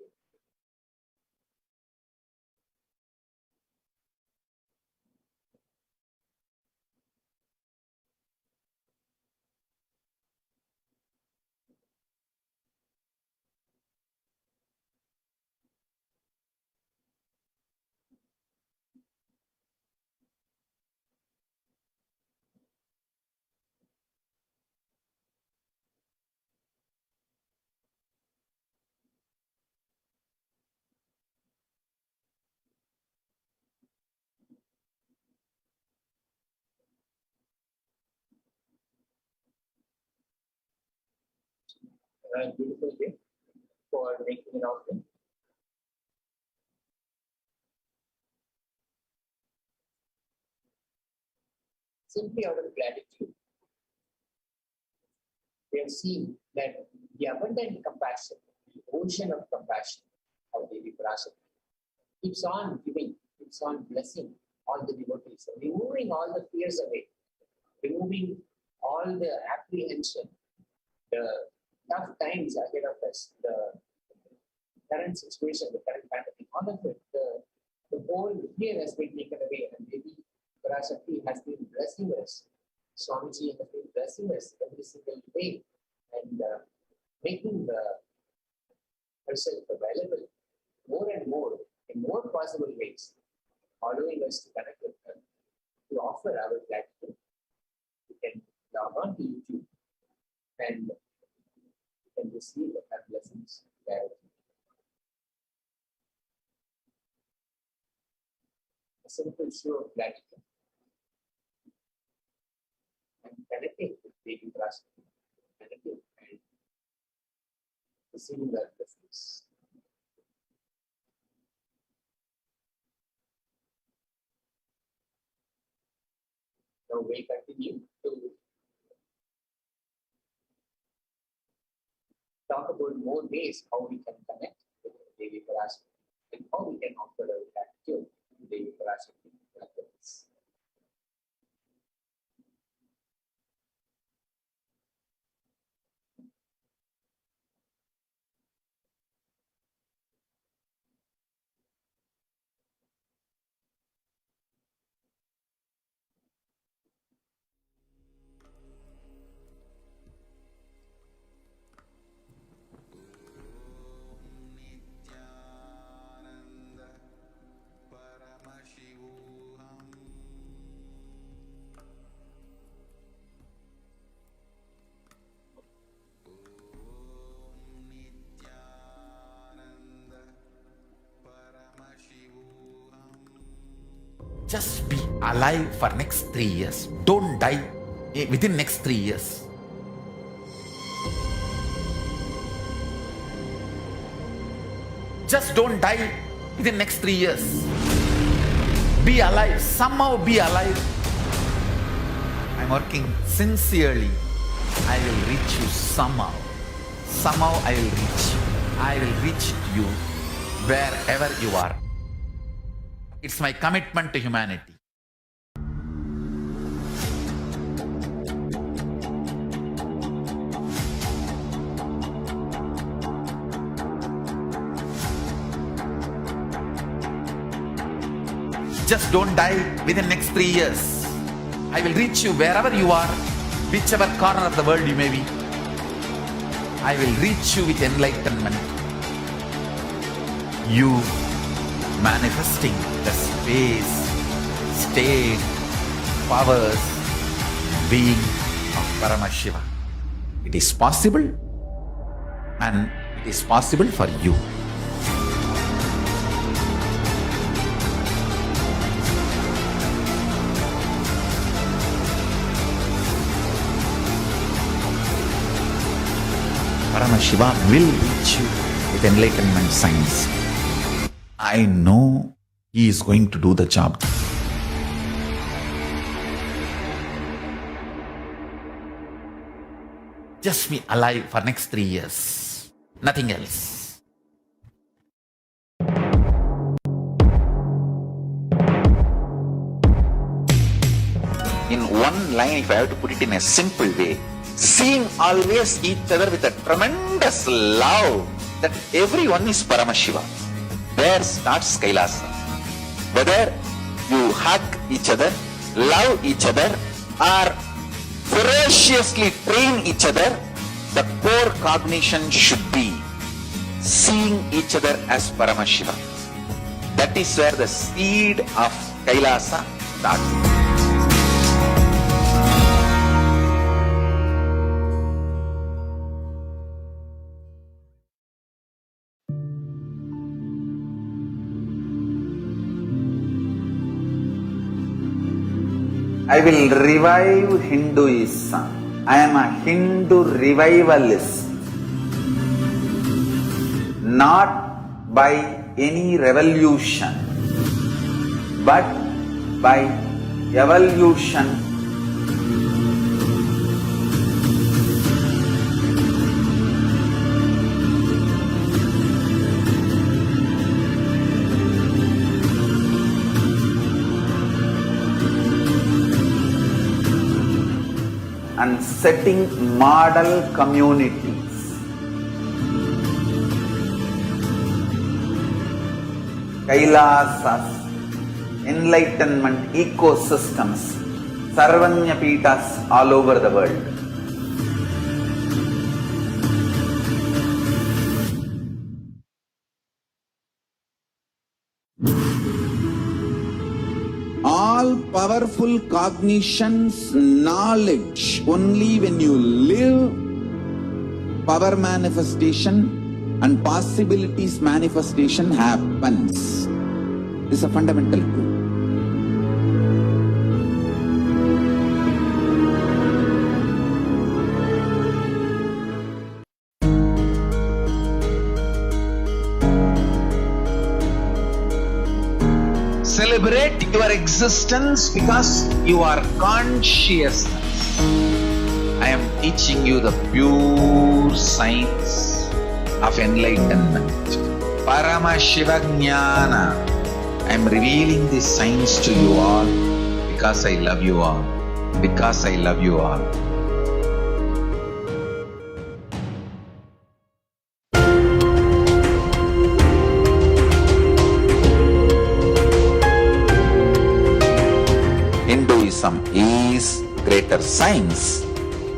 Beautiful day for making an offering. Simply out of gratitude, we have seen that the abundant compassion, the ocean of compassion of Devi ParaShakti keeps on giving, keeps on blessing all the devotees, removing all the fears away, removing all the apprehension, the tough times ahead of us, the current situation, the current pandemic, all of it, the whole fear has been taken away, and Devi ParaShakti has been blessing us. Swamiji has been blessing us every single day and making herself available more and more in more possible ways, allowing us to connect with her, to offer our gratitude. You can log on to YouTube and you can receive her blessings directly. A simple show of gratitude and connecting with Devi ParaShakti, connecting and receiving her blessings. Now we continue to talk about more ways how we can connect with Devi ParaShakti and how we can offer our gratitude to Devi ParaShakti. Just be alive for next 3 years. Don't die within next 3 years. Just don't die within next 3 years. Be alive. Somehow be alive. I'm working sincerely. I will reach you somehow. Somehow I will reach you. I will reach you wherever you are. It's my commitment to humanity. Just don't die within next 3 years. I will reach you wherever you are, whichever corner of the world you may be. I will reach you with enlightenment. You manifesting the space, state, powers, being of Paramashiva. It is possible, and it is possible for you. Paramashiva will reach you with enlightenment science. I know he is going to do the job. Just be alive for next 3 years. Nothing else. In one line, if I have to put it in a simple way, seeing always each other with a tremendous love that everyone is Paramashiva. There starts Kailasa. Whether you hug each other, love each other, or ferociously train each other, the core cognition should be seeing each other as Paramashiva. That is where the seed of Kailasa starts. I will revive Hinduism. I am a Hindu revivalist. Not by any revolution, but by evolution. And setting model communities. Kailasas, enlightenment ecosystems, Sarvanyapitas all over the world. All-powerful cognitions, knowledge, only when you live, power manifestation and possibilities manifestation happens. This is a fundamental truth. Celebrate your existence because you are consciousness. I am teaching you the pure signs of enlightenment. Parama Shiva Jnana. I am revealing these signs to you all because I love you all. Because I love you all. Hinduism is greater science.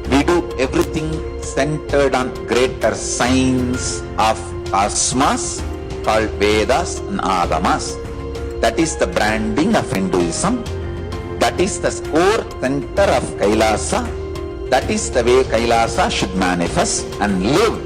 We do everything centered on greater science of cosmos called Vedas and Agamas. That is the branding of Hinduism. That is the core center of Kailasa. That is the way Kailasa should manifest and live.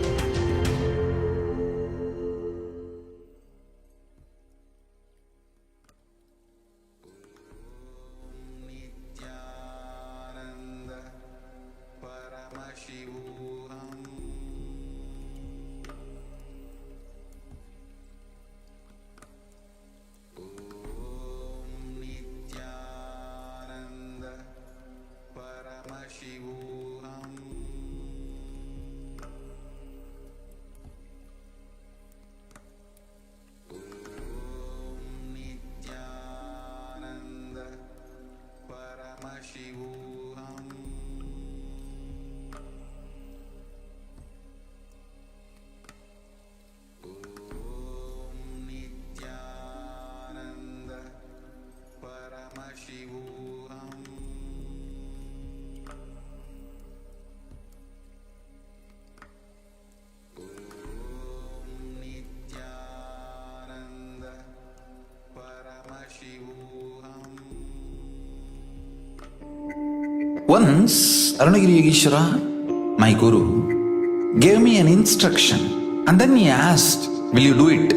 Once, Arunagiri Yogeshwara, my guru, gave me an instruction and then he asked, "Will you do it?"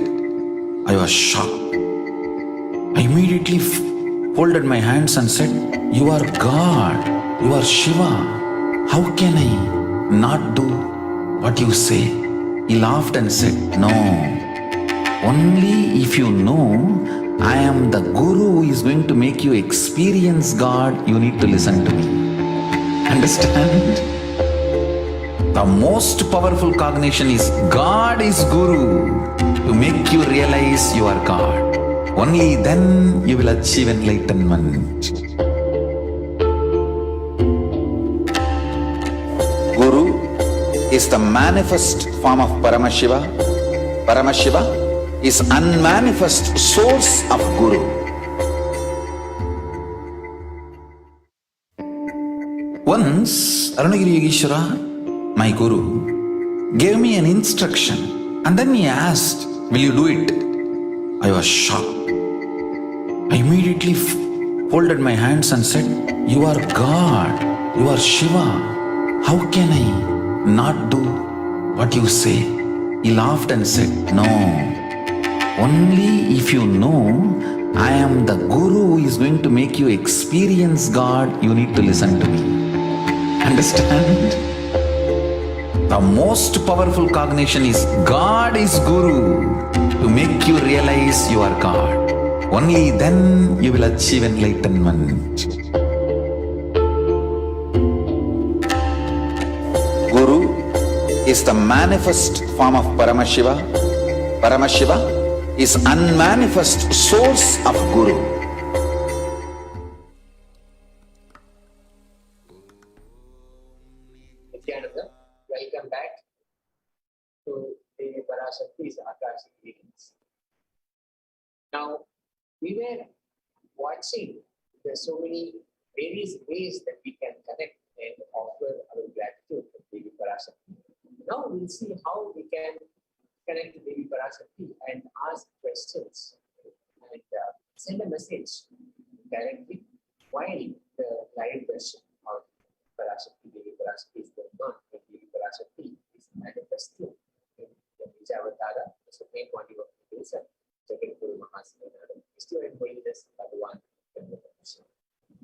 I was shocked. I immediately folded my hands and said, "You are God, you are Shiva. How can I not do what you say?" He laughed and said, "No, only if you know I am the guru who is going to make you experience God, you need to listen to me." Understand? The most powerful cognition is God is Guru to make you realize you are God. Only then you will achieve enlightenment. Guru is the manifest form of Paramashiva. Paramashiva is unmanifest source of Guru. Once, Arunagiri Yogeshwara, my guru, gave me an instruction and then he asked, "Will you do it?" I was shocked. I immediately folded my hands and said, "You are God, you are Shiva. How can I not do what you say?" He laughed and said, "No, only if you know I am the guru who is going to make you experience God, you need to listen to me." Understand? The most powerful cognition is God is Guru to make you realize you are God. Only then you will achieve enlightenment. Guru is the manifest form of Paramashiva. Paramashiva is unmanifest source of Guru. Welcome back to the ParaShakti's Akashic readings. Now, we were watching there's so many various ways that we can connect and offer our gratitude to Devi Parashakti. Now we'll see how we can connect to Devi Parashakti and ask questions and send a message directly while the live version of Parashakti, Devi Parashakti is going on. Devi Parashakti is manifesting in the Nijavatara, the supreme body of Hinduism, second Guru Mahasana, Mystery and Holiness, Bhagavan, and the Commission.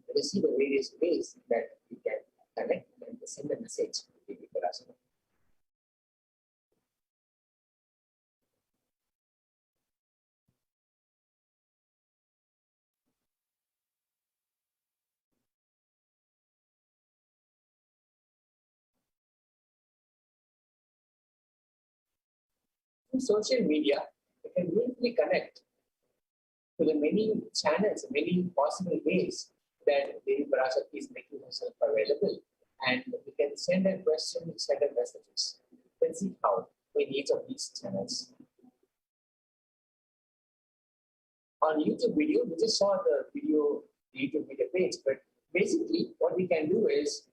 Let us see the various ways that we can connect and send a message to Devi Parashakti. Through social media, we can briefly connect to the many channels, many possible ways that Devi ParaShakti is making herself available. And we can send a question, send a messages. Let's see how in each of these channels. On YouTube video, we just saw the video, YouTube video page, but basically what we can do is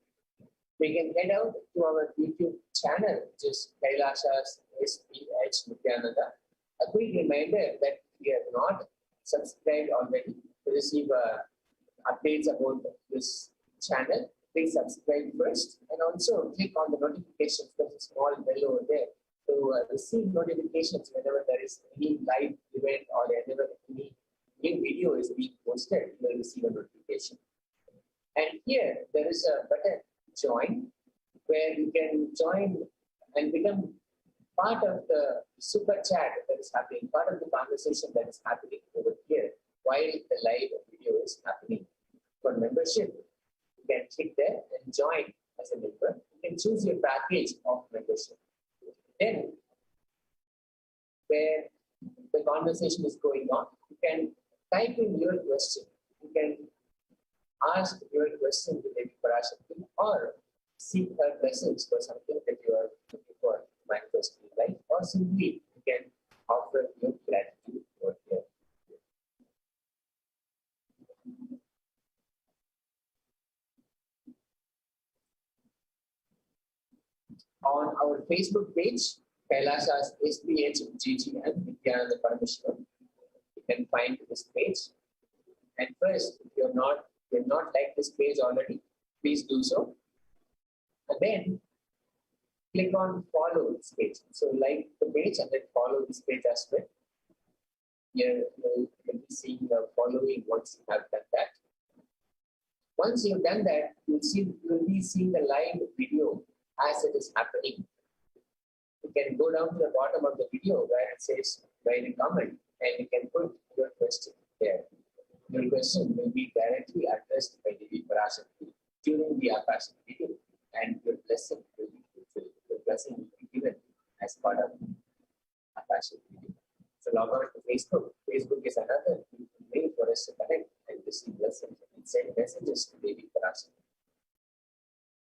we can head out to our YouTube channel, which is Kailasa's SPH Nityananda. A quick reminder that we are not subscribed already to receive updates about this channel. Please subscribe first and also click on the notifications. There's a small bell over there to receive notifications whenever there is any live event or whenever any new video is being posted. You will receive a notification. And here there is a button, join, where you can join and become part of the super chat that is happening, part of the conversation that is happening over here while the live video is happening. For membership, you can click there and join as a member. You can choose your package of membership. Then, where the conversation is going on, you can type in your question. You can ask your question to Devi ParaShakti or seek her blessings for something that you are looking for manifest in life, or simply you can offer your gratitude over here. On our Facebook page, Kailasa's SPH GGM Nityananda Parameshwaran, you can find this page. And first, if you're not liked this page already, please do so. And then click on follow this page. So like the page and then follow this page as well. Here you'll be seeing the following once you have done that. Once you've done that, you'll be seeing the live video as it is happening. You can go down to the bottom of the video where it says write a comment and you can put your question there. Your question will be directly addressed by Devi ParaShakti during the Akashic video, and your blessing will be fulfilled. Your blessing will be given as part of the Akashic video. So log on to Facebook. Facebook is another way for us to connect and receive blessings and send messages to Devi ParaShakti.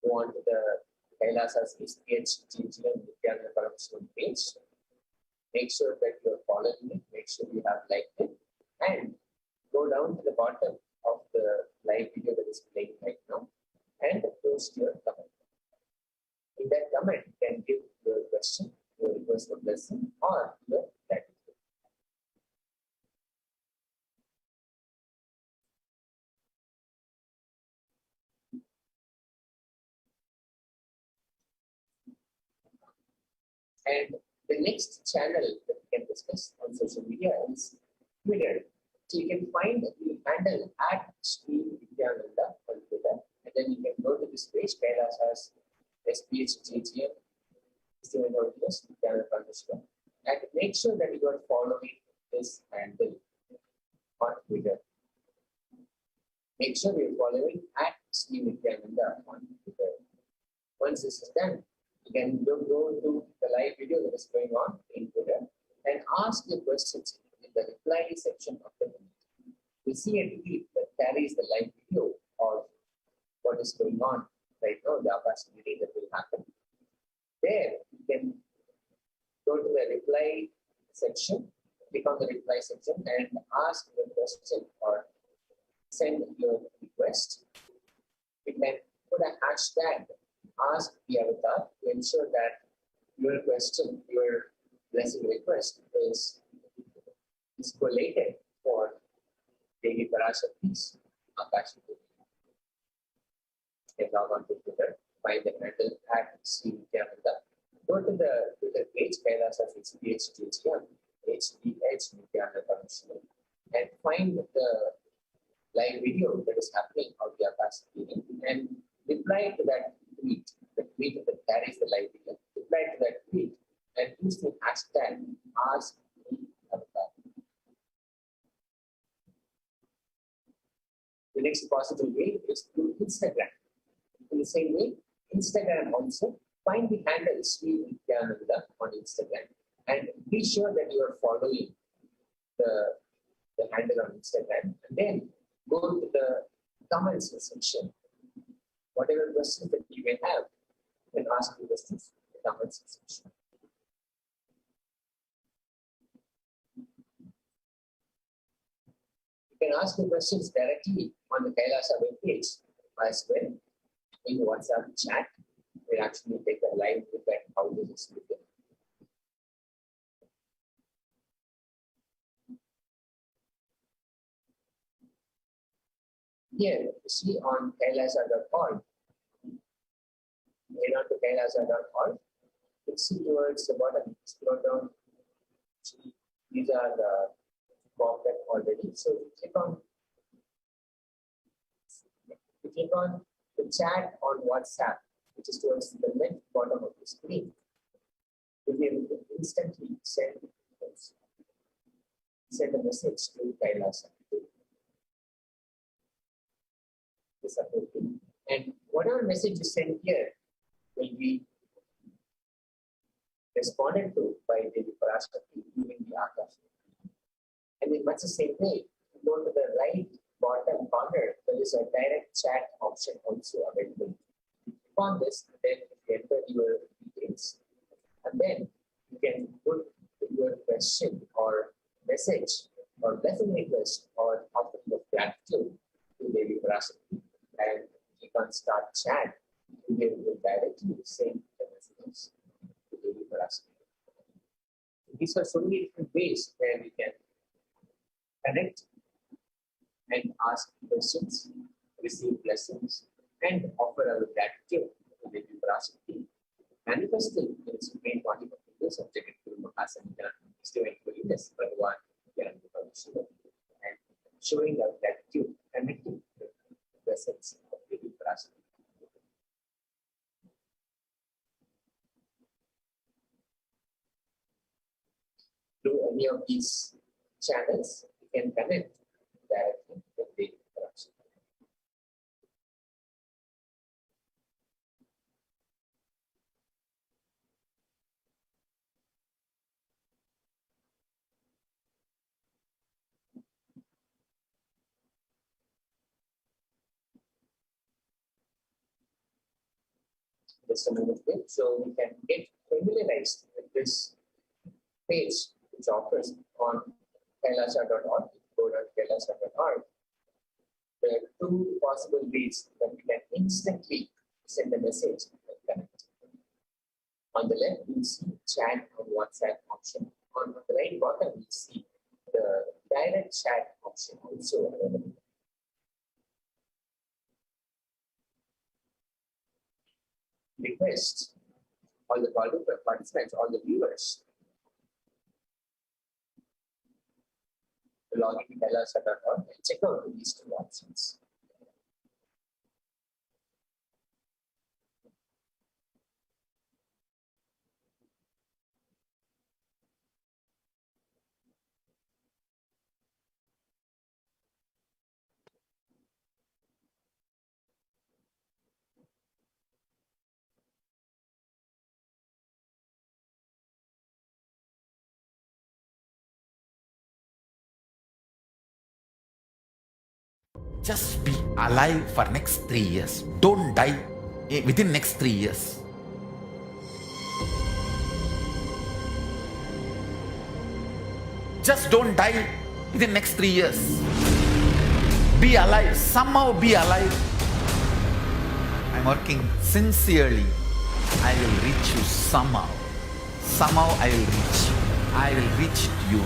Go on to the Kailasa's SPH GGM Nityananda Parameshwaran page. Make sure that you are following it. Make sure you have liked it. And go down to the bottom of the live video that is playing right now and post your comment. In that comment, you can give your question, your request for blessing, or your gratitude. And the next channel that we can discuss on social media is Twitter. So you can find the handle at Stream Nityananda on Twitter, and then you can go to this page, Kailasa's SPH GGM, and make sure that you are following this handle on Twitter. Make sure you are following at Stream Nityananda on Twitter. Once this is done, you can go to the live video that is going on in Twitter and ask your questions in the reply section of the video. We see a tweet that carries the live video of what is going on right now, the opportunity that will happen. There, you can go to the reply section, click on the reply section and ask your question or send your request. You can put a hashtag, ask the avatar, to ensure that your question, your blessing request is collated for Devi ParaShakti's Akashic. You can log on to Twitter, find the handle at Nityananda. Go to the Twitter page, Kailasa's SPH GGM, HDH Nityananda Parameshwaran, and find the live video that is happening of the Akashic meeting and reply to that tweet, the tweet that carries the live video. Reply to that tweet and use the hashtag Ask Me Avatar. The next possible way is through Instagram. In the same way, Instagram also, find the handle Sri Nityananda on Instagram and be sure that you are following the handle on Instagram, and then go to the comments section. Whatever questions that you may have, you can ask the questions in the comments section. You can ask the questions directly on the Kailasa web page as well. In the WhatsApp chat, we'll actually take a live look at how this is looking. Here, you see on kailasa.org, head on to kailasa.org, you see towards the bottom, scroll down. See, these are the popped up already. So you click on the chat on WhatsApp, which is towards the left bottom of the screen. You'll be able to instantly send a message to Kailasa. And whatever message you send here will be responded to by the ParaShakti during the Akashic. And in much the same way, you go to the right bottom corner, there is a direct chat option also available. On this, then you enter your details, and then you can put your question or message or blessing request or offering of gratitude to Devi ParaShakti, and you can start chat. You will directly send the messages to Devi ParaShakti. These are so many different ways where we can connect and ask questions, receive blessings, and offer our gratitude to Devi ParaShakti, manifesting in its main body of the subject to Mahasamita, Divine Holiness, Bhagavan, and showing our gratitude, connecting the presence of Devi ParaShakti. Through any of these channels, you can connect directly with Devi ParaShakti. Just a moment, so we can get familiarized with this page which offers on kailasa.org. Go to kailasa.org. There are two possible ways that we can instantly send a message and connect. On the left, you see chat on WhatsApp option. On the right bottom, you see the direct chat option also available. Request all the participants, all the viewers, to log in to Kailasa.org and check out these two options. Just be alive for next 3 years. Don't die within next 3 years. Just don't die within next 3 years. Be alive. Somehow be alive. I'm working sincerely. I will reach you somehow. Somehow I will reach you. I will reach you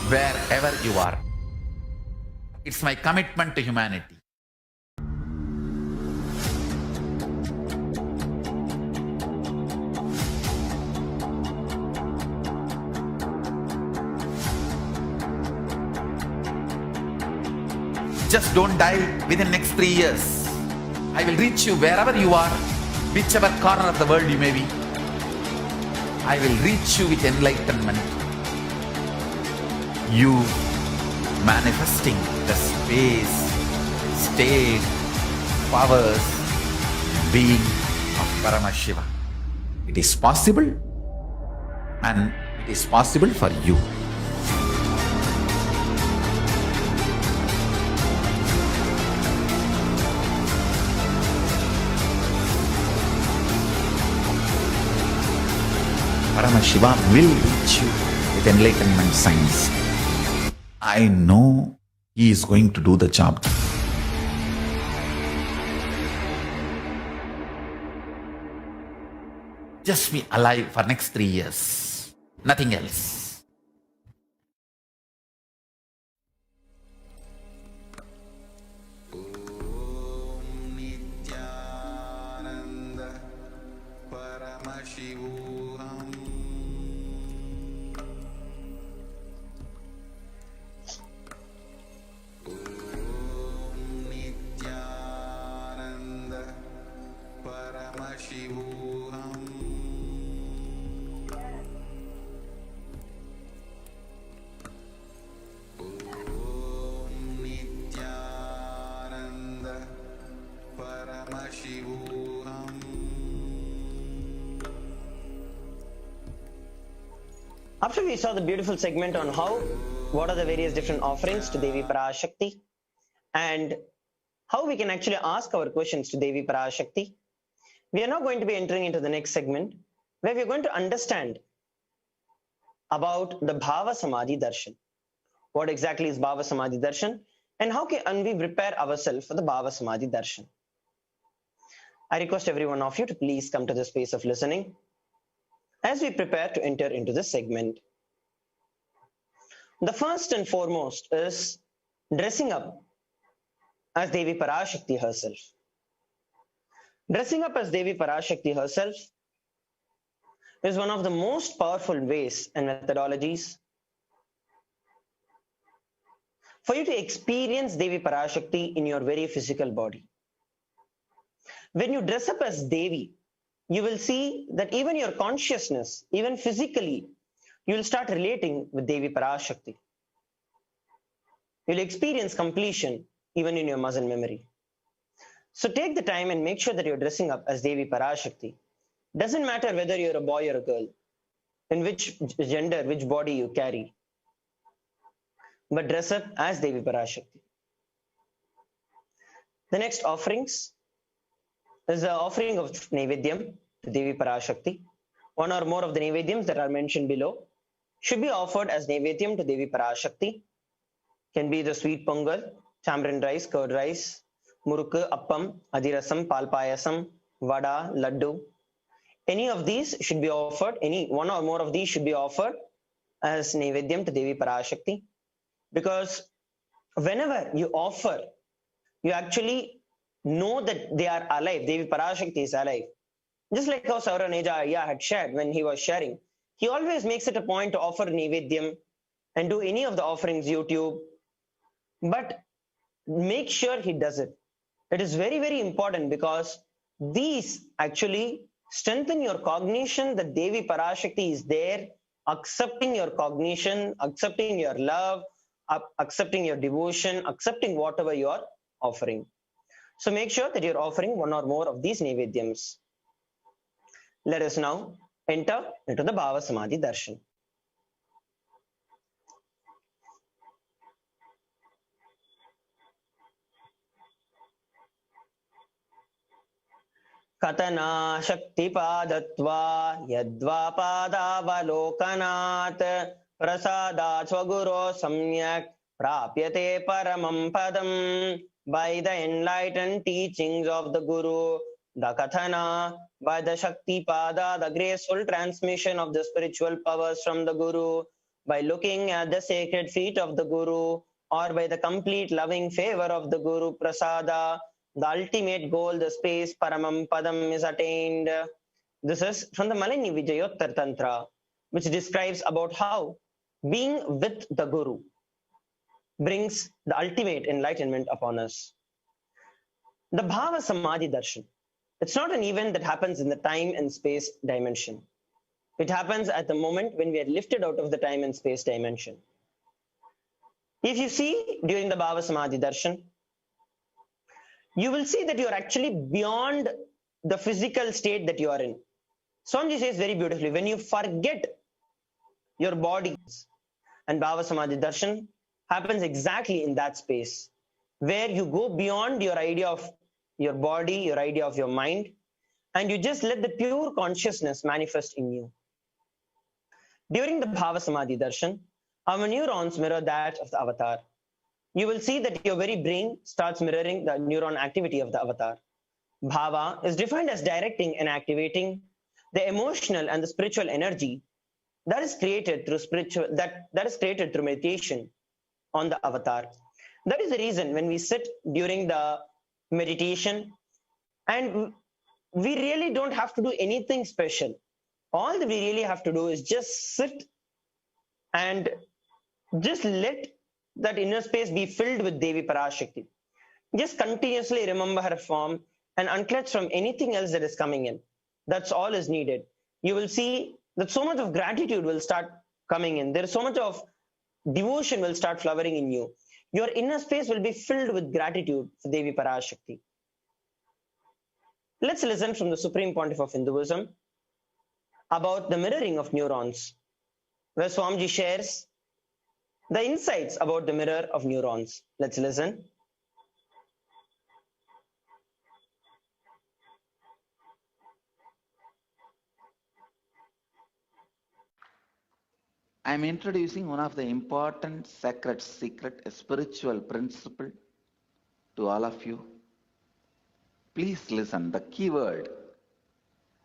wherever you are. It's my commitment to humanity. Just don't die within the next 3 years. I will reach you wherever you are, whichever corner of the world you may be. I will reach you with enlightenment. You manifesting the space, state, powers, being of Paramashiva. It is possible, and It is possible for you. Paramashiva will reach you with enlightenment science. I know he is going to do the job. Just be alive for next 3 years. Nothing else. Om Nityananda Paramashivoham. Om Nityananda Paramashivoham. After we saw the beautiful segment on what are the various different offerings to Devi ParaShakti and how we can actually ask our questions to Devi ParaShakti, we are now going to be entering into the next segment where we are going to understand about the Bhava Samadhi Darshan. What exactly is Bhava Samadhi Darshan and how can we prepare ourselves for the Bhava Samadhi Darshan? I request every one of you to please come to the space of listening as we prepare to enter into this segment. The first and foremost is dressing up as Devi ParaShakti herself. Dressing up as Devi ParaShakti herself is one of the most powerful ways and methodologies for you to experience Devi ParaShakti in your very physical body. When you dress up as Devi, you will see that even your consciousness, even physically, you will start relating with Devi ParaShakti. You will experience completion even in your muscle memory. So take the time and make sure that you're dressing up as Devi ParaShakti. Doesn't matter whether you're a boy or a girl, in which gender, which body you carry, but dress up as Devi ParaShakti. The next offerings is the offering of Naivedyam to Devi ParaShakti. One or more of the Naivedyams that are mentioned below should be offered as Naivedyam to Devi ParaShakti. Can be the sweet pongal, tamarind rice, curd rice, murukku, appam, adirasam, palpayasam, vada, laddu. Any of these should be offered, any one or more of these should be offered as Naivedyam to Devi ParaShakti. Because whenever you offer, you actually know that they are alive, Devi ParaShakti is alive. Just like how Sauraneja had shared when he was sharing, he always makes it a point to offer Naivedyam and do any of the offerings, YouTube, but make sure he does it. It is very, very important because these actually strengthen your cognition that Devi ParaShakti is there, accepting your cognition, accepting your love, accepting your devotion, accepting whatever you are offering. So make sure that you're offering one or more of these Naivedyams. Let us now enter into the Bhava Samadhi Darshan. Katana Shakti Padatva Yadva Padavalokanat Prasadat Swaguro Samyak Prapyate Paramam Padam. By the enlightened teachings of the Guru, the Kathana, by the Shakti Pada, the graceful transmission of the spiritual powers from the Guru, by looking at the sacred feet of the Guru, or by the complete loving favor of the Guru Prasada, the ultimate goal, the space Paramam Padam is attained. This is from the Malini Vijayottar Tantra, which describes about how being with the Guru brings the ultimate enlightenment upon us. The Bhava Samadhi Darshan. It's not an event that happens in the time and space dimension. It happens at the moment when we are lifted out of the time and space dimension. If you see during the Bhava Samadhi Darshan, you will see that you are actually beyond the physical state that you are in. Swamiji says very beautifully, when you forget your bodies. And Bhava Samadhi Darshan happens exactly in that space, where you go beyond your idea of your body, your idea of your mind, and you just let the pure consciousness manifest in you. During the Bhava Samadhi Darshan, our neurons mirror that of the avatar. You will see that your very brain starts mirroring the neuron activity of the avatar. Bhava is defined as directing and activating the emotional and the spiritual energy that is created through meditation on the avatar. That is the reason when we sit during the meditation, and we really don't have to do anything special. All that we really have to do is just sit and just let that inner space be filled with Devi ParaShakti. Just continuously remember her form and unclutch from anything else that is coming in. That's all is needed. You will see that so much of gratitude will start coming in. There is so much of devotion will start flowering in you. Your inner space will be filled with gratitude for Devi ParaShakti. Let's listen from the Supreme Pontiff of Hinduism about the mirroring of neurons, where Swamiji shares the insights about the mirror of neurons. Let's listen. I am introducing one of the important sacred secret, a spiritual principle to all of you. Please listen. The keyword,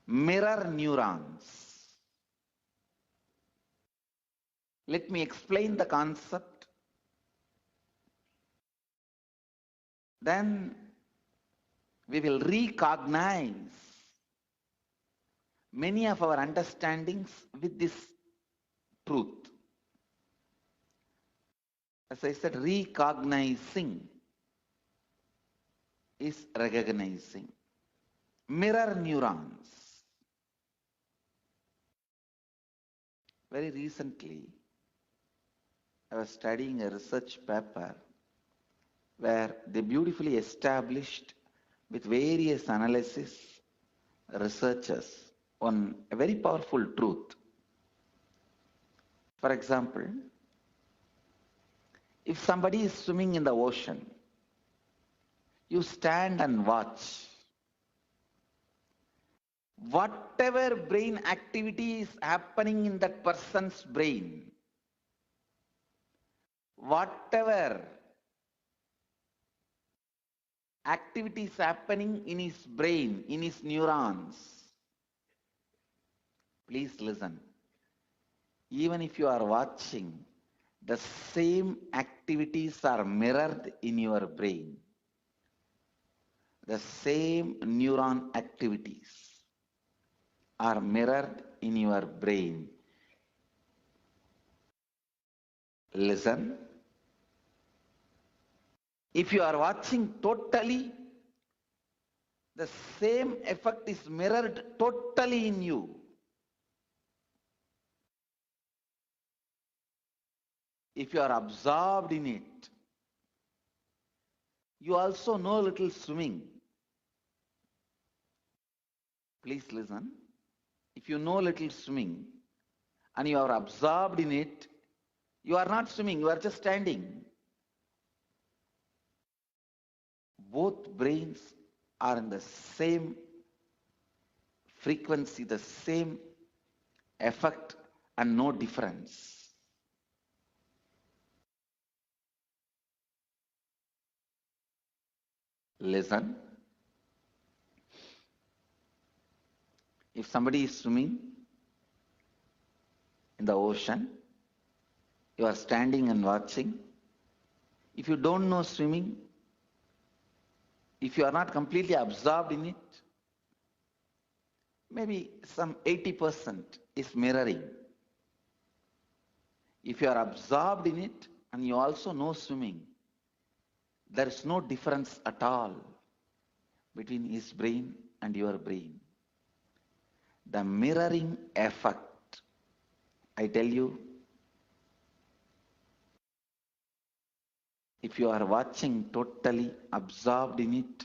mirror neurons. Let me explain the concept. Then we will recognize many of our understandings with this truth. As I said, recognizing is recognizing. Mirror neurons. Very recently, I was studying a research paper where they beautifully established with various analysis, researchers, on a very powerful truth. For example, if somebody is swimming in the ocean, you stand and watch. Whatever brain activity is happening in that person's brain, whatever activity is happening in his brain, in his neurons, please listen. Even if you are watching, the same activities are mirrored in your brain. The same neuron activities are mirrored in your brain. Listen. If you are watching totally, the same effect is mirrored totally in you. If you are absorbed in it, you also know little swimming. Please listen. If you know little swimming and you are absorbed in it, you are not swimming, you are just standing. Both brains are in the same frequency, the same effect, and no difference. Listen. If somebody is swimming in the ocean, you are standing and watching. If you don't know swimming, if you are not completely absorbed in it, maybe some 80% is mirroring. If you are absorbed in it and you also know swimming, there is no difference at all between his brain and your brain. The mirroring effect, I tell you, if you are watching totally absorbed in it,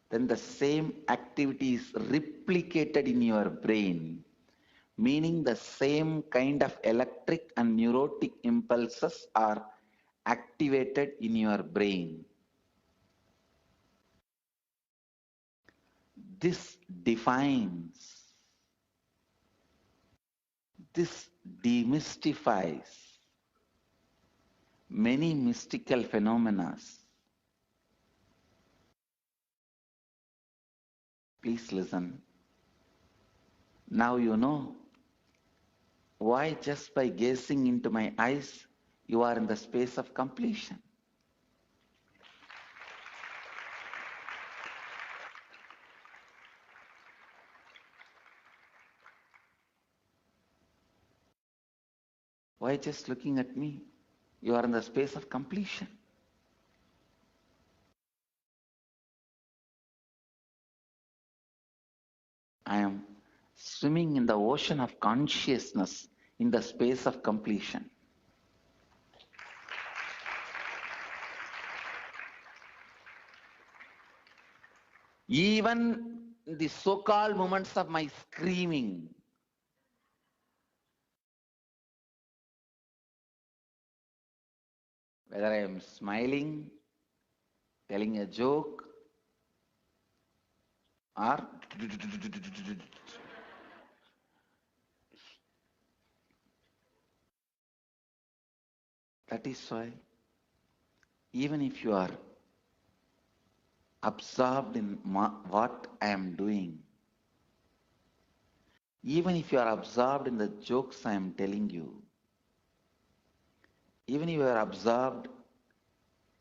then the same activity is replicated in your brain, meaning the same kind of electric and neurotic impulses are activated in your brain. This defines, this demystifies many mystical phenomena. Please listen. Now you know why just by gazing into my eyes, you are in the space of completion. Why just looking at me, you are in the space of completion. I am swimming in the ocean of consciousness in the space of completion. Even the so-called moments of my screaming, whether I am smiling, telling a joke, or that is why even if you are absorbed in what I am doing, even if you are absorbed in the jokes I am telling you, even if you are absorbed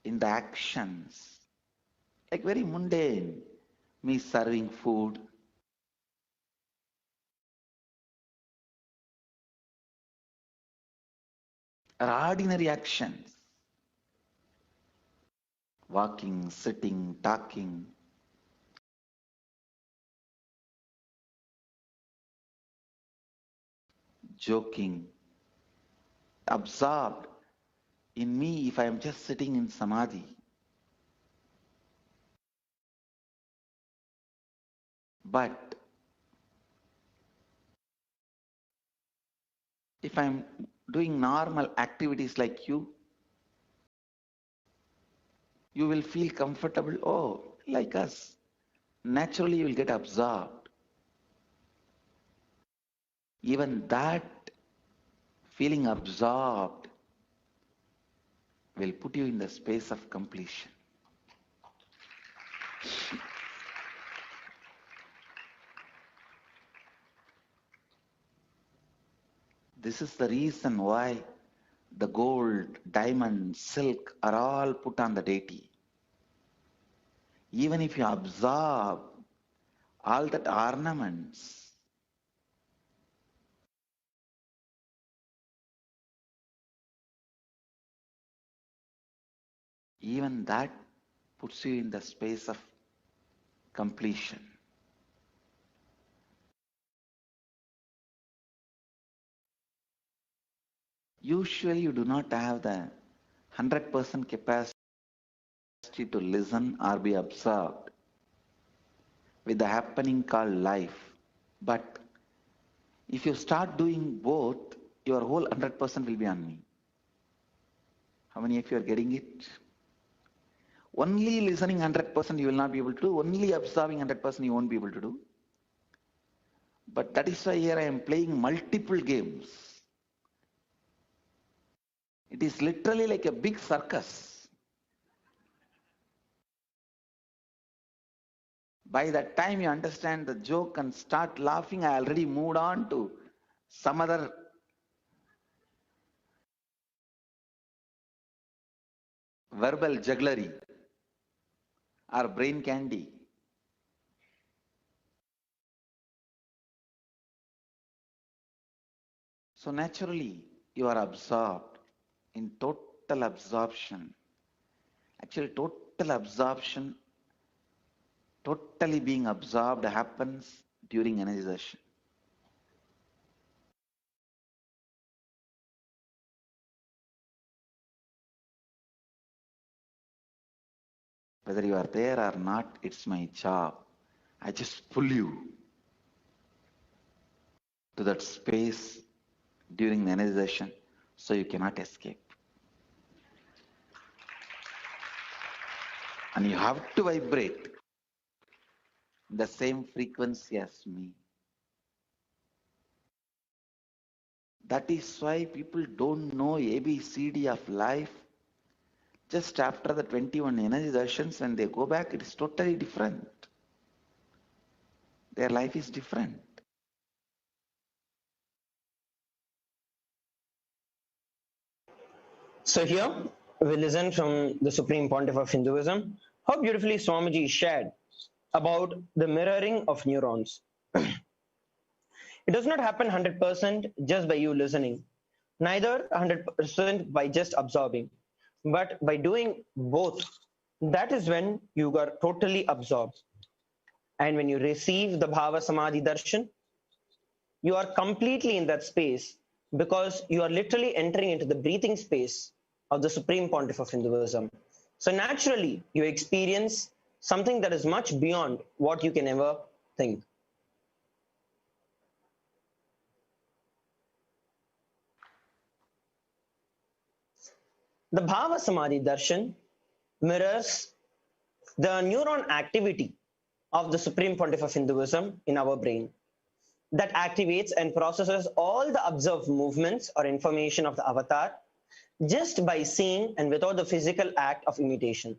in the actions, like very mundane, me serving food, or ordinary actions, walking, sitting, talking, joking, absorbed in me if I am just sitting in samadhi. But if I am doing normal activities like you will feel comfortable. Oh, like us. Naturally, you will get absorbed. Even that feeling absorbed will put you in the space of completion. This is the reason why the gold, diamond, silk are all put on the deity. Even if you absorb all that ornaments, even that puts you in the space of completion. Usually you do not have the 100% capacity to listen or be absorbed with the happening called life. But if you start doing both, your whole 100% will be on me. How many of you are getting it? Only listening 100% you will not be able to do. Only absorbing 100% you won't be able to do. But that is why here I am playing multiple games. It is literally like a big circus. By the time you understand the joke and start laughing, I already moved on to some other verbal jugglery or brain candy. So naturally, you are absorbed in total absorption. Actually, total absorption, totally being absorbed happens during energization. Whether you are there or not, it's my job. I just pull you to that space during the energization, so you cannot escape. And you have to vibrate the same frequency as me. That is why people don't know ABCD of life. Just after the 21 energy darshans, when they go back, it is totally different. Their life is different. So here we listen from the Supreme Pontiff of Hinduism how beautifully Swamiji shared about the mirroring of neurons. It does not happen 100% just by you listening, neither 100% by just absorbing, but by doing both. That is when you are totally absorbed. And when you receive the Bhava Samadhi Darshan, you are completely in that space because you are literally entering into the breathing space of the Supreme Pontiff of Hinduism. So naturally, you experience something that is much beyond what you can ever think. The Bhava Samadhi Darshan mirrors the neuron activity of the Supreme Pontiff of Hinduism in our brain that activates and processes all the observed movements or information of the avatar just by seeing and without the physical act of imitation.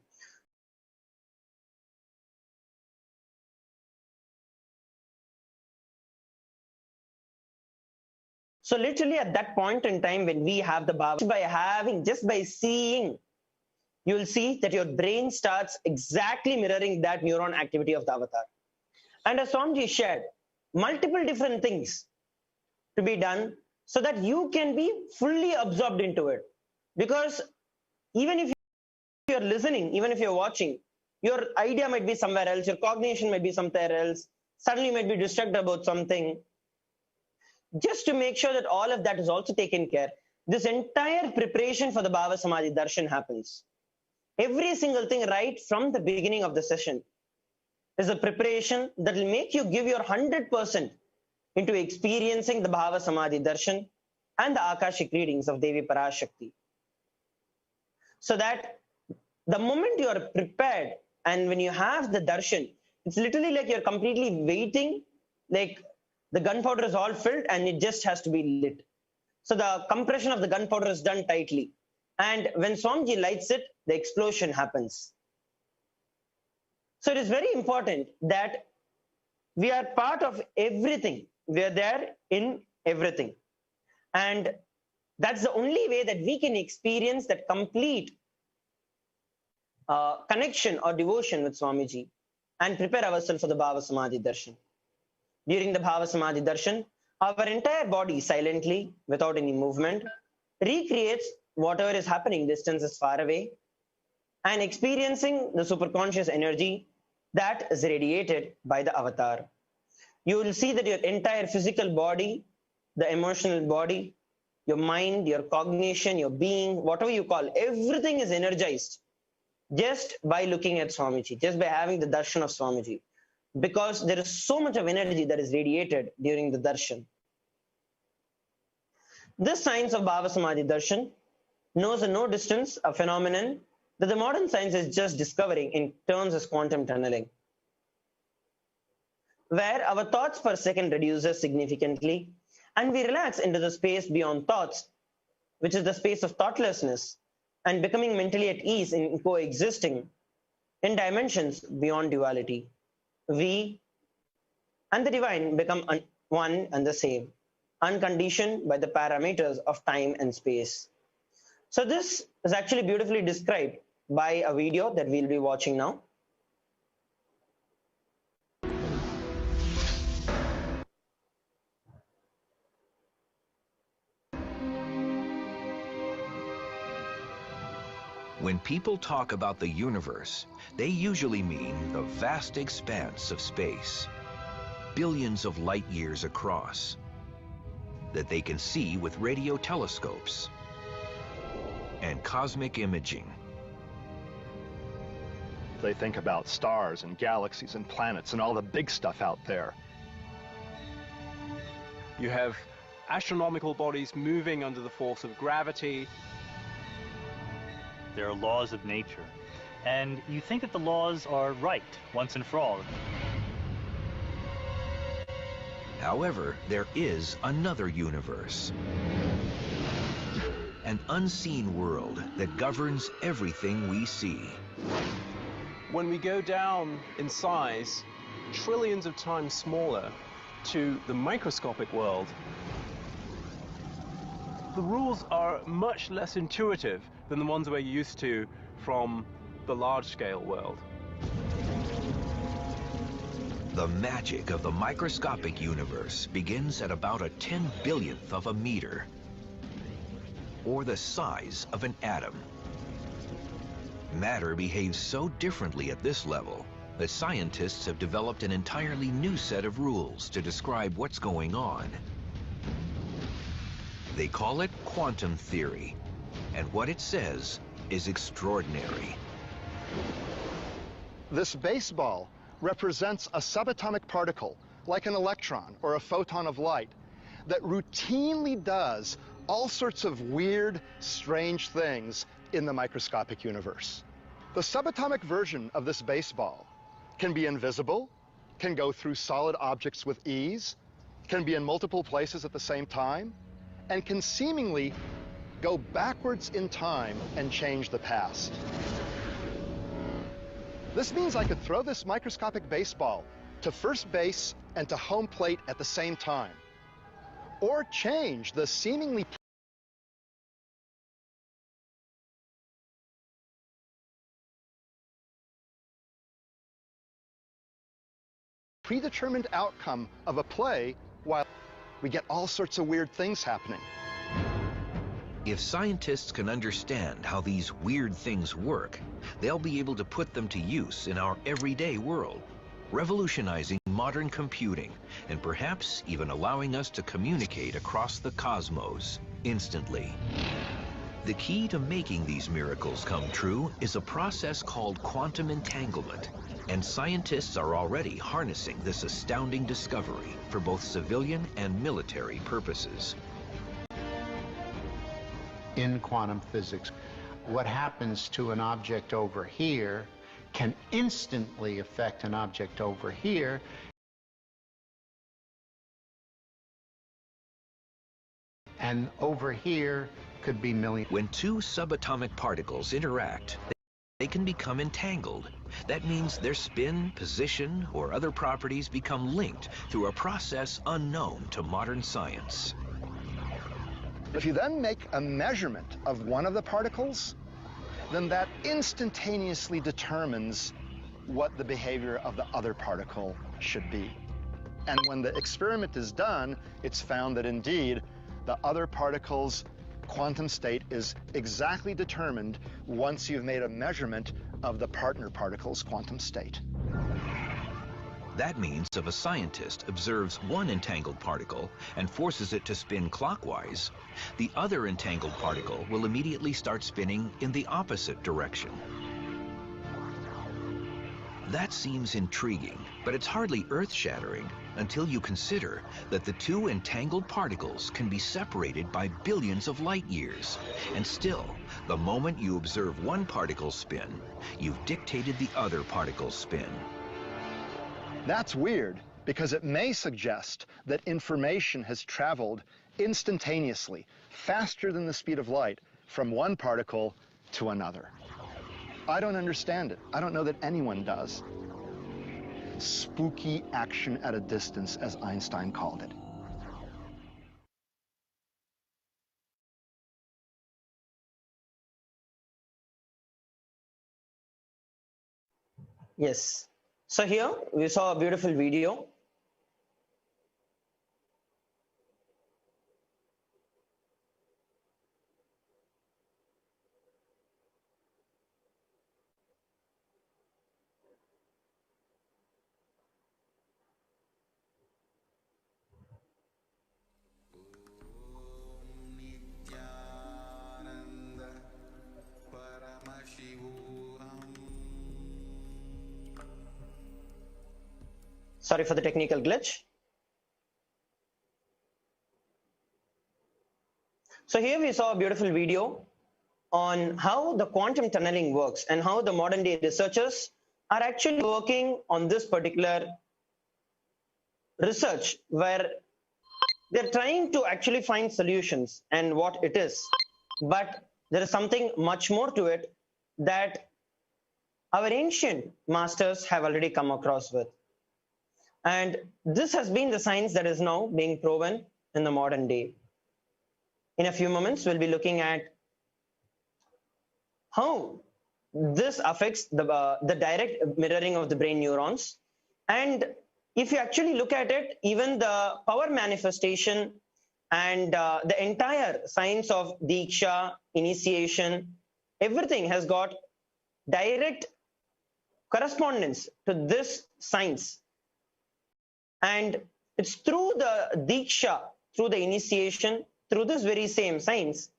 So literally at that point in time when we have the Bhava, just by seeing, you will see that your brain starts exactly mirroring that neuron activity of the avatar. And as Swamiji shared, multiple different things to be done so that you can be fully absorbed into it. Because even if you're listening, even if you're watching, your idea might be somewhere else, your cognition might be somewhere else, suddenly you might be distracted about something. Just to make sure that all of that is also taken care, this entire preparation for the Bhava Samadhi Darshan happens. Every single thing right from the beginning of the session is a preparation that will make you give your 100% into experiencing the Bhava Samadhi Darshan and the Akashic readings of Devi ParaShakti. So that the moment you are prepared and when you have the darshan, it's literally like you're completely waiting, like the gunpowder is all filled and it just has to be lit. So the compression of the gunpowder is done tightly. And when Swamiji lights it, the explosion happens. So it is very important that we are part of everything. We are there in everything. And that's the only way that we can experience that complete connection or devotion with Swamiji and prepare ourselves for the Bhava Samadhi Darshan. During the Bhava Samadhi Darshan, our entire body silently, without any movement, recreates whatever is happening distances far away and experiencing the superconscious energy that is radiated by the avatar. You will see that your entire physical body, the emotional body, your mind, your cognition, your being, whatever you call, everything is energized just by looking at Swamiji, just by having the darshan of Swamiji, because there is so much of energy that is radiated during the darshan. This science of Bhava Samadhi Darshan knows at no distance a phenomenon that the modern science is just discovering in terms as quantum tunneling, where our thoughts per second reduces significantly and we relax into the space beyond thoughts, which is the space of thoughtlessness, and becoming mentally at ease in coexisting in dimensions beyond duality. We and the divine become one and the same, unconditioned by the parameters of time and space. So this is actually beautifully described by a video that we'll be watching now. When people talk about the universe, they usually mean the vast expanse of space, billions of light years across, that they can see with radio telescopes and cosmic imaging. They think about stars and galaxies and planets and all the big stuff out there. You have astronomical bodies moving under the force of gravity. There are laws of nature, and you think that the laws are right once and for all. However, there is another universe. An unseen world that governs everything we see. When we go down in size, trillions of times smaller, to the microscopic world, the rules are much less intuitive than the ones we're used to from the large-scale world. The magic of the microscopic universe begins at about a 10/1000th of a meter, or the size of an atom. Matter behaves so differently at this level that scientists have developed an entirely new set of rules to describe what's going on. They call it quantum theory, and what it says is extraordinary. This baseball represents a subatomic particle, like an electron or a photon of light, that routinely does all sorts of weird, strange things in the microscopic universe. The subatomic version of this baseball can be invisible, can go through solid objects with ease, can be in multiple places at the same time, and can seemingly go backwards in time and change the past. This means I could throw this microscopic baseball to first base and to home plate at the same time, or change the seemingly predetermined outcome of a play while we get all sorts of weird things happening. If scientists can understand how these weird things work, they'll be able to put them to use in our everyday world, revolutionizing modern computing and perhaps even allowing us to communicate across the cosmos instantly. The key to making these miracles come true is a process called quantum entanglement, and scientists are already harnessing this astounding discovery for both civilian and military purposes. In quantum physics, what happens to an object over here can instantly affect an object over here. And over here could be millions. When two subatomic particles interact, they can become entangled. That means their spin, position, or other properties become linked through a process unknown to modern science. If you then make a measurement of one of the particles, then that instantaneously determines what the behavior of the other particle should be. And when the experiment is done, it's found that indeed the other particle's quantum state is exactly determined once you've made a measurement of the partner particle's quantum state. That means if a scientist observes one entangled particle and forces it to spin clockwise, the other entangled particle will immediately start spinning in the opposite direction. That seems intriguing, but it's hardly earth-shattering until you consider that the two entangled particles can be separated by billions of light years. And still, the moment you observe one particle's spin, you've dictated the other particle's spin. That's weird because it may suggest that information has traveled instantaneously, faster than the speed of light, from one particle to another. I don't understand it. I don't know that anyone does. Spooky action at a distance, as Einstein called it. Yes. So here we saw a beautiful video. Sorry for the technical glitch. So here we saw a beautiful video on how the quantum tunneling works and how the modern day researchers are actually working on this particular research, where they're trying to actually find solutions and what it is. But there is something much more to it that our ancient masters have already come across with. And this has been the science that is now being proven in the modern day. In a few moments, we'll be looking at how this affects the direct mirroring of the brain neurons. And if you actually look at it, even the power manifestation and the entire science of Diksha, initiation, everything has got direct correspondence to this science. And it's through the Diksha, through the initiation, through this very same science,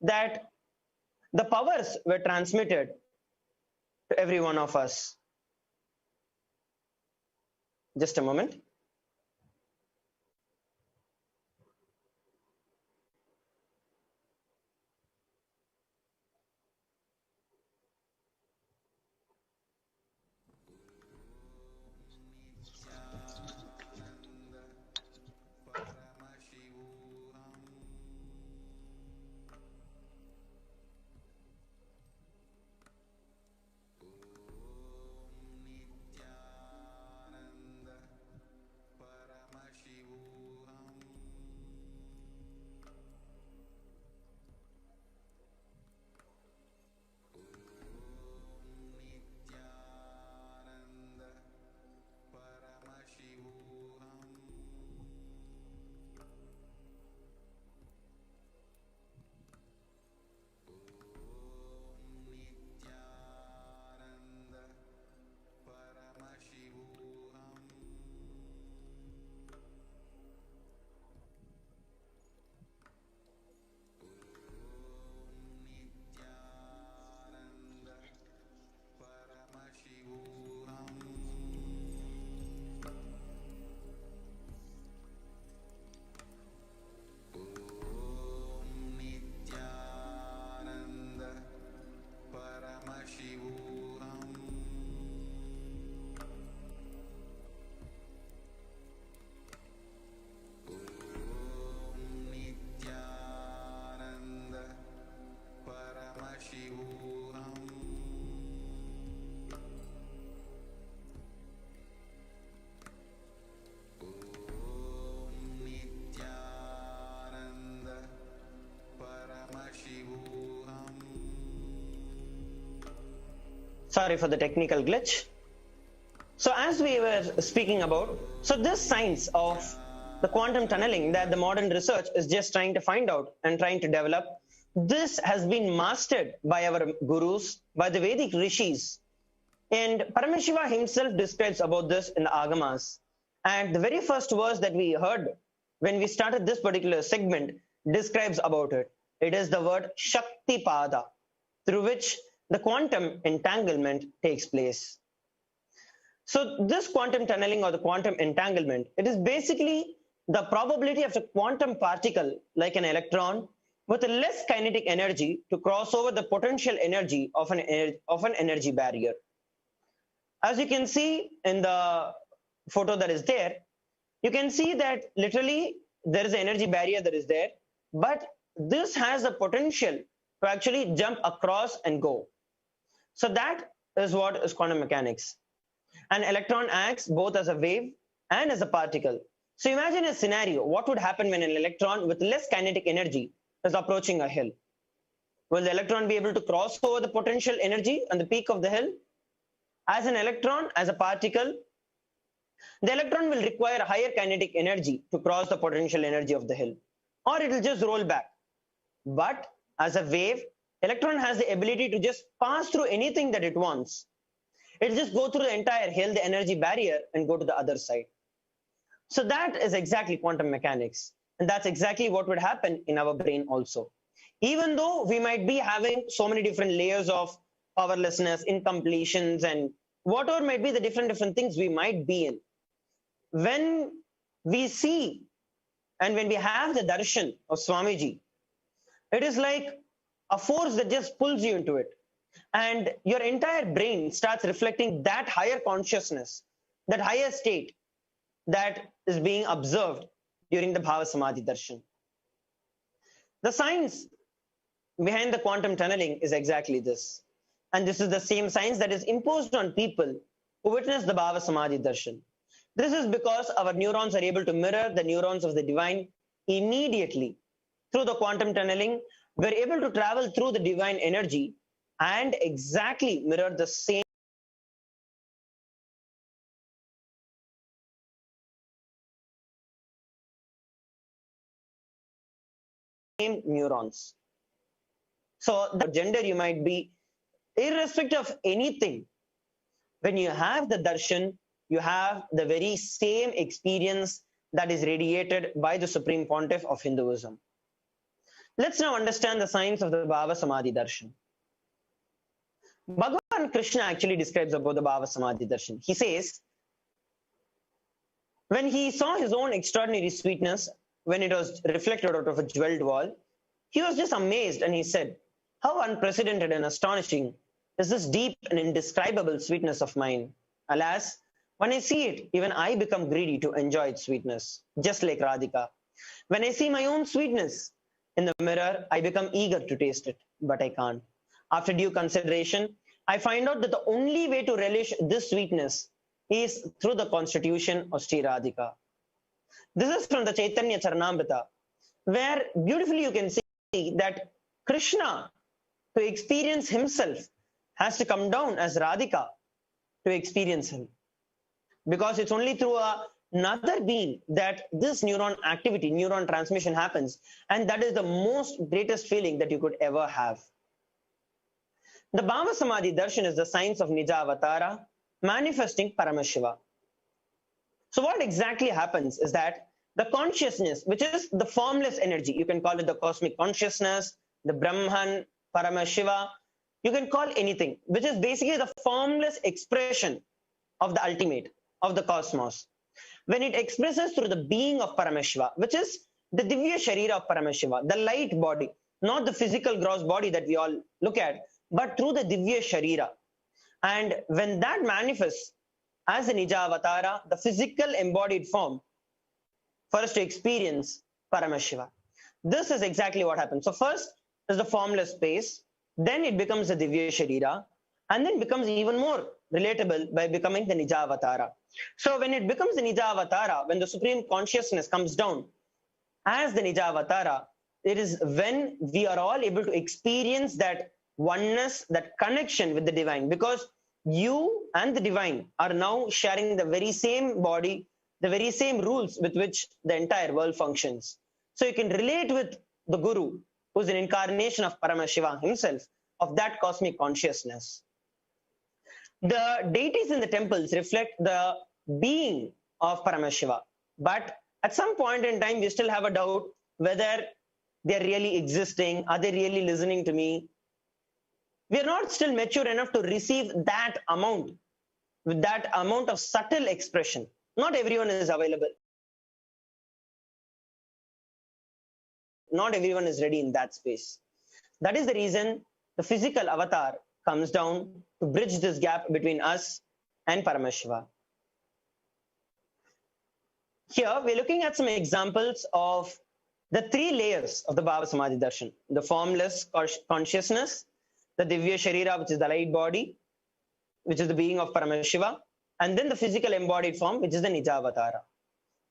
that the powers were transmitted to every one of us. Just a moment. Sorry for the technical glitch. So as we were speaking about, so this science of the quantum tunneling that the modern research is just trying to find out and trying to develop, this has been mastered by our gurus, by the Vedic rishis. And Paramashiva himself describes about this in the Agamas. And the very first verse that we heard when we started this particular segment describes about it. It is the word Shakti Pada, through which the quantum entanglement takes place. So this quantum tunneling or the quantum entanglement, it is basically the probability of a quantum particle like an electron with a less kinetic energy to cross over the potential energy of an energy barrier. As you can see in the photo that is there, you can see that literally there is an energy barrier that is there, but this has the potential to actually jump across and go. So that is what is quantum mechanics. An electron acts both as a wave and as a particle. So imagine a scenario. What would happen when an electron with less kinetic energy is approaching a hill? Will the electron be able to cross over the potential energy on the peak of the hill? As an electron, as a particle, the electron will require higher kinetic energy to cross the potential energy of the hill, or it will just roll back. But as a wave, electron has the ability to just pass through anything that it wants. It just go through the entire hill, the energy barrier, and go to the other side. So that is exactly quantum mechanics. And that's exactly what would happen in our brain also. Even though we might be having so many different layers of powerlessness, incompletions, and whatever might be the different things we might be in, when we see and when we have the darshan of Swamiji, It is like a force that just pulls you into it. And your entire brain starts reflecting that higher consciousness, that higher state that is being observed during the Bhava Samadhi Darshan. The science behind the quantum tunneling is exactly this. And this is the same science that is imposed on people who witness the Bhava Samadhi Darshan. This is because our neurons are able to mirror the neurons of the divine immediately. Through the quantum tunneling, we're able to travel through the divine energy and exactly mirror the same neurons. So the gender you might be, irrespective of anything, when you have the darshan, you have the very same experience that is radiated by the Supreme Pontiff of Hinduism. Let's now understand the science of the Bhava Samadhi Darshan. Bhagavan Krishna actually describes about the Bhava Samadhi Darshan. He says, when he saw his own extraordinary sweetness, when it was reflected out of a jeweled wall, he was just amazed and he said, how unprecedented and astonishing is this deep and indescribable sweetness of mine. Alas, when I see it, even I become greedy to enjoy its sweetness, just like Radhika. When I see my own sweetness in the mirror, I become eager to taste it, but I can't. After due consideration, I find out that the only way to relish this sweetness is through the constitution of Sri Radhika. This is from the Chaitanya Charanamrita, where beautifully you can see that Krishna, to experience himself, has to come down as Radhika to experience him. Because it's only through another being that this neuron activity, neuron transmission happens. And that is the most greatest feeling that you could ever have. The Bhava Samadhi Darshan is the science of Nija Avatara, manifesting Paramashiva. So what exactly happens is that the consciousness, which is the formless energy, you can call it the cosmic consciousness, the Brahman, Paramashiva, you can call anything, which is basically the formless expression of the ultimate, of the cosmos. When it expresses through the being of Paramashiva, which is the Divya Sharira of Paramashiva, the light body, not the physical gross body that we all look at, but through the Divya Sharira. And when that manifests as a Nija Avatara, the physical embodied form, for us to experience Paramashiva. This is exactly what happens. So first is the formless space, then it becomes the Divya Sharira, and then becomes even more relatable by becoming the Nija Avatara. So when it becomes the Nija Avatara, when the Supreme Consciousness comes down as the Nija Avatara, it is when we are all able to experience that oneness, that connection with the divine, because you and the divine are now sharing the very same body, the very same rules with which the entire world functions. So you can relate with the Guru, who's an incarnation of Paramashiva himself, of that cosmic consciousness. The deities in the temples reflect the being of Paramashiva, but at some point in time we still have a doubt whether they're really existing, are they really listening to me? We are not still mature enough to receive that amount, with that amount of subtle expression. Not everyone is available. Not everyone is ready in that space. That is the reason the physical avatar comes down to bridge this gap between us and Paramashiva. Here we're looking at some examples of the three layers of the Bhava Samadhi Darshan: the formless consciousness, the Divya Sharira, which is the light body, which is the being of Paramashiva, and then the physical embodied form, which is the Nija Avatara.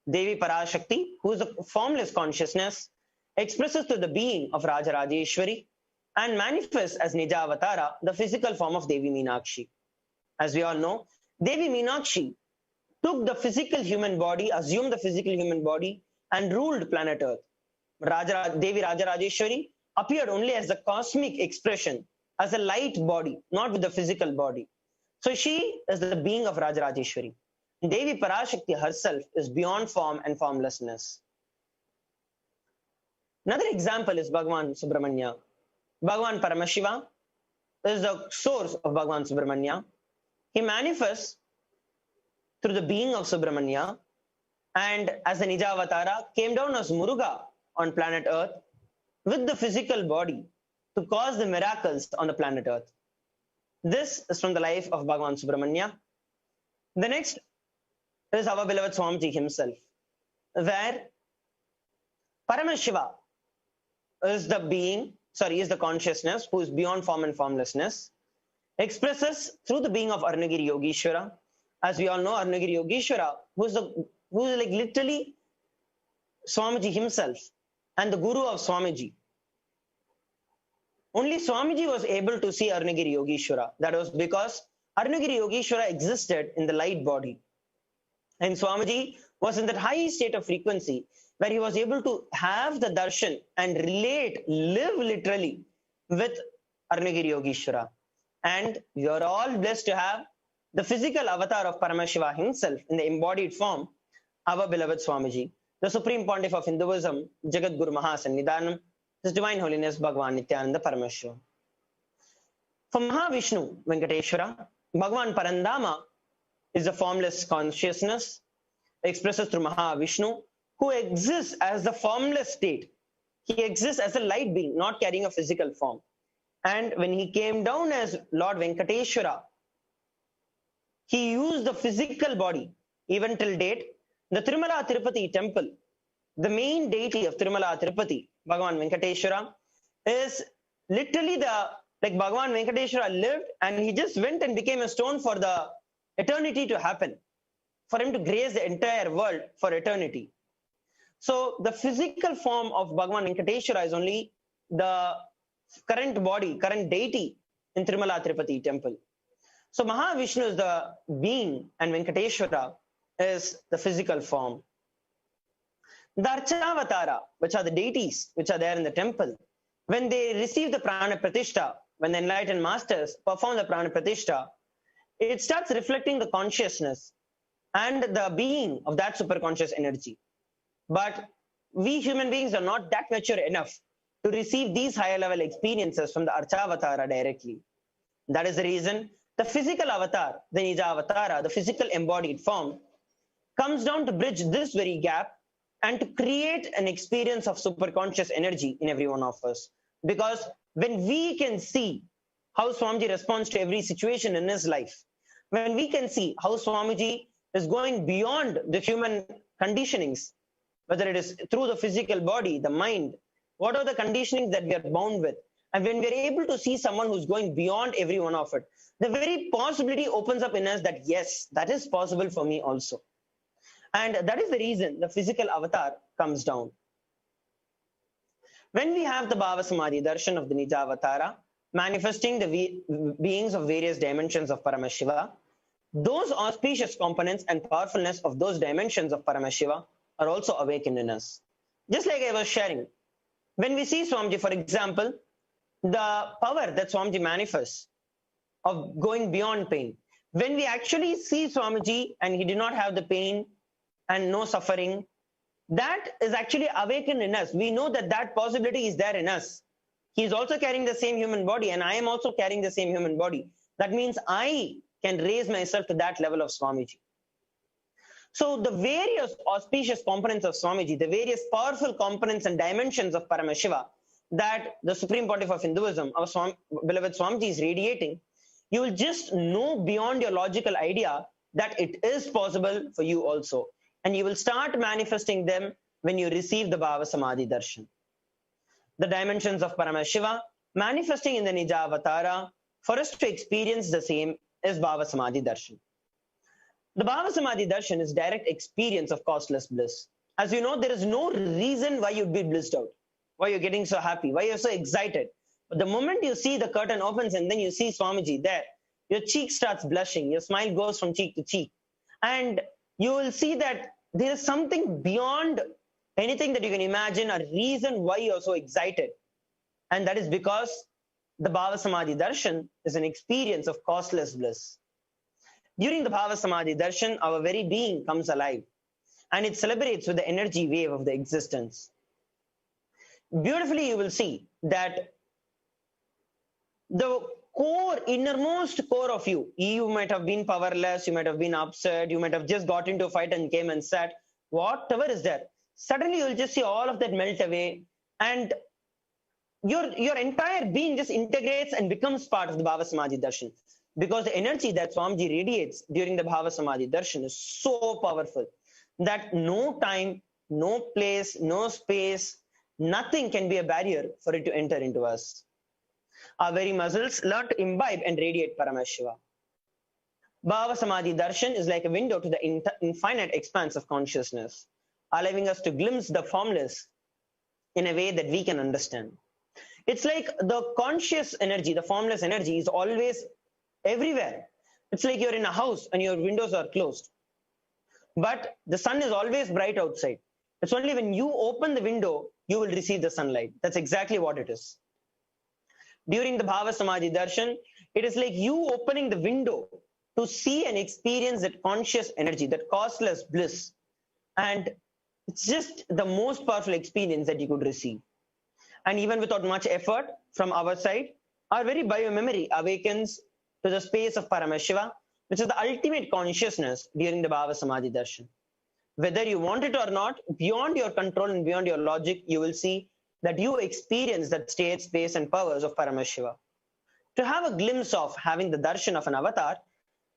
Devi ParaShakti, who is the formless consciousness, expresses to the being of Rajarajeshwari and manifests as Nija Avatara, the physical form of Devi Meenakshi. As we all know, Devi Meenakshi took the physical human body, assumed the physical human body, and ruled planet Earth. Devi Rajarajeshwari appeared only as the cosmic expression, as a light body, not with the physical body. So she is the being of Rajarajeshwari. Devi ParaShakti herself is beyond form and formlessness. Another example is Bhagavan Subramanya. Bhagavan Paramashiva is the source of Bhagavan Subramanya. He manifests through the being of Subramanya, and as the Nija Avatara came down as Muruga on planet Earth with the physical body to cause the miracles on the planet Earth. This is from the life of Bhagavan Subramanya. The next is our beloved Swamiji himself, where Paramashiva is the being, is the consciousness who is beyond form and formlessness, expresses through the being of Arunagiri Yogeshwara. As we all know, Arunagiri Yogeshwara, who is like literally Swamiji himself and the Guru of Swamiji. Only Swamiji was able to see Arunagiri Yogeshwara. That was because Arunagiri Yogeshwara existed in the light body. And Swamiji was in that high state of frequency where he was able to have the darshan and live literally with Arunagiri Yogeshwara. And we are all blessed to have the physical avatar of Paramashiva himself in the embodied form, our beloved Swamiji, the Supreme Pontiff of Hinduism, Jagat Guru Mahasannidhanam, His Divine Holiness Bhagavan Nityananda Paramashiva. For Mahavishnu Venkateshwara, Bhagavan Parandama is a formless consciousness expressed through Mahavishnu, who exists as the formless state. He exists as a light being, not carrying a physical form. And when he came down as Lord Venkateshwara, he used the physical body. Even till date, the Tirumala Tirupati temple, the main deity of Tirumala Tirupati, Bhagavan Venkateshwara, is literally like Bhagavan Venkateshwara lived and he just went and became a stone for the eternity to happen, for him to grace the entire world for eternity. So the physical form of Bhagavan Venkateshwara is only the current body, current deity in Tirumala Tirupati temple. So Mahavishnu is the being and Venkateshwara is the physical form. The Archavatara, which are the deities which are there in the temple, when they receive the Prana Pratishtha, when the enlightened masters perform the Prana Pratishtha, it starts reflecting the consciousness and the being of that superconscious energy. But we human beings are not that mature enough to receive these higher level experiences from the Archavatara directly. That is the reason the physical avatar, the Nijavatara, the physical embodied form, comes down to bridge this very gap and to create an experience of superconscious energy in every one of us. Because when we can see how Swamiji responds to every situation in his life, when we can see how Swamiji is going beyond the human conditionings, whether it is through the physical body, the mind, what are the conditionings that we are bound with? And when we are able to see someone who's going beyond every one of it, the very possibility opens up in us that yes, that is possible for me also. And that is the reason the physical avatar comes down. When we have the Bhava Samadhi darshan of the Nijavatara, manifesting the beings of various dimensions of Paramashiva, those auspicious components and powerfulness of those dimensions of Paramashiva are also awakened in us. Just like I was sharing, when we see Swamiji, for example, the power that Swamiji manifests of going beyond pain, when we actually see Swamiji and he did not have the pain and no suffering, that is actually awakened in us. We know that that possibility is there in us. He is also carrying the same human body and I am also carrying the same human body. That means I can raise myself to that level of Swamiji. So the various auspicious components of Swamiji, the various powerful components and dimensions of Paramashiva that the Supreme Pontiff of Hinduism, our beloved Swamiji, is radiating, you will just know beyond your logical idea that it is possible for you also. And you will start manifesting them when you receive the Bhava Samadhi darshan. The dimensions of Paramashiva manifesting in the Nijavatara, for us to experience the same is Bhava Samadhi darshan. The Bhava Samadhi darshan is direct experience of costless bliss. As you know, there is no reason why you'd be blissed out, why you're getting so happy, why you're so excited. But the moment you see the curtain opens and then you see Swamiji there, your cheek starts blushing, your smile goes from cheek to cheek. And you will see that there is something beyond anything that you can imagine, a reason why you're so excited. And that is because the Bhava Samadhi darshan is an experience of costless bliss. During the Bhava Samadhi darshan, our very being comes alive and it celebrates with the energy wave of the existence. Beautifully, you will see that the core, innermost core of you, you might have been powerless, you might have been upset, you might have just got into a fight and came and sat, whatever is there. Suddenly, you will just see all of that melt away and your entire being just integrates and becomes part of the Bhava Samadhi Darshan. Because the energy that Swamiji radiates during the Bhava Samadhi Darshan is so powerful that no time, no place, no space, nothing can be a barrier for it to enter into us. Our very muscles learn to imbibe and radiate Paramashiva. Bhava Samadhi Darshan is like a window to the infinite expanse of consciousness, allowing us to glimpse the formless in a way that we can understand. It's like the conscious energy, the formless energy is always everywhere. It's like you're in a house and your windows are closed. But the sun is always bright outside. It's only when you open the window, you will receive the sunlight. That's exactly what it is. During the Bhava Samadhi Darshan, it is like you opening the window to see and experience that conscious energy, that causeless bliss. And it's just the most powerful experience that you could receive. And even without much effort from our side, our very biomemory awakens to the space of Paramashiva, which is the ultimate consciousness during the Bhava Samadhi Darshan. Whether you want it or not, beyond your control and beyond your logic, you will see that you experience that state, space and powers of Paramashiva. To have a glimpse of having the darshan of an avatar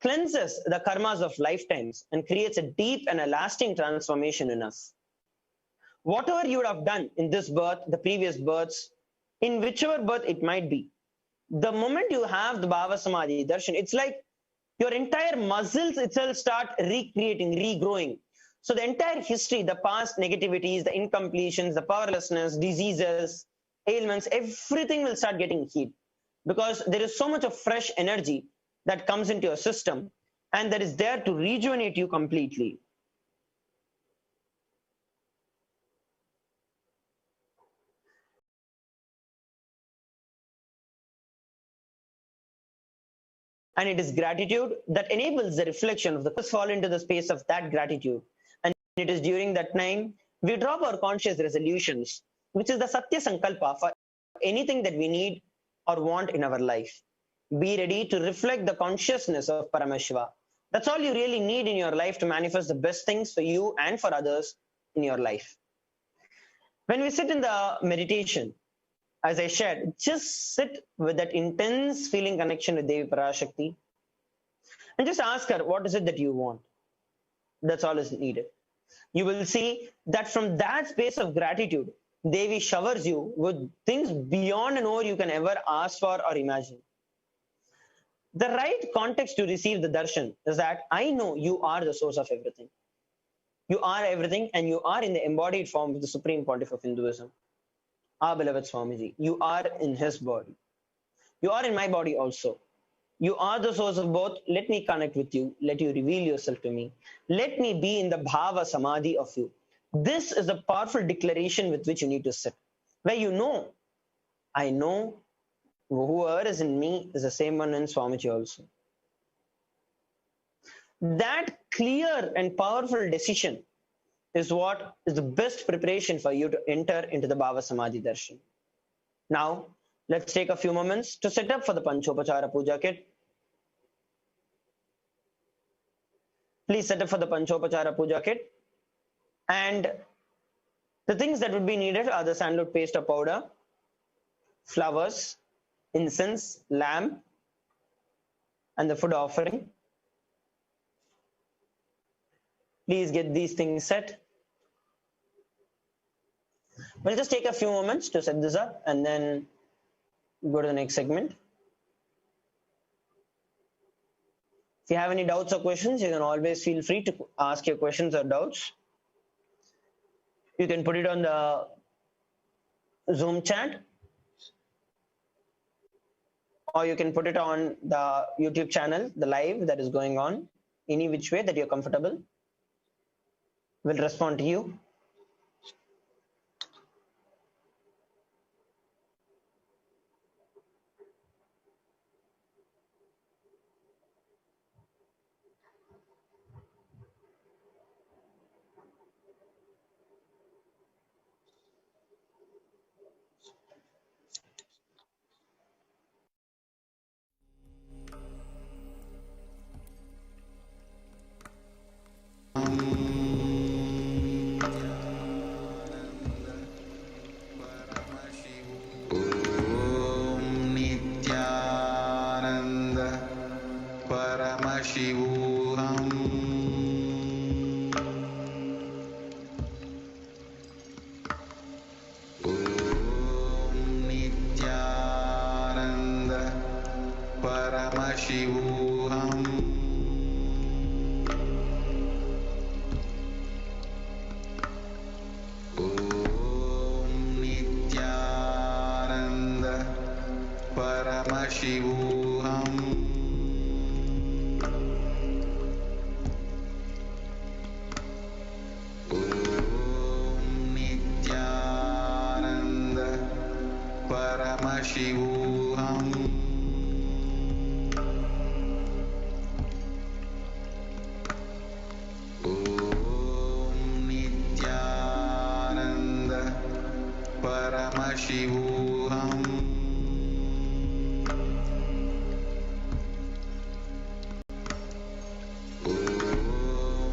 cleanses the karmas of lifetimes and creates a deep and a lasting transformation in us. Whatever you would have done in this birth, the previous births, in whichever birth it might be, the moment you have the Bhava Samadhi Darshan, it's like your entire muscles itself start recreating, regrowing. So the entire history, the past negativities, the incompletions, the powerlessness, diseases, ailments, everything will start getting healed. Because there is so much of fresh energy that comes into your system and that is there to rejuvenate you completely. And it is gratitude that enables the reflection of the fall into the space of that gratitude. And it is during that time we drop our conscious resolutions, which is the Satya Sankalpa for anything that we need or want in our life. Be ready to reflect the consciousness of Paramashiva. That's all you really need in your life to manifest the best things for you and for others in your life. When we sit in the meditation, as I shared, just sit with that intense feeling connection with Devi ParaShakti and just ask her, what is it that you want? That's all is needed. You will see that from that space of gratitude, Devi showers you with things beyond and over you can ever ask for or imagine. The right context to receive the darshan is that I know you are the source of everything. You are everything and you are in the embodied form of the Supreme Pontiff of Hinduism. Our beloved Swamiji, you are in his body. You are in my body also. You are the source of both. Let me connect with you. Let you reveal yourself to me. Let me be in the Bhava Samadhi of you. This is a powerful declaration with which you need to sit. Where you know, I know whoever is in me is the same one in Swamiji also. That clear and powerful decision is what is the best preparation for you to enter into the Bhava Samadhi Darshan. Now, let's take a few moments to set up for the Panchopachara Puja kit. Please set up for the Panchopachara Puja kit. And the things that would be needed are the sandalwood paste or powder, flowers, incense, lamp, and the food offering. Please get these things set. We'll just take a few moments to set this up and then go to the next segment. If you have any doubts or questions, you can always feel free to ask your questions or doubts. You can put it on the Zoom chat, or you can put it on the YouTube channel, the live that is going on, any which way that you're comfortable. We'll respond to you. Paramashivoham. Om Nityananda Paramashivoham. Paramashivoham. Om Nityananda Paramashivoham. Om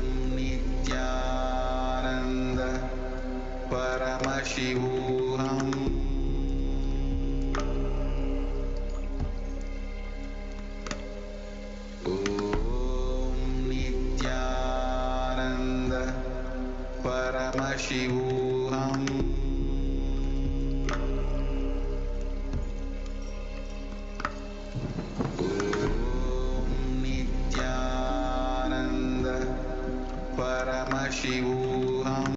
Nityananda Paramashivoham. Paramashivoham.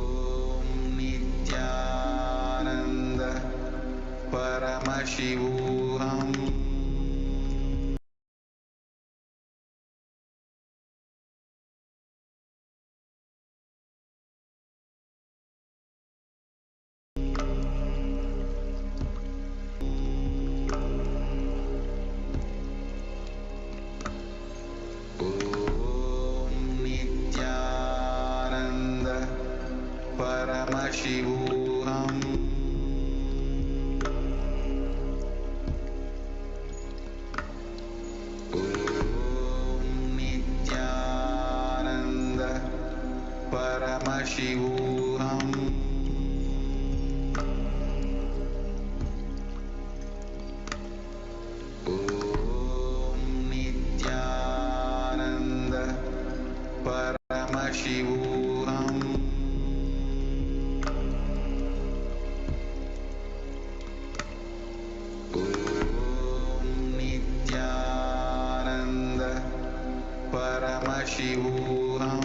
Om Nityananda Paramashivoham. Om Nityananda Paramashivoham. Paramashivoham. Om Nityananda Paramashivoham. Om Nityananda Paramashivoham. Paramashivoham.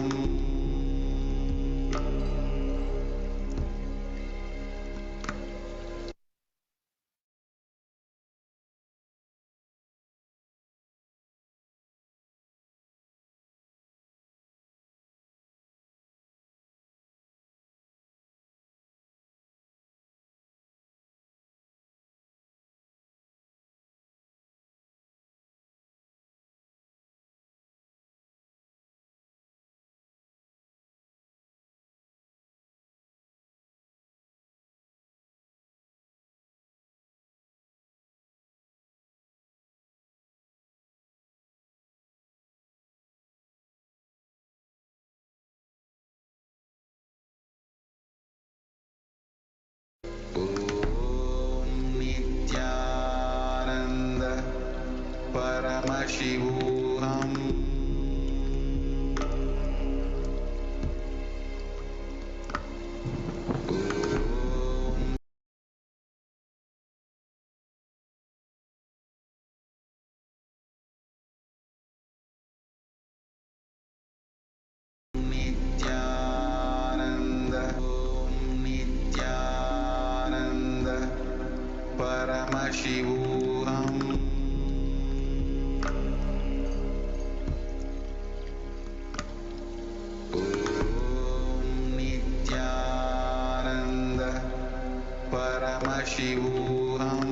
Paramashivoham. Nityananda Paramashivoham. Nityananda Paramashivoham.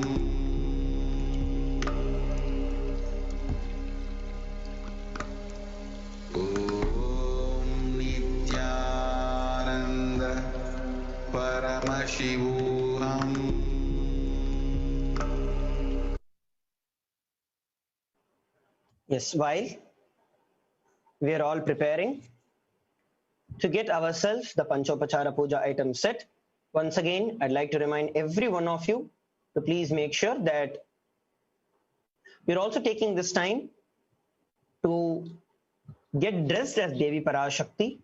Nityananda Paramashivoham. Yes, while we are all preparing to get ourselves the Panchopachara Puja item set, once again, I'd like to remind every one of you to please make sure that you're also taking this time to get dressed as Devi Parashakti,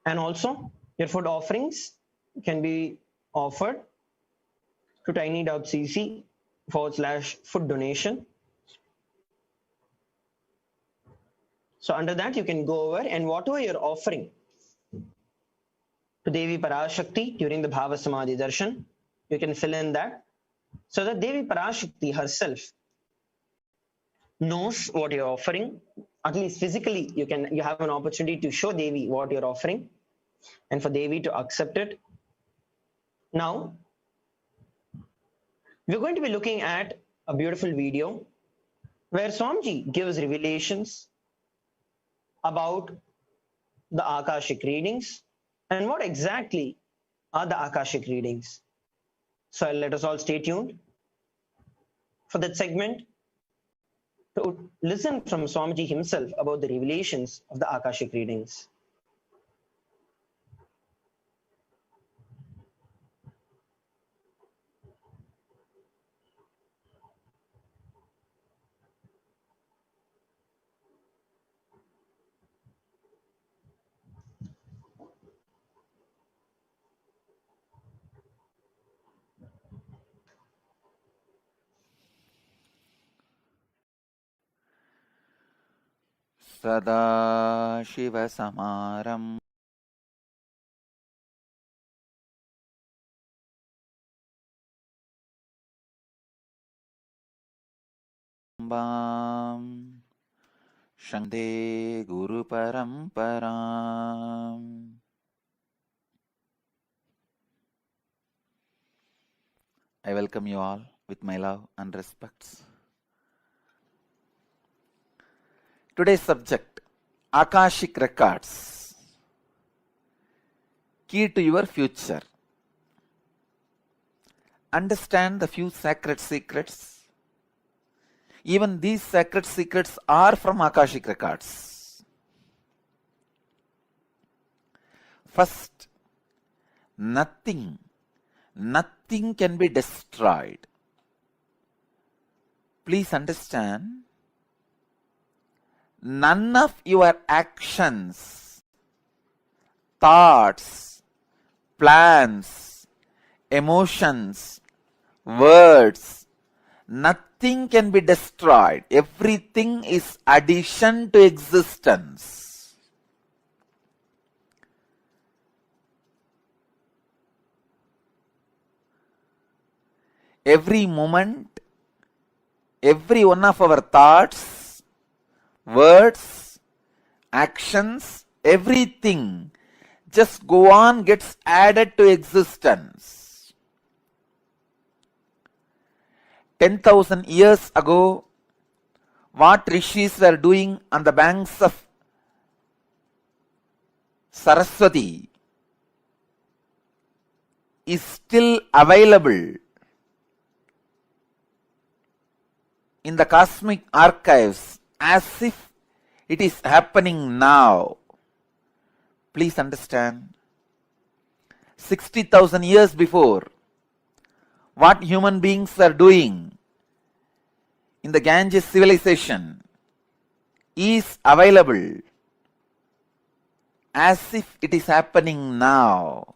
and also your food offerings can be offered to tiny.cc/food donation. So under that, you can go over and whatever you're offering to Devi ParaShakti during the Bhava Samadhi Darshan, you can fill in that so that Devi ParaShakti herself knows what you're offering. At least physically, you have an opportunity to show Devi what you're offering and for Devi to accept it. Now, we're going to be looking at a beautiful video where Swamiji gives revelations about the Akashic readings and what exactly are the Akashic readings. So let us all stay tuned for that segment to listen from Swamiji himself about the revelations of the Akashic readings. सदाशिवसमारम्भाम् शङ्करे गुरुपरम्पराम्. I welcome you all with my love and respects. Today's subject, Akashic records, key to your future. Understand the few sacred secrets. Even these sacred secrets are from Akashic records. First, nothing can be destroyed. Please understand, none of your actions, thoughts, plans, emotions, words, nothing can be destroyed. Everything is addition to existence. Every moment, every one of our thoughts, words, actions, everything just go on, gets added to existence. 10,000 years ago, what rishis were doing on the banks of Saraswati is still available in the cosmic archives as if it is happening now. Please understand, 60,000 years before, what human beings are doing in the Ganges civilization is available as if it is happening now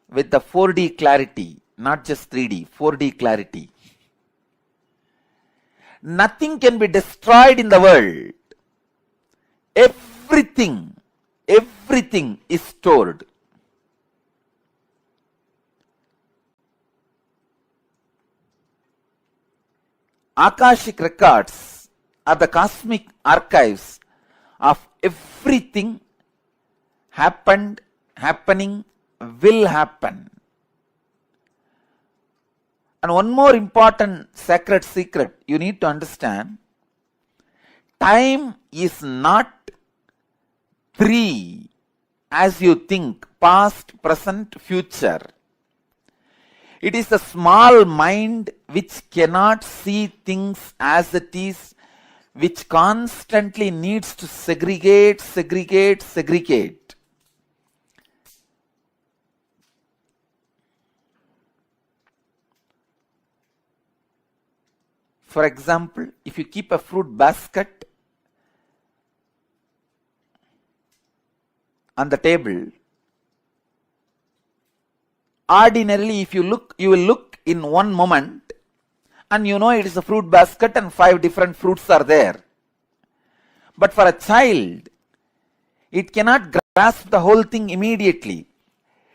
with the 4D clarity, not just 3D, 4D clarity. Nothing can be destroyed in the world. Everything is stored. Akashic records are the cosmic archives of everything happened, happening, will happen. And one more important sacred secret you need to understand, time is not 3 as you think, past, present, future. It is a small mind which cannot see things as it is, which constantly needs to segregate. For example, if you keep a fruit basket on the table, Ordinarily, if you look, you will look in one moment and you know it is a fruit basket and 5 different fruits are there. But for a child, it cannot grasp the whole thing immediately.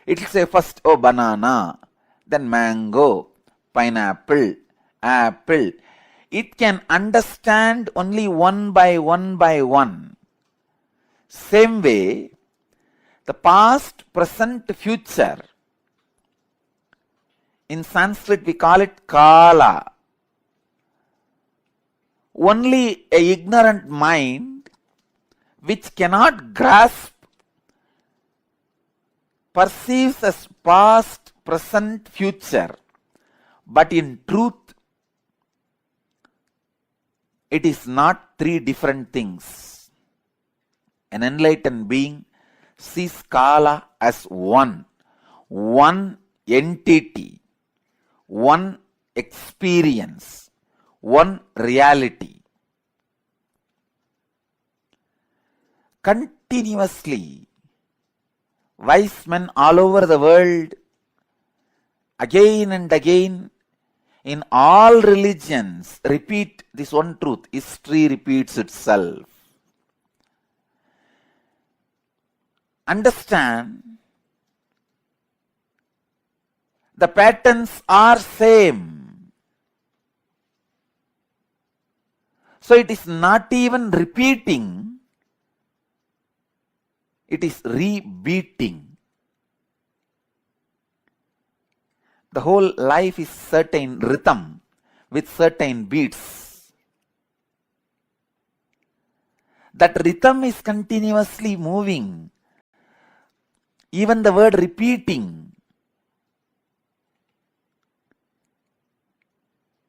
It will say first, oh, banana, then mango, pineapple, apple. It can understand only one by one. Same way, the past, present, future. In Sanskrit, we call it Kala. Only a ignorant mind which cannot grasp perceives as past, present, future. But in truth, it is not 3 different things. An enlightened being sees Kala as one entity, one experience, one reality. Continuously, wise men all over the world, again and again, in all religions, repeat this one truth. History repeats itself. Understand, the patterns are same. So it is not even repeating, it is rebeating. The whole life is certain rhythm with certain beats. That rhythm is continuously moving. Even the word repeating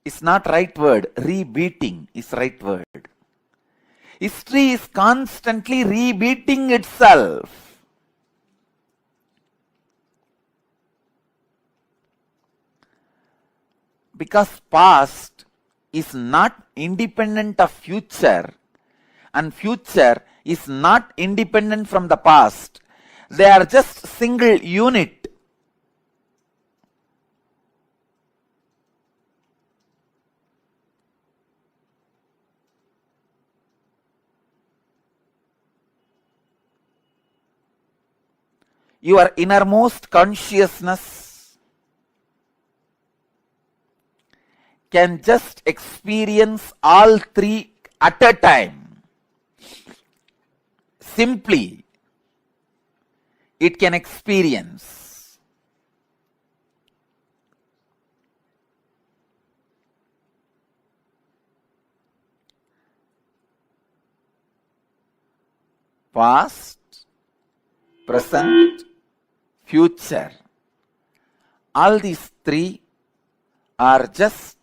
is not right word. Rebeating is right word. History is constantly rebeating itself. Because past is not independent of future and future is not independent from the past. They are just single unit. Your innermost consciousness can just experience all 3 at a time. Simply, it can experience. Past, present, future. All these 3 are just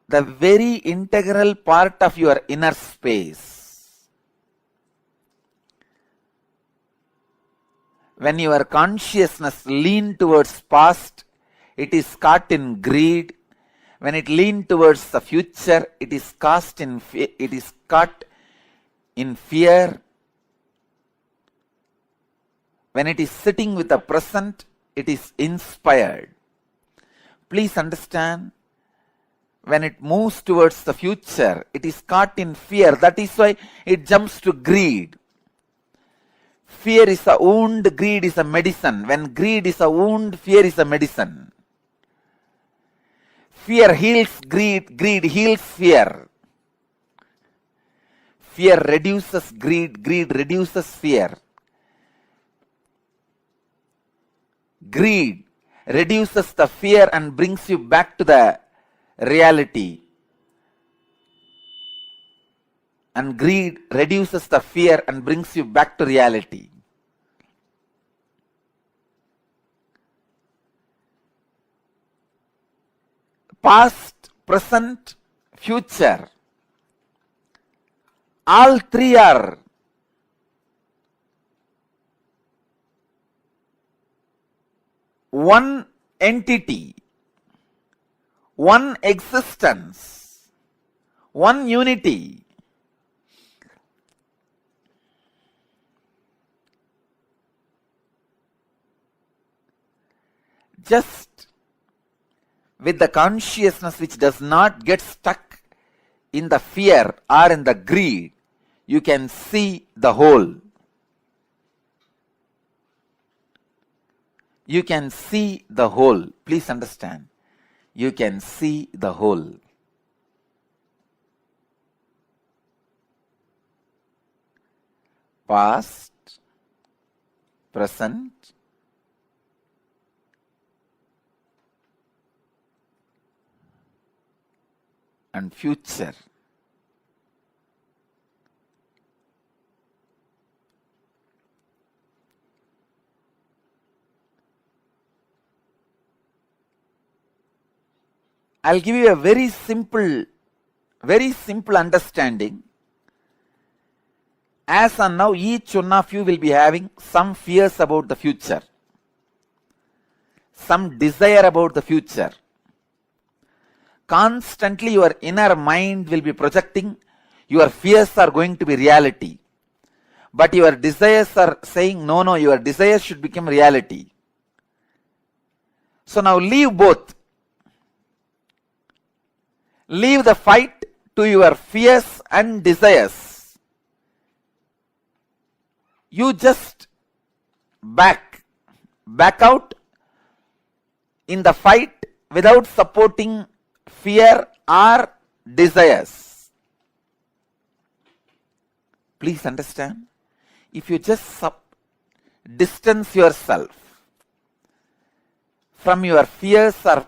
the very integral part of your inner space. When your consciousness leans towards past, it is caught in greed. When it leans towards the future, it is caught in fear. When it is sitting with the present, it is inspired. Please understand, when it moves towards the future, it is caught in fear. That is why it jumps to greed. Fear is a wound, greed is a medicine. When greed is a wound, fear is a medicine. Fear heals greed, greed heals fear. Fear reduces greed, greed reduces fear. Greed reduces the fear and brings you back to the reality. And greed reduces the fear and brings you back to reality. Past, present, future. All 3 are one entity, one existence, one unity. Just with the consciousness which does not get stuck in the fear or in the greed, you can see the whole. You can see the whole. Please understand. You can see the whole. Past, present, and future. I'll give you a very simple understanding. As and now, each one of you will be having some fears about the future, some desire about the future. Constantly your inner mind will be projecting your fears are going to be reality. But your desires are saying, no, your desires should become reality. So now leave both. Leave the fight to your fears and desires. You just back out in the fight without supporting fear or desires. Please understand. If you just distance yourself from your fears or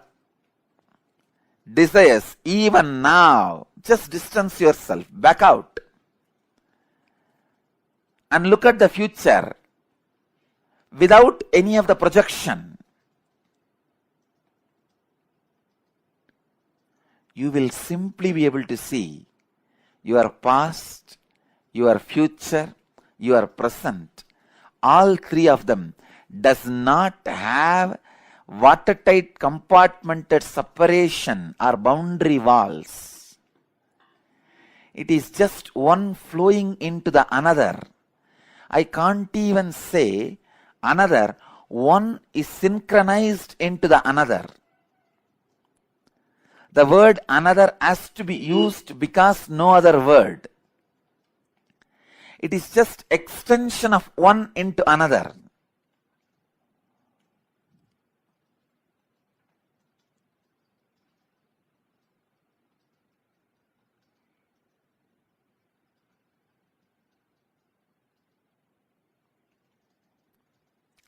desires, even now, just distance yourself, back out, and look at the future without any of the projection. You will simply be able to see your past, your future, your present. All three of them does not have watertight compartmented separation or boundary walls. It is just one flowing into the another. I can't even say another. One is synchronized into the another. The word another has to be used because no other word. It is just extension of one into another.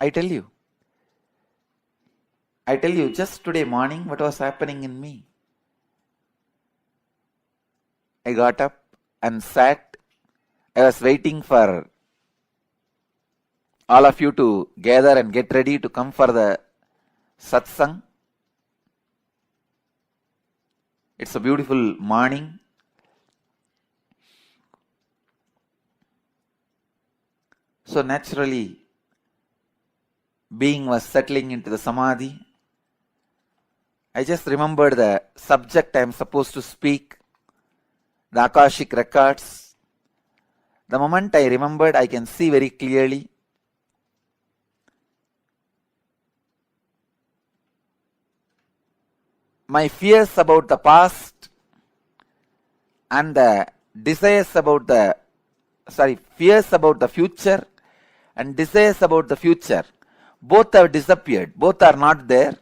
I tell you, just today morning what was happening in me. I got up and sat. I was waiting for all of you to gather and get ready to come for the satsang. It's a beautiful morning. So naturally, being was settling into the samadhi. I just remembered the subject I am supposed to speak, the Akashic records. The moment I remembered, I can see very clearly. My fears about the past and the desires about the, fears about the future and desires about the future, both have disappeared. Both are not there.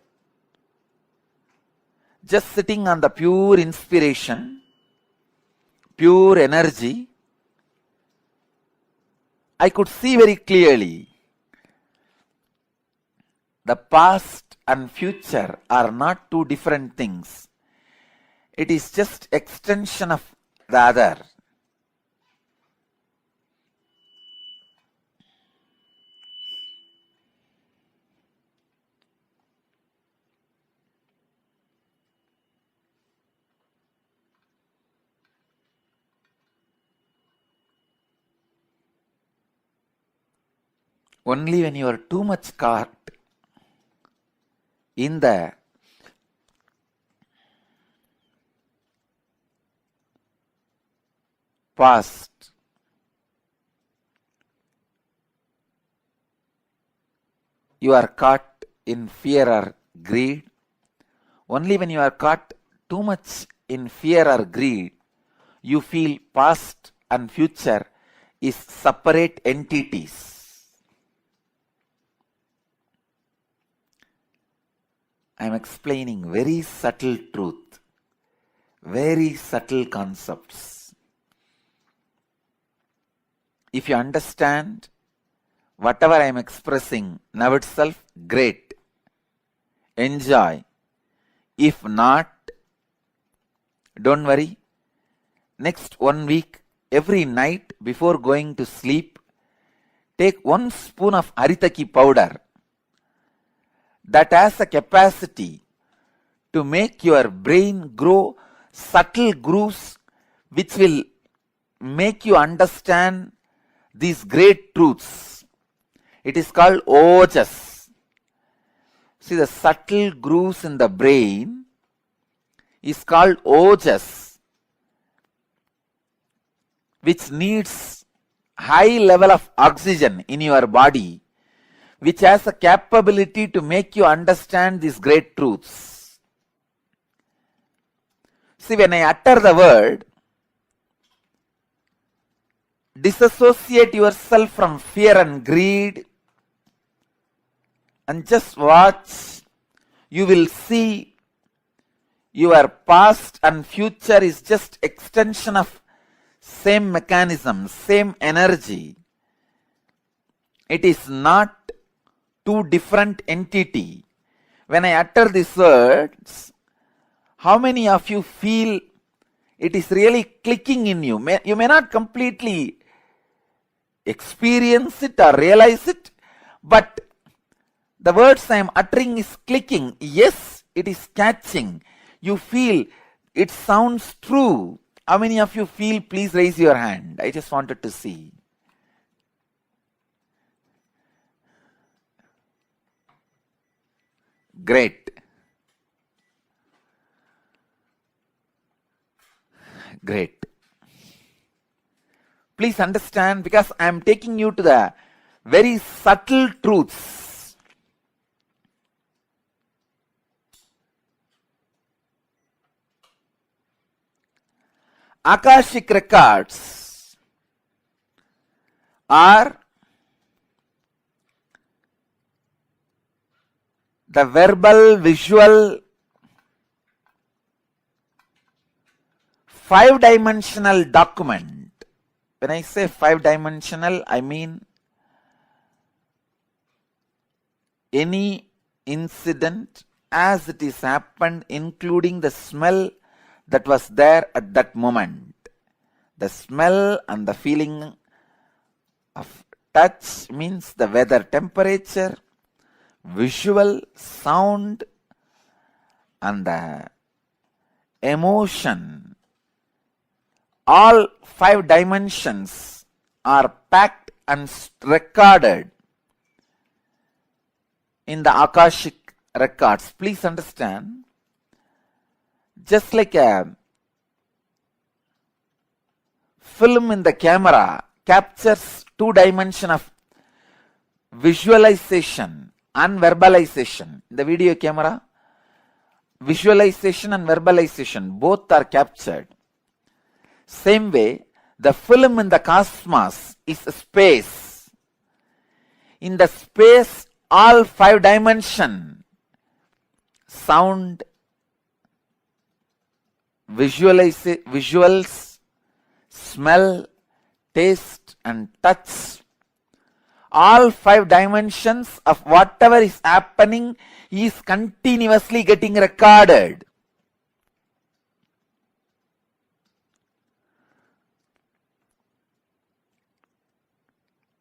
Just sitting on the pure inspiration, pure energy, I could see very clearly the past and future are not two different things. It is just extension of the other. Only when you are too much caught in the past, you are caught in fear or greed. Only when you are caught too much in fear or greed, you feel past and future is separate entities. I am explaining very subtle truth, very subtle concepts. If you understand whatever I am expressing now itself, great. Enjoy. If not, don't worry. Next 1 week, every night before going to sleep, take 1 spoon of aritaki powder that has a capacity to make your brain grow subtle grooves which will make you understand these great truths. It is called ojas. See, the subtle grooves in the brain is called ojas, which needs high level of oxygen in your body, which has a capability to make you understand these great truths. See, when I utter the word, disassociate yourself from fear and greed and just watch. You will see your past and future is just extension of same mechanism, same energy. It is not two different entity. When I utter these words, how many of you feel it is really clicking in you? You may not completely experience it or realize it, but the words I am uttering is clicking. Yes, it is catching. You feel it sounds true. How many of you feel? Please raise your hand. I just wanted to see. Great. Great. Please understand, because I am taking you to the very subtle truths. Akashic records are the verbal, visual, 5-dimensional document. When I say 5-dimensional, I mean any incident as it is happened, including the smell that was there at that moment. The smell and the feeling of touch means the weather temperature, visual, sound, and the emotion. All 5 dimensions are packed and recorded in the Akashic records. Please understand, just like a film in the camera captures 2 dimensions of visualization and verbalization. The video camera, visualization and verbalization, both are captured. Same way, the film in the cosmos is space. In the space, all 5 dimensions, sound, visuals, smell, taste, and touch, all 5 dimensions of whatever is happening is continuously getting recorded.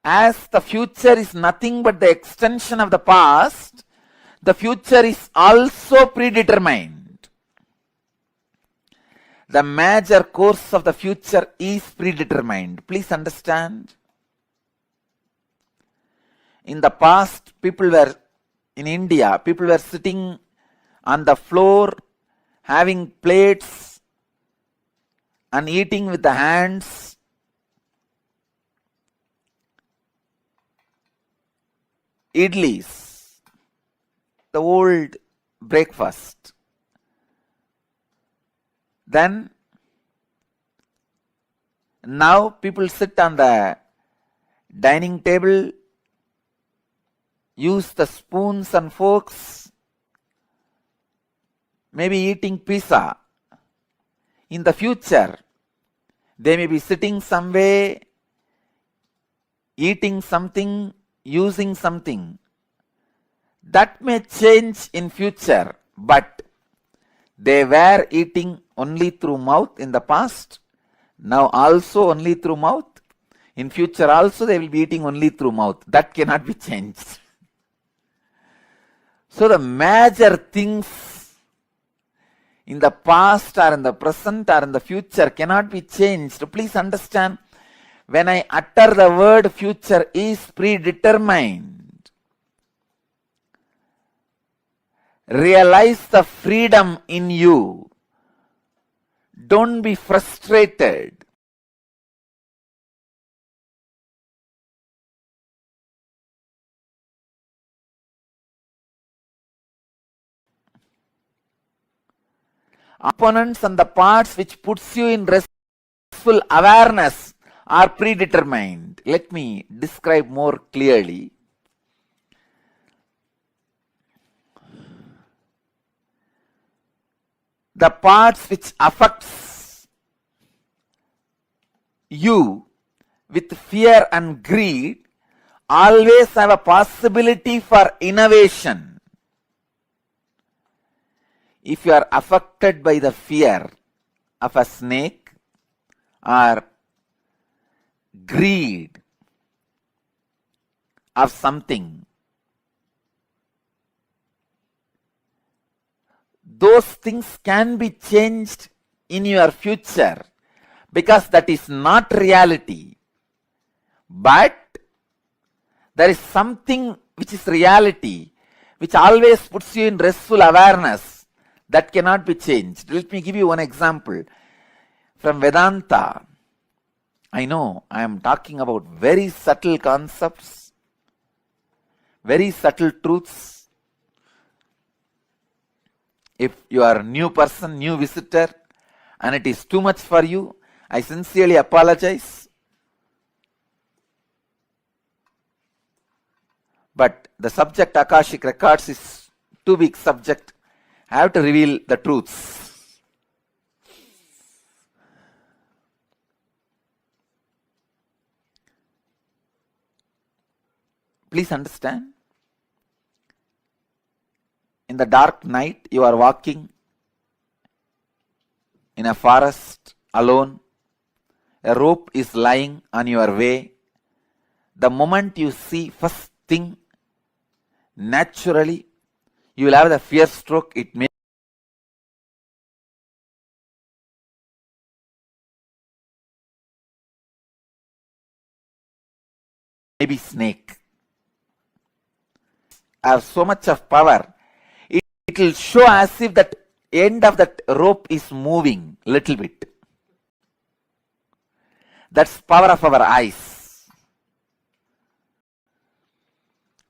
As the future is nothing but the extension of the past, the future is also predetermined. The major course of the future is predetermined. Please understand. In the past, in India, people were sitting on the floor, having plates and eating with the hands. Idlis, the old breakfast. Then now people sit on the dining table, use the spoons and forks, maybe eating pizza. In the future, they may be sitting somewhere, eating something, using something. That may change in future, but they were eating only through mouth in the past, now also only through mouth. In future also they will be eating only through mouth. That cannot be changed. So the major things in the past or in the present or in the future cannot be changed. Please understand, when I utter the word future is predetermined. Realize the freedom in you. Don't be frustrated. Opponents and the parts which puts you in restful awareness are predetermined. Let me describe more clearly. The parts which affects you with fear and greed always have a possibility for innovation. If you are affected by the fear of a snake or greed of something, those things can be changed in your future because that is not reality. But there is something which is reality, which always puts you in restful awareness, that cannot be changed. Let me give you one example from Vedanta. I know I am talking about very subtle concepts, very subtle truths. If you are a new person, new visitor, and it is too much for you, I sincerely apologize. But the subject Akashic records is too big subject. I have to reveal the truths. Please understand. In the dark night, you are walking in a forest alone. A rope is lying on your way. The moment you see first thing, naturally, you will have the fear stroke. It may be snake. I have so much of power. It will show as if that end of that rope is moving little bit. That's power of our eyes.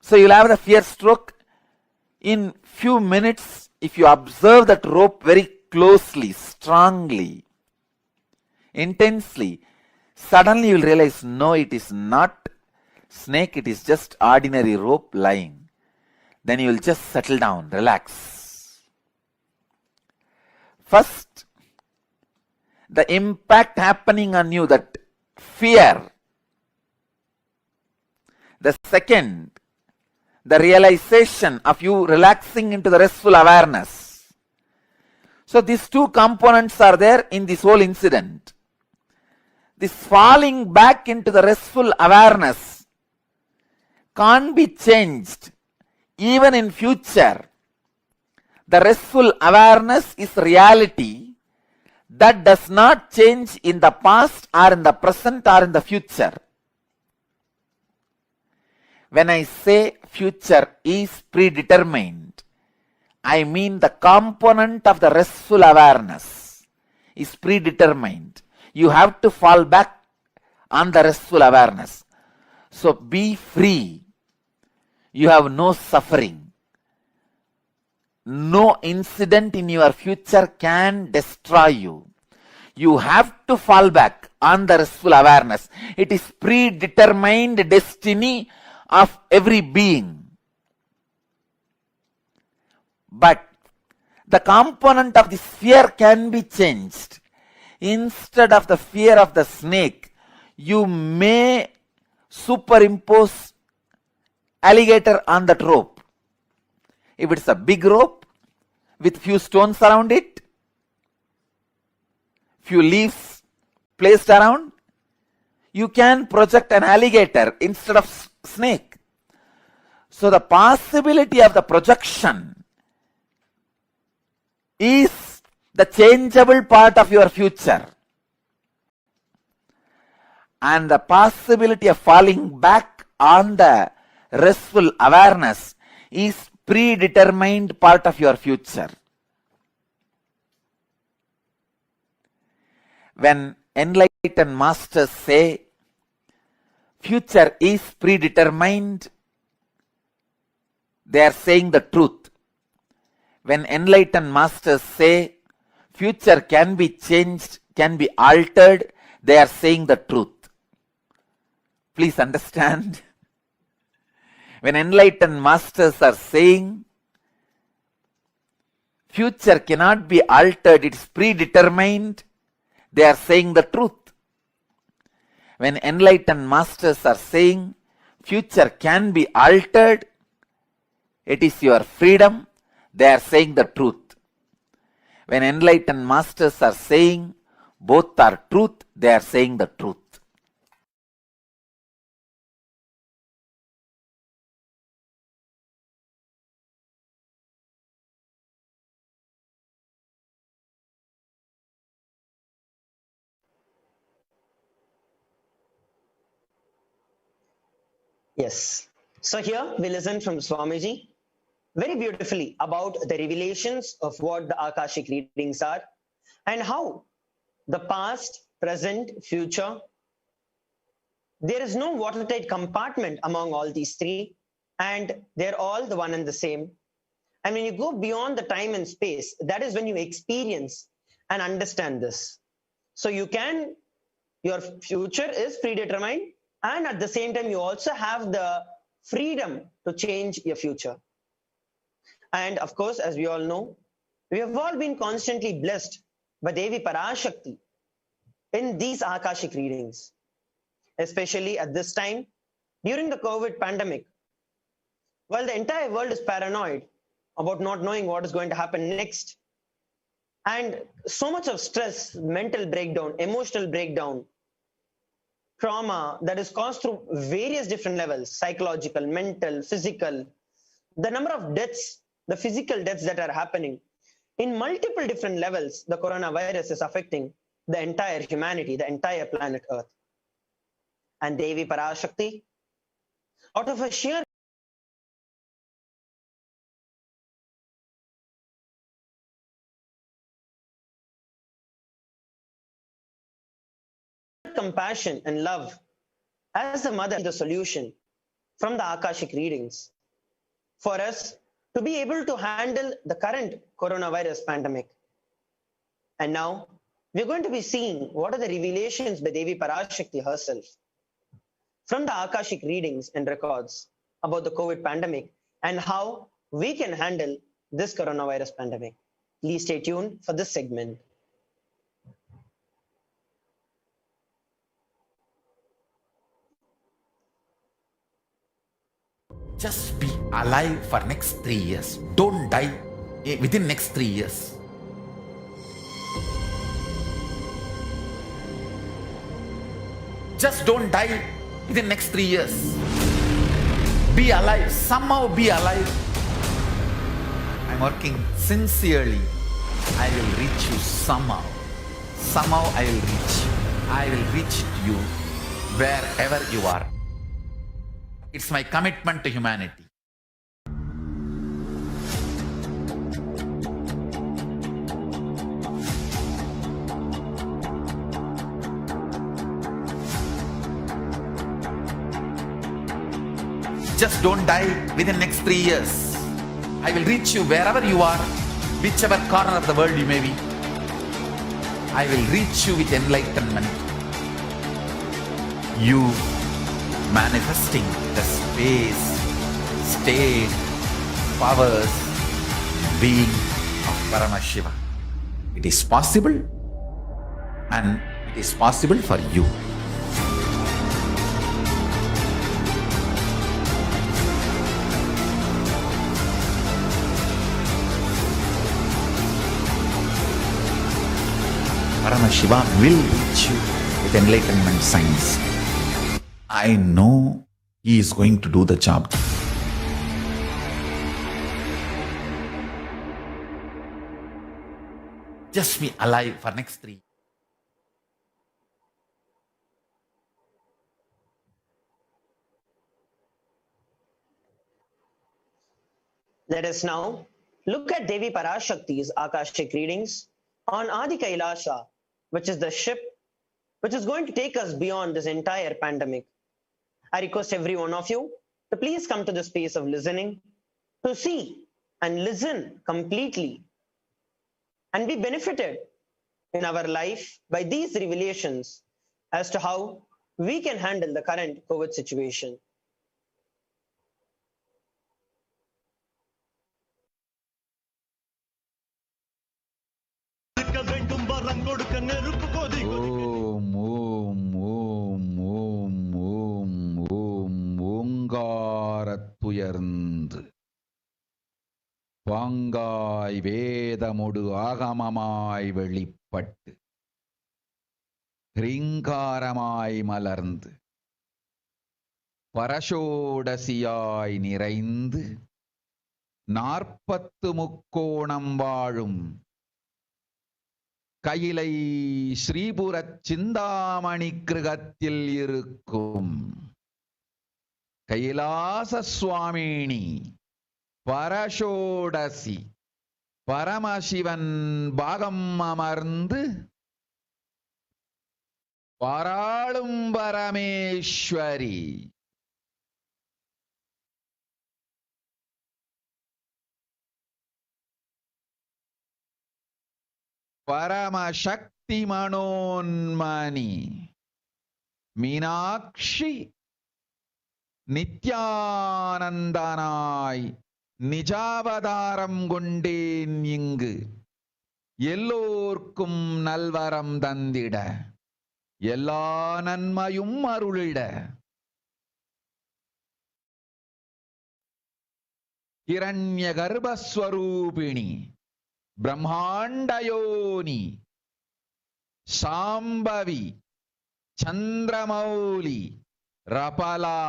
So you'll have the fear stroke. In few minutes, if you observe that rope very closely, strongly, intensely, suddenly you will realize, no, it is not snake, it is just ordinary rope lying. Then you will just settle down, relax. First, the impact happening on you, that fear. The second, the realization of you relaxing into the restful awareness. So these two components are there in this whole incident. This falling back into the restful awareness can't be changed. Even in future, the restful awareness is reality that does not change in the past or in the present or in the future. When I say future is predetermined, I mean the component of the restful awareness is predetermined. You have to fall back on the restful awareness. So be free. You have no suffering, no incident in your future can destroy you. You have to fall back on the restful awareness. It is predetermined destiny of every being. But the component of the sphere can be changed. Instead of the fear of the snake, you may superimpose alligator on that rope. If it's a big rope with few stones around it, few leaves placed around, you can project an alligator instead of snake. So the possibility of the projection is the changeable part of your future. And the possibility of falling back on the restful awareness is predetermined part of your future. When enlightened masters say future is predetermined, they are saying the truth. When enlightened masters say future can be changed, can be altered, they are saying the truth. Please understand. When enlightened masters are saying future cannot be altered, it is predetermined, they are saying the truth. When enlightened masters are saying future can be altered, it is your freedom, they are saying the truth. When enlightened masters are saying both are truth, they are saying the truth. Yes. So here we listen from Swamiji very beautifully about the revelations of what the Akashic readings are and how the past, present, future, there is no watertight compartment among all these three, and they're all the one and the same. And when you go beyond the time and space, that is when you experience and understand this. So your future is predetermined, and at the same time you also have the freedom to change your future. And of course, as we all know, we have all been constantly blessed by Devi ParaShakti in these Akashic readings, especially at this time during the COVID pandemic. While the entire world is paranoid about not knowing what is going to happen next, and so much of stress, mental breakdown, emotional breakdown, trauma that is caused through various different levels, psychological, mental, physical, the number of deaths, the physical deaths that are happening in multiple different levels, the coronavirus is affecting the entire humanity, the entire planet Earth. And Devi ParaShakti, out of a sheer compassion and love, as the mother, the solution from the Akashic readings for us to be able to handle the current coronavirus pandemic. And now we're going to be seeing what are the revelations by Devi ParaShakti herself from the Akashic readings and records about the COVID pandemic and how we can handle this coronavirus pandemic. Please stay tuned for this segment. Just be alive for next 3 years. Don't die within next 3 years. Just don't die within next 3 years. Be alive. Somehow be alive. I'm working sincerely. I will reach you somehow. Somehow I will reach you. I will reach you wherever you are. It's my commitment to humanity. Just don't die within next 3 years. I will reach you wherever you are, whichever corner of the world you may be. I will reach you with enlightenment. You manifesting the space, state, powers, being of Paramashiva. It is possible, and it is possible for you. Paramashiva will reach you with enlightenment science. I know he is going to do the job. Just be alive for next 3. Let us now look at Devi ParaShakti's Akashic readings on Adi Kailasa, which is the ship which is going to take us beyond this entire pandemic. I request every one of you to please come to the space of listening, to see and listen completely, and be benefited in our life by these revelations as to how we can handle the current COVID situation. ஓம் ஓம் ஓம் ஓம் ஓம் ஓம் ஓங்காரத்துயர்ந்து பாங்காய் வேதமொடு ஆகமமாய் வெளிப்பட்டு ரீங்காரமாய் மலர்ந்து பரஷோடசியாய் நிறைந்து 40 முக்கோணம் வாழும் கையிலை ஸ்ரீபுரச் சிந்தாமணி கிருகத்தில் இருக்கும் கைலாச சுவாமினி பரஷோடசி பரமசிவன் பாகம் அமர்ந்து பாராளும் பரமேஸ்வரி பரமசக்தி மனோன்மணி மீனாட்சி நித்யானந்தனாய் நிஜாவதாரம் கொண்டேன் இங்கு எல்லோர்க்கும் நல்வரம் தந்திட எல்லா நன்மையும் அருளிட ஹிரண்ய கர்ப்பஸ்வரூபிணி பிரம்மாண்டயோனி சாம்பவி சந்திரமௌலி ரபலா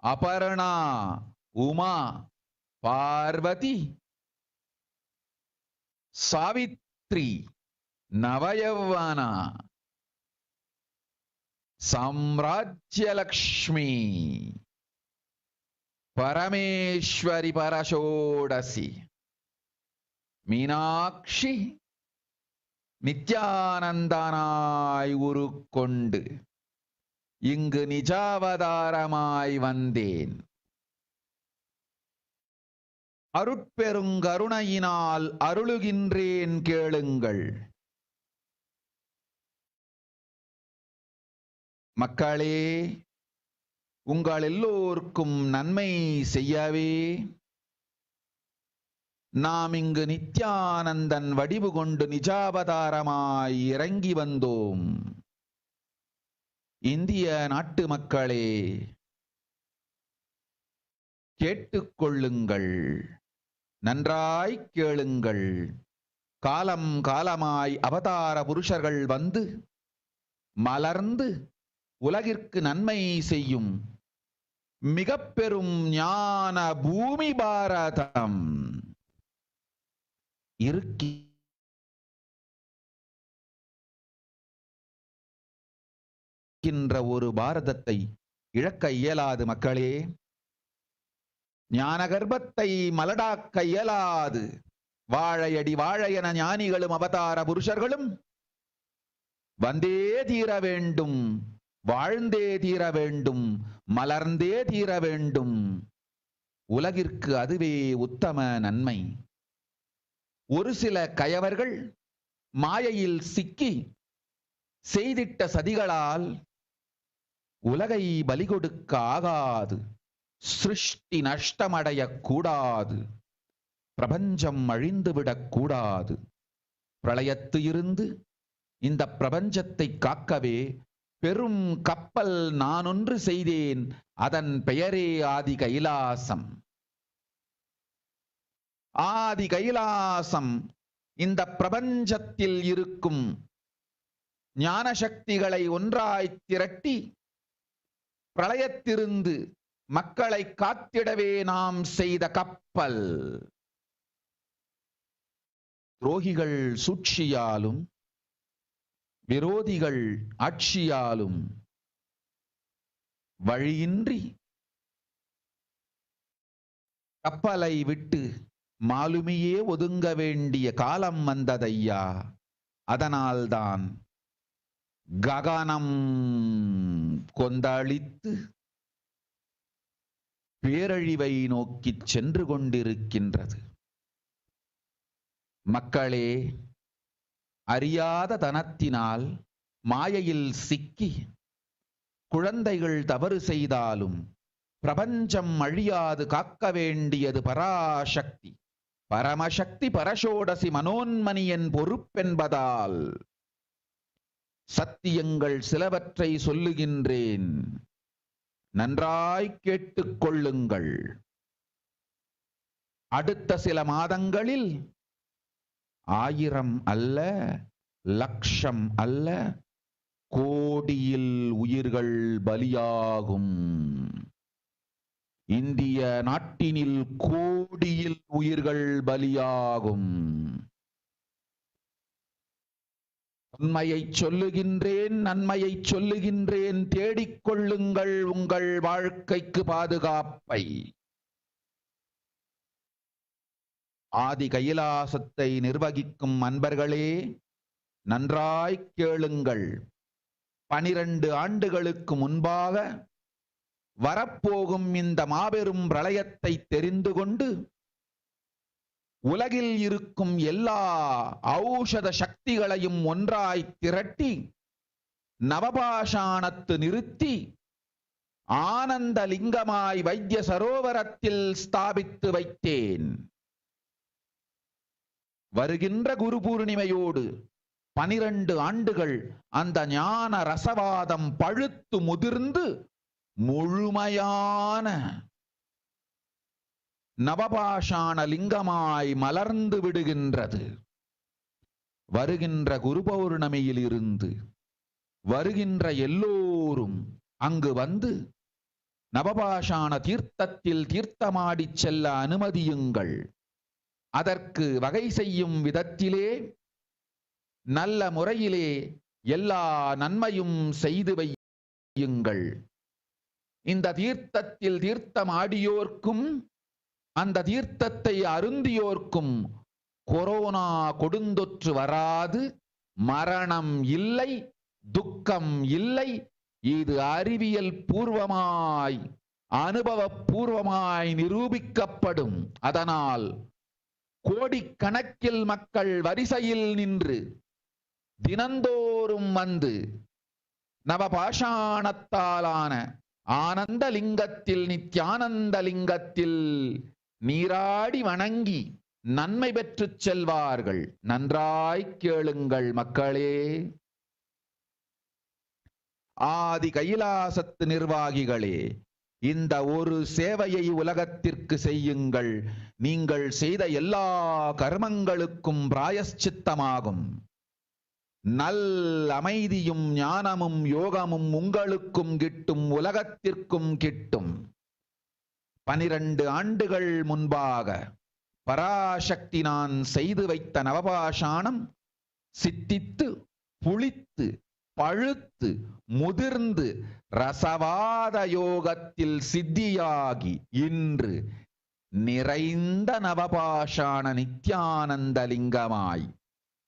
அபர்ணா உமா பார்வதி சாவித்ரி நவயவனா சாம்ராஜ்யலக்ஷ்மி பரமேஸ்வரி பரஷோடசி மீனாட்சி நித்யானந்தனாய் உருக்கொண்டு இங்கு நிஜாவதாரமாய் வந்தேன். அருட்பெருங்கருணையினால் அருளுகின்றேன் கேளுங்கள். மக்களே, உங்கள் எல்லோருக்கும் நன்மை செய்யவே நாம் இங்கு நித்யானந்தன் வடிவு கொண்டு நிஜாவதாரமாய் இறங்கி வந்தோம். இந்திய நாட்டு மக்களே, கேட்டுக்கொள்ளுங்கள், நன்றாய் கேளுங்கள். காலம் காலமாய் அவதார புருஷர்கள் வந்து மலர்ந்து உலகிற்கு நன்மை செய்யும் மிக பெரும் ஞான பூமி பாரதம் இருக்கின்ற ஒரு பாரதத்தை இழக்க இயலாது மக்களே. ஞான கர்ப்பத்தை மலடாக்க இயலாது. வாழையடி வாழையென ஞானிகளும் அவதார புருஷர்களும் வந்தே தீர வேண்டும், வாழ்ந்தே தீர வேண்டும், மலர்ந்தே தீர வேண்டும். உலகிற்கு அதுவே உத்தம நன்மை. ஒரு சில கயவர்கள் மாயையில் சிக்கி செய்திட்ட சதிகளால் உலகை பலி கொடுக்க ஆகாது. சிருஷ்டி நஷ்டமடையக் கூடாது. பிரபஞ்சம் அழிந்துவிடக் கூடாது. பிரளயத்து இருந்து இந்த பிரபஞ்சத்தை காக்கவே பெரும் கப்பல் நானொன்று செய்தேன். அதன் பெயரே ஆதி கைலாசம். ஆதி கைலாசம் இந்த பிரபஞ்சத்தில் இருக்கும் ஞான சக்திகளை ஒன்றாய் திரட்டி பிரளயத்திலிருந்து மக்களை காத்திடவே நாம் செய்த கப்பல். துரோகிகள் சூழ்ச்சியாலும் விரோதிகள் ஆட்சியாலும் வழியின்றி கப்பலை விட்டு மாலுமியே ஒதுங்க வேண்டிய காலம் வந்ததையா. அதனால்தான் ககனம் கொந்தளித்து பேரழிவை நோக்கி சென்று கொண்டிருக்கின்றது. மக்களே, அறியாத தனத்தினால் மாயையில் சிக்கி குழந்தைகள் தவறு செய்தாலும் பிரபஞ்சம் அழியாது காக்க வேண்டியது பராசக்தி. பரமசக்தி பரஷோடசி மனோன்மணியின் பொறுப்பென்பதால் சத்தியங்கள் சிலவற்றை சொல்லுகின்றேன். நன்றாய் கேட்டுக் கொள்ளுங்கள். அடுத்த சில மாதங்களில் 1000 அல்ல, லட்சம் அல்ல, கோடியில் உயிர்கள் பலியாகும். இந்திய நாட்டினில் கோடியில் உயிர்கள் பலியாகும். உண்மையை சொல்லுகின்றேன், நன்மையை சொல்லுகின்றேன். தேடிக்கொள்ளுங்கள் உங்கள் வாழ்க்கைக்கு பாதுகாப்பை. ஆதி கைலாசத்தை நிர்வகிக்கும் அன்பர்களே, நன்றாய் கேளுங்கள். 12 ஆண்டுகளுக்கு முன்பாக வரப்போகும் இந்த மாபெரும் பிரளயத்தை தெரிந்து கொண்டு உலகில் இருக்கும் எல்லா ஔஷத சக்திகளையும் ஒன்றாய் திரட்டி நவபாஷாணத்து நிறுத்தி ஆனந்த லிங்கமாய் வைத்திய சரோவரத்தில் ஸ்தாபித்து வைத்தேன். வருகின்ற குரு பூர்ணிமையோடு 12 ஆண்டுகள் அந்த ஞான ரசவாதம் பழுத்து முதிர்ந்து முழுமையான நவபாஷாண லிங்கமாய் மலர்ந்து விடுகின்றது. வருகின்ற குரு பௌர்ணமியில் இருந்து வருகின்ற எல்லோரும் அங்கு வந்து நவபாஷாண தீர்த்தத்தில் தீர்த்தமாடி செல்ல அனுமதியுங்கள். அதற்கு வகை செய்யும் விதத்திலே நல்ல முறையிலே எல்லா நன்மையும் செய்து வையுங்கள். இந்த தீர்த்தத்தில் தீர்த்தமாடியோர்க்கும் அந்த தீர்த்தத்தை அருந்தியோர்க்கும் கொரோனா கொடுந்தொற்று வராது, மரணம் இல்லை, துக்கம் இல்லை. இது அறிவியல் பூர்வமாய் அனுபவபூர்வமாய் நிரூபிக்கப்படும். அதனால் கோடிக்கணக்கில் மக்கள் வரிசையில் நின்று தினந்தோறும் வந்து நவபாஷாணத்தாலான ஆனந்த லிங்கத்தில் நித்யானந்த லிங்கத்தில் நீராடி வணங்கி நன்மை பெற்றுச் செல்வார்கள். நன்றாய் கேளுங்கள் மக்களே. ஆதி கைலாசத்து நிர்வாகிகளே, இந்த ஒரு சேவையை உலகத்திற்கு செய்யுங்கள். நீங்கள் செய்த எல்லா கர்மங்களுக்கும் பிராயஷ்சித்தமாகும். நல் அமைதியும் ஞானமும் யோகமும் உங்களுக்கும் கிட்டும், உலகத்திற்கும் கிட்டும். 12 ஆண்டுகள் முன்பாக பராசக்தி நான் செய்து வைத்த நவபாஷாணம் சித்தித்து புளித்து பழுத்து முதிர்ந்து ரசவாத யோகத்தில் சித்தியாகி இன்று நிறைந்த நவபாஷாண நித்யானந்த லிங்கமாய்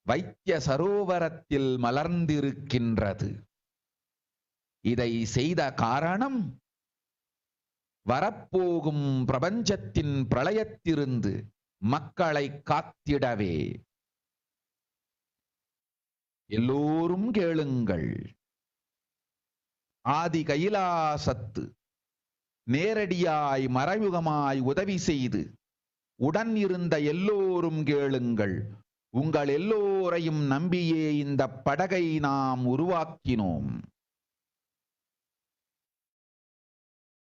வைத்திய சரோவரத்தில் மலர்ந்திருக்கின்றது. இதை செய்த காரணம் வரப்போகும் பிரபஞ்சத்தின் பிரளயத்திலிருந்து மக்களை காத்திடவே. எல்லோரும் கேளுங்கள். ஆதி கைலாசத்து நேரடியாய் மறைமுகமாய் உதவி செய்து உடன் இருந்த எல்லோரும் கேளுங்கள். உங்கள் எல்லோரையும் நம்பியே இந்த படகை நாம் உருவாக்கினோம்.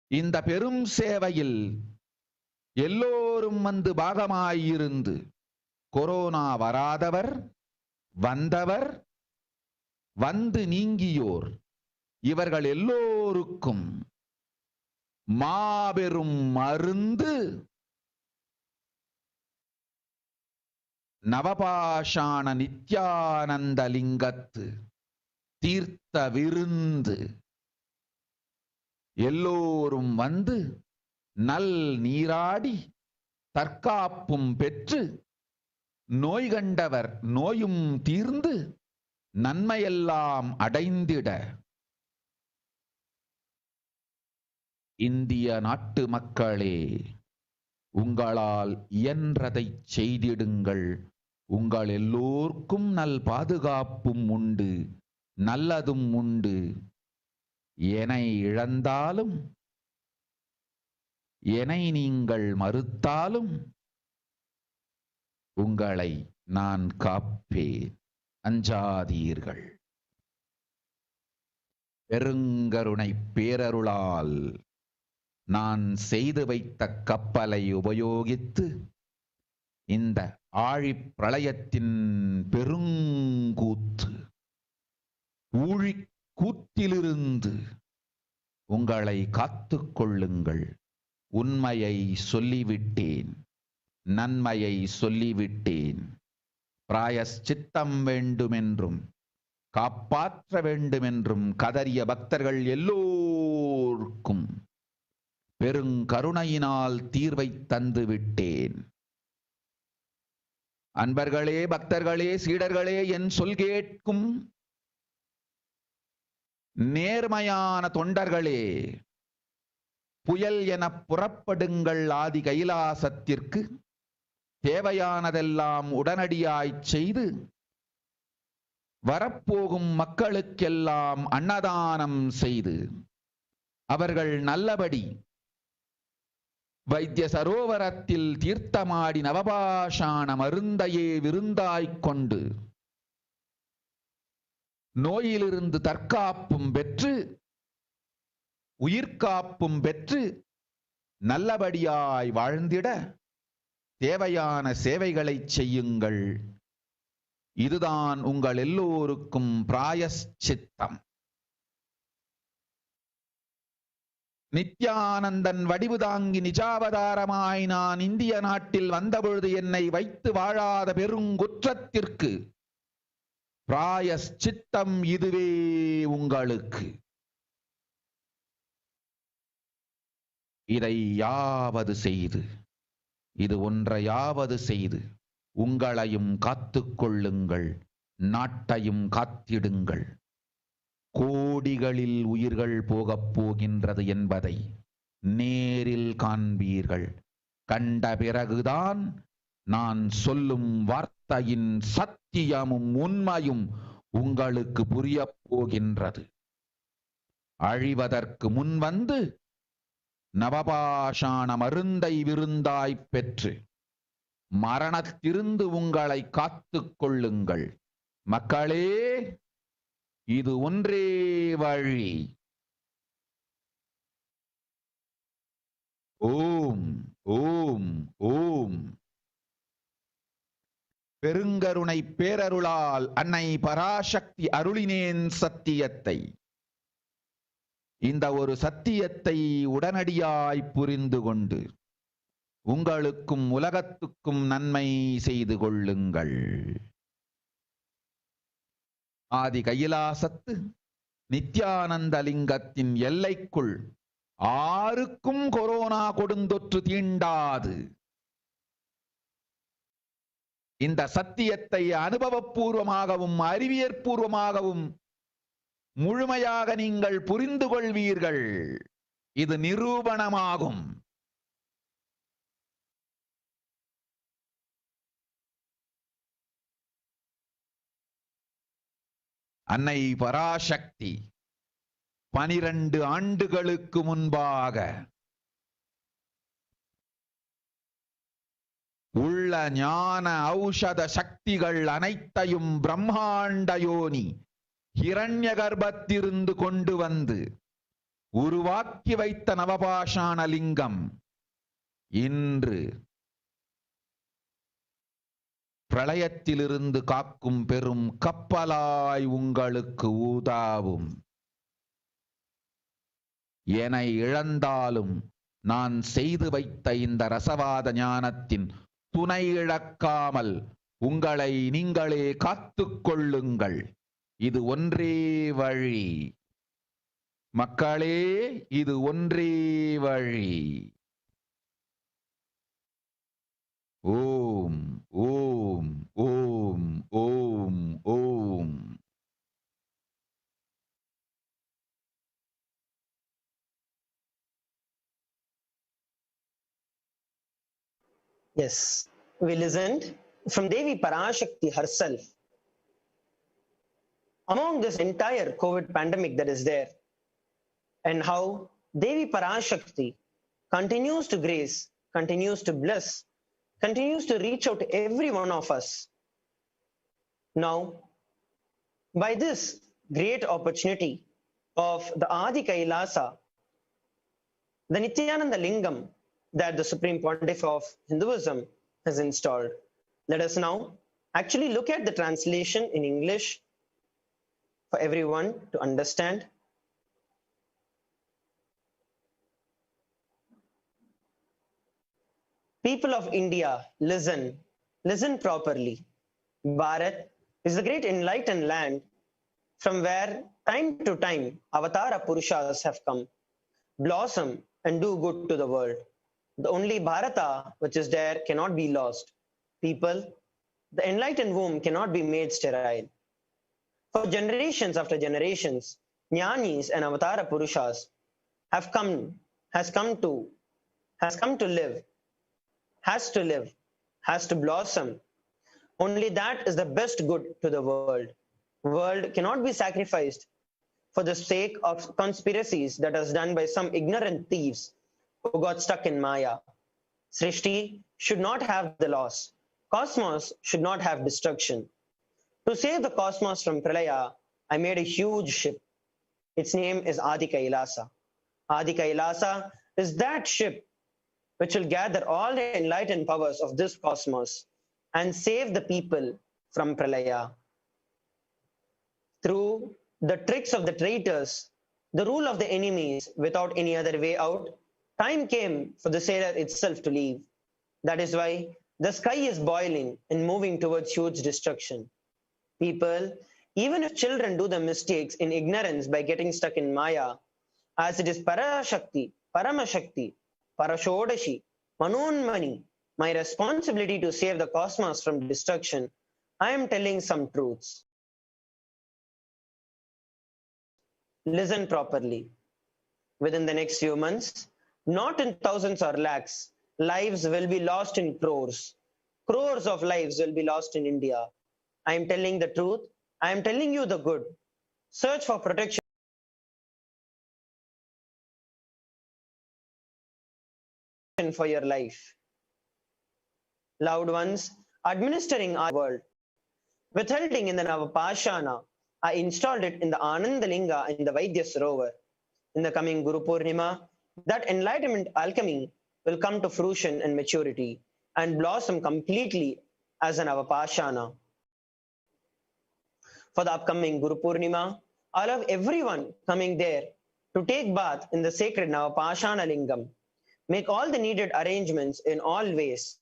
இந்த பெரும் சேவையில் எல்லோரும் வந்து பாகமாயிருந்து கொரோனா வராதவர், வந்தவர், வந்து நீங்கியோர் இவர்கள் எல்லோருக்கும் மாபெரும் மருந்து நவபாஷாண நித்யானந்த லிங்கத்து தீர்த்த விருந்து. எல்லோரும் வந்து நல் நீராடி தற்காப்பும் பெற்று நோய் கண்டவர் நோயும் தீர்ந்து நன்மையெல்லாம் அடைந்திட இந்திய நாட்டு மக்களே, உங்களால் இயன்றதை செய்திடுங்கள். உங்கள் எல்லோர்க்கும் நல் பாதுகாப்பும் உண்டு, நல்லதும் உண்டு. என்னை இழந்தாலும் என்னை நீங்கள் மறுத்தாலும் உங்களை நான் காப்பேன். அஞ்சாதீர்கள். பெருங்கருணை பேரருளால் நான் செய்து வைத்த கப்பலை உபயோகித்து இந்த ஆழிப் பிரளயத்தின் பெருங்கூத்து ஊழிக் கூத்திலிருந்து உங்களை காத்துக் கொள்ளுங்கள். உண்மையை சொல்லிவிட்டேன், நன்மையை சொல்லிவிட்டேன். பிராயஷ்சித்தம் வேண்டுமென்றும் காப்பாற்ற வேண்டுமென்றும் கதறிய பக்தர்கள் எல்லோருக்கும் பெருங்கருணையினால் தீர்வை தந்து விட்டேன். அன்பர்களே, பக்தர்களே, சீடர்களே, என் சொல் கேட்கும் நேர்மையான தொண்டர்களே, புயல் என புறப்படுங்கள். ஆதி கைலாசத்திற்கு தேவையானதெல்லாம் உடனடியாய் செய்து வரப்போகும் மக்களுக்கெல்லாம் அன்னதானம் செய்து அவர்கள் நல்லபடி வைத்திய சரோவரத்தில் தீர்த்தமாடி நவபாஷாண மருந்தையே விருந்தாய்க் கொண்டு நோயிலிருந்து தற்காப்பும் பெற்று உயிர்காப்பும் பெற்று நல்லபடியாய் வாழ்ந்திட தேவையான சேவைகளை செய்யுங்கள். இதுதான் உங்கள் எல்லோருக்கும் பிராயஷ்சித்தம். நித்யானந்தன் வடிவு தாங்கி நிஜாவதாரமாய் நான் இந்திய நாட்டில் வந்தபொழுது என்னை வைத்து வாழாத பெருங்குற்றத்திற்கு பிராயஷ்சித்தம் இதுவே உங்களுக்கு. இதை யாவது செய்து, இது ஒன்றையாவது செய்து உங்களையும் காத்துக் கொள்ளுங்கள், நாட்டையும் காத்திடுங்கள். கோடிகளில் உயிர்கள் போகப் போகின்றது என்பதை நேரில் காண்பீர்கள். கண்ட பிறகுதான் நான் சொல்லும் வார்த்தையின் சத்தியமும் உண்மையும் உங்களுக்கு புரியப் போகின்றது. அழிவதற்கு முன் வந்து நவபாஷாண மருந்தை விருந்தாய்ப் பெற்று மரணத்திலிருந்து உங்களை காத்துக் கொள்ளுங்கள். மக்களே, இது ஒன்றே வழி. ஓம் ஓம் ஓம். பெருங்கருணை பேரருளால் அன்னை பராசக்தி அருளினேன் சத்தியத்தை. இந்த ஒரு சத்தியத்தை உடனடியாய் புரிந்து கொண்டு உங்களுக்கும் உலகத்துக்கும் நன்மை செய்து கொள்ளுங்கள். ஆதி கைலாசத்து நித்யானந்த லிங்கத்தின் எல்லைக்குள் ஆருக்கும் கொரோனா கொடுந்தொற்று தீண்டாது. இந்த சத்தியத்தை அனுபவபூர்வமாகவும் அறிவியற்பூர்வமாகவும் முழுமையாக நீங்கள் புரிந்து கொள்வீர்கள். இது நிரூபணமாகும். அன்னை பராசக்தி 12 ஆண்டுகளுக்கு முன்பாக உள்ள ஞான ஔஷத சக்திகள் அனைத்தையும் பிரம்மாண்ட யோனி ஹிரண்ய கர்ப்பத்திலிருந்து கொண்டு வந்து உருவாக்கி வைத்த நவபாஷாண லிங்கம் இன்று பிரளயத்திலிருந்து காக்கும் பெரும் கப்பலாய் உங்களுக்கு ஊதாவும். என இழந்தாலும் நான் செய்து வைத்த இந்த ரசவாத ஞானத்தின் துணை இழக்காமல் உங்களை நீங்களே காத்துக் கொள்ளுங்கள். இது ஒன்றே வழி மக்களே, இது ஒன்றே வழி. ஓம் ஓம் ஓம் ஓம் ஓம். Yes, we listened from Devi PARASHAKTI herself. Among this entire COVID pandemic that is there, and how Devi PARASHAKTI continues to grace, continues to bless, continues to reach out to every one of us. Now, by this great opportunity of the Adi Kailasa, the Nityananda Lingam that the Supreme Pontiff of Hinduism has installed, let us now actually look at the translation in English for everyone to understand. People of India, listen properly. Bharat is the great enlightened land from where time to time avatara purushas have come, blossom and do good to the world. The only Bharata which is there cannot be lost. People, the enlightened womb cannot be made sterile. For generations after generations, Jnanis and Avatara Purushas has come to live, has to blossom. Only that is the best good to the world. World cannot be sacrificed for the sake of conspiracies that is done by some ignorant thieves who got stuck in Maya. Srishti should not have the loss. Cosmos should not have destruction. To save the cosmos from Pralaya, I made a huge ship. Its name is Adi Kailasa. Adi Kailasa is that ship which will gather all the enlightened powers of this cosmos and save the people from Pralaya. Through the tricks of the traitors, the rule of the enemies, without any other way out, time came for the sailor itself to leave. That is why the sky is boiling and moving towards huge destruction. People, even if children do the mistakes in ignorance by getting stuck in Maya, as it is ParaShakti, Paramashakti, Parashodashi, Manonmani, my responsibility to save the cosmos from destruction, I am telling some truths. Listen properly. Within the next few months, not in thousands or lakhs, lives will be lost in crores. Crores of lives will be lost in India. I am telling the truth. I am telling you the good. Search for protection for your life. Loved ones administering our world. Withholding in the Navapashana, I installed it in the Anandalinga in the Vaidya Sarovar. In the coming Guru Purnima, that enlightenment alchemy will come to fruition and maturity and blossom completely as an Avapashana. For the upcoming Guru Purnima, I love everyone coming there to take bath in the sacred Navapashana Lingam. Make all the needed arrangements in all ways.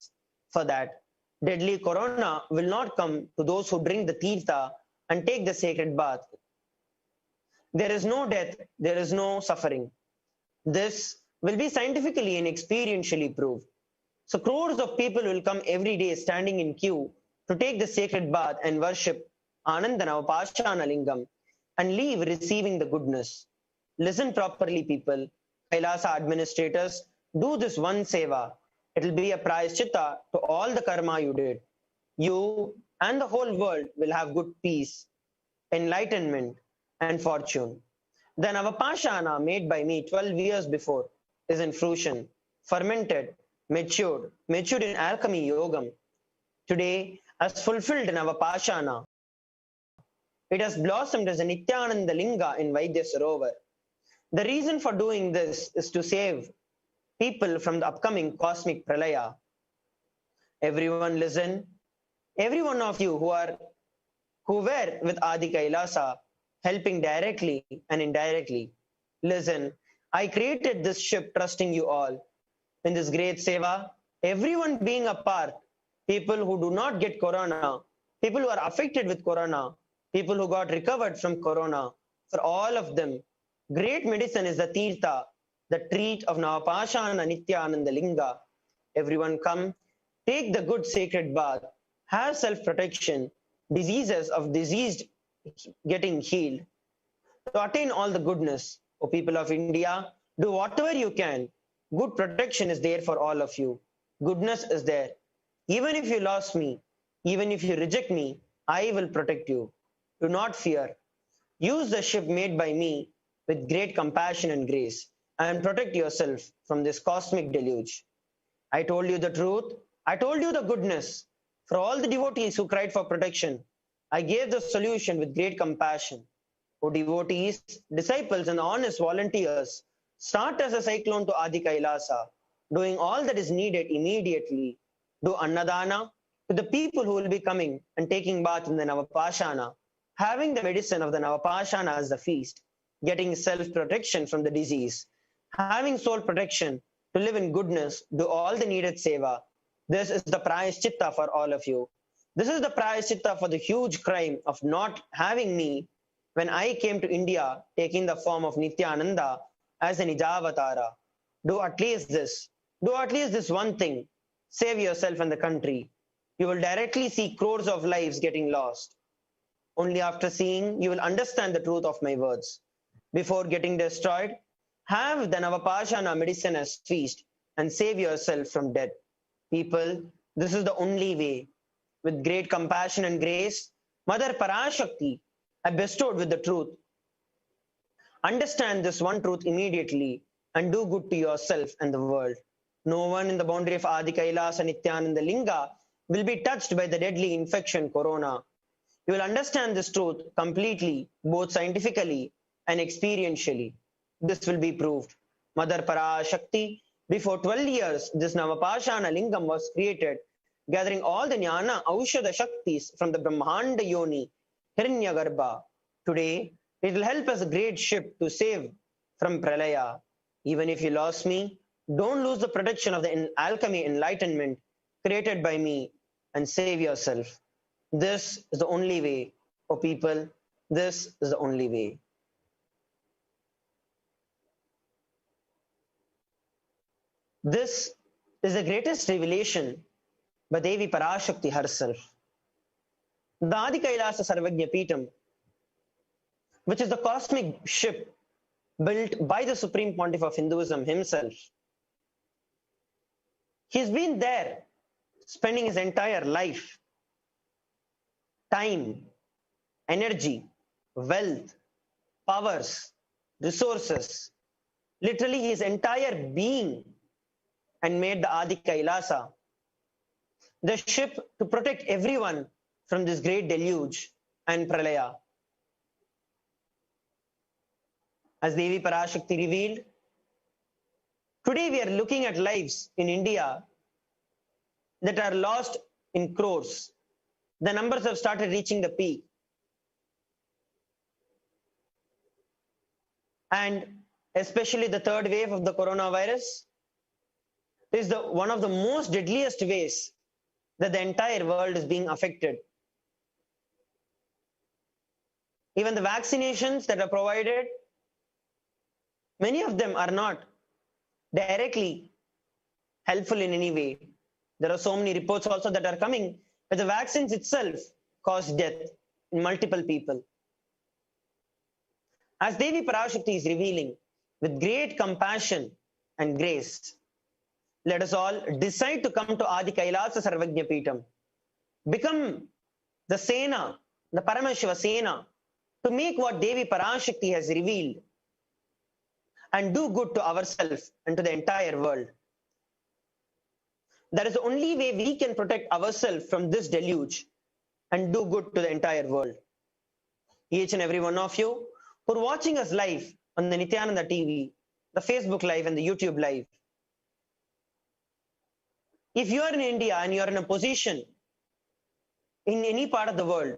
For that, deadly corona will not come to those who drink the tirtha and take the sacred bath. There is no death, there is no suffering. This will be scientifically and experientially proved. So crores of people will come every day standing in queue to take the sacred bath and worship Anandana Pashana Lingam and leave receiving the goodness. Listen properly, people. Kailasa administrators, do this one seva. It will be a prayaschitta to all the karma you did. You and the whole world will have good peace, enlightenment, and fortune. The Navapashana made by me 12 years before is in fruition, fermented, matured in alchemy yogam. Today, as fulfilled Navapashana, it has blossomed as a Nityananda Linga in Vaidya Sarovar. The reason for doing this is to save people from the upcoming cosmic pralaya. Everyone listen. Every one of you who were with Adi Kailasa, helping directly and indirectly, listen. I created this ship trusting you all. In this great seva, everyone being a part, people who do not get corona, people who are affected with corona, people who got recovered from corona, for all of them, great medicine is the Tirtha, the treat of Navapashana Nityananda Linga. Everyone come, take the good sacred bath, have self-protection, diseases of diseased getting healed. To attain all the goodness, O people of India, do whatever you can. Good protection is there for all of you. Goodness is there. Even if you lost me, even if you reject me, I will protect you. Do not fear. Use the ship made by me with great compassion and grace and protect yourself from this cosmic deluge. I told you the truth. I told you the goodness. For all the devotees who cried for protection, I gave the solution with great compassion. O devotees, disciples and honest volunteers, start as a cyclone to Adi Kailasa, doing all that is needed immediately. Do Annadana to the people who will be coming and taking bath in the Navapashana, having the medicine of the Navapashana as the feast, getting self-protection from the disease, having soul protection to live in goodness, do all the needed seva. This is the prayaschitta for all of you. This is the prayaschitta for the huge crime of not having me when I came to India taking the form of Nityananda as a Nijavatara. Do at least this. Do at least this one thing. Save yourself and the country. You will directly see crores of lives getting lost. Only after seeing, you will understand the truth of my words. Before getting destroyed, have the Navapashana medicine as feast and save yourself from death. People, this is the only way. With great compassion and grace, Mother ParaShakti, I bestowed with the truth. Understand this one truth immediately and do good to yourself and the world. No one in the boundary of Adi Kailasa Nityananda Linga will be touched by the deadly infection corona. You will understand this truth completely, both scientifically and experientially. This will be proved. Mother ParaShakti, before 12 years, this Navapashana Lingam was created, gathering all the Jnana Aushadha Shaktis from the Brahmanda Yoni, Hiranyagarbha. Today, it will help as a great ship to save from Pralaya. Even if you lost me, don't lose the protection of the alchemy enlightenment created by me and save yourself. This is the only way, O people. This is the only way. This is the greatest revelation by Devi ParaShakti herself. The Adi Kailasa Sarvajna Peetam, which is the cosmic ship built by the Supreme Pontiff of Hinduism himself. He's been there, spending his entire life, time, energy, wealth, powers, resources, literally his entire being, and made the Adi Kailasa, the ship to protect everyone from this great deluge and pralaya. As Devi ParaShakti revealed, today we are looking at lives in India that are lost in crores. The numbers have started reaching the peak. And especially the third wave of the coronavirus is one of the most deadliest ways that the entire world is being affected. Even the vaccinations that are provided, many of them are not directly helpful in any way. There are so many reports also that are coming that the vaccines itself cause death in multiple people. As Devi ParaShakti is revealing, with great compassion and grace, let us all decide to come to Adi Kailasa Sarvajna Peetam, become the Sena, the Paramashiva Sena, to make what Devi PARASHAKTI has revealed and do good to ourselves and to the entire world. That is the only way we can protect ourselves from this deluge and do good to the entire world. Each and every one of you who are watching us live on the Nityananda TV, the Facebook Live and the YouTube Live. If you are in India and you are in a position in any part of the world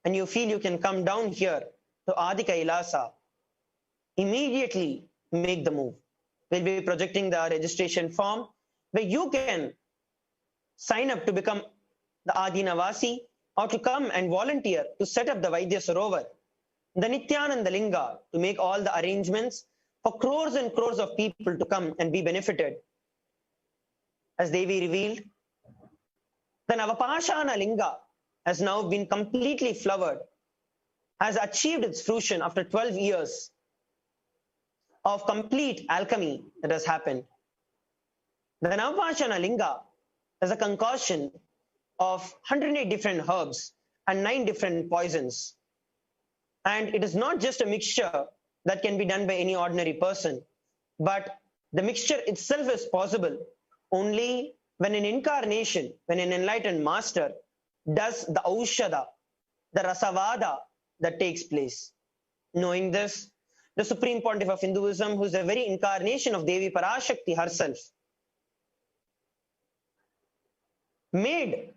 and you feel you can come down here to Adi Kailasa, immediately make the move. We'll be projecting the registration form where you can sign up to become the Adi Navasi or to come and volunteer to set up the Vaidya Sarovar, the Nityananda Linga, to make all the arrangements for crores and crores of people to come and be benefited. As Devi revealed, the Navapashana Linga has now been completely flowered, has achieved its fruition after 12 years of complete alchemy that has happened. The Navapashana Linga is a concoction of 108 different herbs and 9 different poisons. And it is not just a mixture that can be done by any ordinary person, but the mixture itself is possible only when an incarnation, when an enlightened master does the Aushada, the Rasavada that takes place. Knowing this, the Supreme Pontiff of Hinduism, who is the very incarnation of Devi PARASHAKTI herself, made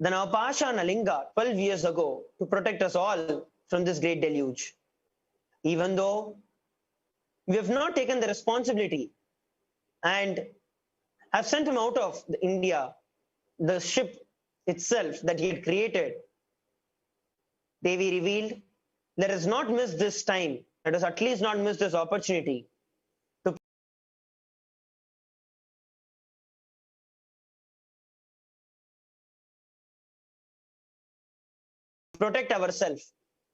the Navapashana Linga 12 years ago to protect us all from this great deluge. Even though we have not taken the responsibility and have sent him out of India, the ship itself that he had created, Devi revealed, let us not miss this time, let us at least not miss this opportunity to protect ourselves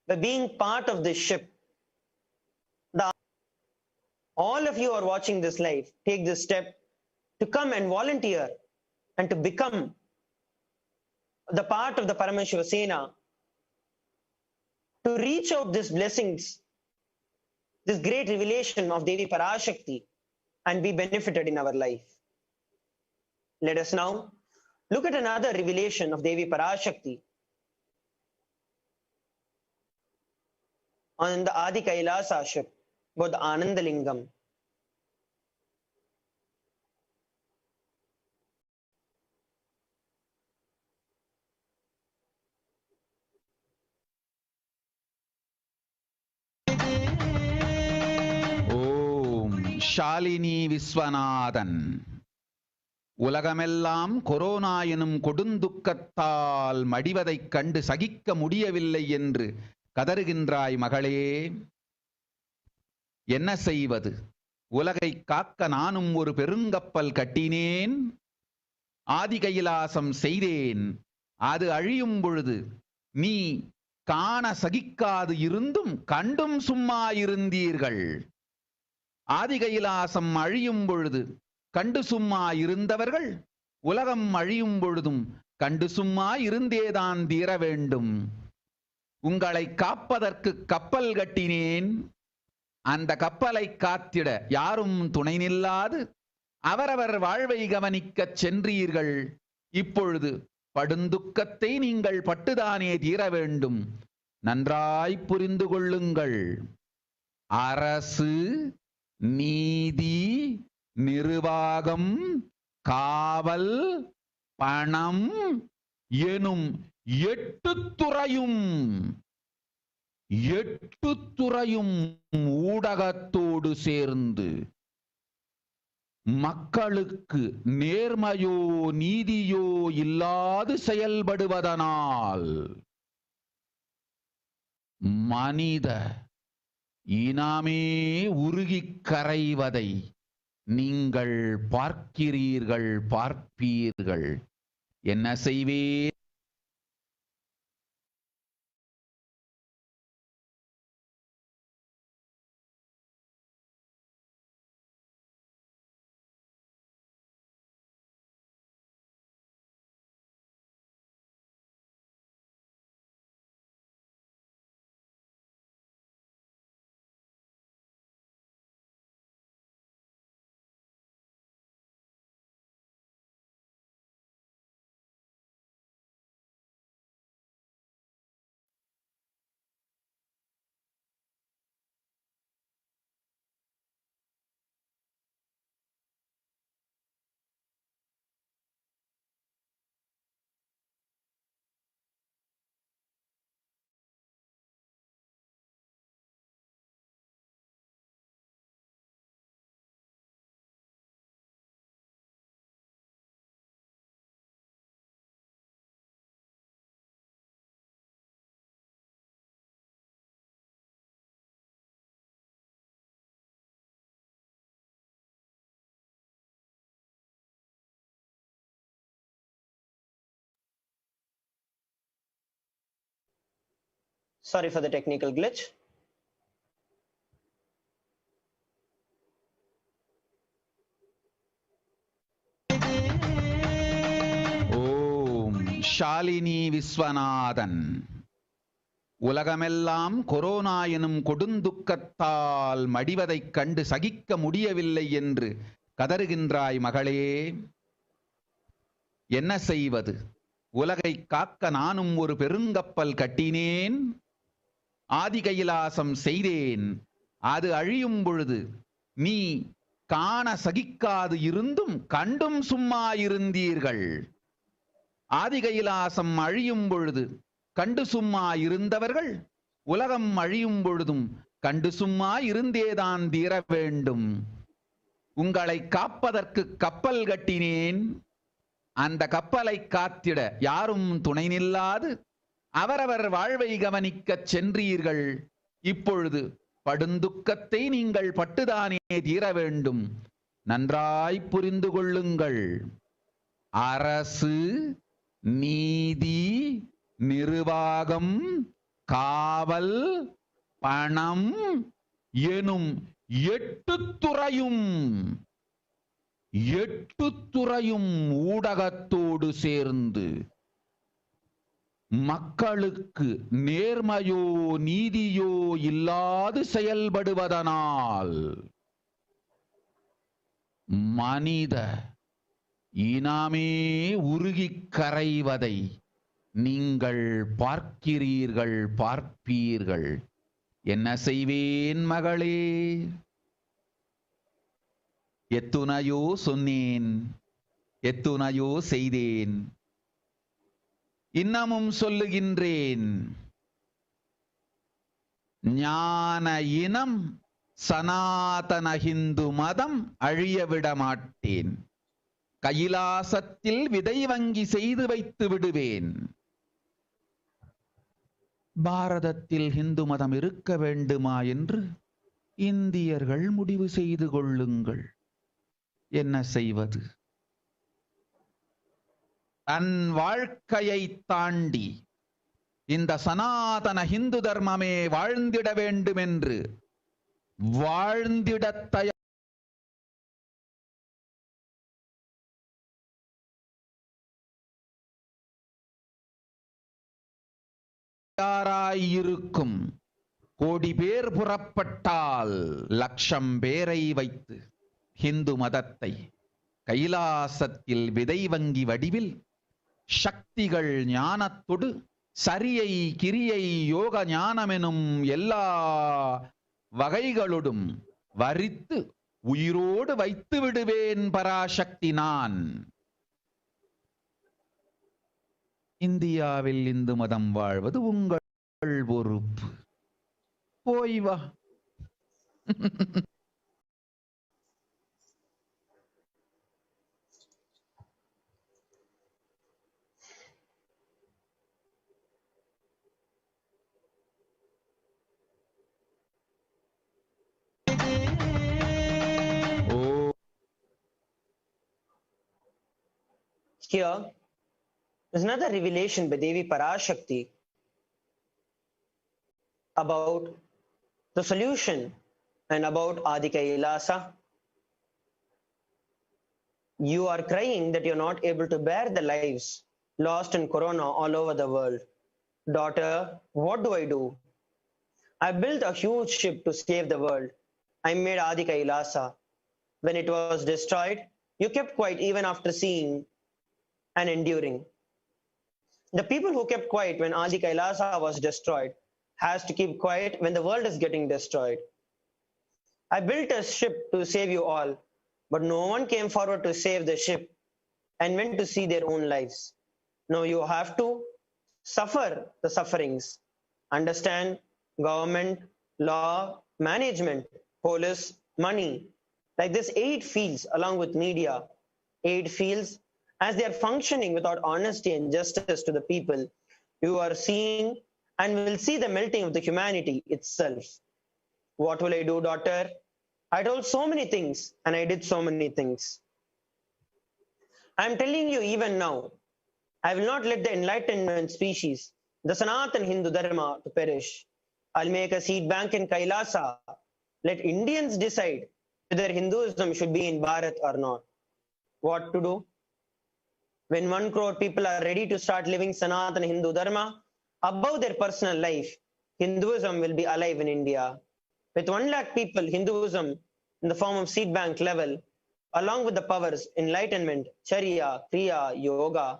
by being part of this ship. All of you are watching this live, take this step to come and volunteer and to become the part of the Paramashiva Sena, to reach out these blessings, this great revelation of Devi PARASHAKTI, and be benefited in our life. Let us now look at another revelation of Devi PARASHAKTI on the Adi Kailasa ship, about the Anandalingam. ஓம் ஷாலினி விஸ்வநாதன். உலகமெல்லாம் corona எனும் கொடுந்துக்கத்தால் மடிவதைக் கண்டு சகிக்க முடியவில்லை என்று கதறுகின்றாய் மகளே. என்ன செய்வது? உலகை காக்க நானும் ஒரு பெருங்கப்பல் கட்டினேன், ஆதி கைலாசம் செய்தேன். அது அழியும் பொழுது நீ காண சகிக்காது இருந்தும் கண்டும் சும்மா இருந்தீர்கள். ஆதி கைலாசம் அழியும் பொழுது கண்டு சும்மா இருந்தவர்கள் உலகம் அழியும் பொழுதும் கண்டு சும்மா இருந்தேதான் தீர வேண்டும். உங்களை காப்பதற்கு கப்பல் கட்டினேன். அந்த கப்பலை காத்திட யாரும் துணை நில்லாது அவரவர் வாழ்வை கவனிக்கச் சென்றீர்கள். இப்பொழுது படுந்துக்கத்தை நீங்கள் பட்டுதானே தீர வேண்டும். நன்றாய் புரிந்து கொள்ளுங்கள். அரசு, நீதி, நிர்வாகம், காவல், பணம் எனும் 8 துறையும் ஊடகத்தோடு சேர்ந்து மக்களுக்கு நேர்மையோ நீதியோ இல்லாது செயல்படுவதனால் மனித இனமே உருகிக் கரைவதை நீங்கள் பார்ப்பீர்கள். என்ன செய்வே Sorry for the technical glitch. ஓம் ஷாலினி விஸ்வநாதன். உலகமெல்லாம் கொரோனா எனும் கொடுந்துக்கத்தால் மடிவதைக் கண்டு சகிக்க முடியவில்லை என்று கதறுகின்றாய் மகளே. என்ன செய்வது? உலகை காக்க நானும் ஒரு பெருங்கப்பல் கட்டினேன், ஆதி கைலாசம் செய்தேன். அது அழியும் பொழுது நீ காண சகிக்காது இருந்தும் கண்டும் சும்மா இருந்தீர்கள். ஆதி கைலாசம் அழியும் பொழுது கண்டு சும்மா இருந்தவர்கள் உலகம் அழியும் பொழுதும் கண்டு சும்மா இருந்தேதான் தீர வேண்டும். உங்களை காப்பதற்கு கப்பல் கட்டினேன். அந்த கப்பலை காத்திட யாரும் துணை நில்லாது அவரவர் வாழ்வை கவனிக்கச் சென்றீர்கள். இப்பொழுது படுந்துக்கத்தை நீங்கள் பட்டுதானே தீர வேண்டும். நன்றாய் புரிந்து கொள்ளுங்கள். அரசு, நீதி, நிர்வாகம், காவல், பணம் எனும் 8 துறையும் ஊடகத்தோடு சேர்ந்து மக்களுக்கு நேர்மையோ நீதியோ இல்லாது செயல்படுவதனால் மனித இனமே உருகிக் கரைவதை நீங்கள் பார்ப்பீர்கள். என்ன செய்வேன் மகளே? எத்துணையோ சொன்னேன், எத்துணையோ செய்தேன், இன்னமும் சொல்லுகின்றேன். ஞான இனம் சனாதன ஹிந்து மதம் அழியவிட மாட்டேன். கைலாசத்தில் விதை வங்கி செய்து வைத்து விடுவேன். பாரதத்தில் ஹிந்து மதம் இருக்க வேண்டுமா என்று இந்தியர்கள் முடிவு செய்து கொள்ளுங்கள். என்ன செய்வது? தன் வாழ்க்கையை தாண்டி இந்த சனாதன ஹிந்து தர்மமே வாழ்ந்திட வேண்டும் என்று வாழ்ந்திட தயாராயிருக்கும் கோடி பேர் புறப்பட்டால் 1,00,000 பேரை வைத்து ஹிந்து மதத்தை கைலாசத்தில் விதை வங்கி வடிவில் சக்திகள் ஞானத்தொடு சரியை கிரியை யோக ஞானமெனும் எல்லா வகைகளோடும் வரித்து உயிரோடு வைத்து விடுவேன் பராசக்தி நான். இந்தியாவில் இந்து மதம் வாழ்வது உங்கள் பொறுப்பு. போய் வா. Here is another revelation by Devi PARASHAKTI about the solution and about Adi Kailasa. You are crying that you're not able to bear the lives lost in Corona all over the world. Daughter, what do I do? I built a huge ship to save the world. I made Adi Kailasa. When it was destroyed, you kept quiet even after seeing and enduring. The people who kept quiet when Adi Kailasa was destroyed has to keep quiet when the world is getting destroyed. I built a ship to save you all, but no one came forward to save the ship and went to see their own lives. Now you have to suffer the sufferings. Understand government, law, management, police, money, like this 8 fields along with media, 8 fields as they are functioning without honesty and justice to the people, you are seeing and will see the melting of the humanity itself. What will I do, daughter? I told so many things and I did so many things. I am telling you even now, I will not let the enlightenment species, the Sanatan Hindu Dharma to perish. I'll make a seed bank in Kailasa. Let Indians decide whether Hinduism should be in Bharat or not. What to do? When 1 crore people are ready to start living Sanatana Hindu Dharma above their personal life, Hinduism will be alive in India. With 1 lakh people, Hinduism in the form of seed bank level, along with the powers, enlightenment, Charya, Kriya, Yoga,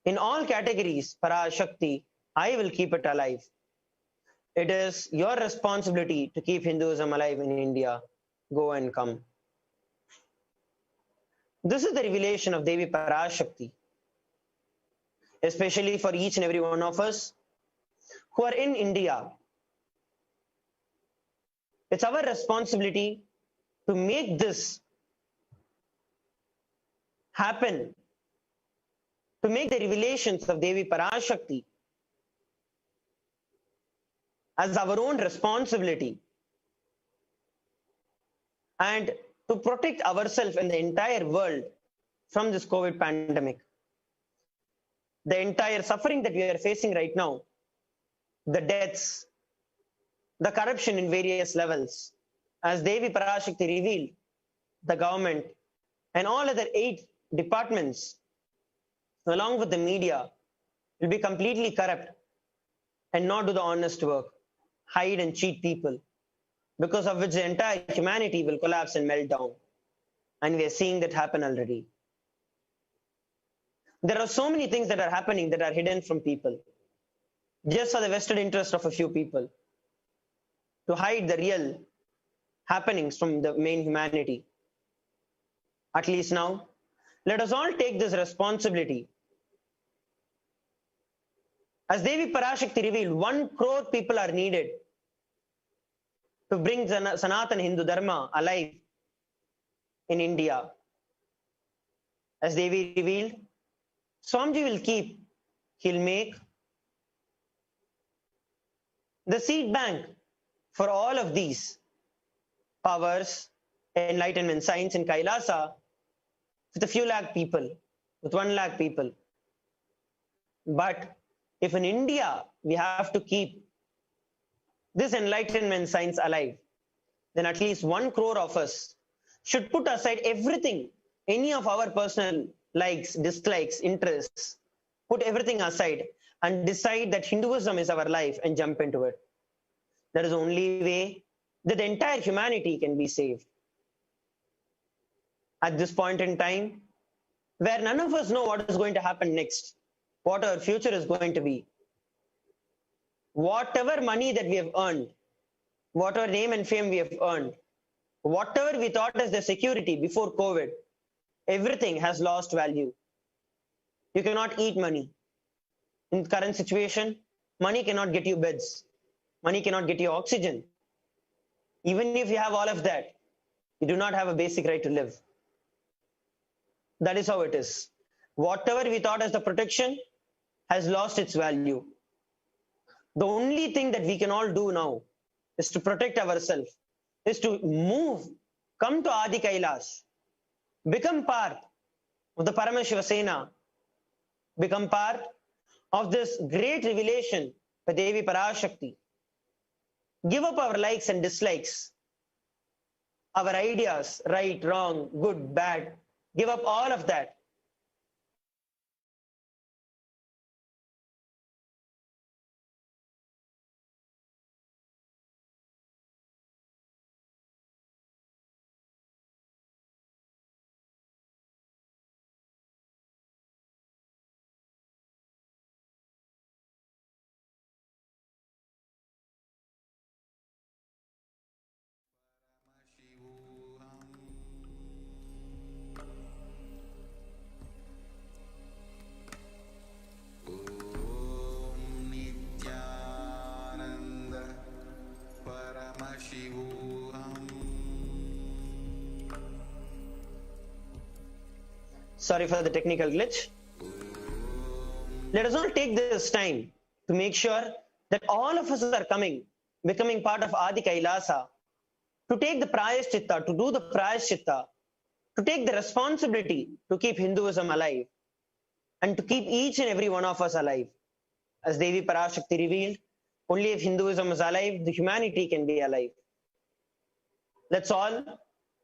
in all categories, ParaShakti, I will keep it alive. It is your responsibility to keep Hinduism alive in India. Go and come. This is the revelation of Devi ParaShakti, especially for each and every one of us who are in India. It's our responsibility to make this happen, to make the revelations of Devi ParaShakti as our own responsibility, and to protect ourselves and the entire world from this COVID pandemic. The entire suffering that we are facing right now, the deaths, the corruption in various levels, as Devi ParaShakti revealed, the government and all other 8 departments, along with the media, will be completely corrupt and not do the honest work, hide and cheat people, because of which the entire humanity will collapse and melt down. And we are seeing that happen already. There are so many things that are happening that are hidden from people, just for the vested interest of a few people, to hide the real happenings from the main humanity. At least now, let us all take this responsibility. As Devi ParaShakti revealed, 1 crore people are needed to bring Sanatana Hindu Dharma alive in India. As Devi revealed, Swamiji will keep, he'll make the seed bank for all of these powers, enlightenment, science in Kailasa with a few lakh people, with 1 lakh people. But if in India we have to keep this enlightenment science alive, then at least 1 crore of us should put aside everything, any of our personal likes, dislikes, interests, put everything aside and decide that Hinduism is our life and jump into it. That is the only way that the entire humanity can be saved. At this point in time, where none of us know what is going to happen next, what our future is going to be, whatever money that we have earned, whatever name and fame we have earned, whatever we thought as the security before COVID, everything has lost value. You cannot eat money. In the current situation, money cannot get you beds. Money cannot get you oxygen. Even if you have all of that, you do not have a basic right to live. That is how it is. Whatever we thought as the protection has lost its value. The only thing that we can all do now is to protect ourselves, is to move, come to Adi Kailas, become part of the Paramashiva Sena, become part of this great revelation by Devi ParaShakti. Give up our likes and dislikes, our ideas, right, wrong, good, bad. Give up all of that. Sorry for the technical glitch. Let us all take this time to make sure that all of us are coming, becoming part of Adi Kailasa, to take the Prayaschitta, to do the Prayaschitta, to take the responsibility to keep Hinduism alive and to keep each and every one of us alive. As Devi ParaShakti revealed, only if Hinduism is alive, the humanity can be alive. Let's all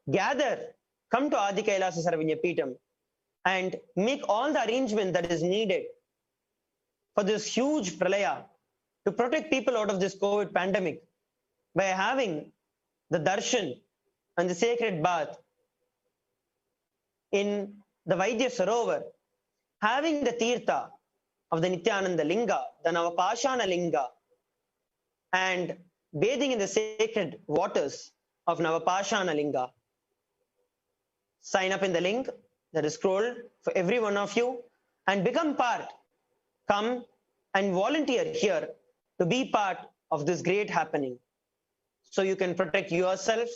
gather, come to Adi Kailasa Sarvanya Peetham and make all the arrangement that is needed for this huge pralaya to protect people out of this COVID pandemic by having the darshan and the sacred bath in the Vaidya Sarovar, having the tirtha of the Nityananda Linga, the Navapashana Linga, and bathing in the sacred waters of Navapashana Linga. Sign up in the link that is scrolled for every one of you and become part. Come and volunteer here to be part of this great happening so you can protect yourself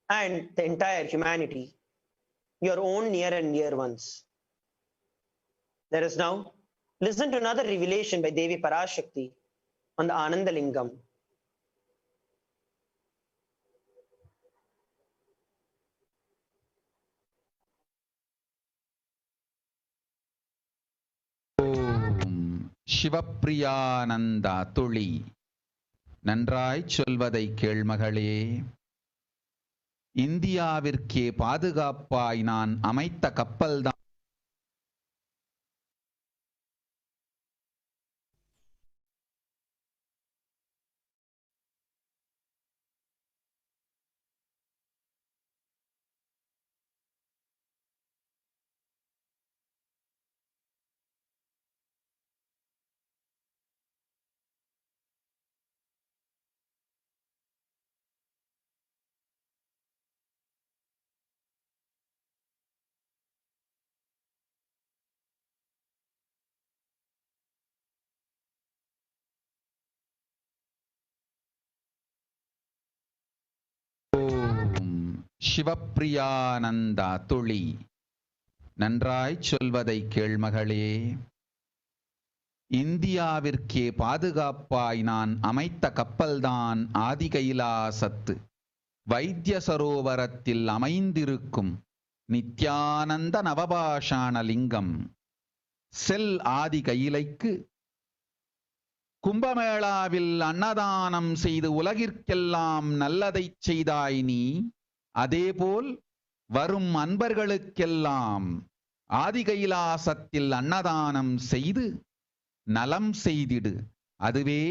and the entire humanity, your own near and dear ones. Let us now listen to another revelation by Devi ParaShakti on the Ananda Lingam. சிவப்பிரியானந்தா துளி நன்றாய் சொல்வதை கேள்மகளே. இந்தியாவிற்கே பாதுகாப்பாய் நான் அமைத்த கப்பல்தான் சிவப்பிரியானந்தா துளி நன்றாய் சொல்வதை கேள்மகளே. இந்தியாவிற்கே பாதுகாப்பாய் நான் அமைத்த கப்பல்தான் ஆதி கைலாசத்து வைத்திய சரோவரத்தில் அமைந்திருக்கும் நித்யானந்த நவபாஷாண லிங்கம். செல் ஆதி கையிலைக்கு கும்பமேளாவில் அன்னதானம் செய்து உலகிற்கெல்லாம் நல்லதைச் செய்தாய் நீ. அதேபோல் வரும் அன்பர்களுக்கெல்லாம் ஆதி கைலாசத்தில் அன்னதானம் செய்து நலம் செய்திடு. அதுவே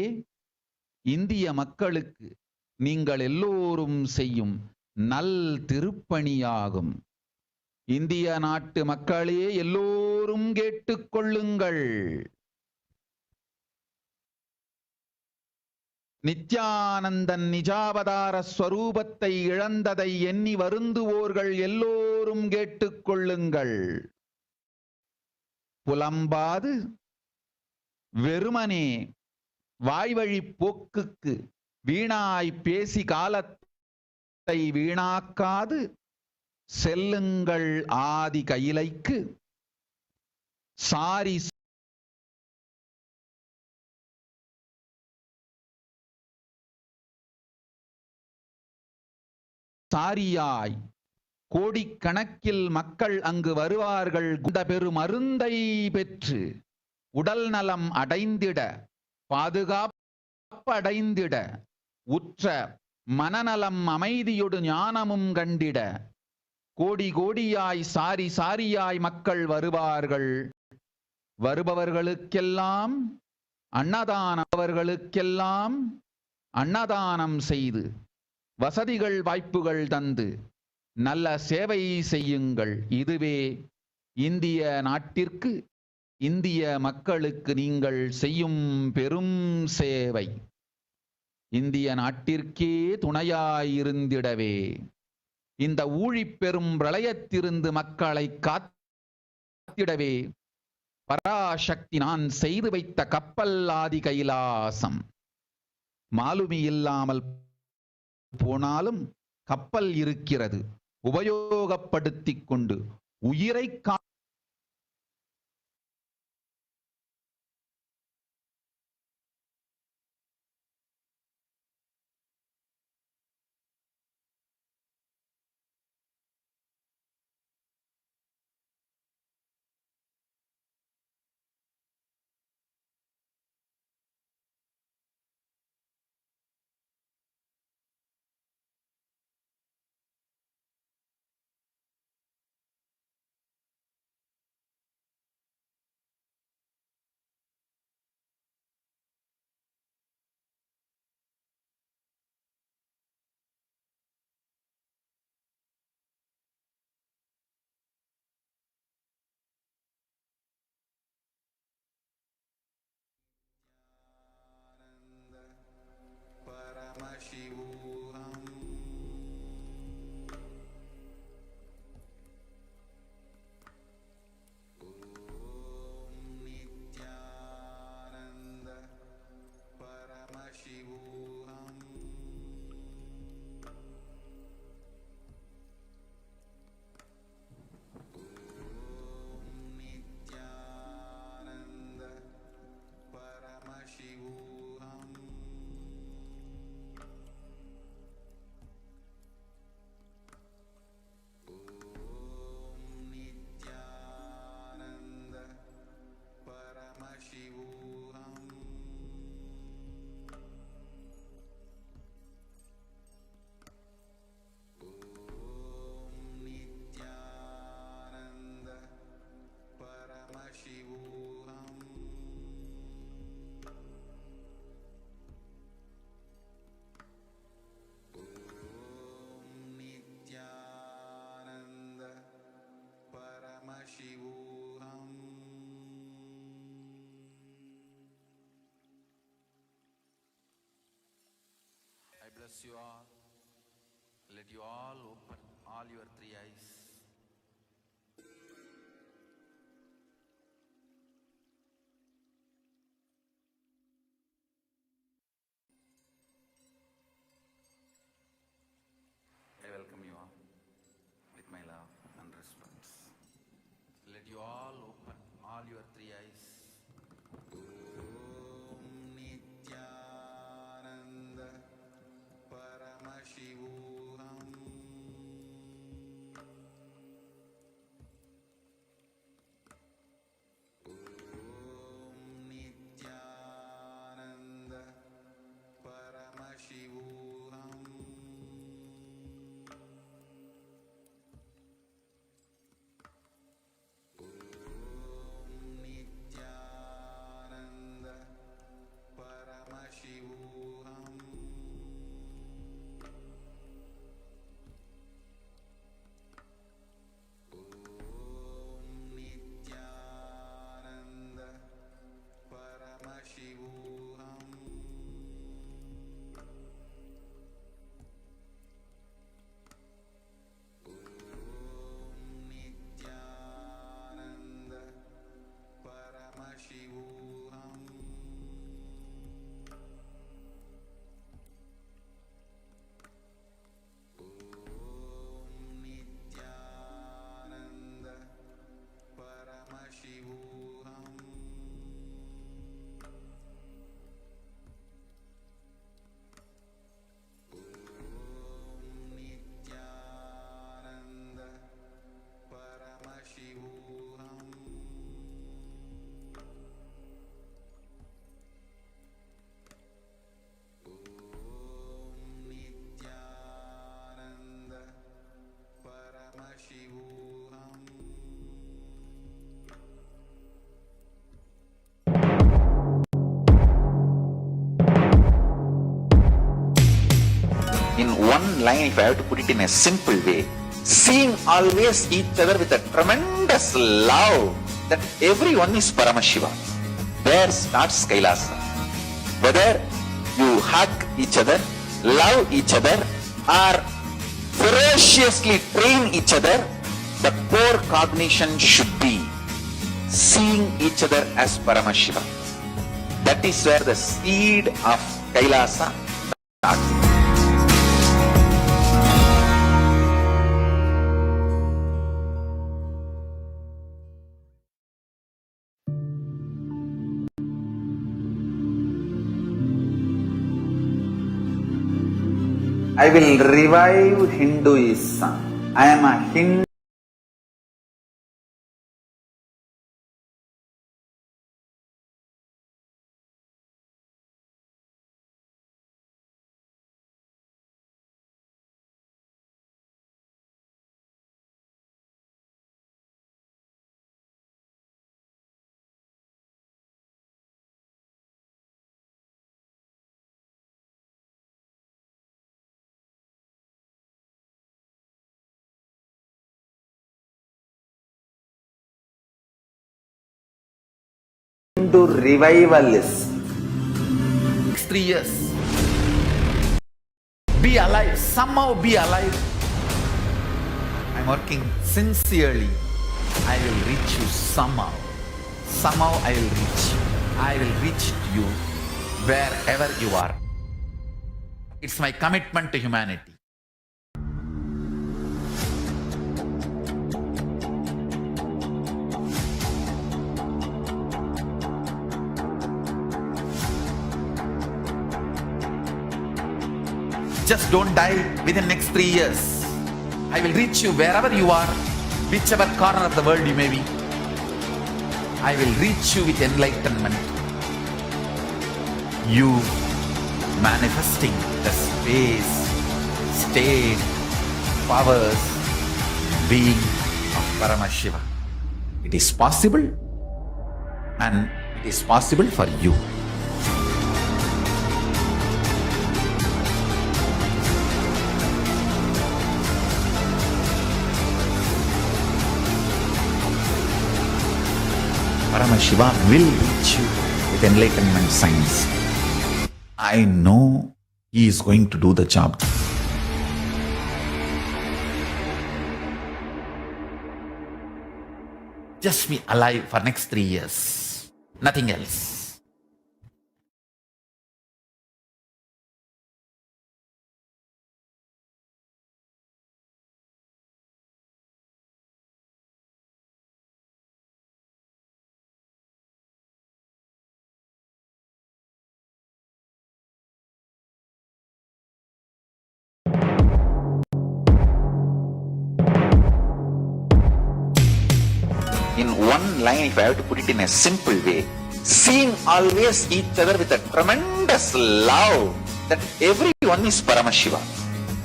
இந்திய மக்களுக்கு நீங்கள் எல்லோரும் செய்யும் நல் திருப்பணியாகும். இந்திய நாட்டு மக்களே எல்லோரும் கேட்டுக்கொள்ளுங்கள். நித்யானந்தன் நிஜாவதார ஸ்வரூபத்தை இழந்ததை எண்ணி வருந்துவோர்கள் எல்லோரும் கேட்டுக்கொள்ளுங்கள். புலம்பாது வெறுமனே வாய்வழி போக்குக்கு வீணாய் பேசி காலத்தை வீணாக்காது செல்லுங்கள் ஆதி கையிலைக்கு. சாரி சாரியாய் கோடிக்கணக்கில் மக்கள் அங்கு வருவார்கள். குண்ட பெரும் மருந்தை பெற்று உடல் நலம் அடைந்திட, பாதுகாப்பு அடைந்திட, உற்ற மனநலம் அமைதியொடு ஞானமும் கண்டிட கோடி கோடியாய் சாரி சாரியாய் மக்கள் வருவார்கள். வருபவர்களுக்கெல்லாம் அன்னதானம் செய்து வசதிகள் வாய்ப்புகள் தந்து நல்ல சேவை செய்யுங்கள். இதுவே இந்திய நாட்டிற்கு, இந்திய மக்களுக்கு நீங்கள் செய்யும் பெரும் சேவை. இந்திய நாட்டிற்கே துணையாயிருந்திடவே இந்த ஊழிப்பெரும் பிரளயத்திலிருந்து மக்களை காத்திடவே பராசக்தி நான் செய்து வைத்த கப்பல் ஆதி கைலாசம். மாலுமி இல்லாமல் போனாலும் கப்பல் இருக்கிறது. உபயோகப்படுத்திக் கொண்டு உயிரை bless you all. Let you all open all your three eyes. I welcome you all with my love and respect. Let you all open all your three eyes. Om Nityananda Paramashivoham. Om Nityananda Paramashivoham. Nityananda Paramashivoham. Om Nityananda Paramashivoham. Nityananda Paramashivoham. Nityananda Paramashivoham. Nityananda Paramashivoham. Nityananda Paramashivoham. In one line, if I have to put it in a simple way, seeing always each other with a tremendous love that everyone is Paramashiva. There starts Kailasa. Whether you hug each other, love each other, or ferociously train each other, the core cognition should be seeing each other as Paramashiva. That is where the seed of Kailasa starts. I will revive Hinduism. I am a Hindu. Hindu revivalist. Next 3 years. Be alive, somehow be alive. I'm working sincerely. I will reach you somehow. Somehow I will reach you. I will reach you wherever you are. It's my commitment to humanity. Just don't die within the next 3 years. I will reach you wherever you are, whichever corner of the world you may be. I will reach you with enlightenment. You manifesting the space, state, powers, being of Paramashiva. It is possible, and it is possible for you. Paramashiva will reach you with enlightenment science. I know He is going to do the job. Just be alive for next 3 years. Nothing else. In one line, if I have to put it in a simple way, seeing always each other with a tremendous love that everyone is Paramashiva.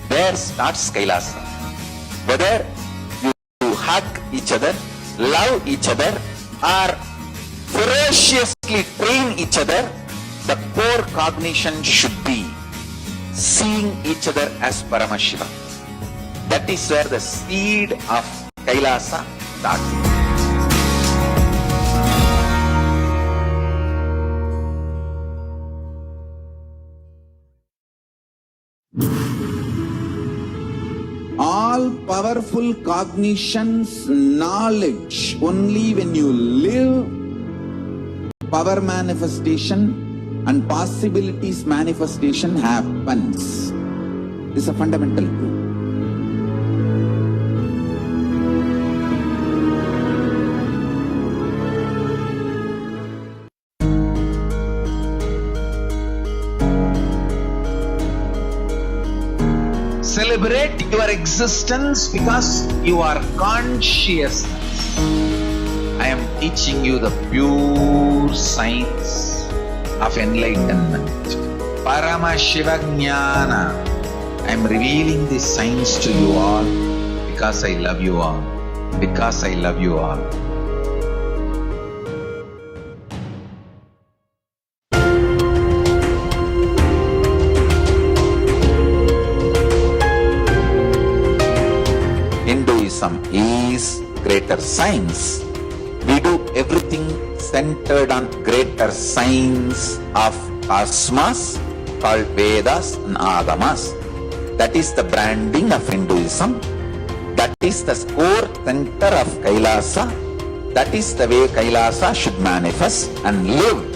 There starts Kailasa. Whether you hug each other, love each other, or ferociously train each other, the core cognition should be seeing each other as Paramashiva. That is where the seed of Kailasa starts. All powerful cognitions, knowledge, only when you live, power manifestation and possibilities manifestation happens. This is a fundamental truth. Celebrate your existence because you are consciousness. I am teaching you the pure science of enlightenment. Paramashiva Jnana. I am revealing this science to you all because I love you all. Because I love you all. Hinduism is greater science. We do everything centered on greater science of cosmos called Vedas and Agamas. That is the branding of Hinduism. That is the core center of Kailasa. That is the way Kailasa should manifest and live.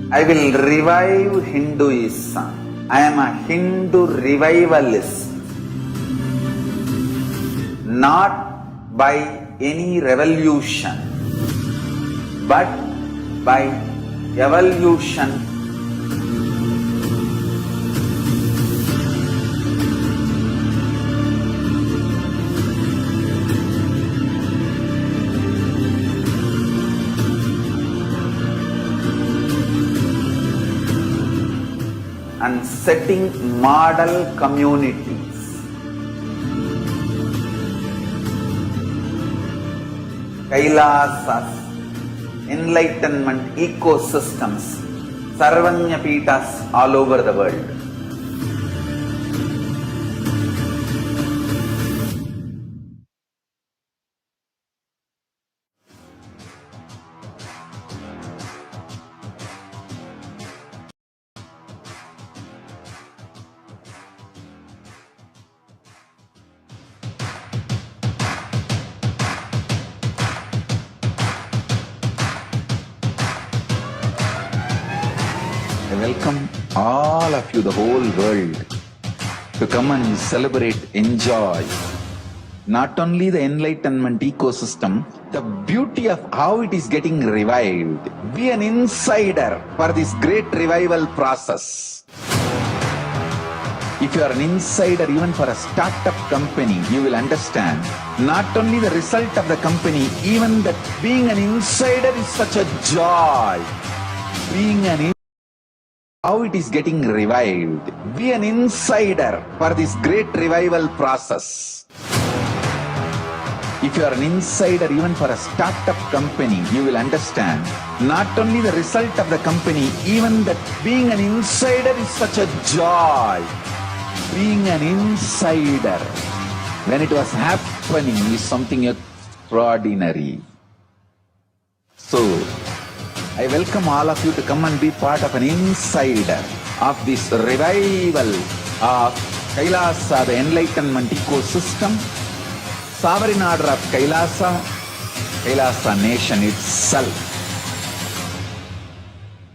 I will revive Hinduism. I am a Hindu revivalist. Not by any revolution, but by evolution. And setting model communities. Kailasas, enlightenment ecosystems, Sarvanya Pitas all over the world. I welcome all of you, the whole world, to come and celebrate, enjoy not only the enlightenment ecosystem, the beauty of how it is getting revived. Be an insider for this great revival process. If you are an insider even for a startup company, you will understand not only the result of the company, even that being an insider is such a joy. Being an how it is getting revived. Be an insider for this great revival process. If you are an insider even for a startup company, you will understand not only the result of the company, even that being an insider is such a joy. being an insider when it was happening is something extraordinary. So, I welcome all of you to come and be part of an insider of this revival of Kailasa, the enlightenment ecosystem, sovereign order of Kailasa, Kailasa nation itself.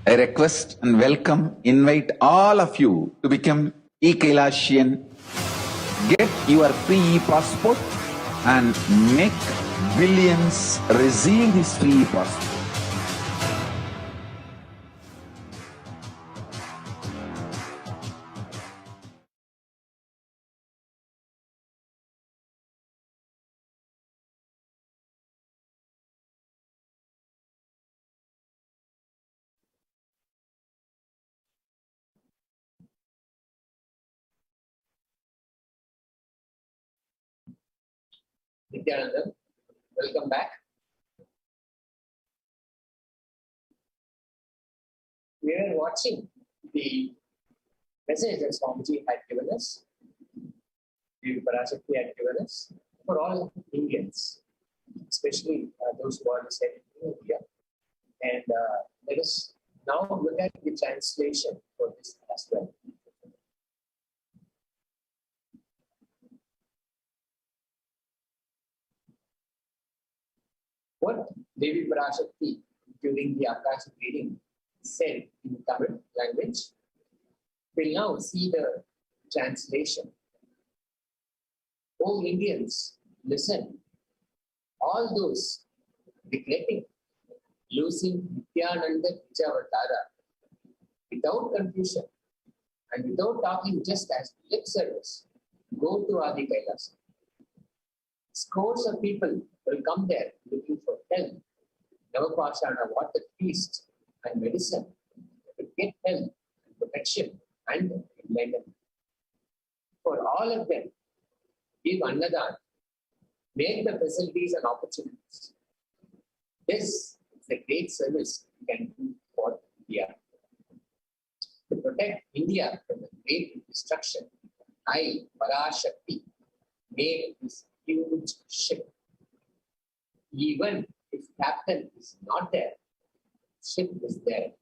I request and welcome, invite all of you to become e-Kailasian, get your free e-passport and make billions receive this free e-passport. Nityananda, welcome back. We are watching the message that Swamiji had given us, the ParaShakti had given us, for all Indians, especially those who are residing in India. And let us now look at the translation for this as well. What Devi ParaShakti during the Akashic reading said in Tamil language, we'll now see the translation. O Indians, listen. All those regretting losing Nityananda Vijayavatara without confusion and without talking just as lip service, go to Adi Kailasa. Scores of people will come there looking for help, Navapashana, water, feast, and medicine to get help, and protection, and enlightenment. For all of them, give Annadan, make the facilities and opportunities. This is a great service you can do for India. To protect India from the great destruction, I, ParaShakti, made this huge ship. Even if captain is not there, ship is there.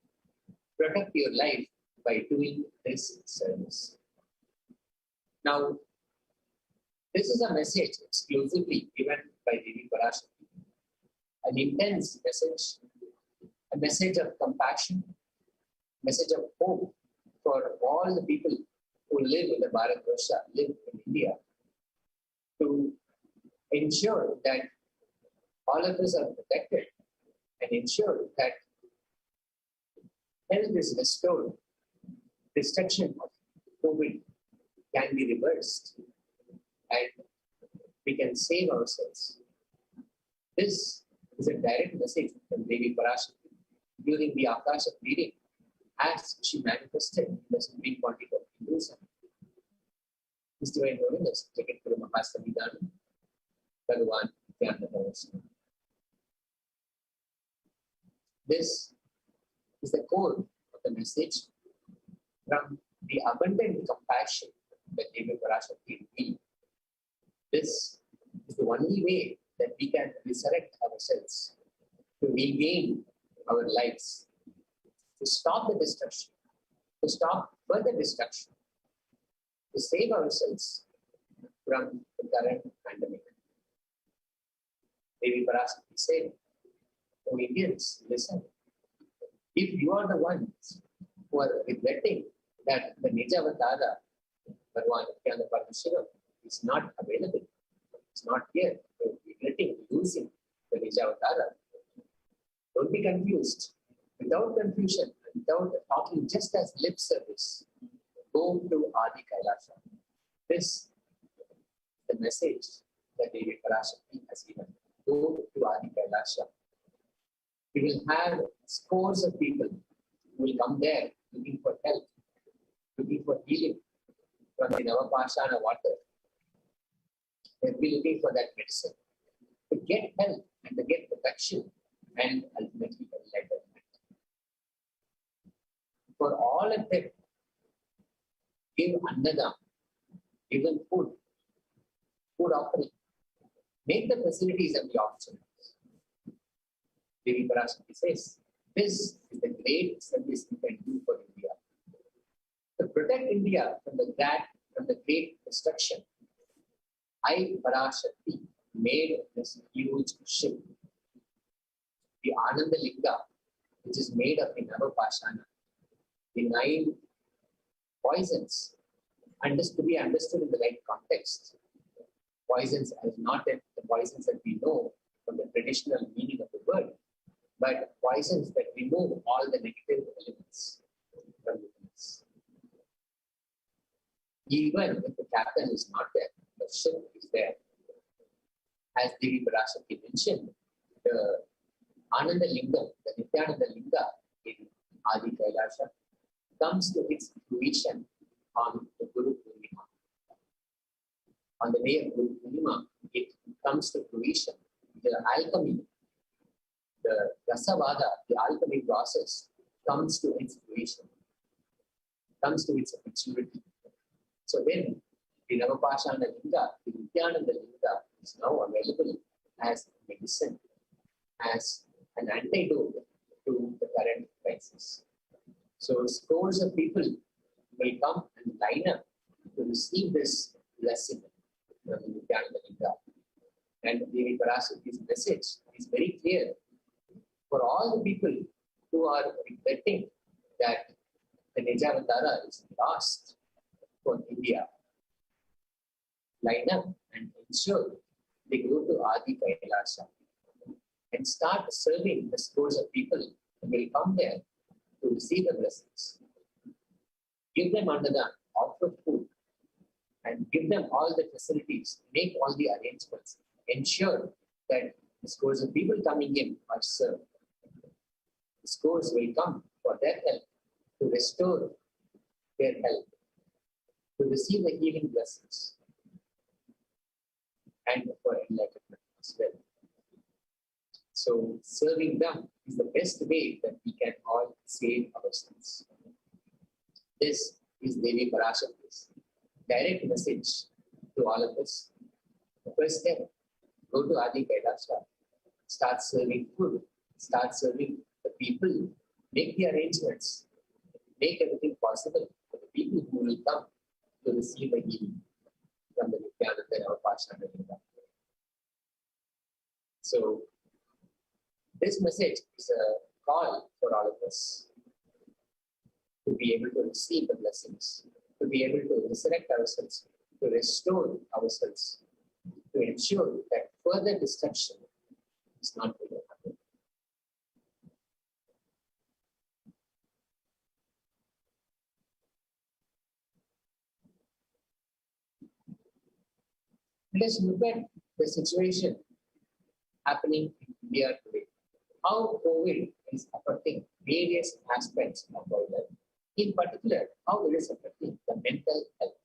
Protect your life by doing this service. Now, this is a message exclusively given by Devi ParaShakti. An intense message, a message of compassion, message of hope for all the people who live in the Bharatvarsha, live in India, to ensure that all of us are protected and ensure that health is restored, destruction of COVID can be reversed, and we can save ourselves. This is a direct message from Devi ParaShakti during the Akashic reading as she manifested in the Supreme Pontiff of Hinduism. His divine holiness, Jagat Guru Mahasamidana, Bhagavan Nityananda. This is the core of the message from the abundant compassion that Devi ParaShakti revealed. This is the only way that we can resurrect ourselves, to regain our lives, to stop the destruction, to stop further destruction, to save ourselves from the current pandemic. Devi ParaShakti said, O Indians, listen. If you are the ones who are regretting that the Nijavatara, Bhagavan Nityananda Parmashiva, is not available, it's not here, so regretting losing the Nijavatara, don't be confused. Without confusion, without talking just as lip service, go to Adi Kailasa. This is the message that Devi ParaShakti has given. Go to Adi Kailasa. We will have scores of people who will come there looking for help, looking for healing from the Navapashana water. They'll be looking for that medicine to get help and to get protection and ultimately enlightenment. For all of them, give Annadam, give them food offering, make the facilities and the opportunities. Devi ParaShakti says, this is the great service we can do for India. To protect India from the great destruction, I, ParaShakti, made this huge ship. The Ananda Linga, which is made of the Navapashana, the 9 poisons, to be understood in the right context. Poisons as not the poisons that we know from the traditional meaning of the word, but poisons that remove all the negative elements from the things. Even if the captain is not there, the ship is there. As Devi ParaShakti mentioned, the Ananda Lingam, the Nityananda Linga in Adi Kailasa, comes to its fruition on the Guru Purnima. On the day of Guru Purnima, it comes to fruition. The alchemy, the Rasavada, the alchemy process, comes to its fruition, comes to its maturity. So then, the Navapashana Linga, the Nityananda Linga, is now available as medicine, as an antidote to the current crisis. So scores of people will come and line up to receive this blessing from the Nityananda Linga. And Devi ParaShakti's message is very clear for all the people who are regretting that the Nijavatara is lost for India. Line up and ensure they go to Adi Kailasa and start serving the scores of people who will come there to receive the blessings. Give them Annadan, offer food, and give them all the facilities, make all the arrangements, ensure that the scores of people coming in are served. The scores will come for their help, to restore their health, to receive the healing blessings, and for enlightenment as well. So serving them is the best way that we can all save ourselves. This is Devi ParaShakti's direct message to all of us. The first step, go to Adi Kailasa, start serving food, start serving the people, make the arrangements, make everything possible for the people who will come to receive the healing from the Nityananda Navapashana Linga. So, this message is a call for all of us to be able to receive the blessings, to be able to resurrect ourselves, to restore ourselves, to ensure that further destruction is not going to happen. Let's look at the situation happening in India today. How COVID is affecting various aspects of our life. In particular, how it is affecting the mental health.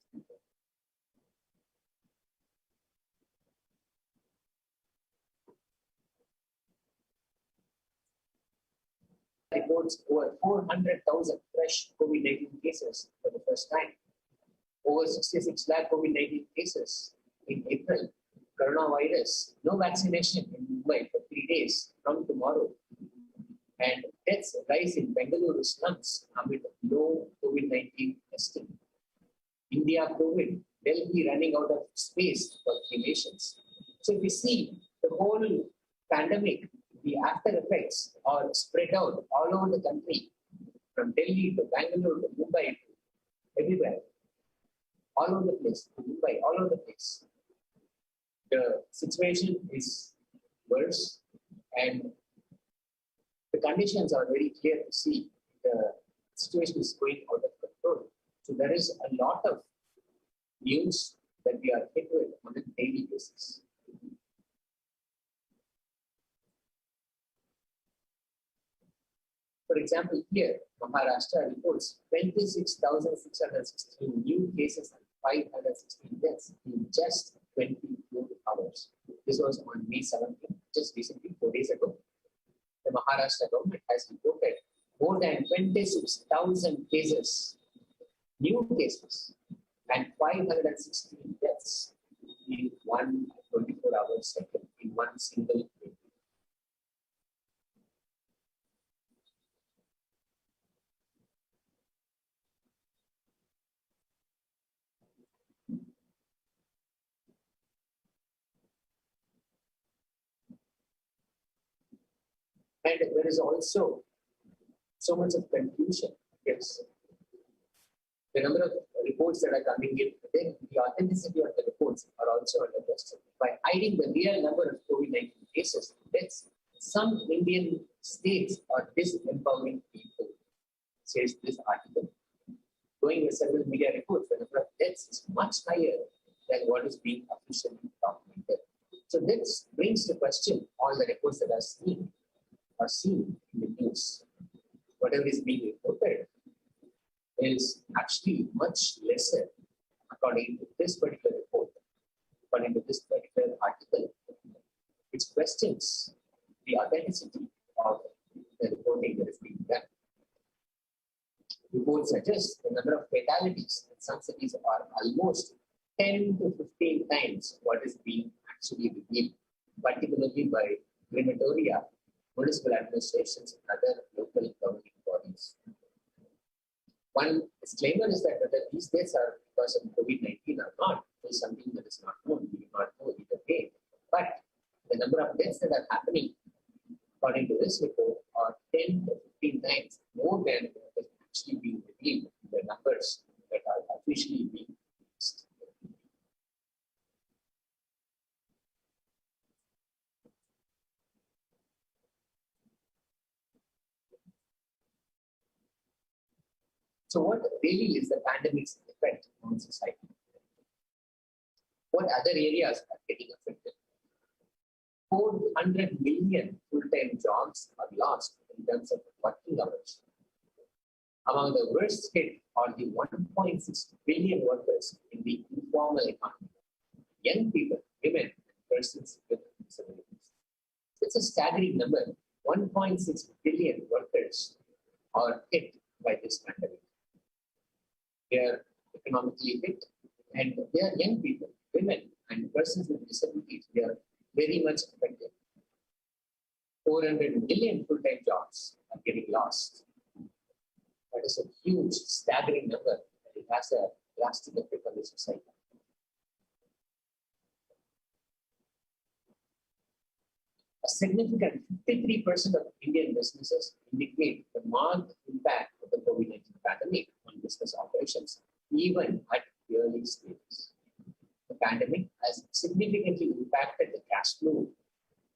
Reports over 400,000 fresh COVID-19 cases for the first time. Over 66 lakh COVID-19 cases in April. Coronavirus, no vaccination in Mumbai for 3 days from tomorrow. And deaths rise in Bengaluru slums amid low COVID-19 testing. India COVID, Delhi running out of space for cremations. So if we see the whole pandemic, the after effects are spread out all over the country, from Delhi to Bangalore to Mumbai to everywhere, all over the place, to Mumbai, all over the place. The situation is worse, and the conditions are very clear to see. The situation is going out of control. So there is a lot of news that we are hit with on a daily basis. For example, here, Maharashtra reports 26,616 new cases and 516 deaths in just 24 hours. This was on May 17th, just recently, 4 days ago. The Maharashtra government has reported more than 26,000 cases, new cases, and 516 deaths in one 24-hour second in one single day. And there is also so much of confusion. Yes. The number of reports that are coming in, then the authenticity of the reports are also under question. By hiding the real number of COVID-19 cases, deaths, some Indian states are disempowering people, says this article. Going with several media reports, the number of deaths is much higher than what is being officially documented. So this brings to question all the reports that are seen in the news. Whatever is being reported is actually much lesser according to this particular report, according to this particular article, which questions the authenticity of the reporting that is being done. Reports suggest the number of fatalities in some cities are almost 10 to 15 times what is being actually revealed, particularly by crematoria, municipal administrations, and other local governing bodies. One disclaimer is that whether these deaths are because of COVID-19 or not is something that is not known. We do not know either way. But the number of deaths that are happening, according to this report, are 10 to 15 times more than what is actually being revealed in the numbers that are officially being released. So what really is the pandemic's effect on society? What other areas are getting affected? 400 million full-time jobs are lost in terms of working hours. Among the worst hit are the 1.6 billion workers in the informal economy. Young people, women, and persons with disabilities. It's a staggering number. 1.6 billion workers are hit by this pandemic. They are economically hit, and they are young people, women, and persons with disabilities. They are very much affected. 400 million full-time jobs are getting lost. That is a huge, staggering number. It has a drastic effect on the society. A significant 53% of Indian businesses indicate the marked impact of the COVID-19 pandemic on business operations, even at the early stages. The pandemic has significantly impacted the cash flow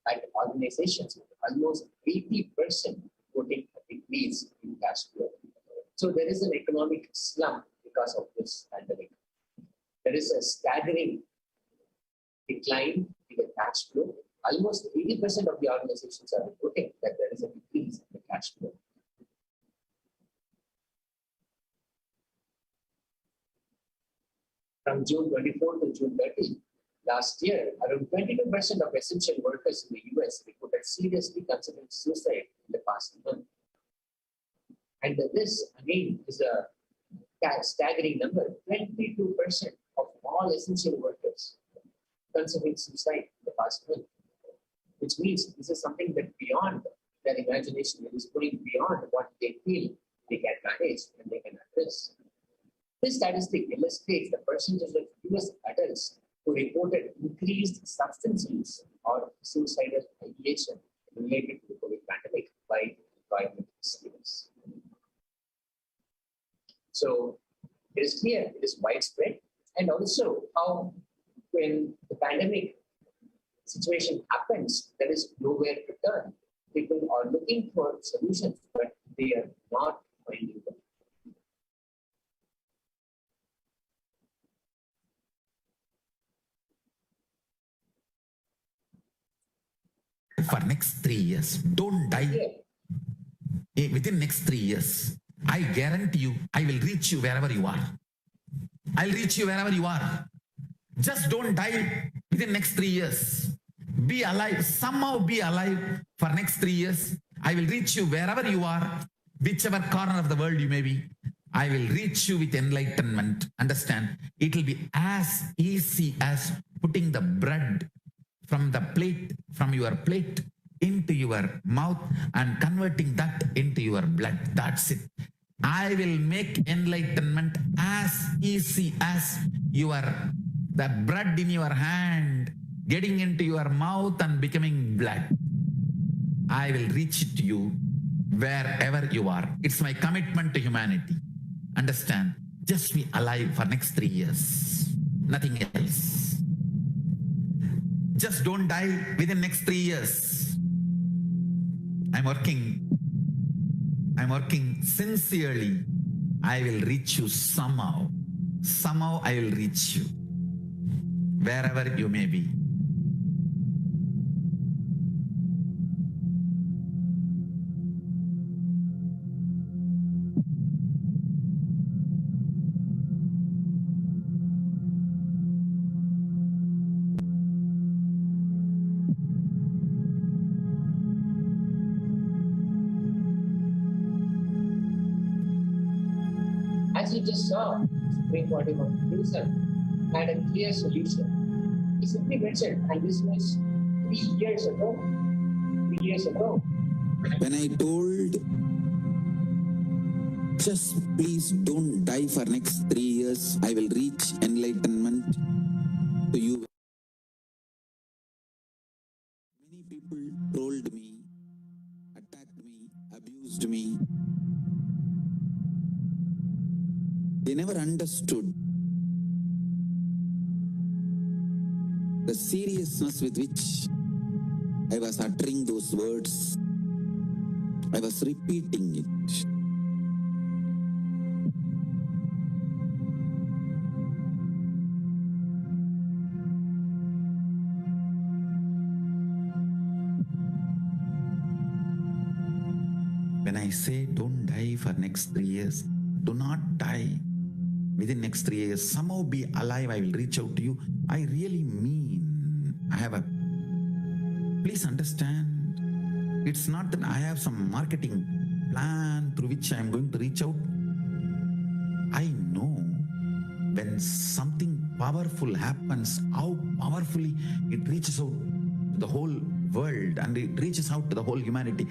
at organizations, with almost 80% reporting a decrease in cash flow. So there is an economic slump because of this pandemic. There is a staggering decline in the cash flow. Almost 80% of the organizations are reporting that there is a decrease in the cash flow. From June 24 to June 30, last year, around 22% of essential workers in the US reported seriously considering suicide in the past month. And this, again, is a staggering number. 22% of all essential workers considering suicide in the past month. Which means this is something that beyond their imagination, it is going beyond what they feel they can manage and they can address. This statistic illustrates the percentage of US adults who reported increased substance use or suicidal ideation related to the COVID pandemic by employment experience. So it is clear, it is widespread, and also how when the pandemic situation happens, there is nowhere to turn. People are looking for solutions, but they are not finding them. For next 3 years, don't die. Within next 3 years, I guarantee you, I will reach you wherever you are. I'll reach you wherever you are. Just don't die within next 3 years. Be alive, somehow be alive for next 3 years. I will reach you wherever you are, whichever corner of the world you may be. I will reach you with enlightenment. Understand? It will be as easy as putting the bread from the plate, from your plate into your mouth and converting that into your blood. That's it. I will make enlightenment as easy as the bread in your hand getting into your mouth and becoming blood. I will reach it to you wherever you are. It's my commitment to humanity. Understand? Just be alive for next 3 years. Nothing else. Just don't die within next 3 years. I'm working sincerely. I will reach you somehow. Somehow I will reach you. Wherever you may be. As you just saw, Supreme Court of Hinduism had a clear solution. He simply mentioned, and this was 3 years ago. 3 years ago. When I told, just please don't die for next 3 years, I will reach enlightenment to you. Many people trolled me, attacked me, abused me. They never understood the seriousness with which I was uttering those words. I was repeating it. When I say don't die for next 3 years, do not die within next 3 years. Somehow be alive, I will reach out to you. I really mean, please understand, it's not that I have some marketing plan through which I am going to reach out. I know when something powerful happens, how powerfully it reaches out to the whole world and it reaches out to the whole humanity.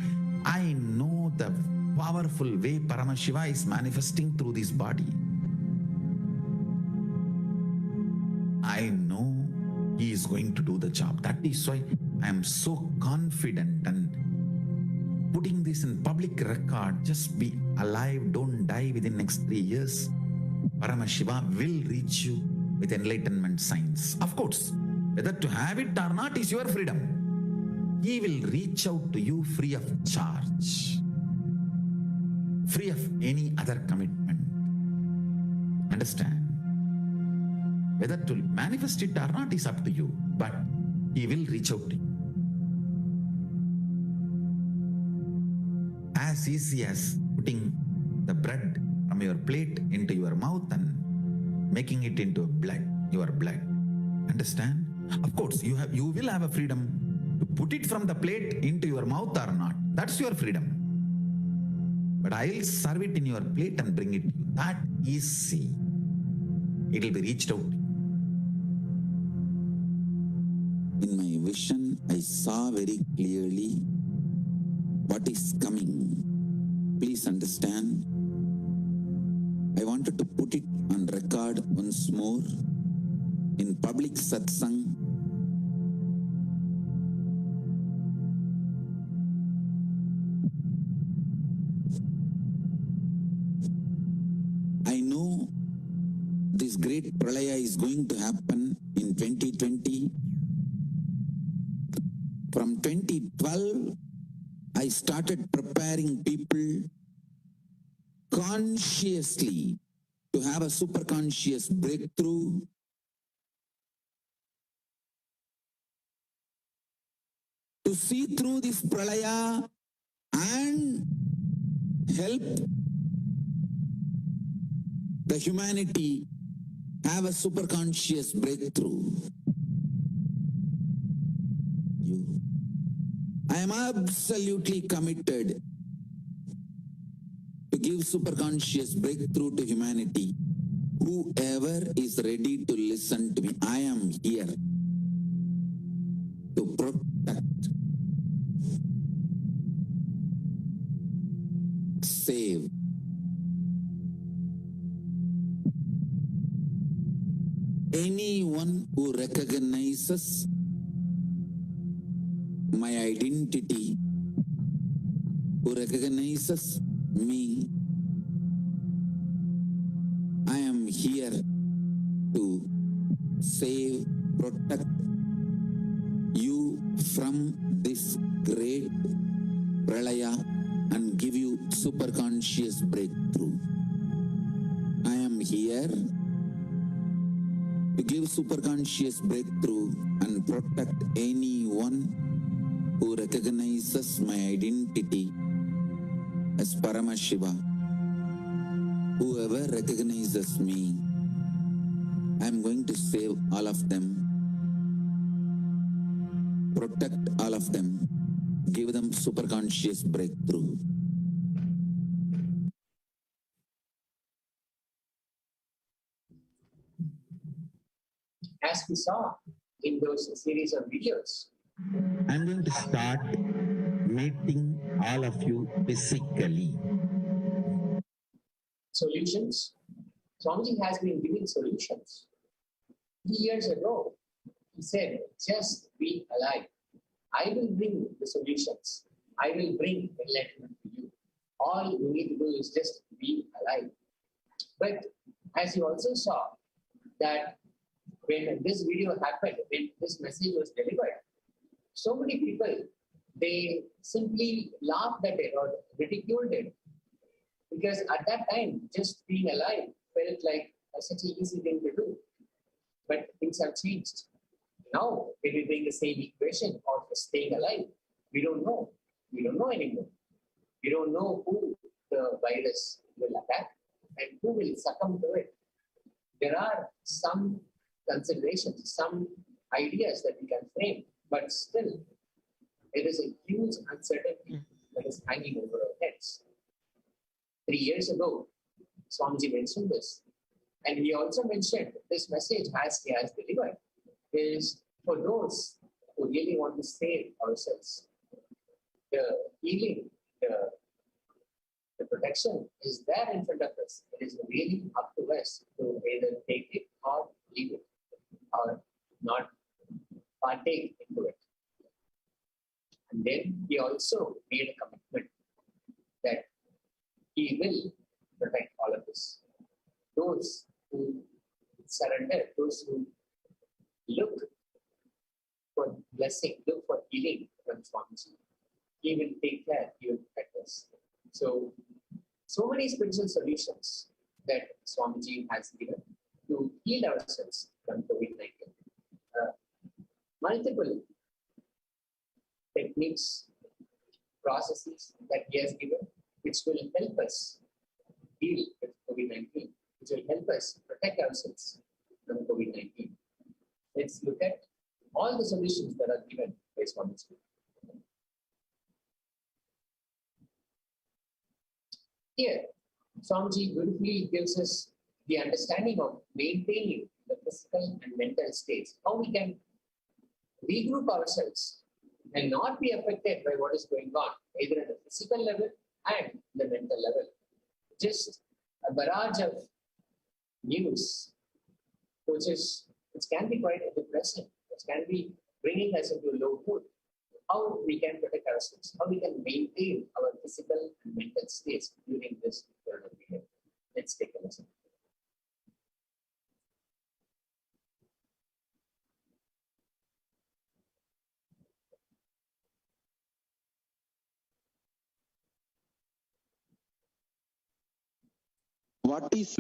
I know the powerful way Paramashiva is manifesting through this body. I know he is going to do the job. That is why I am so confident and putting this in public record. Just be alive, don't die within next 3 years. Paramashiva will reach you with enlightenment signs. Of course, whether to have it or not is your freedom. He will reach out to you free of charge, free of any other commitment. Understand? Whether to manifest it or not is up to you, but he will reach out to you. As easy as putting the bread from your plate into your mouth and making it into your blood. Understand? Of course, you will have a freedom to put it from the plate into your mouth or not. That's your freedom. But I'll serve it in your plate and bring it to you. That easy. It will be reached out. In my vision, I saw very clearly what is coming. Please understand. I wanted to put it on record once more in public satsang. I know this great pralaya is going to happen in 2020. From 2012, I started preparing people consciously to have a superconscious breakthrough, to see through this pralaya and help the humanity have a superconscious breakthrough. I am absolutely committed to give superconscious breakthrough to humanity. Whoever is ready to listen to me, I am here to protect, save, anyone who recognizes my identity, who recognizes me. I am here to save, protect you from this great pralaya and give you superconscious breakthrough. I am here to give superconscious breakthrough and protect anyone who recognizes my identity as Paramashiva. Whoever recognizes me, I am going to save all of them, protect all of them, give them superconscious breakthrough. As we saw in those series of videos, I'm going to start meeting all of you physically. Solutions. Swamiji has been giving solutions. 3 years ago, he said, just be alive. I will bring the solutions. I will bring enlightenment to you. All you need to do is just be alive. But as you also saw, that when this video happened, when this message was delivered, so many people, they simply laughed at it or ridiculed it. Because at that time, just being alive felt like such an easy thing to do. But things have changed. Now, when we bring the same equation of staying alive, we don't know. We don't know anymore. We don't know who the virus will attack and who will succumb to it. There are some considerations, some ideas that we can frame, but still, there is a huge uncertainty that is hanging over our heads. 3 years ago, Swamiji mentioned this. And he also mentioned this message, as he has delivered, is for those who really want to save ourselves. The healing, the protection is there in front of us. It is really up to us to either take it or leave it, or not partake into it. And then he also made a commitment that he will protect all of us. Those who surrender, those who look for blessing, look for healing from Swamiji, he will take care, he will protect us. So many spiritual solutions that Swamiji has given to heal ourselves from COVID-19. Multiple techniques, processes that he has given, which will help us deal with COVID-19, which will help us protect ourselves from COVID-19. Let's look at all the solutions that are given by Swamiji. Here, Swamiji beautifully gives us the understanding of maintaining the physical and mental states, how we can regroup ourselves and not be affected by what is going on, either at the physical level and the mental level. Just a barrage of news, which can be quite depressing, which can be bringing us into a low mood. How we can protect ourselves, how we can maintain our physical and mental states during this corona period. Let's take a listen. What is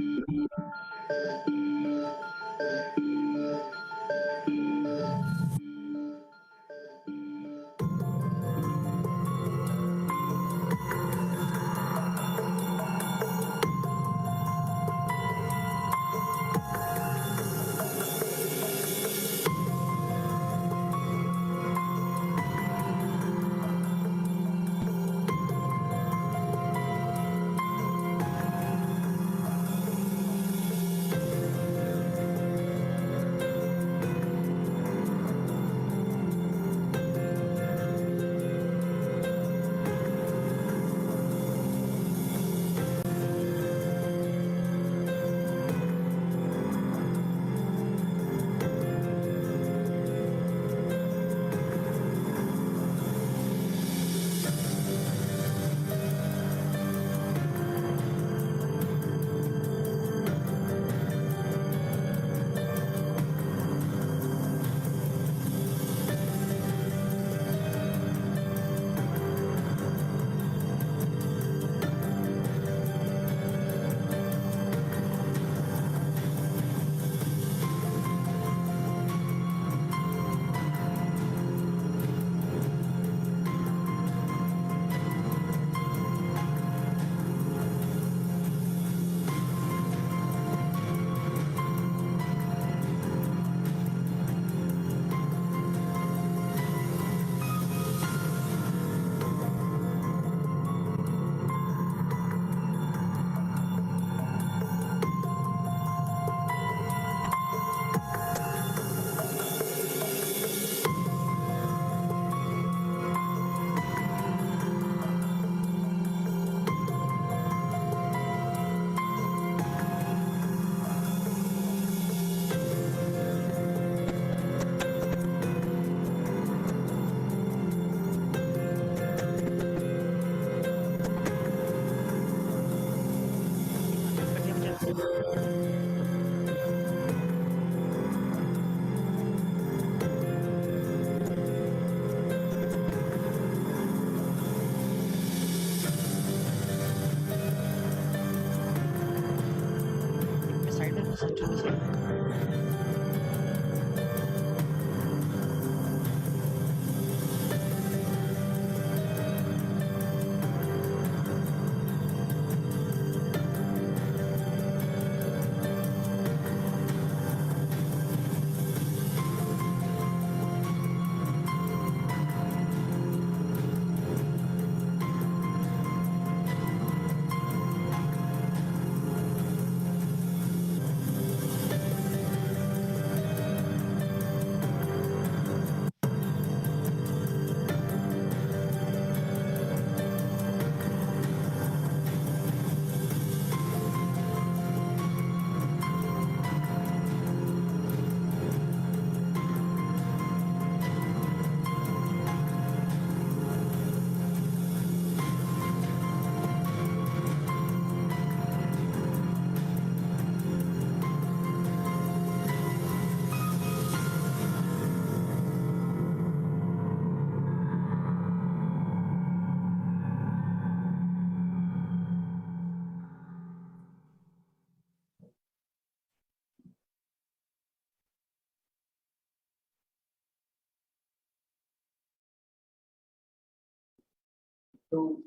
To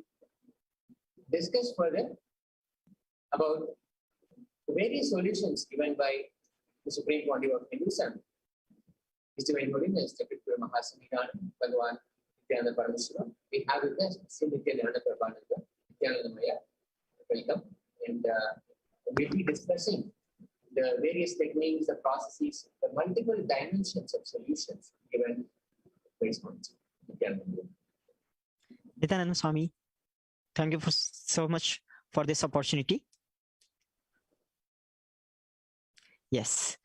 discuss further about the various solutions given by the Supreme Body of Hinduism, His Divine Holiness, the Sacred Mahasamidhan, Bhagavan Nityananda Parameshwara. We have with us Sri Nityananda Prabhananda, Nityananda Maya. Welcome. And we'll be discussing the various techniques, the processes, the multiple dimensions of solutions given by Nityananda. Nityananda Swami, thank you so much for this opportunity. Yes.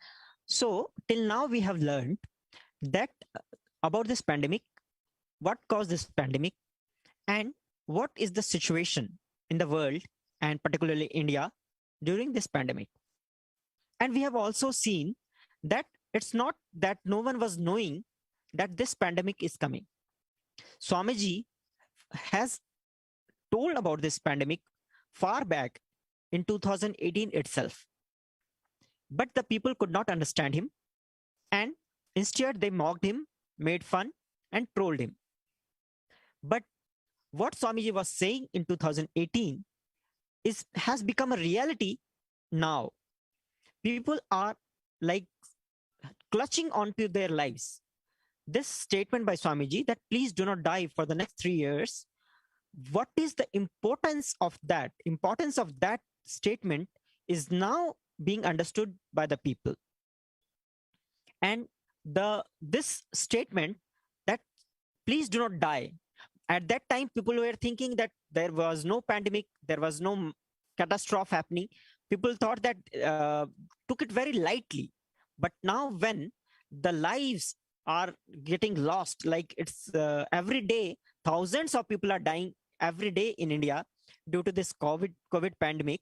So till now we have learned that about this pandemic, what caused this pandemic, and what is the situation in the world and particularly India during this pandemic. And we have also seen that it's not that no one was knowing that this pandemic is coming. Swamiji has told about this pandemic far back in 2018 itself. But the people could not understand him, and instead they mocked him, made fun, and trolled him. But what Swamiji was saying in 2018 has become a reality now. People are like clutching onto their lives. This statement by Swamiji that please do not die for the next 3 years, what is the importance of that? Importance of that statement is now being understood by the people. And this statement that please do not die, at that time people were thinking that there was no pandemic, there was no catastrophe happening. People thought that, took it very lightly. But now when the lives are getting lost, like it's every day, thousands of people are dying every day in India due to this COVID pandemic.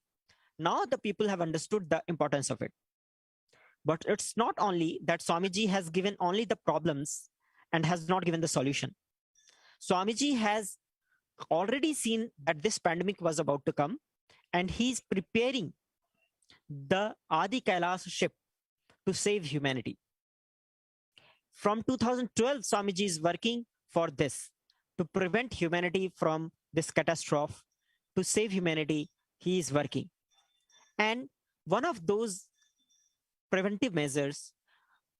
Now the people have understood the importance of it. But it's not only that Swamiji has given only the problems and has not given the solution. Swamiji has already seen that this pandemic was about to come, and he's preparing the Adi Kailasa ship to save humanity. From 2012, Swamiji is working for this, to prevent humanity from this catastrophe, to save humanity, he is working. And one of those preventive measures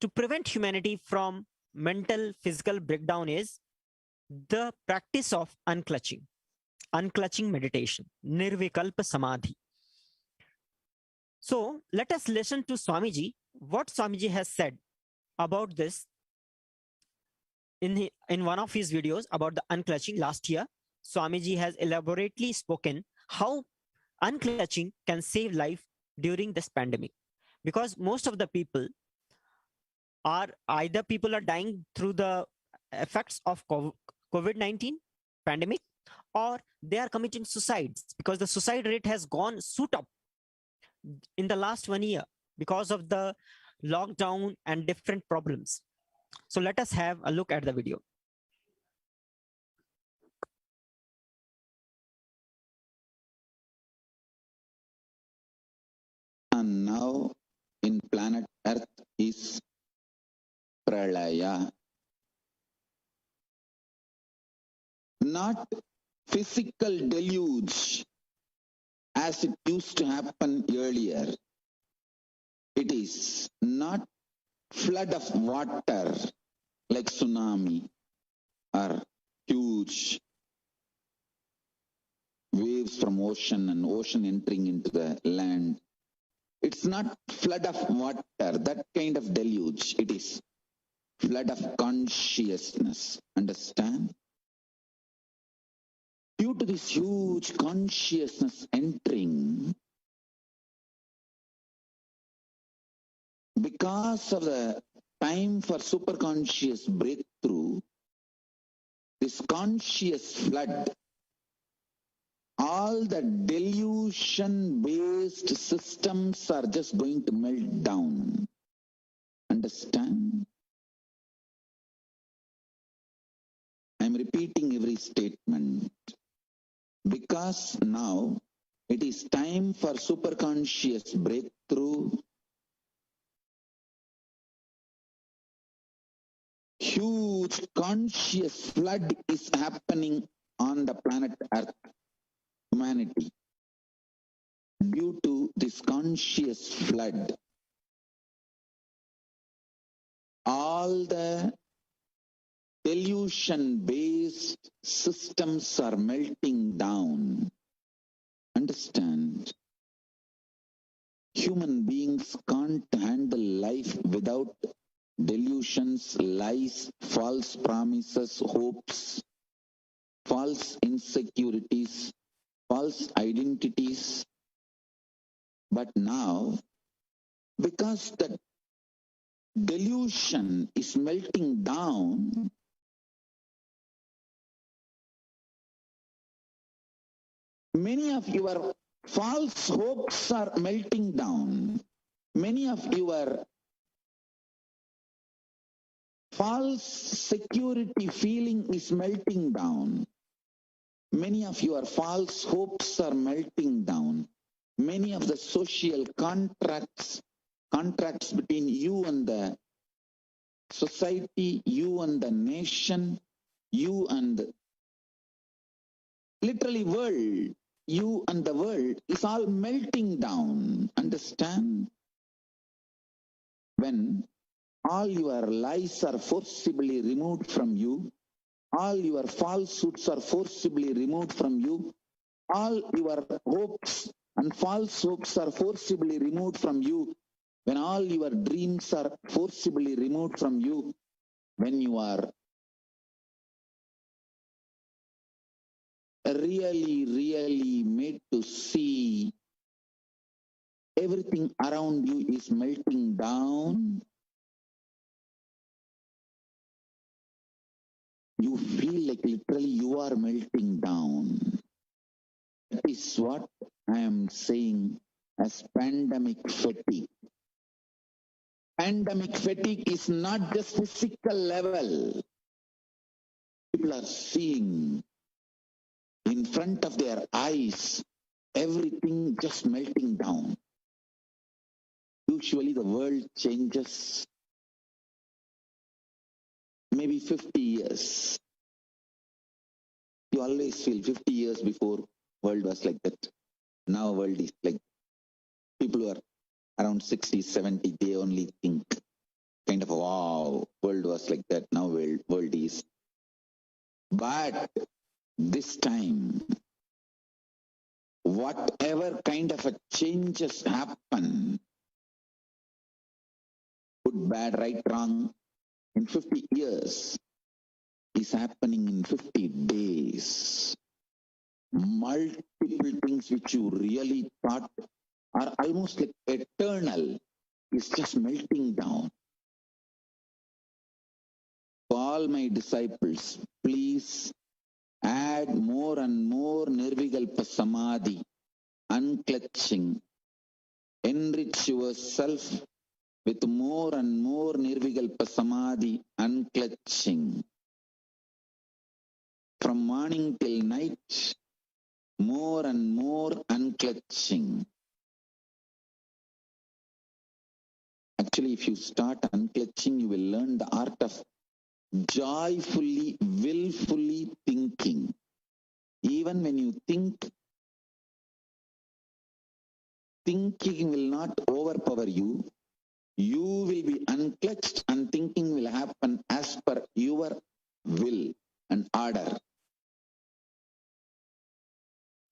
to prevent humanity from mental, physical breakdown is the practice of unclutching meditation, nirvikalpa samadhi. So let us listen to Swamiji, what Swamiji has said about this in one of his videos about the unclutching last year. Swamiji has elaborately spoken how unclutching can save life during this pandemic, because most of the people are either dying through the effects of COVID-19 pandemic, or they are committing suicides, because the suicide rate has gone shoot up in the last 1 year because of the lockdown and different problems. So let us have a look at the video. And now in planet Earth is pralaya. Not physical deluge as it used to happen earlier. It is not flood of water like tsunami or huge waves from ocean and ocean entering into the land. It's not flood of water, that kind of deluge. It is flood of consciousness. Understand? Due to this huge consciousness entering, because of the time for superconscious breakthrough, this conscious flood, all the delusion-based systems are just going to melt down. Understand? I'm repeating every statement because now it is time for superconscious breakthrough. Huge conscious flood is happening on the planet Earth, humanity. Due to this conscious flood, all the delusion-based systems are melting down. Understand? Human beings can't handle life without delusions, lies, false promises, hopes, false insecurities, false identities. But now, because the delusion is melting down, many of your false hopes are melting down. Many of your false security feeling is melting down. Many of your false hopes are melting down. Many of the social contracts between you and the society, you and the nation, you and literally world, you and the world is all melting down. Understand? When all your lies are forcibly removed from you, all your falsehoods are forcibly removed from you, all your hopes and false hopes are forcibly removed from you, when all your dreams are forcibly removed from you, when you are really made to see everything around you is melting down, you feel like literally you are melting down. That is what I am saying as pandemic fatigue. Pandemic fatigue is not just physical level. People are seeing in front of their eyes everything just melting down. Usually the world changes maybe 50 years. You always feel 50 years before world was like that. Now world is like, people who are around 60, 70, they only think kind of, wow, world was like that, now world is. But this time, whatever kind of a changes happen, good, bad, right, wrong, in 50 years, is happening in 50 days. Multiple things which you really thought are almost like eternal is just melting down. To all my disciples, please add more and more Nirvikalpa Samadhi, unclutching. Enrich yourself with more and more Nirvikalpa Samadhi, unclutching. From morning till night, more and more unclutching. Actually, if you start unclutching, you will learn the art of joyfully, willfully thinking. Even when you think, thinking will not overpower you. You will be unclutched and thinking will happen as per your will and order.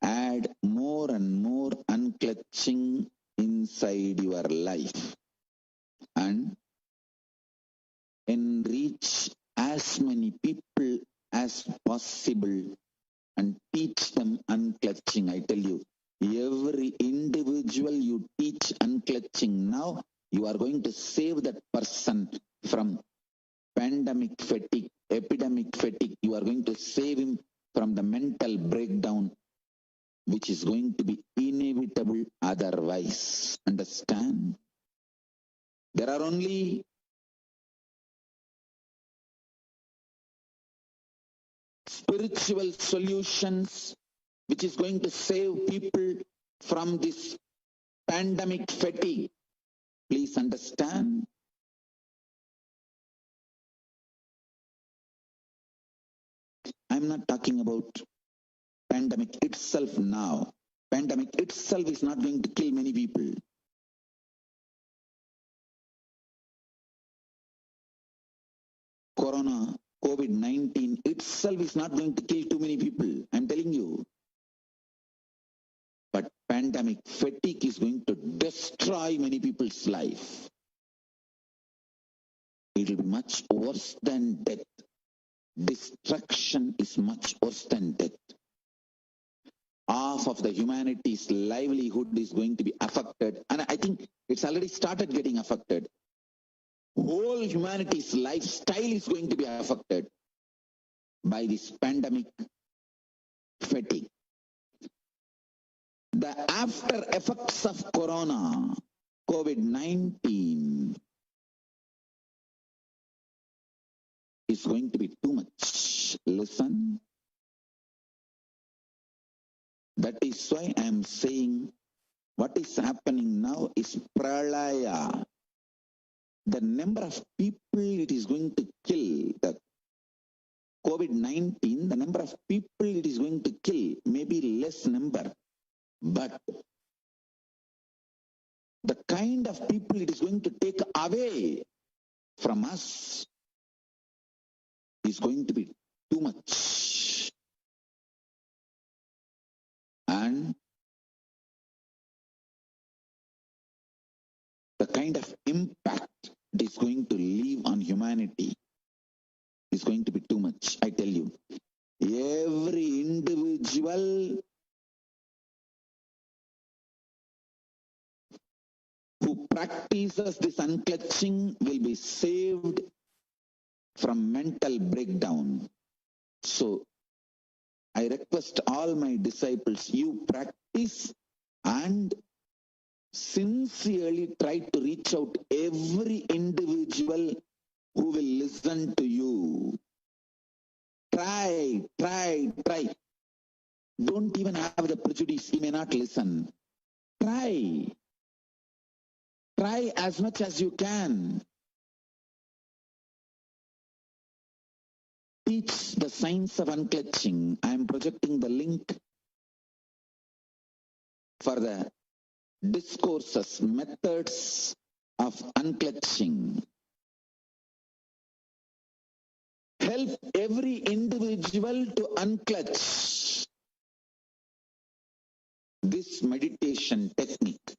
Add more and more unclutching inside your life and enrich as many people as possible and teach them unclutching. I tell you, every individual you teach unclutching now, you are going to save that person from pandemic fatigue, epidemic fatigue. You are going to save him from the mental breakdown, which is going to be inevitable otherwise. Understand? There are only spiritual solutions which is going to save people from this pandemic fatigue. Please understand. I'm not talking about pandemic itself now. Pandemic itself is not going to kill many people. Corona, COVID-19 itself is not going to kill too many people. I'm telling you. But pandemic fatigue is going to destroy many people's life. It will be much worse than death. Destruction is much worse than death. Half of the humanity's livelihood is going to be affected. And I think it's already started getting affected. Whole humanity's lifestyle is going to be affected by this pandemic fatigue. The after effects of corona, COVID-19, is going to be too much. Listen. That is why I am saying what is happening now is pralaya. The number of people it is going to kill, the COVID-19, the number of people it is going to kill may be less number, but the kind of people it is going to take away from us is going to be too much. And the kind of impact it is going to leave on humanity is going to be too much. I tell you, every individual who practices this unclutching will be saved from mental breakdown. So I request all my disciples, you practice and sincerely try to reach out every individual who will listen to you. Try. Don't even have the prejudice, he may not listen. Try as much as you can. Teach the science of unclutching. I am projecting the link for the discourses, methods of unclutching. Help every individual to unclutch. This meditation technique,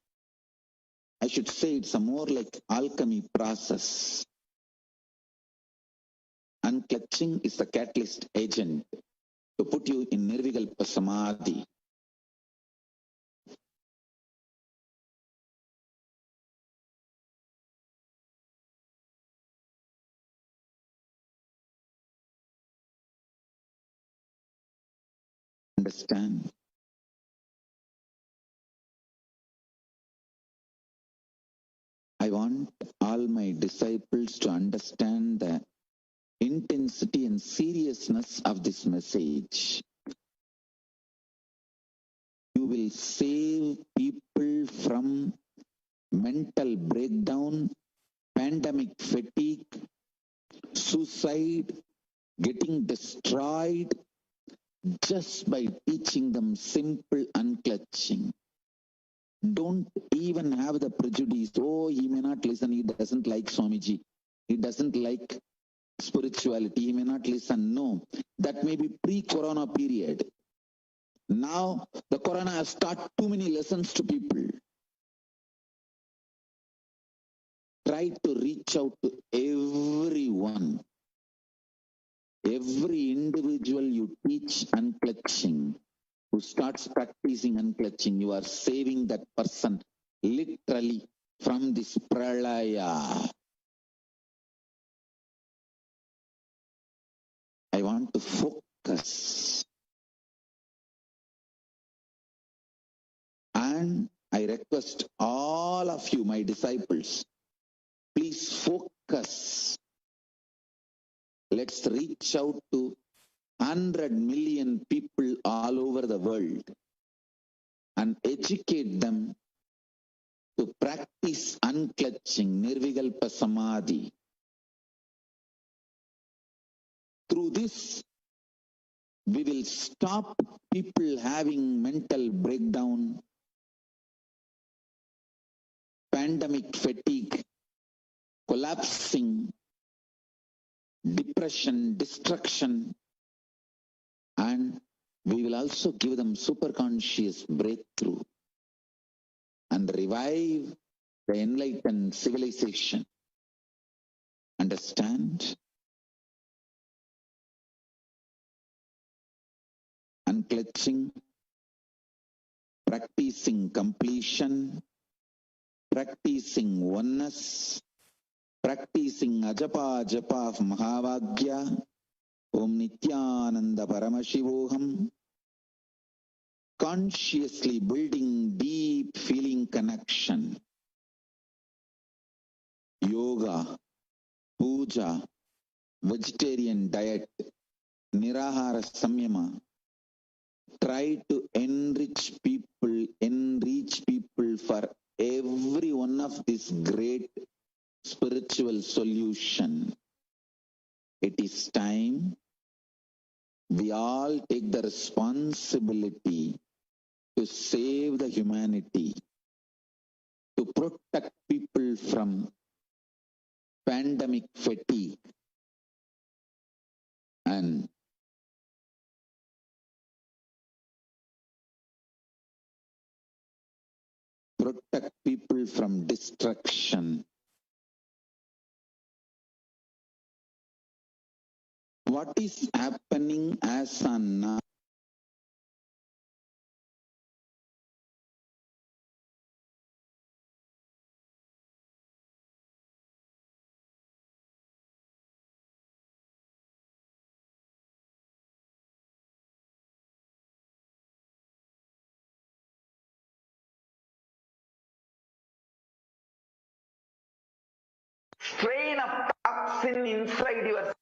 I should say it's a more like alchemy process. Unclutching is the catalyst agent to put you in nirvikalpa samadhi. Understand? I want all my disciples to understand the intensity and seriousness of this message. You will save people from mental breakdown pandemic fatigue, suicide, getting destroyed just by teaching them simple unclutching. Don't even have the prejudice, oh, he may not listen, he doesn't like Swamiji, he doesn't like spirituality, he may not listen. No, that may be pre-corona period. Now, the corona has taught too many lessons to people. Try to reach out to everyone. Every individual you teach unclutching, who starts practicing unclutching, you are saving that person literally from this pralaya. I want to focus. And I request all of you, my disciples, please focus. Let's reach out to 100 million people all over the world and educate them to practice unclutching, nirvikalpa samadhi. Through this, we will stop people having mental breakdown, pandemic fatigue, collapsing, depression, destruction, and we will also give them superconscious breakthrough and revive the enlightened civilization. Understand? Unclutching, practicing completion, practicing oneness, practicing ajapa japa of Mahavagya, Om Nityananda Paramashivoham, consciously building deep feeling connection, yoga, puja, vegetarian diet, nirahara samyama. Try to enrich people for every one of this great spiritual solution. It is time we all take the responsibility to save the humanity, to protect people from pandemic fatigue, and protect people from destruction. What is happening as on now? Strain of toxin inside your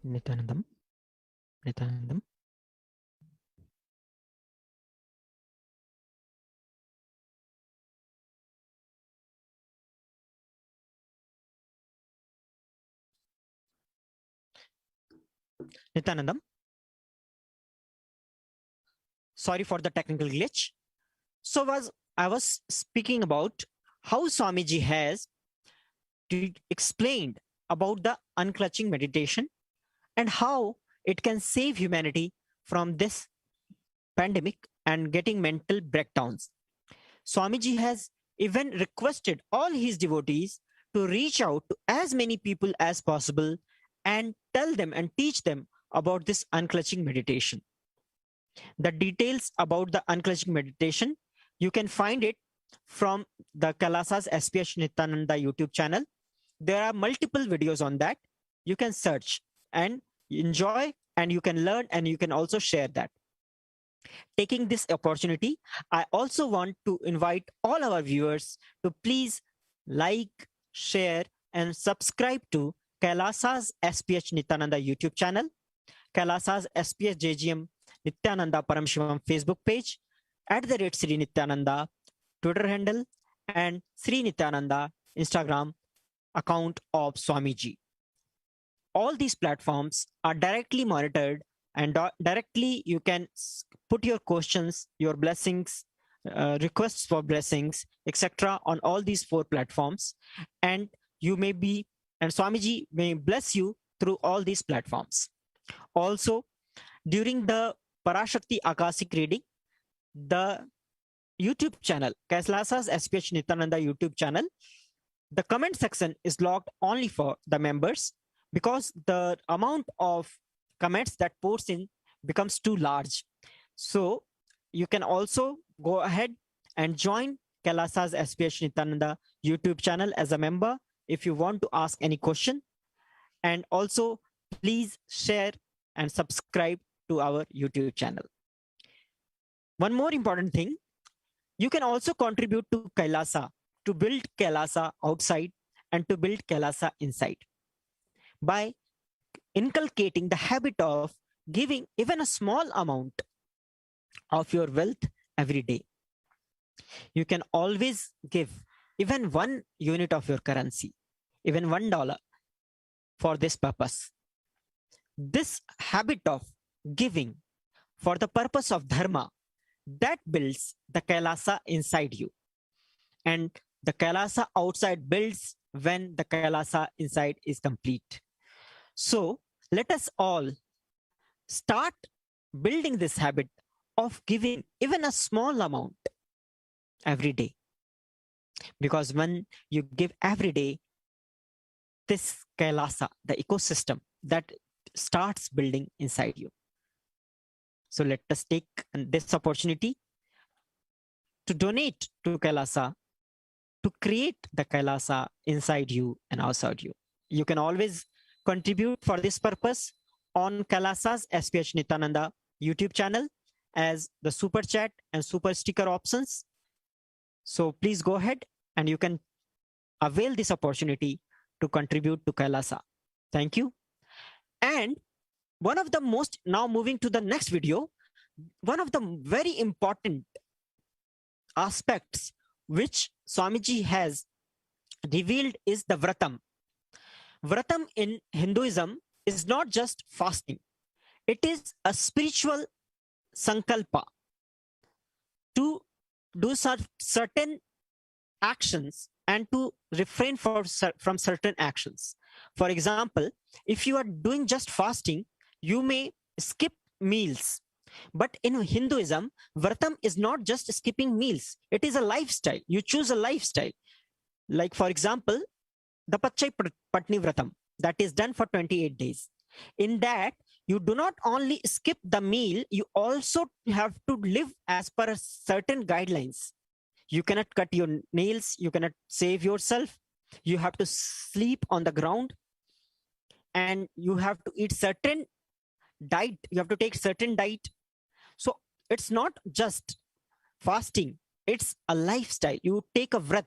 Nityanandam. Nityanandam. Nityanandam. Sorry for the technical glitch. So I was speaking about how Swamiji has explained about the unclutching meditation and how it can save humanity from this pandemic and getting mental breakdowns. Swamiji has even requested all his devotees to reach out to as many people as possible and tell them and teach them about this unclutching meditation. The details about the unclutching meditation, you can find it from the Kailasa's SPH Nityananda YouTube channel. There are multiple videos on that. You can search and enjoy, and you can learn, and you can also share that. Taking this opportunity, I also want to invite all our viewers to please like, share, and subscribe to Kailasa's SPH Nityananda YouTube channel, Kailasa's SPH JGM Nityananda Paramshivam Facebook page, @Sri Nityananda Twitter handle, and Sri Nityananda Instagram account of Swamiji. All these platforms are directly monitored, and directly you can put your questions, your blessings, requests for blessings, etc. on all these 4 platforms, and Swamiji may bless you through all these platforms. Also, during the ParaShakti Akashic reading, the YouTube channel, Kailasa's SPH Nityananda YouTube channel, the comment section is locked only for the members because the amount of comments that pours in becomes too large. So you can also go ahead and join Kailasa's SPH Nityananda YouTube channel as a member if you want to ask any question. And also, please share and subscribe to our YouTube channel. One more important thing, you can also contribute to Kailasa, to build Kailasa outside and to build Kailasa inside by inculcating the habit of giving even a small amount of your wealth every day. You can always give even 1 unit of your currency, even $1 for this purpose. This habit of giving for the purpose of dharma, that builds the Kailasa inside you. And the Kailasa outside builds when the Kailasa inside is complete. So let us all start building this habit of giving even a small amount every day. Because when you give every day, this Kailasa, the ecosystem, that starts building inside you. So let us take this opportunity to donate to Kailasa, to create the Kailasa inside you and outside you. You can always contribute for this purpose on Kailasa's SPH Nityananda YouTube channel as the super chat and super sticker options. So please go ahead and you can avail this opportunity to contribute to Kailasa. Thank you. And one of the most, now moving to the next video, one of the very important aspects which Swamiji has revealed is the VRATHAM. VRATHAM in Hinduism is not just fasting. It is a spiritual sankalpa to do certain actions and to refrain from certain actions. For example, if you are doing just fasting, you may skip meals. But in Hinduism, Vratam is not just skipping meals. It is a lifestyle. You choose a lifestyle. Like, for example, the PACHAI Patni Vratam that is done for 28 days. In that, you do not only skip the meal, you also have to live as per certain guidelines. You cannot cut your nails. You cannot save yourself. You have to sleep on the ground. And you have to eat certain diet. You have to take certain diet. So it's not just fasting. It's a lifestyle. You take a vrat.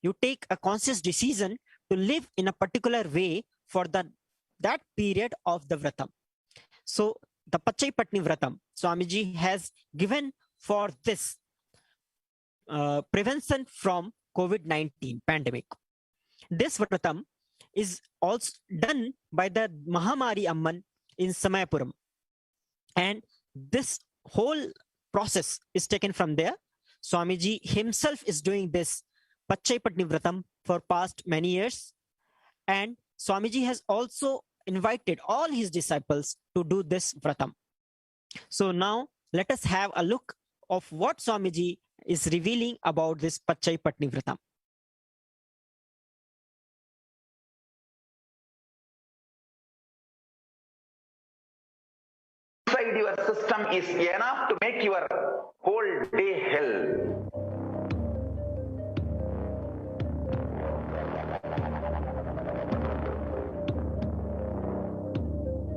You take a conscious decision to live in a particular way for that period of the vratam. So the PACHAI Patni Vratam, Swamiji has given for this prevention from COVID-19 pandemic. This vratam is also done by the Mahamari Amman in Samayapuram. And this whole process is taken from there. Swamiji himself is doing this PACHAI Patni Vratam for past many years. And Swamiji has also invited all his disciples to do this vratam. So now let us have a look of what Swamiji is revealing about this PACHAI Patni Vratam. Inside your system is enough to make your whole day hell.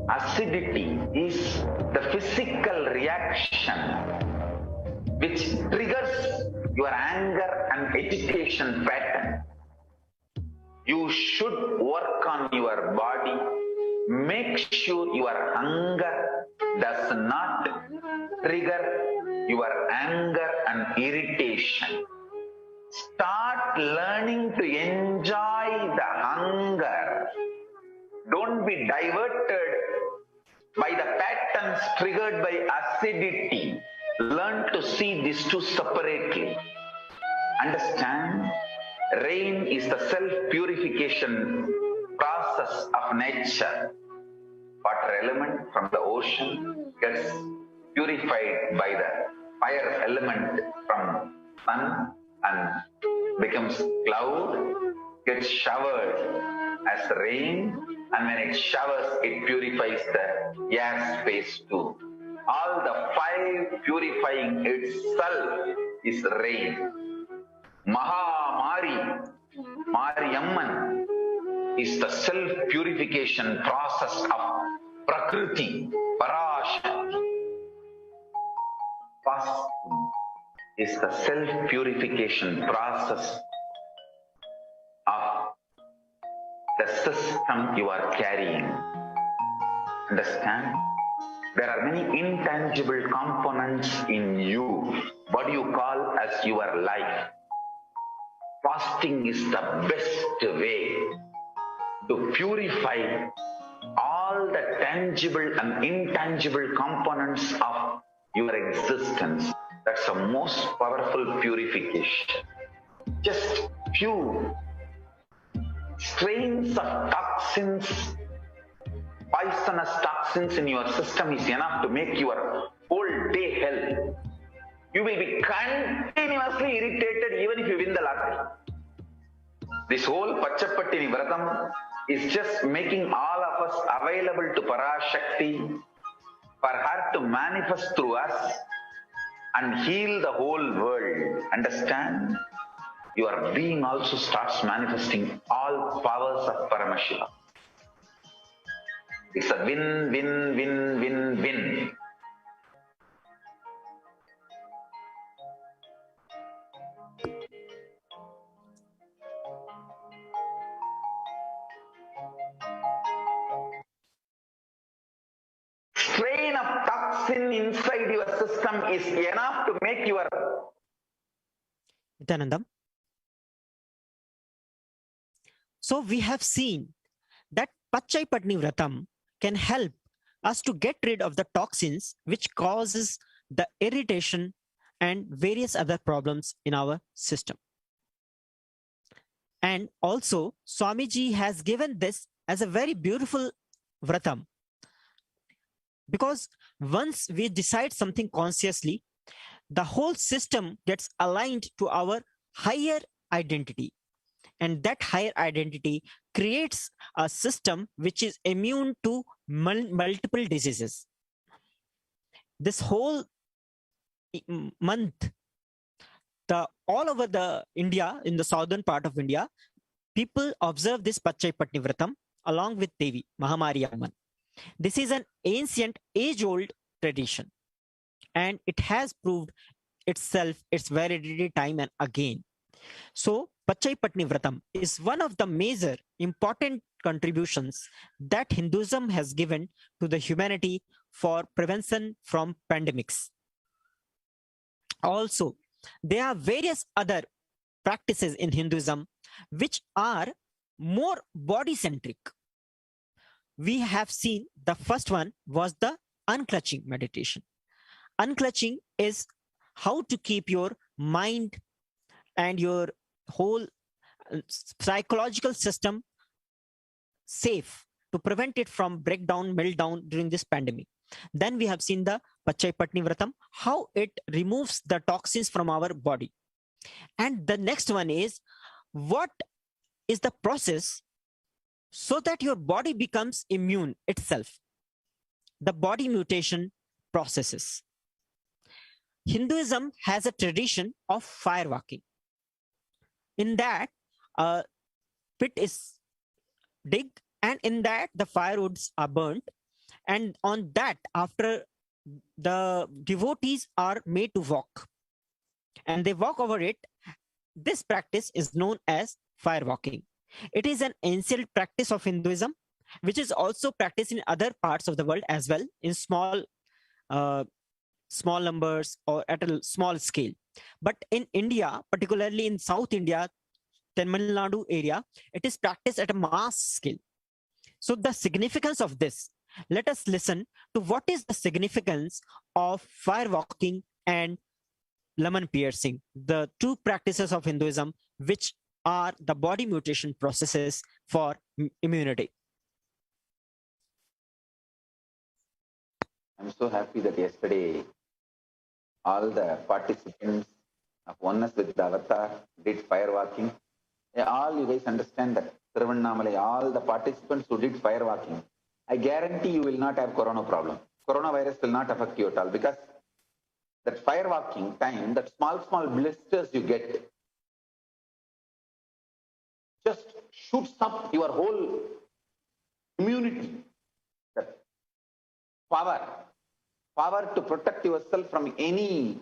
Acidity is the physical reaction which triggers your anger and agitation pattern. You should work on your body. Make sure your hunger does not trigger your anger and irritation. Start learning to enjoy the hunger. Don't be diverted by the patterns triggered by acidity. Learn to see these two separately. Understand? Rain is the self-purification process of nature. Water element from the ocean gets purified by the fire element from sun and becomes cloud, gets showered as rain, and when it showers, it purifies the air space too. All the five purifying itself is rain. Mahamari, Mariamman, is the self-purification process of Prakriti, PARASHAKTI. Fasting is the self-purification process of the system you are carrying. Understand? There are many intangible components in you. What you call as your life. Fasting is the best way to purify all the tangible and intangible components of your existence. That's the most powerful purification. Just few strains of toxins, poisonous toxins in your system is enough to make your whole day hell. You will be continuously irritated even if you win the lottery. This whole PACHAI VRATHAM is just making all of us available to ParaShakti for her to manifest through us and heal the whole world. Understand? Your being also starts manifesting all powers of Paramashiva. It's a win, win, win, win, win. Strain of toxin inside your system is enough to make your Nityanandam. So we have seen that PACHAI VRATHAM can help us to get rid of the toxins which causes the irritation and various other problems in our system. And also Swamiji has given this as a very beautiful Vratam. Because once we decide something consciously, the whole system gets aligned to our higher identity. And that higher identity creates a system which is immune to multiple diseases. This whole month, all over the India, in the southern part of India, people observe this PACHAI VRATHAM along with Devi, Mahamari Amman. This is an ancient, age-old tradition, and it has proved itself, its validity time and again. So, PACHAI VRATHAM is one of the major important contributions that Hinduism has given to the humanity for prevention from pandemics. Also, there are various other practices in Hinduism which are more body-centric. We have seen the first one was the unclutching meditation. Unclutching is how to keep your mind and your whole psychological system safe to prevent it from breakdown, meltdown during this pandemic. Then we have seen the PACHAI VRATHAM, how it removes the toxins from our body. And the next one is, what is the process so that your body becomes immune itself? The body mutation processes. Hinduism has a tradition of fire walking. In that, a pit is dig, and in that the firewoods are burnt, and on that, after the devotees are made to walk, and they walk over it. This practice is known as fire walking. It is an ancient practice of Hinduism, which is also practiced in other parts of the world as well, in uh, small numbers or at a small scale. But in India, particularly in South India, Tamil Nadu area, it is practiced at a mass scale. So the significance of this, let us listen to what is the significance of fire walking and lemon piercing, the two practices of Hinduism, which are the body mutation processes for immunity. I'm so happy that yesterday all the participants of Oneness with the Avatar did fire walking. All you guys understand that Thiruvannamalai, all the participants who did fire walking, I guarantee you will not have corona problem. Coronavirus will not affect you at all because that fire walking time, that small blisters you get, just shoots up your whole immunity, that power to protect yourself from any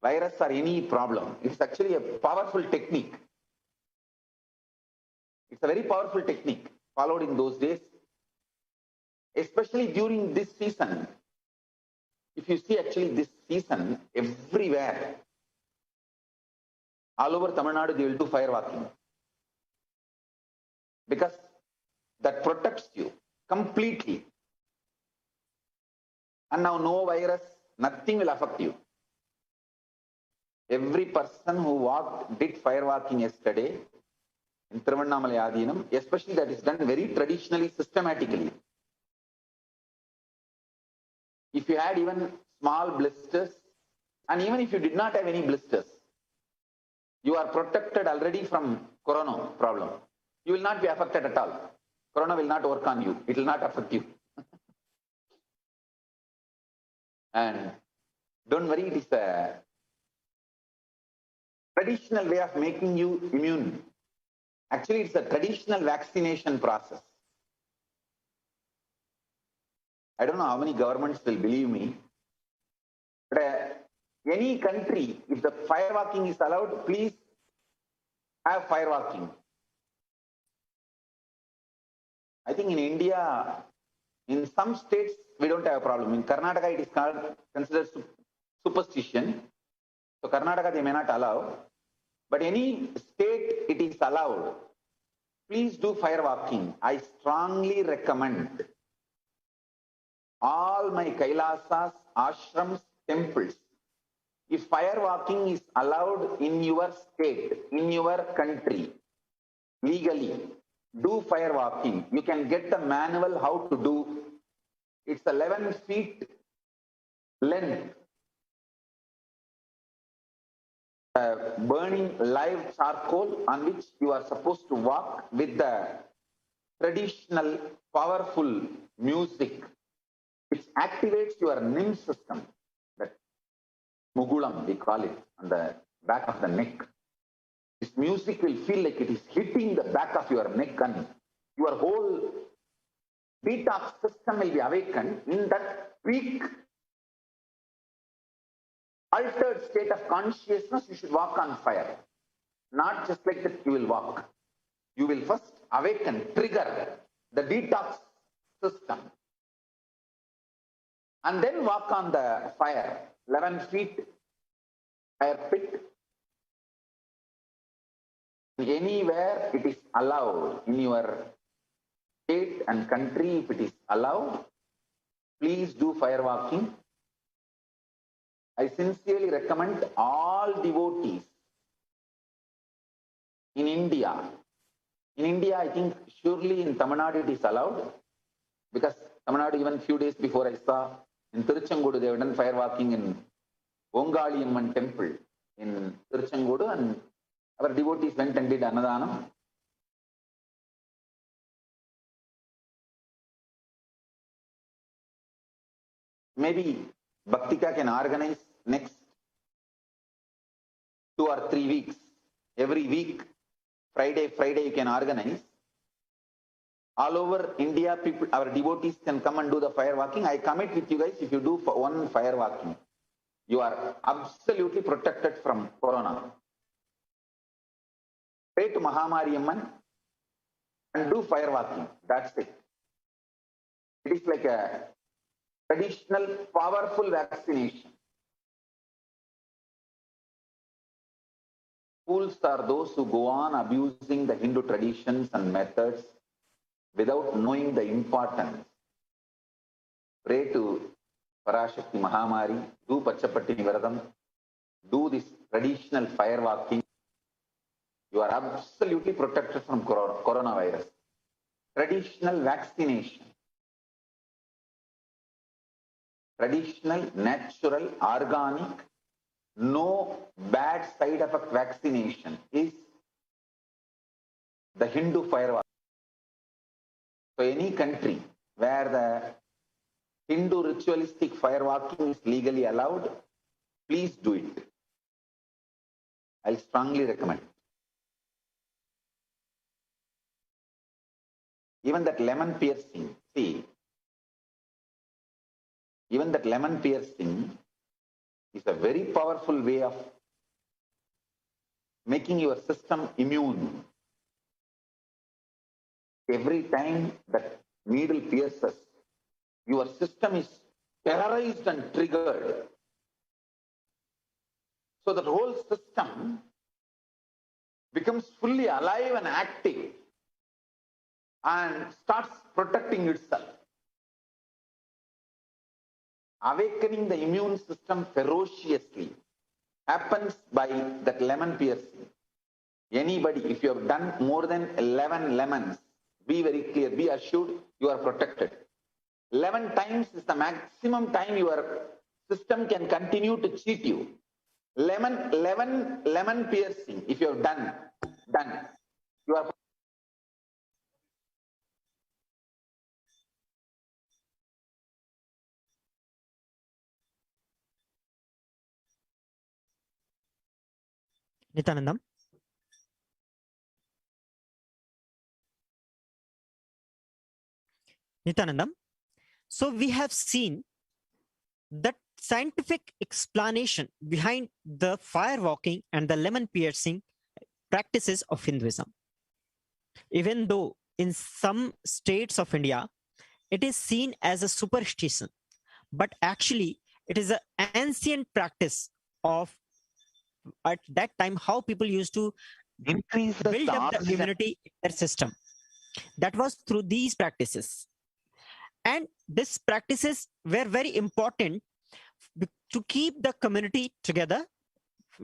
virus or any problem. It's actually a powerful technique. It's a very powerful technique followed in those days, especially during this season. If you see actually this season, everywhere, all over Tamil Nadu, they will do fire walking. Because that protects you completely. And now no virus, nothing will affect you. Every person who did fire walking yesterday in Thiruvannamalai Adinam, especially that is done very traditionally, systematically. If you had even small blisters, and even if you did not have any blisters, you are protected already from corona problem. You will not be affected at all. Corona will not work on you. It will not affect you. And don't worry, it is a traditional way of making you immune. Actually, it's a traditional vaccination process. I don't know how many governments will believe me, but any country, if the fire walking is allowed, please have fire walking. I think in India, in some states, we don't have a problem. In Karnataka, it is considered superstition. So Karnataka, they may not allow. But any state, it is allowed. Please do fire walking. I strongly recommend all my Kailasas, ashrams, temples. If fire walking is allowed in your state, in your country, legally, do fire walking. You can get the manual how to do. It's 11 feet length. Burning live charcoal on which you are supposed to walk with the traditional powerful music which activates your NIM system, that mugulam we call it, on the back of the neck. This music will feel like it is hitting the back of your neck and your whole detox system will be awakened. In that weak altered state of consciousness, you should walk on fire. Not just like that you will walk. You will first awaken, trigger the detox system. And then walk on the fire. 11 feet fire pit. Anywhere it is allowed in your state and country, if it is allowed, please do fire walking. I sincerely recommend all devotees in India. In India, I think surely in Tamil Nadu it is allowed, because Tamil Nadu, even few days before I saw in Tiruchengodu, they have done fire walking in Ongali Amman temple in Tiruchengodu, and our devotees went and did Annadanam. Maybe Bhaktika can organize next 2 or 3 weeks. Every week, Friday you can organize. All over India, people, our devotees can come and do the fire walking. I commit with you guys, if you do one fire walking, you are absolutely protected from corona. Pray to MAHAMARI Amman. and do fire walking. That's it. It is like a traditional, powerful vaccination. Fools are those who go on abusing the Hindu traditions and methods without knowing the importance. Pray to PARASHAKTI MAHAMARI, do PATTINI VRATHAM, do this traditional fire walking. You are absolutely protected from coronavirus. Traditional vaccination. Traditional, natural, organic, no bad side effect vaccination is the Hindu fire walking. So any country where the Hindu ritualistic fire walking is legally allowed, please do it. I'll strongly recommend. Even that lemon piercing, see, even that lemon piercing is a very powerful way of making your system immune. Every time that needle pierces, your system is terrorized and triggered. So the whole system becomes fully alive and active and starts protecting itself. Awakening the immune system ferociously happens by that lemon piercing. Anybody, if you have done more than 11 lemons, be very clear, be assured you are protected. 11 times is the maximum time your system can continue to cheat you. 11 lemon piercing, if you have done, you are Nityanandam. Nityanandam. So we have seen that scientific explanation behind the fire walking and the lemon piercing practices of Hinduism. Even though in some states of India, it is seen as a superstition, but actually it is an ancient practice of at that time how people used to build up the immunity in their system. That was through these practices. And these practices were very important to keep the community together,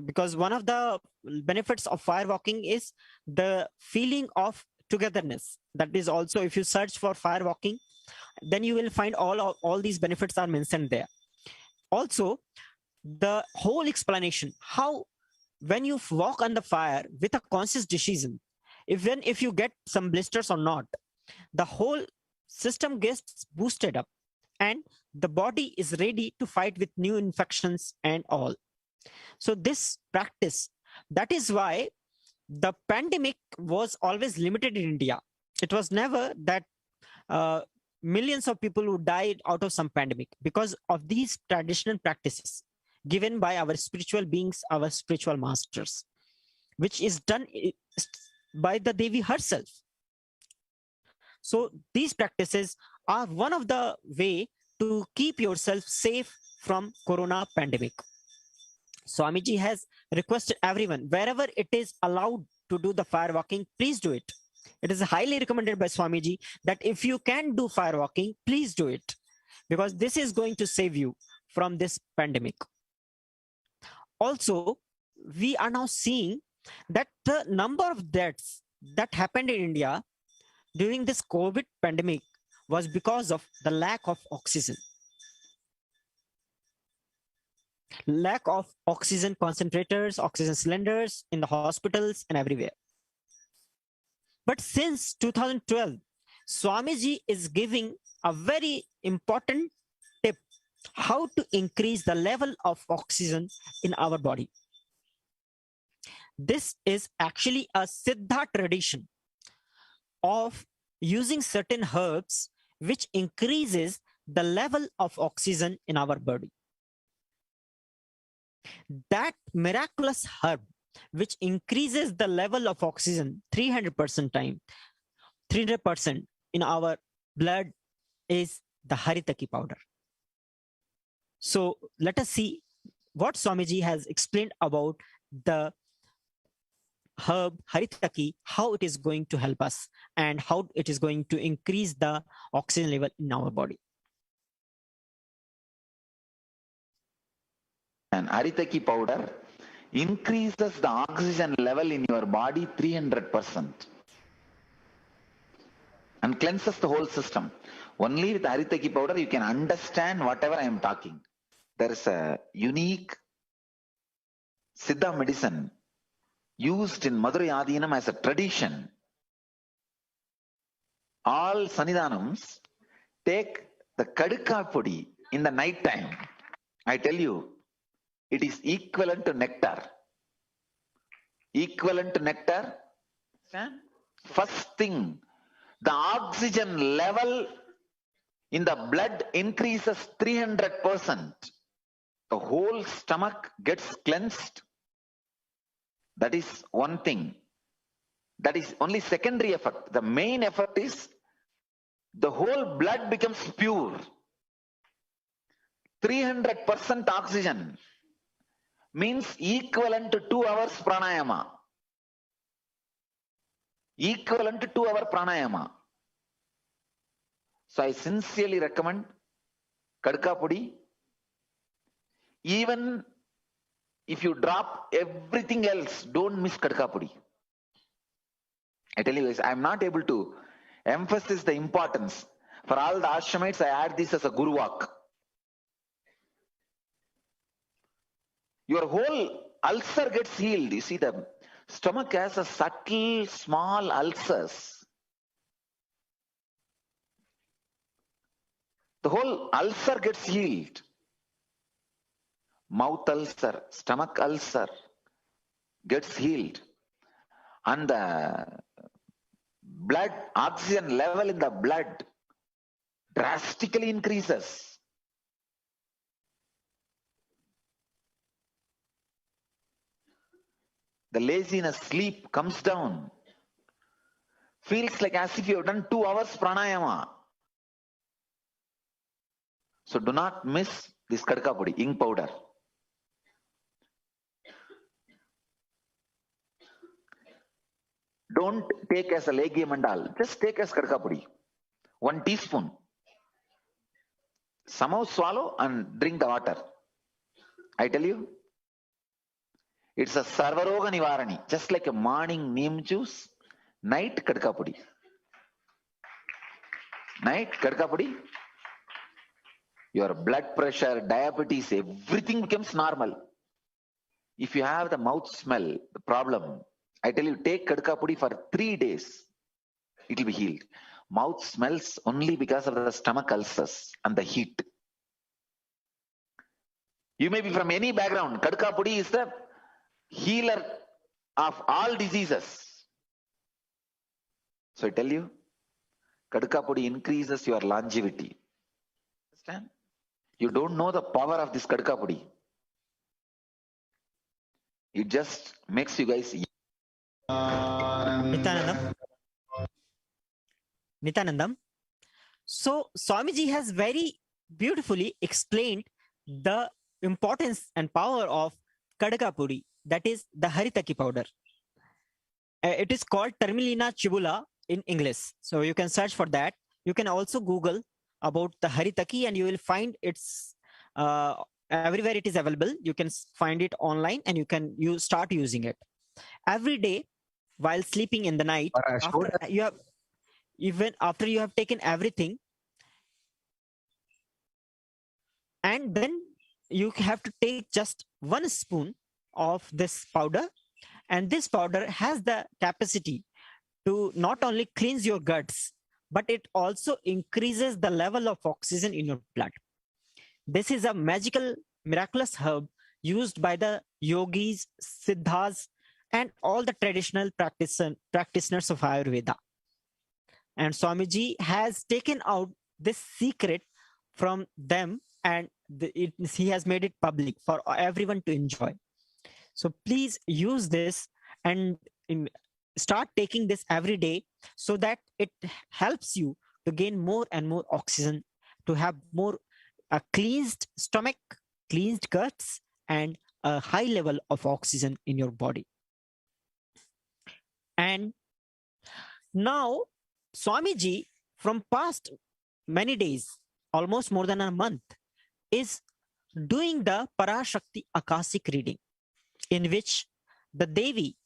because one of the benefits of fire walking is the feeling of togetherness. That is also, if you search for fire walking, then you will find all these benefits are mentioned there. Also, the whole explanation, how when you walk on the fire with a conscious decision, even if you get some blisters or not, the whole system gets boosted up and the body is ready to fight with new infections and all. So this practice, that is why the pandemic was always limited in India. It was never that millions of people who died out of some pandemic, because of these traditional practices given by our spiritual beings, our spiritual masters, which is done by the Devi herself. So these practices are one of the way to keep yourself safe from corona pandemic. Swamiji has requested everyone, wherever it is allowed to do the fire walking, please do it. It is highly recommended by Swamiji that if you can do fire walking, please do it, because this is going to save you from this pandemic. Also, we are now seeing that the number of deaths that happened in India during this COVID pandemic was because of the lack of oxygen. Lack of oxygen concentrators, oxygen cylinders in the hospitals and everywhere. But since 2012, Swamiji is giving a very important tip how to increase the level of oxygen in our body. This is actually a Siddha tradition of using certain herbs which increases the level of oxygen in our body. That miraculous herb which increases the level of oxygen 300% time 300% in our blood is the Haritaki powder. So let us see what Swamiji has explained about the herb Haritaki, how it is going to help us and how it is going to increase the oxygen level in our body. And Haritaki powder increases the oxygen level in your body 300% and cleanses the whole system. Only with Haritaki powder you can understand whatever I am talking. There is a unique Siddha medicine used in Madurai Adinam as a tradition. All Sanidhanams take the Kadika podi in the night time. I tell you, it is equivalent to nectar. Equivalent to nectar. First thing, the oxygen level in the blood increases 300%. The whole stomach gets cleansed. That is one thing. That is only secondary effect. The main effect is the whole blood becomes pure. 300% oxygen means equivalent to 2 hours pranayama. Equivalent to 2 hour pranayama. So I sincerely recommend Kadka Pudi. Even if you drop everything else, don't miss Kadka Pudi. I tell you guys, I am not able to emphasize the importance. For all the ashramites, I add this as a guru walk. Your whole ulcer gets healed. You see, the stomach has a subtle, small ulcers. The whole ulcer gets healed. Mouth ulcer, stomach ulcer gets healed. And the blood, oxygen level in the blood drastically increases. The laziness, sleep comes down. Feels like as if you have done 2 hours pranayama. So do not miss this Kadka Pudi, ink powder. Don't take as a legium and all. Just take as Kadka Pudi. 1 teaspoon. Somehow swallow and drink the water. I tell you, it's a Sarvaroga Nivarani. Just like a morning neem juice, night Kadka Pudi. Night Kadka Pudi. Your blood pressure, diabetes, everything becomes normal. If you have the mouth smell, the problem, I tell you, take Kadka Pudi for 3 days. It will be healed. Mouth smells only because of the stomach ulcers and the heat. You may be from any background. Kadka Pudi is the healer of all diseases. So I tell you, Kadka Pudi increases your longevity. Understand? You don't know the power of this Kadka Pudi. It just makes you guys. Nityanandam. So Swamiji has very beautifully explained the importance and power of Kadka Pudi, that is the Haritaki powder. It is called Termilina chibula in English. So you can search for that. You can also Google about the Haritaki and you will find it's everywhere it is available. You can find it online and you start using it. Every day while sleeping in the night, even after you have taken everything, and then you have to take just 1 spoon of this powder, and this powder has the capacity to not only cleanse your guts, but it also increases the level of oxygen in your blood. This is a magical, miraculous herb used by the yogis, siddhas, and all the traditional practitioners of Ayurveda. And Swamiji has taken out this secret from them and he has made it public for everyone to enjoy. So please use this, and start taking this every day so that it helps you to gain more and more oxygen, to have more a cleansed stomach, cleansed guts, and a high level of oxygen in your body. And now Swamiji, from past many days, almost more than a month, is doing the ParaShakti Akashic reading, in which the Devi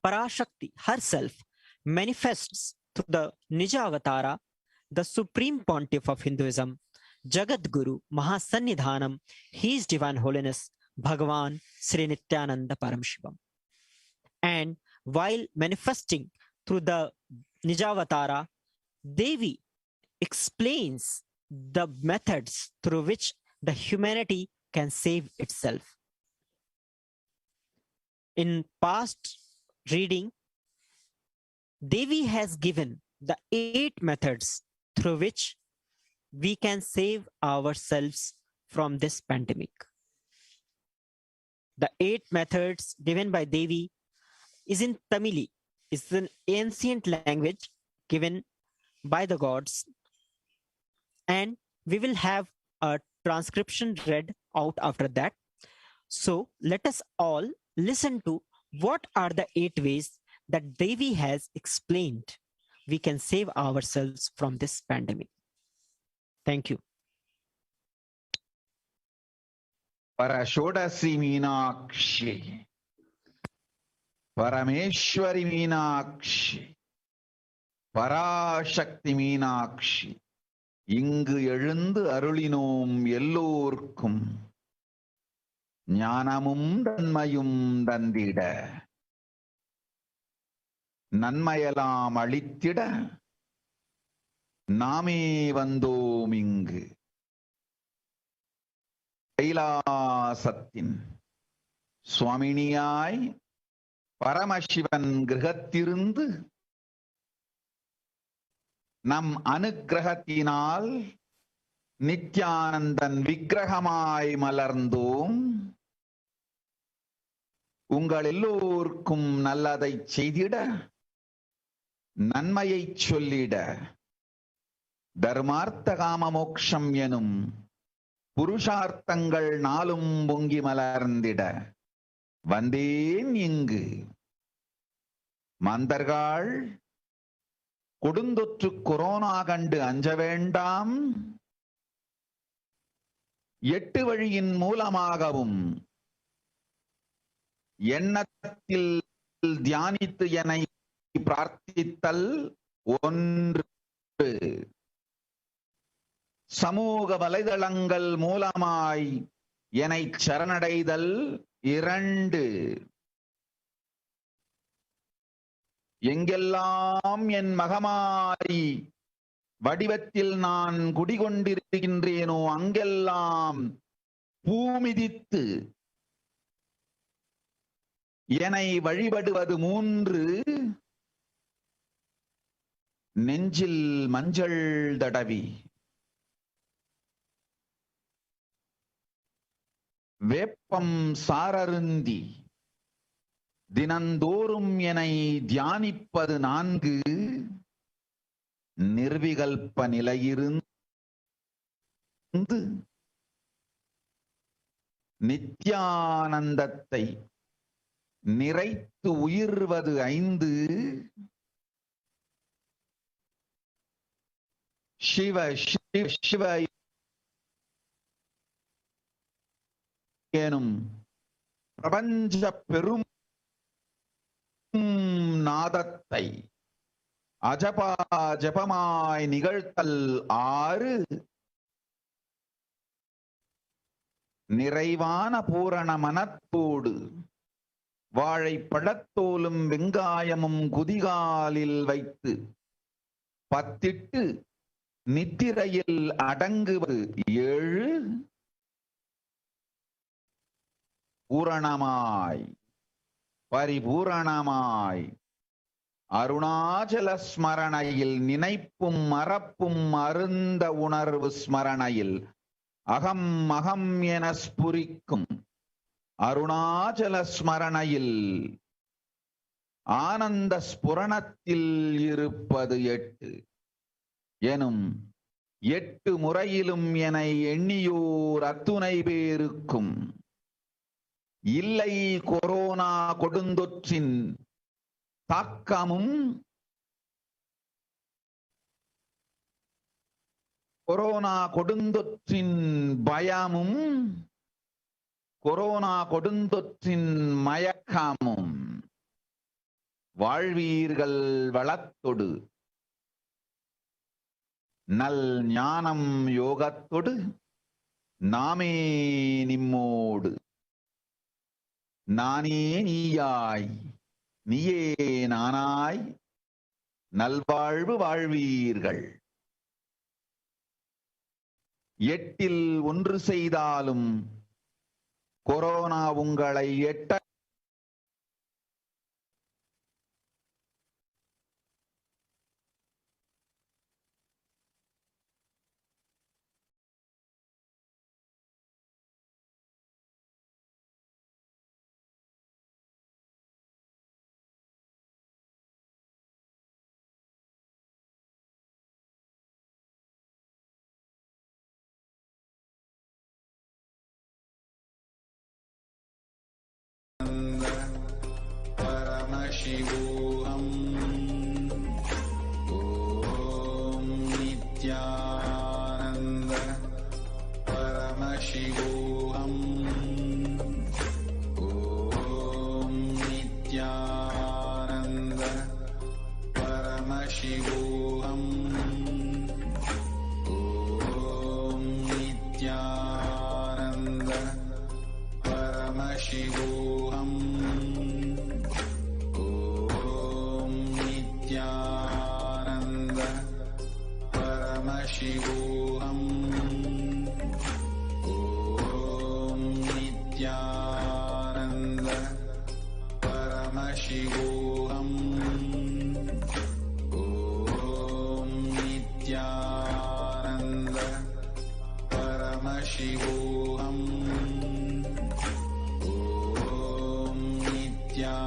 ParaShakti herself manifests to the Nija Avatara, the Supreme Pontiff of Hinduism, Jagat Guru Mahasannidhanam, His Divine Holiness Bhagavan Sri Nityananda Paramshivam. And while manifesting through the Nijavatara, Devi explains the methods through which the humanity can save itself. In past reading, Devi has given the 8 methods through which we can save ourselves from this pandemic. The 8 methods given by Devi is in Tamili. It's an ancient language given by the gods. And we will have a transcription read out after that. So let us all listen to what are the 8 ways that Devi has explained we can save ourselves from this pandemic. Thank you. Parashodasi Meenakshi, Parameshwari Meenakshi, PARASHAKTI Meenakshi, இங்கு எழுந்து அருளினோம் எல்லோர்க்கும் ஞானமும் நன்மையும் தந்திட நன்மையெல்லாம் அளித்திட நாமே வந்தோம் இங்கு கைலாசத்தின் சுவாமினியாய் பரமசிவன் கிரகத்திருந்து நம் அனுக்கிரகத்தினால் நித்யானந்தன் விக்கிரகமாய் மலர்ந்தோம். உங்கள் எல்லோருக்கும் நல்லதை செய்திட, நன்மையை சொல்லிட, தர்மார்த்த காம மோக்ஷம் எனும் புருஷார்த்தங்கள் நாளும் பொங்கி மலர்ந்திட வந்தேன் இங்கு. மந்தர்கள் கொடுந்தொற்று கொரோனா கண்டு அஞ்ச வேண்டாம். 8 வழியின் மூலமாகவும் எண்ணத்தில் தியானித்து என்னை பிரார்த்தித்தல் 1, சமூக வலைதளங்கள் மூலமாய் என்னை சரணடைதல் 2, எங்கெல்லாம் என் மகமாரி வடிவத்தில் நான் குடிகொண்டிருக்கின்றேனோ அங்கெல்லாம் பூமிதித்து என்னை வழிபடுவது 3, நெஞ்சில் மஞ்சள் தடவி வேப்பம் சாரருந்தி தினந்தோறும் என்னை தியானிப்பது 4, நிர்விகல்ப நிலையிருந்து நித்யானந்தத்தை நிறைத்து உயிர்வது 5, சிவ சிவ சிவ எனும் பிரபஞ்ச பெரும் நாதத்தை அஜபா ஜபமாய் நிகழ்த்தல் 6, நிறைவான பூரண மனத்தோடு வாழைப்பழத்தோலும் வெங்காயமும் குதிகாலில் வைத்து பத்திட்டு நித்திரையில் அடங்குவது 7, பூரணமாய் பரிபூரணமாய் அருணாச்சல ஸ்மரணையில் நினைப்பும் மறப்பும் அருந்த உணர்வு ஸ்மரணையில் அகம் அகம் என ஸ்புரிக்கும் அருணாச்சல ஸ்மரணையில் ஆனந்த ஸ்புரணத்தில் இருப்பது 8 எனும் 8 முறையிலும் என எண்ணியோர் அத்துணை பேருக்கும் இல்லை கொரோனா கொடுந்தொற்றின் தாக்கமும் கொரோனா கொடுந்தொற்றின் பயமும் கொரோனா கொடுந்தொற்றின் மயக்கமும் வாழ்வீர்கள் வளத்தொடு நல் ஞானம் யோகத்தொடு நாமே நிம்மோடு நானே நீயாய் நீயே நானாய் நல்வாழ்வு வாழ்வீர்கள். 8இல் 1 செய்தாலும் கொரோனா உங்களை எட்ட शिवोऽहम् ॐ नित्यानन्द परमशिवोऽहम् ॐ नित्यानन्द परमशिवोऽहम् ॐ नित्यानन्द परमशिवोऽहम् नित्यानन्द परमशिवोऽहम् ॐ नित्यानन्द परमशिवोऽहम् ॐ नित्यानन्द परमशिवोऽहम् ॐ नित्यानन्द